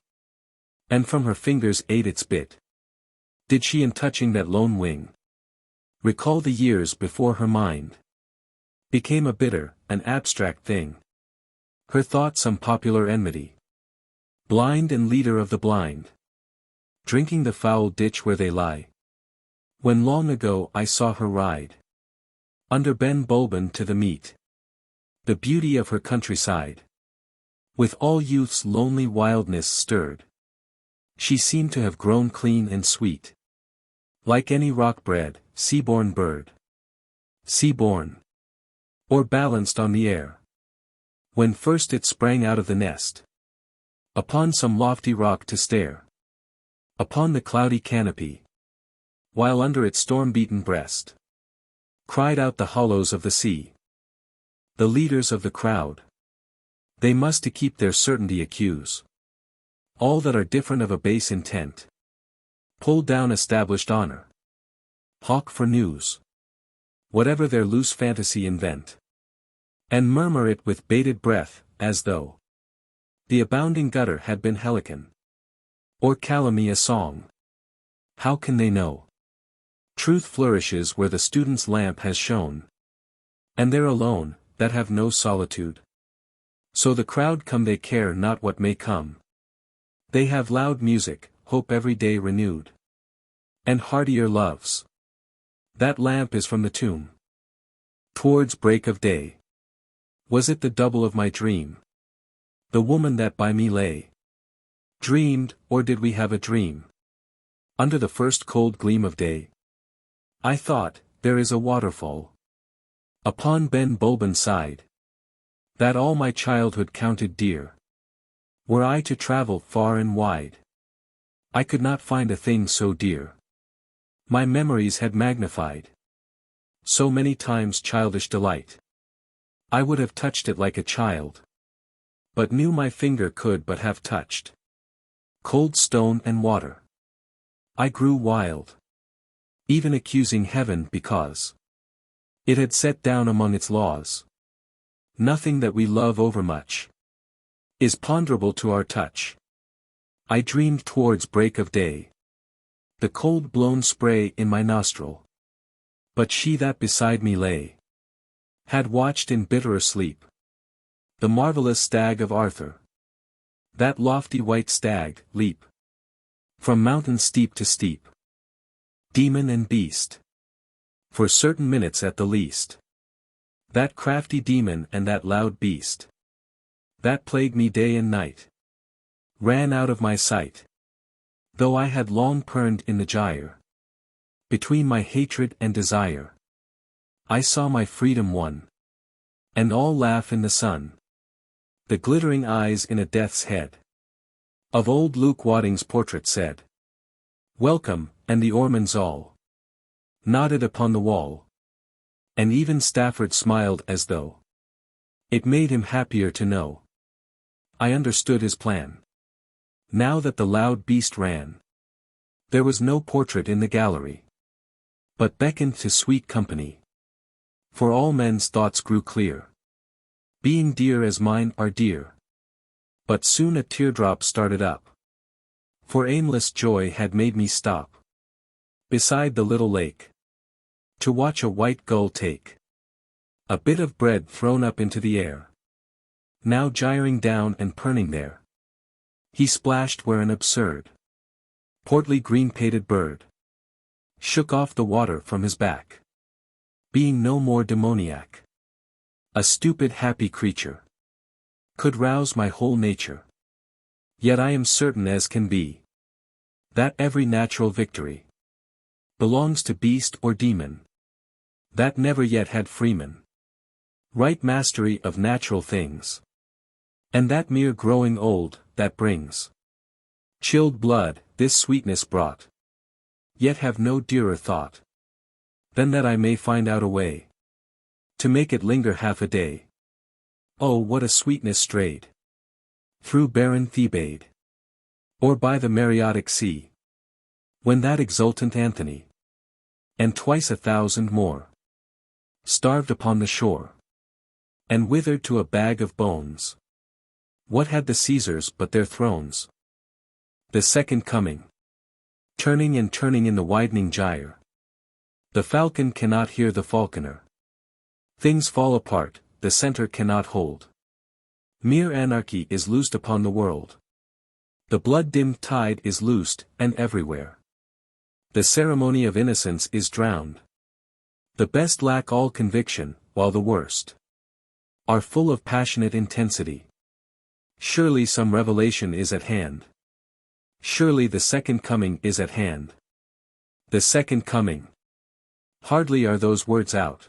And from her fingers ate its bit. Did she in touching that lone wing recall the years before her mind became a bitter, an abstract thing. Her thought some popular enmity. Blind and leader of the blind. drinking the foul ditch where they lie. When long ago I saw her ride under Ben Bulben to the meet, the beauty of her countryside, with all youth's lonely wildness stirred, she seemed to have grown clean and sweet, like any rock-bred, sea-born bird, sea-born, or balanced on the air, when first it sprang out of the nest, upon some lofty rock to stare, upon the cloudy canopy, while under its storm-beaten breast, cried out the hollows of the sea. The leaders of the crowd, they must to keep their certainty accuse all that are different of a base intent, pull down established honor, hawk for news, whatever their loose fantasy invent, and murmur it with bated breath, as though the abounding gutter had been Helicon, or calumny a song. How can they know? Truth flourishes where the student's lamp has shone, and there alone, that have no solitude. So the crowd come, they care not what may come. They have loud music, hope every day renewed, and heartier loves. That lamp is from the tomb. Towards break of day. Was it the double of my dream? The woman that by me lay? Dreamed, or did we have a dream? Under the first cold gleam of day, I thought, there is a waterfall upon Ben Bulben's side, that all my childhood counted dear. Were I to travel far and wide, I could not find a thing so dear. My memories had magnified so many times childish delight. I would have touched it like a child, but knew my finger could but have touched cold stone and water. I grew wild, even accusing heaven because it had set down among its laws, nothing that we love overmuch is ponderable to our touch. I dreamed towards break of day, the cold blown spray in my nostril, but she that beside me lay had watched in bitterer sleep the marvellous stag of Arthur, that lofty white stag, leap from mountain steep to steep, demon and beast, for certain minutes at the least. That crafty demon and that loud beast, that plagued me day and night, ran out of my sight, though I had long perned in the gyre, between my hatred and desire. I saw my freedom won, and all laugh in the sun, the glittering eyes in a death's head, of old Luke Wadding's portrait said, "Welcome," and the ormans all nodded upon the wall, and even Stafford smiled as though it made him happier to know I understood his plan. Now that the loud beast ran, there was no portrait in the gallery, but beckoned to sweet company, for all men's thoughts grew clear, being dear as mine are dear. But soon a teardrop started up, for aimless joy had made me stop beside the little lake, to watch a white gull take a bit of bread thrown up into the air, now gyring down and perning there. He splashed where an absurd, portly green-pated bird shook off the water from his back, being no more demoniac, a stupid happy creature, could rouse my whole nature. Yet I am certain as can be, that every natural victory belongs to beast or demon, that never yet had freeman right mastery of natural things, and that mere growing old, that brings chilled blood, this sweetness brought, yet have no dearer thought, than that I may find out a way to make it linger half a day. Oh, what a sweetness strayed through barren Thebaid, or by the Mareotic sea, when that exultant Anthony, and twice 1,000 more, starved upon the shore, and withered to a bag of bones. What had the Caesars but their thrones? The second coming, turning and turning in the widening gyre. The falcon cannot hear the falconer. Things fall apart, the centre cannot hold. Mere anarchy is loosed upon the world. The blood-dimmed tide is loosed, and everywhere. The ceremony of innocence is drowned. The best lack all conviction, while the worst are full of passionate intensity. Surely some revelation is at hand. Surely the second coming is at hand. The second coming. Hardly are those words out,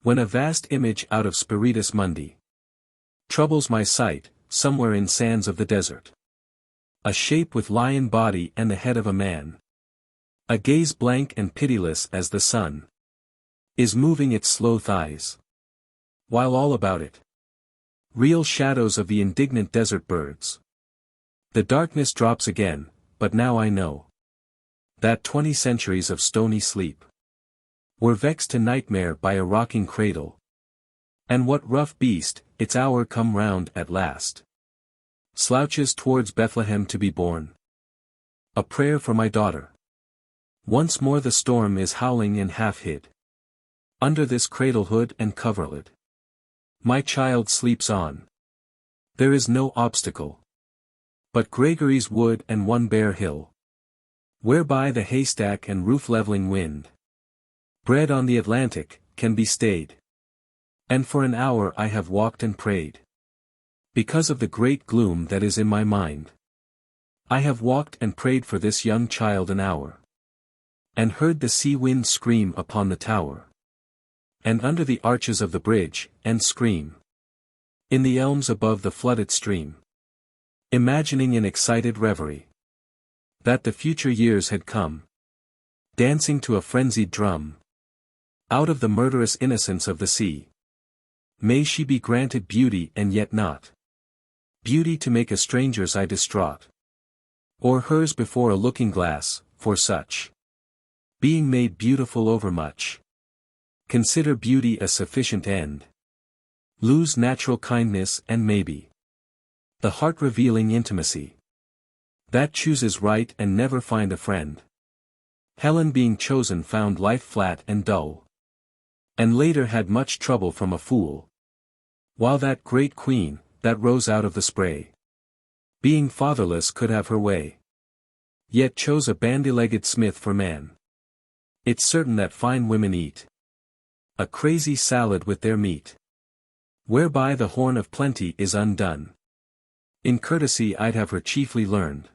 when a vast image out of Spiritus Mundi troubles my sight, somewhere in sands of the desert. A shape with lion body and the head of a man. A gaze blank and pitiless as the sun is moving its slow thighs, while all about it real shadows of the indignant desert birds. The darkness drops again, but now I know that 20 centuries of stony sleep were vexed to nightmare by a rocking cradle. And what rough beast, its hour come round at last, slouches towards Bethlehem to be born? A prayer for my daughter. Once more the storm is howling and half hid under this cradle hood and coverlid. My child sleeps on. There is no obstacle but Gregory's wood and one bare hill, whereby the haystack and roof-leveling wind, bred on the Atlantic, can be stayed. And for an hour I have walked and prayed, because of the great gloom that is in my mind. I have walked and prayed for this young child an hour, and heard the sea wind scream upon the tower, and under the arches of the bridge, and scream in the elms above the flooded stream, imagining in excited reverie that the future years had come, dancing to a frenzied drum, out of the murderous innocence of the sea. May she be granted beauty and yet not beauty to make a stranger's eye distraught, or hers before a looking-glass, for such being made beautiful overmuch, consider beauty a sufficient end, lose natural kindness and maybe the heart-revealing intimacy that chooses right and never find a friend. Helen being chosen found life flat and dull, and later had much trouble from a fool, while that great queen, that rose out of the spray, being fatherless could have her way, yet chose a bandy-legged smith for man. It's certain that fine women eat a crazy salad with their meat, whereby the horn of plenty is undone. In courtesy I'd have her chiefly learned.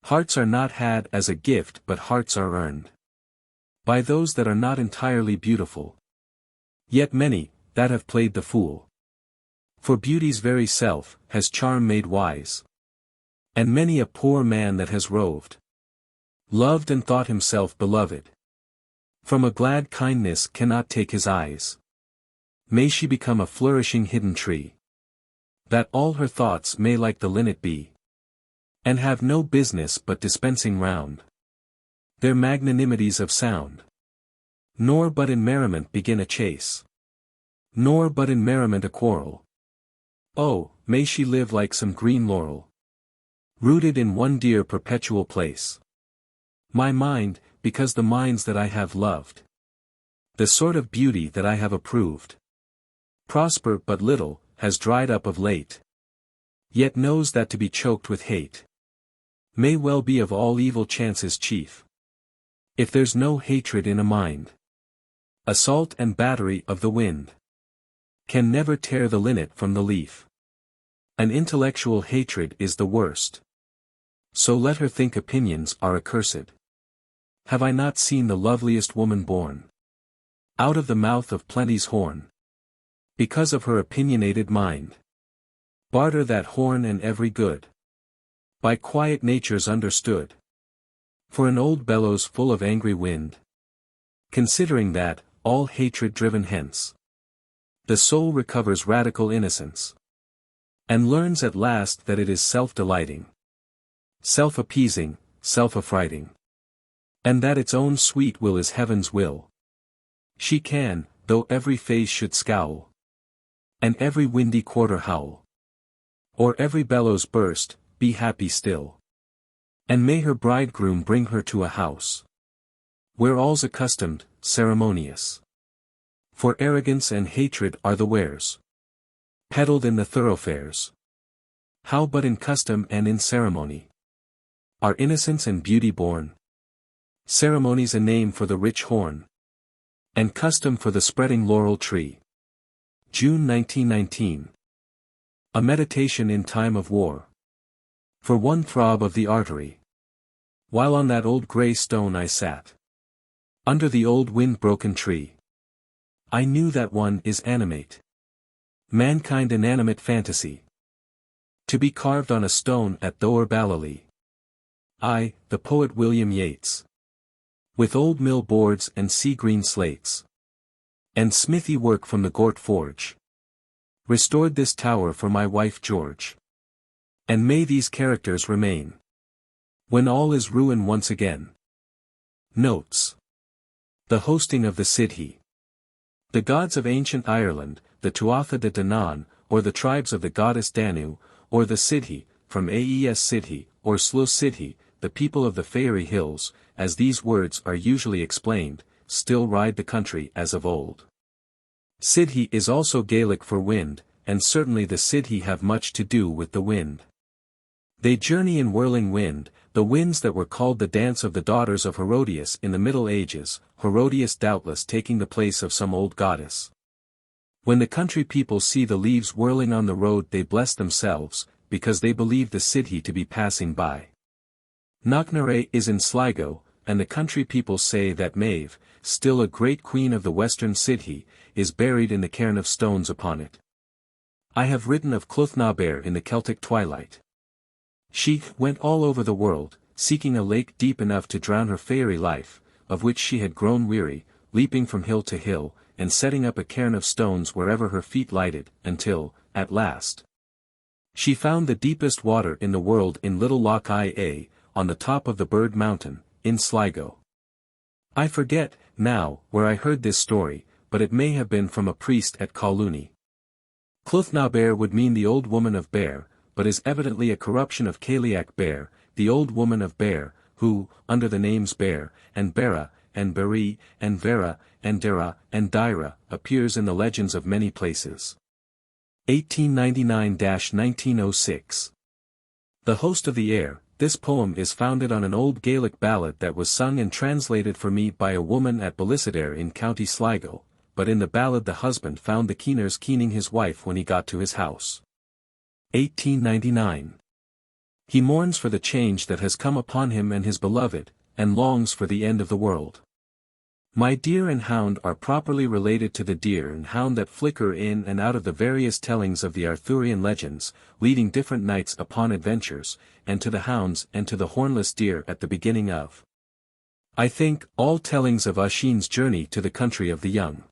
Hearts are not had as a gift but hearts are earned by those that are not entirely beautiful. Yet many, that have played the fool. For beauty's very self, has charm made wise. And many a poor man that has roved, loved and thought himself beloved, from a glad kindness cannot take his eyes. May she become a flourishing hidden tree, that all her thoughts may like the linnet be, and have no business but dispensing round their magnanimities of sound. Nor but in merriment begin a chase, nor but in merriment a quarrel. Oh, may she live like some green laurel, rooted in one dear perpetual place. My mind, because the minds that I have loved, the sort of beauty that I have approved, prosper but little, has dried up of late, yet knows that to be choked with hate may well be of all evil chances chief. If there's no hatred in a mind, assault and battery of the wind can never tear the linnet from the leaf. An intellectual hatred is the worst, so let her think opinions are accursed. Have I not seen the loveliest woman born out of the mouth of plenty's horn, because of her opinionated mind? Barter that horn and every good, by quiet natures understood, for an old bellows full of angry wind. Considering that, all hatred driven hence, the soul recovers radical innocence, and learns at last that it is self-delighting, self-appeasing, self-affrighting, and that its own sweet will is heaven's will. She can, though every face should scowl, and every windy quarter howl, or every bellows burst, be happy still. And may her bridegroom bring her to a house where all's accustomed, ceremonious. For arrogance and hatred are the wares peddled in the thoroughfares. How but in custom and in ceremony are innocence and beauty born? Ceremony's a name for the rich horn, and custom for the spreading laurel tree. June 1919. A meditation in time of war. For one throb of the artery. While on that old grey stone I sat, under the old wind-broken tree, I knew that one is animate. Mankind inanimate fantasy, to be carved on a stone at Doer Ballilee. I, the poet William Yeats, with old mill boards and sea-green slates, and smithy work from the Gort forge, restored this tower for my wife George. And may these characters remain, when all is ruin once again. Notes. The hosting of the Sidhe. The gods of ancient Ireland, the Tuatha de Danann, or the tribes of the goddess Danu, or the Sidhe, from Aes Sidhe, or Slo Sidhe, the people of the Fairy Hills, as these words are usually explained, still ride the country as of old. Sidhe is also Gaelic for wind, and certainly the Sidhe have much to do with the wind. They journey in whirling wind, the winds that were called the dance of the daughters of Herodias in the Middle Ages, Herodias doubtless taking the place of some old goddess. When the country people see the leaves whirling on the road they bless themselves, because they believe the Sidhe to be passing by. Knocknarea is in Sligo, and the country people say that Maeve, still a great queen of the western Sidhe, is buried in the cairn of stones upon it. I have written of Clothnabere in the Celtic Twilight. She went all over the world, seeking a lake deep enough to drown her fairy life, of which she had grown weary, leaping from hill to hill, and setting up a cairn of stones wherever her feet lighted, until, at last, she found the deepest water in the world in Little Loch Ia, on the top of the Bird Mountain, in Sligo. I forget, now, where I heard this story, but it may have been from a priest at Collooney. Clothnabere would mean the old woman of Bear, but is evidently a corruption of Cailleach Bear, the old woman of Bear, who, under the names Bear, and Bera, and Beri, and Vera, and Dera, and Dyra, appears in the legends of many places. 1899-1906. The Host of the Air. This poem is founded on an old Gaelic ballad that was sung and translated for me by a woman at Ballisadair in County Sligo, but in the ballad the husband found the keeners keening his wife when he got to his house. 1899. He mourns for the change that has come upon him and his beloved, and longs for the end of the world. My deer and hound are properly related to the deer and hound that flicker in and out of the various tellings of the Arthurian legends, leading different knights upon adventures, and to the hounds and to the hornless deer at the beginning of, I think, all tellings of Oisin's journey to the country of the young.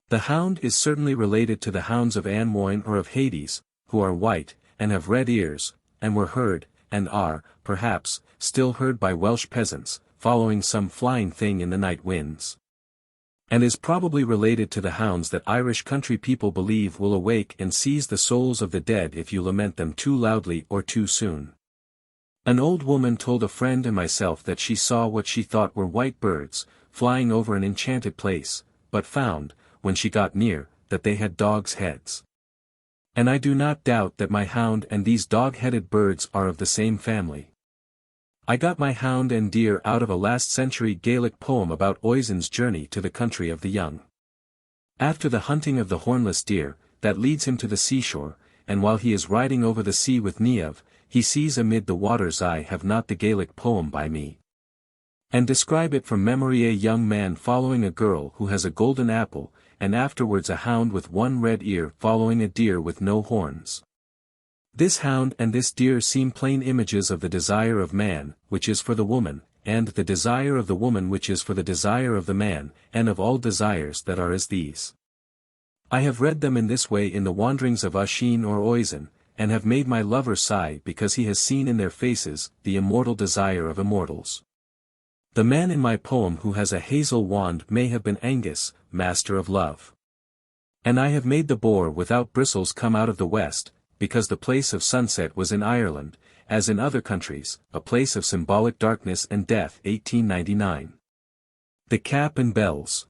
The hound is certainly related to the hounds of Anmoin or of Hades, who are white, and have red ears, and were heard, and are, perhaps, still heard by Welsh peasants, following some flying thing in the night winds. And is probably related to the hounds that Irish country people believe will awake and seize the souls of the dead if you lament them too loudly or too soon. An old woman told a friend and myself that she saw what she thought were white birds, flying over an enchanted place, but found, when she got near, that they had dogs' heads. And I do not doubt that my hound and these dog-headed birds are of the same family. I got my hound and deer out of a last-century Gaelic poem about Oisin's journey to the country of the young. After the hunting of the hornless deer, that leads him to the seashore, and while he is riding over the sea with Niamh, he sees amid the waters I have not the Gaelic poem by me. And describe it from memory a young man following a girl who has a golden apple, and afterwards a hound with one red ear following a deer with no horns. This hound and this deer seem plain images of the desire of man, which is for the woman, and the desire of the woman which is for the desire of the man, and of all desires that are as these. I have read them in this way in the wanderings of Oisin or Oisin, and have made my lover sigh because he has seen in their faces the immortal desire of immortals. The man in my poem who has a hazel wand may have been Aengus, master of love. And I have made the boar without bristles come out of the west, because the place of sunset was in Ireland, as in other countries, a place of symbolic darkness and death. 1899. The Cap and Bells.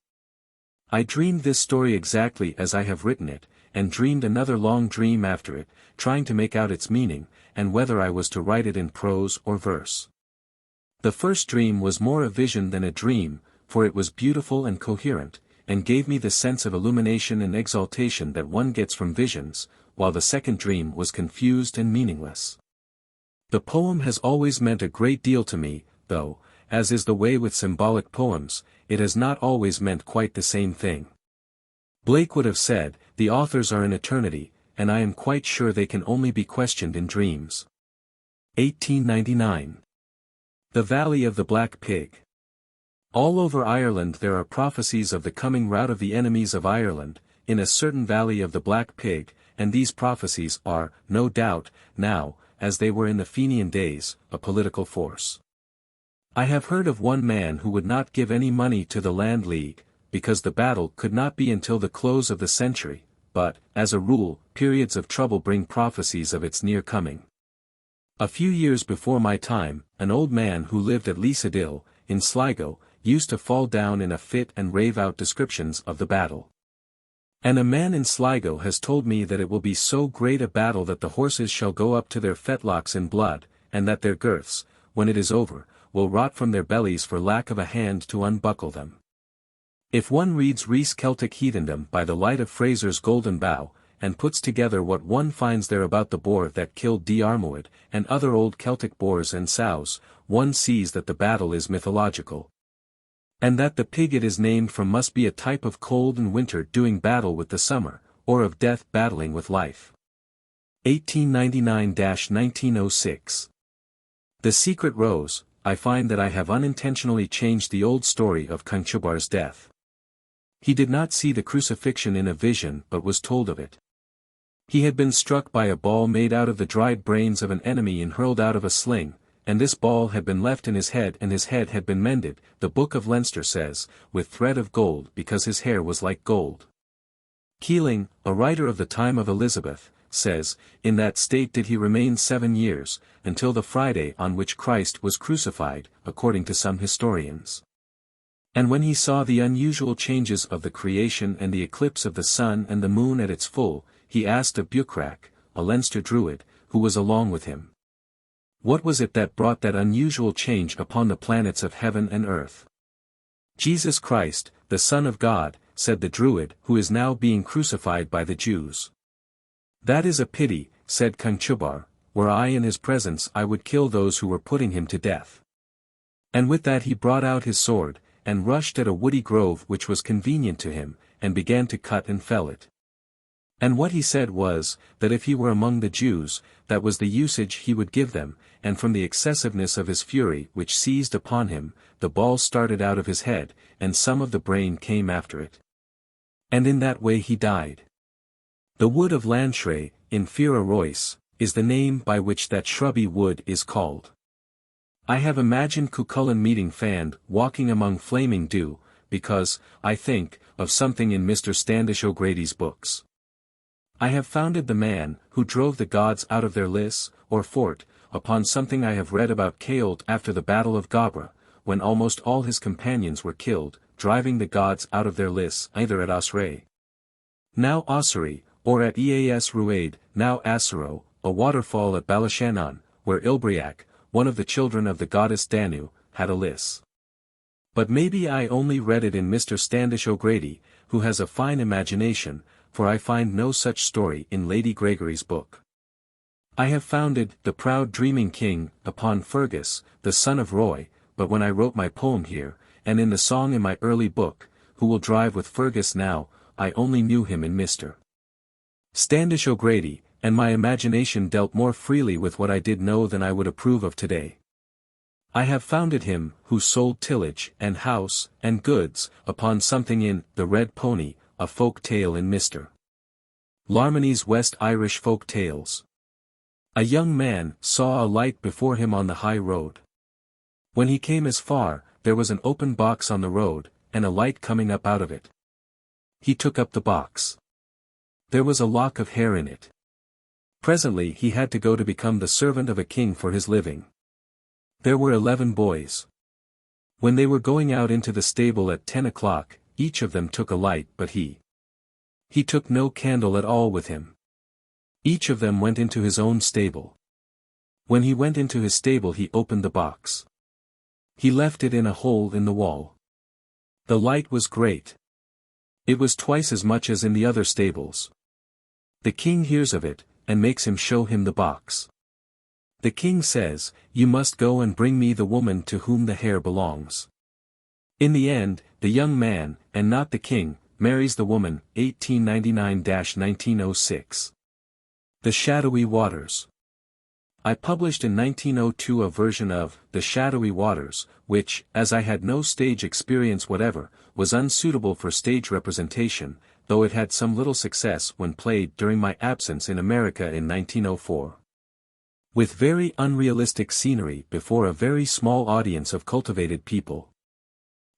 I dreamed this story exactly as I have written it, and dreamed another long dream after it, trying to make out its meaning, and whether I was to write it in prose or verse. The first dream was more a vision than a dream, for it was beautiful and coherent, and gave me the sense of illumination and exaltation that one gets from visions, while the second dream was confused and meaningless. The poem has always meant a great deal to me, though, as is the way with symbolic poems, it has not always meant quite the same thing. Blake would have said, "The authors are in eternity, and I am quite sure they can only be questioned in dreams." 1899. The Valley of the Black Pig. All over Ireland there are prophecies of the coming rout of the enemies of Ireland, in a certain Valley of the Black Pig, and these prophecies are, no doubt, now, as they were in the Fenian days, a political force. I have heard of one man who would not give any money to the Land League, because the battle could not be until the close of the century, but, as a rule, periods of trouble bring prophecies of its near coming. A few years before my time, an old man who lived at Lissadil, in Sligo, used to fall down in a fit and rave out descriptions of the battle. And a man in Sligo has told me that it will be so great a battle that the horses shall go up to their fetlocks in blood, and that their girths, when it is over, will rot from their bellies for lack of a hand to unbuckle them. If one reads Rhys Celtic Heathendom by the light of Fraser's Golden Bough, and puts together what one finds there about the boar that killed Diarmuid, and other old Celtic boars and sows, one sees that the battle is mythological. And that the pig it is named from must be a type of cold and winter doing battle with the summer, or of death battling with life. 1899-1906. The Secret Rose. I find that I have unintentionally changed the old story of Conchobar's death. He did not see the crucifixion in a vision but was told of it. He had been struck by a ball made out of the dried brains of an enemy and hurled out of a sling, and this ball had been left in his head and his head had been mended, the Book of Leinster says, with thread of gold because his hair was like gold. Keeling, a writer of the time of Elizabeth, says, in that state did he remain 7 years, until the Friday on which Christ was crucified, according to some historians. And when he saw the unusual changes of the creation and the eclipse of the sun and the moon at its full, he asked of Bucrac, a Leinster Druid, who was along with him, what was it that brought that unusual change upon the planets of heaven and earth? Jesus Christ, the Son of God, said the Druid, who is now being crucified by the Jews. That is a pity, said Conchobar, were I in his presence I would kill those who were putting him to death. And with that he brought out his sword, and rushed at a woody grove which was convenient to him, and began to cut and fell it. And what he said was, that if he were among the Jews, that was the usage he would give them, and from the excessiveness of his fury which seized upon him, the ball started out of his head, and some of the brain came after it. And in that way he died. The wood of Lanshray, in Fira Royce, is the name by which that shrubby wood is called. I have imagined Cuchulainn meeting Fand walking among flaming dew, because, I think, of something in Mr. Standish O'Grady's books. I have founded the man, who drove the gods out of their liss, or fort, upon something I have read about Caolt after the battle of Gabra, when almost all his companions were killed, driving the gods out of their liss either at Osray, now Ossory, or at Eas Ruaid, now Assaro, a waterfall at Balishannon, where Ilbriac, one of the children of the goddess Danu, had a liss. But maybe I only read it in Mr. Standish O'Grady, who has a fine imagination, for I find no such story in Lady Gregory's book. I have founded The Proud Dreaming King upon Fergus, the son of Roy, but when I wrote my poem here, and in the song in my early book, Who Will Drive with Fergus Now, I only knew him in Mr. Standish O'Grady, and my imagination dealt more freely with what I did know than I would approve of today. I have founded him, who sold tillage, and house, and goods, upon something in The Red Pony, a folk tale in Mr. Larminy's West Irish Folk Tales. A young man saw a light before him on the high road. When he came as far, there was an open box on the road, and a light coming up out of it. He took up the box. There was a lock of hair in it. Presently he had to go to become the servant of a king for his living. There were 11 boys. When they were going out into the stable at 10 o'clock, each of them took a light but he. He took no candle at all with him. Each of them went into his own stable. When he went into his stable he opened the box. He left it in a hole in the wall. The light was great. It was twice as much as in the other stables. The king hears of it, and makes him show him the box. The king says, "You must go and bring me the woman to whom the hair belongs." In the end, the young man, and not the king, marries the woman. 1899-1906. The Shadowy Waters. I published in 1902 a version of The Shadowy Waters, which, as I had no stage experience whatever, was unsuitable for stage representation, though it had some little success when played during my absence in America in 1904. With very unrealistic scenery before a very small audience of cultivated people.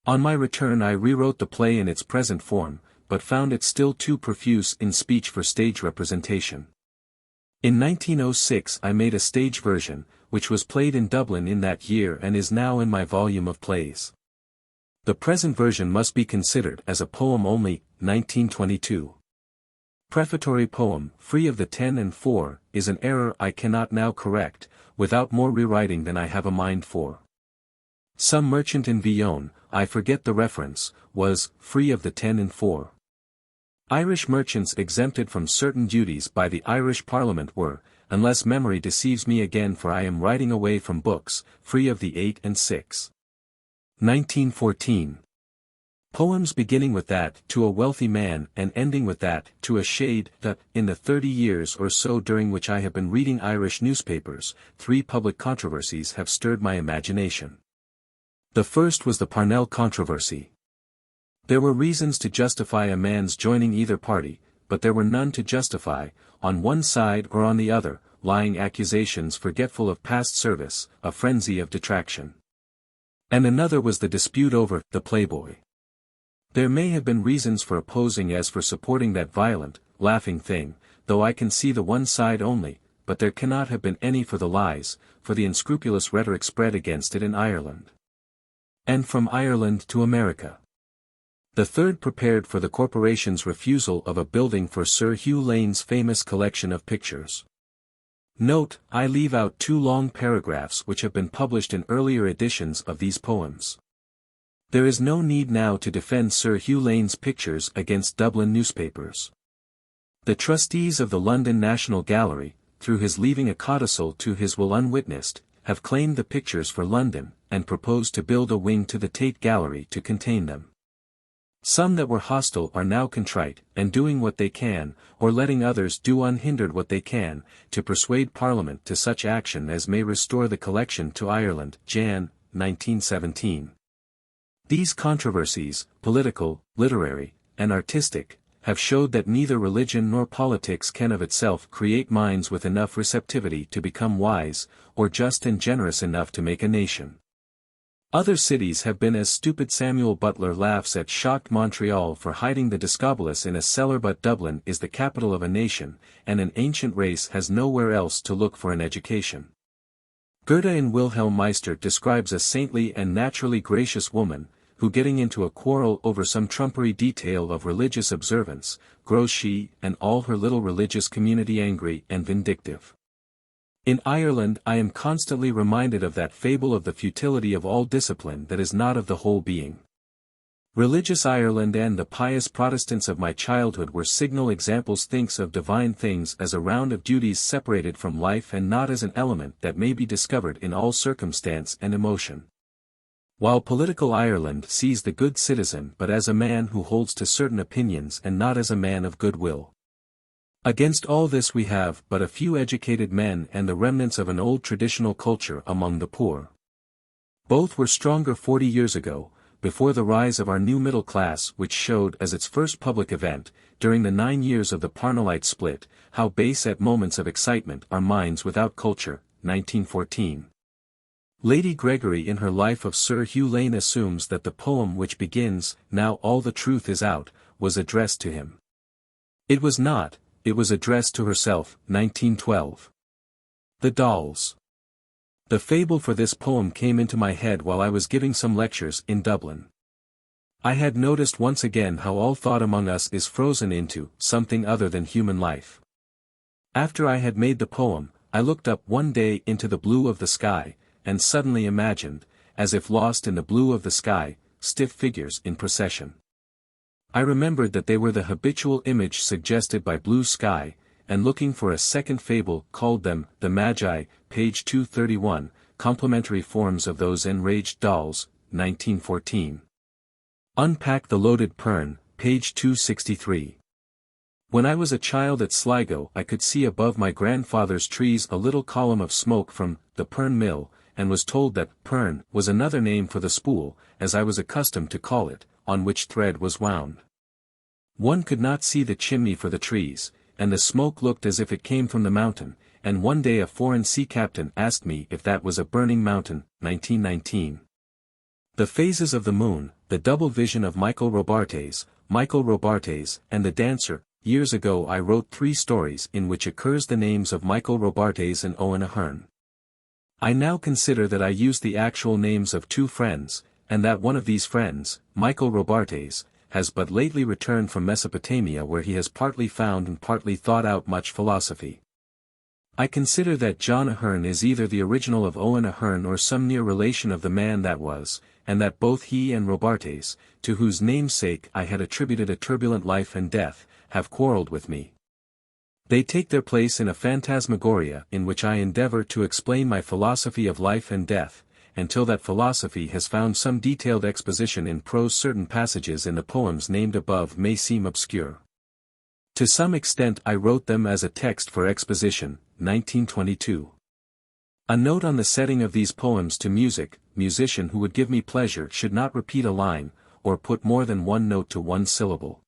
On my return I rewrote the play in its present form, but found it still too profuse in speech for stage representation. In 1906 I made a stage version, which was played in Dublin in that year and is now in my volume of plays. The present version must be considered as a poem only, 1922. Prefatory poem, free of the 10 and 4, is an error I cannot now correct, without more rewriting than I have a mind for. Some merchant in Villon, I forget the reference, was free of the 10 and 4. Irish merchants exempted from certain duties by the Irish Parliament were, unless memory deceives me again for I am writing away from books, free of the 8 and 6. 1914. Poems beginning with that, to a wealthy man, and ending with that, to a shade, that, in the 30 years or so during which I have been reading Irish newspapers, 3 public controversies have stirred my imagination. The first was the Parnell controversy. There were reasons to justify a man's joining either party, but there were none to justify, on one side or on the other, lying accusations forgetful of past service, a frenzy of detraction. And another was the dispute over the Playboy. There may have been reasons for opposing as for supporting that violent, laughing thing, though I can see the one side only, but there cannot have been any for the lies, for the unscrupulous rhetoric spread against it in Ireland. And from Ireland to America. The third prepared for the corporation's refusal of a building for Sir Hugh Lane's famous collection of pictures. Note, I leave out 2 long paragraphs which have been published in earlier editions of these poems. There is no need now to defend Sir Hugh Lane's pictures against Dublin newspapers. The trustees of the London National Gallery, through his leaving a codicil to his will unwitnessed, have claimed the pictures for London, and propose to build a wing to the Tate Gallery to contain them. Some that were hostile are now contrite, and doing what they can, or letting others do unhindered what they can, to persuade Parliament to such action as may restore the collection to Ireland. Jan. 1917. These controversies, political, literary, and artistic, have showed that neither religion nor politics can of itself create minds with enough receptivity to become wise, or just and generous enough to make a nation. Other cities have been as stupid. Samuel Butler laughs at shocked Montreal for hiding the Discobolus in a cellar, but Dublin is the capital of a nation, and an ancient race has nowhere else to look for an education. Goethe in Wilhelm Meister describes a saintly and naturally gracious woman, who getting into a quarrel over some trumpery detail of religious observance, grows she and all her little religious community angry and vindictive. In Ireland I am constantly reminded of that fable of the futility of all discipline that is not of the whole being. Religious Ireland and the pious Protestants of my childhood were signal examples. Thinks of divine things as a round of duties separated from life and not as an element that may be discovered in all circumstance and emotion. While political Ireland sees the good citizen but as a man who holds to certain opinions and not as a man of good will. Against all this we have but a few educated men and the remnants of an old traditional culture among the poor. Both were stronger 40 years ago, before the rise of our new middle class, which showed as its first public event, during the 9 years of the Parnellite split, how base at moments of excitement are minds without culture. 1914. Lady Gregory in her Life of Sir Hugh Lane assumes that the poem which begins, "Now all the truth is out," was addressed to him. It was not, it was addressed to herself. 1912. The Dolls. The fable for this poem came into my head while I was giving some lectures in Dublin. I had noticed once again how all thought among us is frozen into something other than human life. After I had made the poem, I looked up one day into the blue of the sky, and suddenly imagined, as if lost in the blue of the sky, stiff figures in procession. I remembered that they were the habitual image suggested by blue sky, and looking for a second fable called them the Magi, page 231, complementary forms of those enraged dolls, 1914. Unpack the Loaded Pern, page 263. When I was a child at Sligo I could see above my grandfather's trees a little column of smoke from the Pern Mill, and was told that Pern was another name for the spool, as I was accustomed to call it, on which thread was wound. One could not see the chimney for the trees, and the smoke looked as if it came from the mountain, and one day a foreign sea captain asked me if that was a burning mountain, 1919. The Phases of the Moon, the Double Vision of Michael Robartes, and The Dancer. Years ago I wrote 3 stories in which occurs the names of Michael Robartes and Owen Ahern. I now consider that I used the actual names of 2 friends, and that one of these friends, Michael Robartes, has but lately returned from Mesopotamia where he has partly found and partly thought out much philosophy. I consider that John Ahern is either the original of Owen Ahern or some near relation of the man that was, and that both he and Robartes, to whose namesake I had attributed a turbulent life and death, have quarrelled with me. They take their place in a phantasmagoria in which I endeavour to explain my philosophy of life and death, until that philosophy has found some detailed exposition in prose. Certain passages in the poems named above may seem obscure. To some extent I wrote them as a text for exposition, 1922. A note on the setting of these poems to music: musician who would give me pleasure should not repeat a line, or put more than one note to one syllable.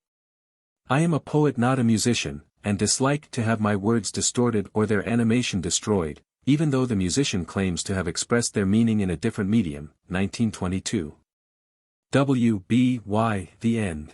I am a poet, not a musician, and dislike to have my words distorted or their animation destroyed, even though the musician claims to have expressed their meaning in a different medium, 1922. W.B.Y. The End.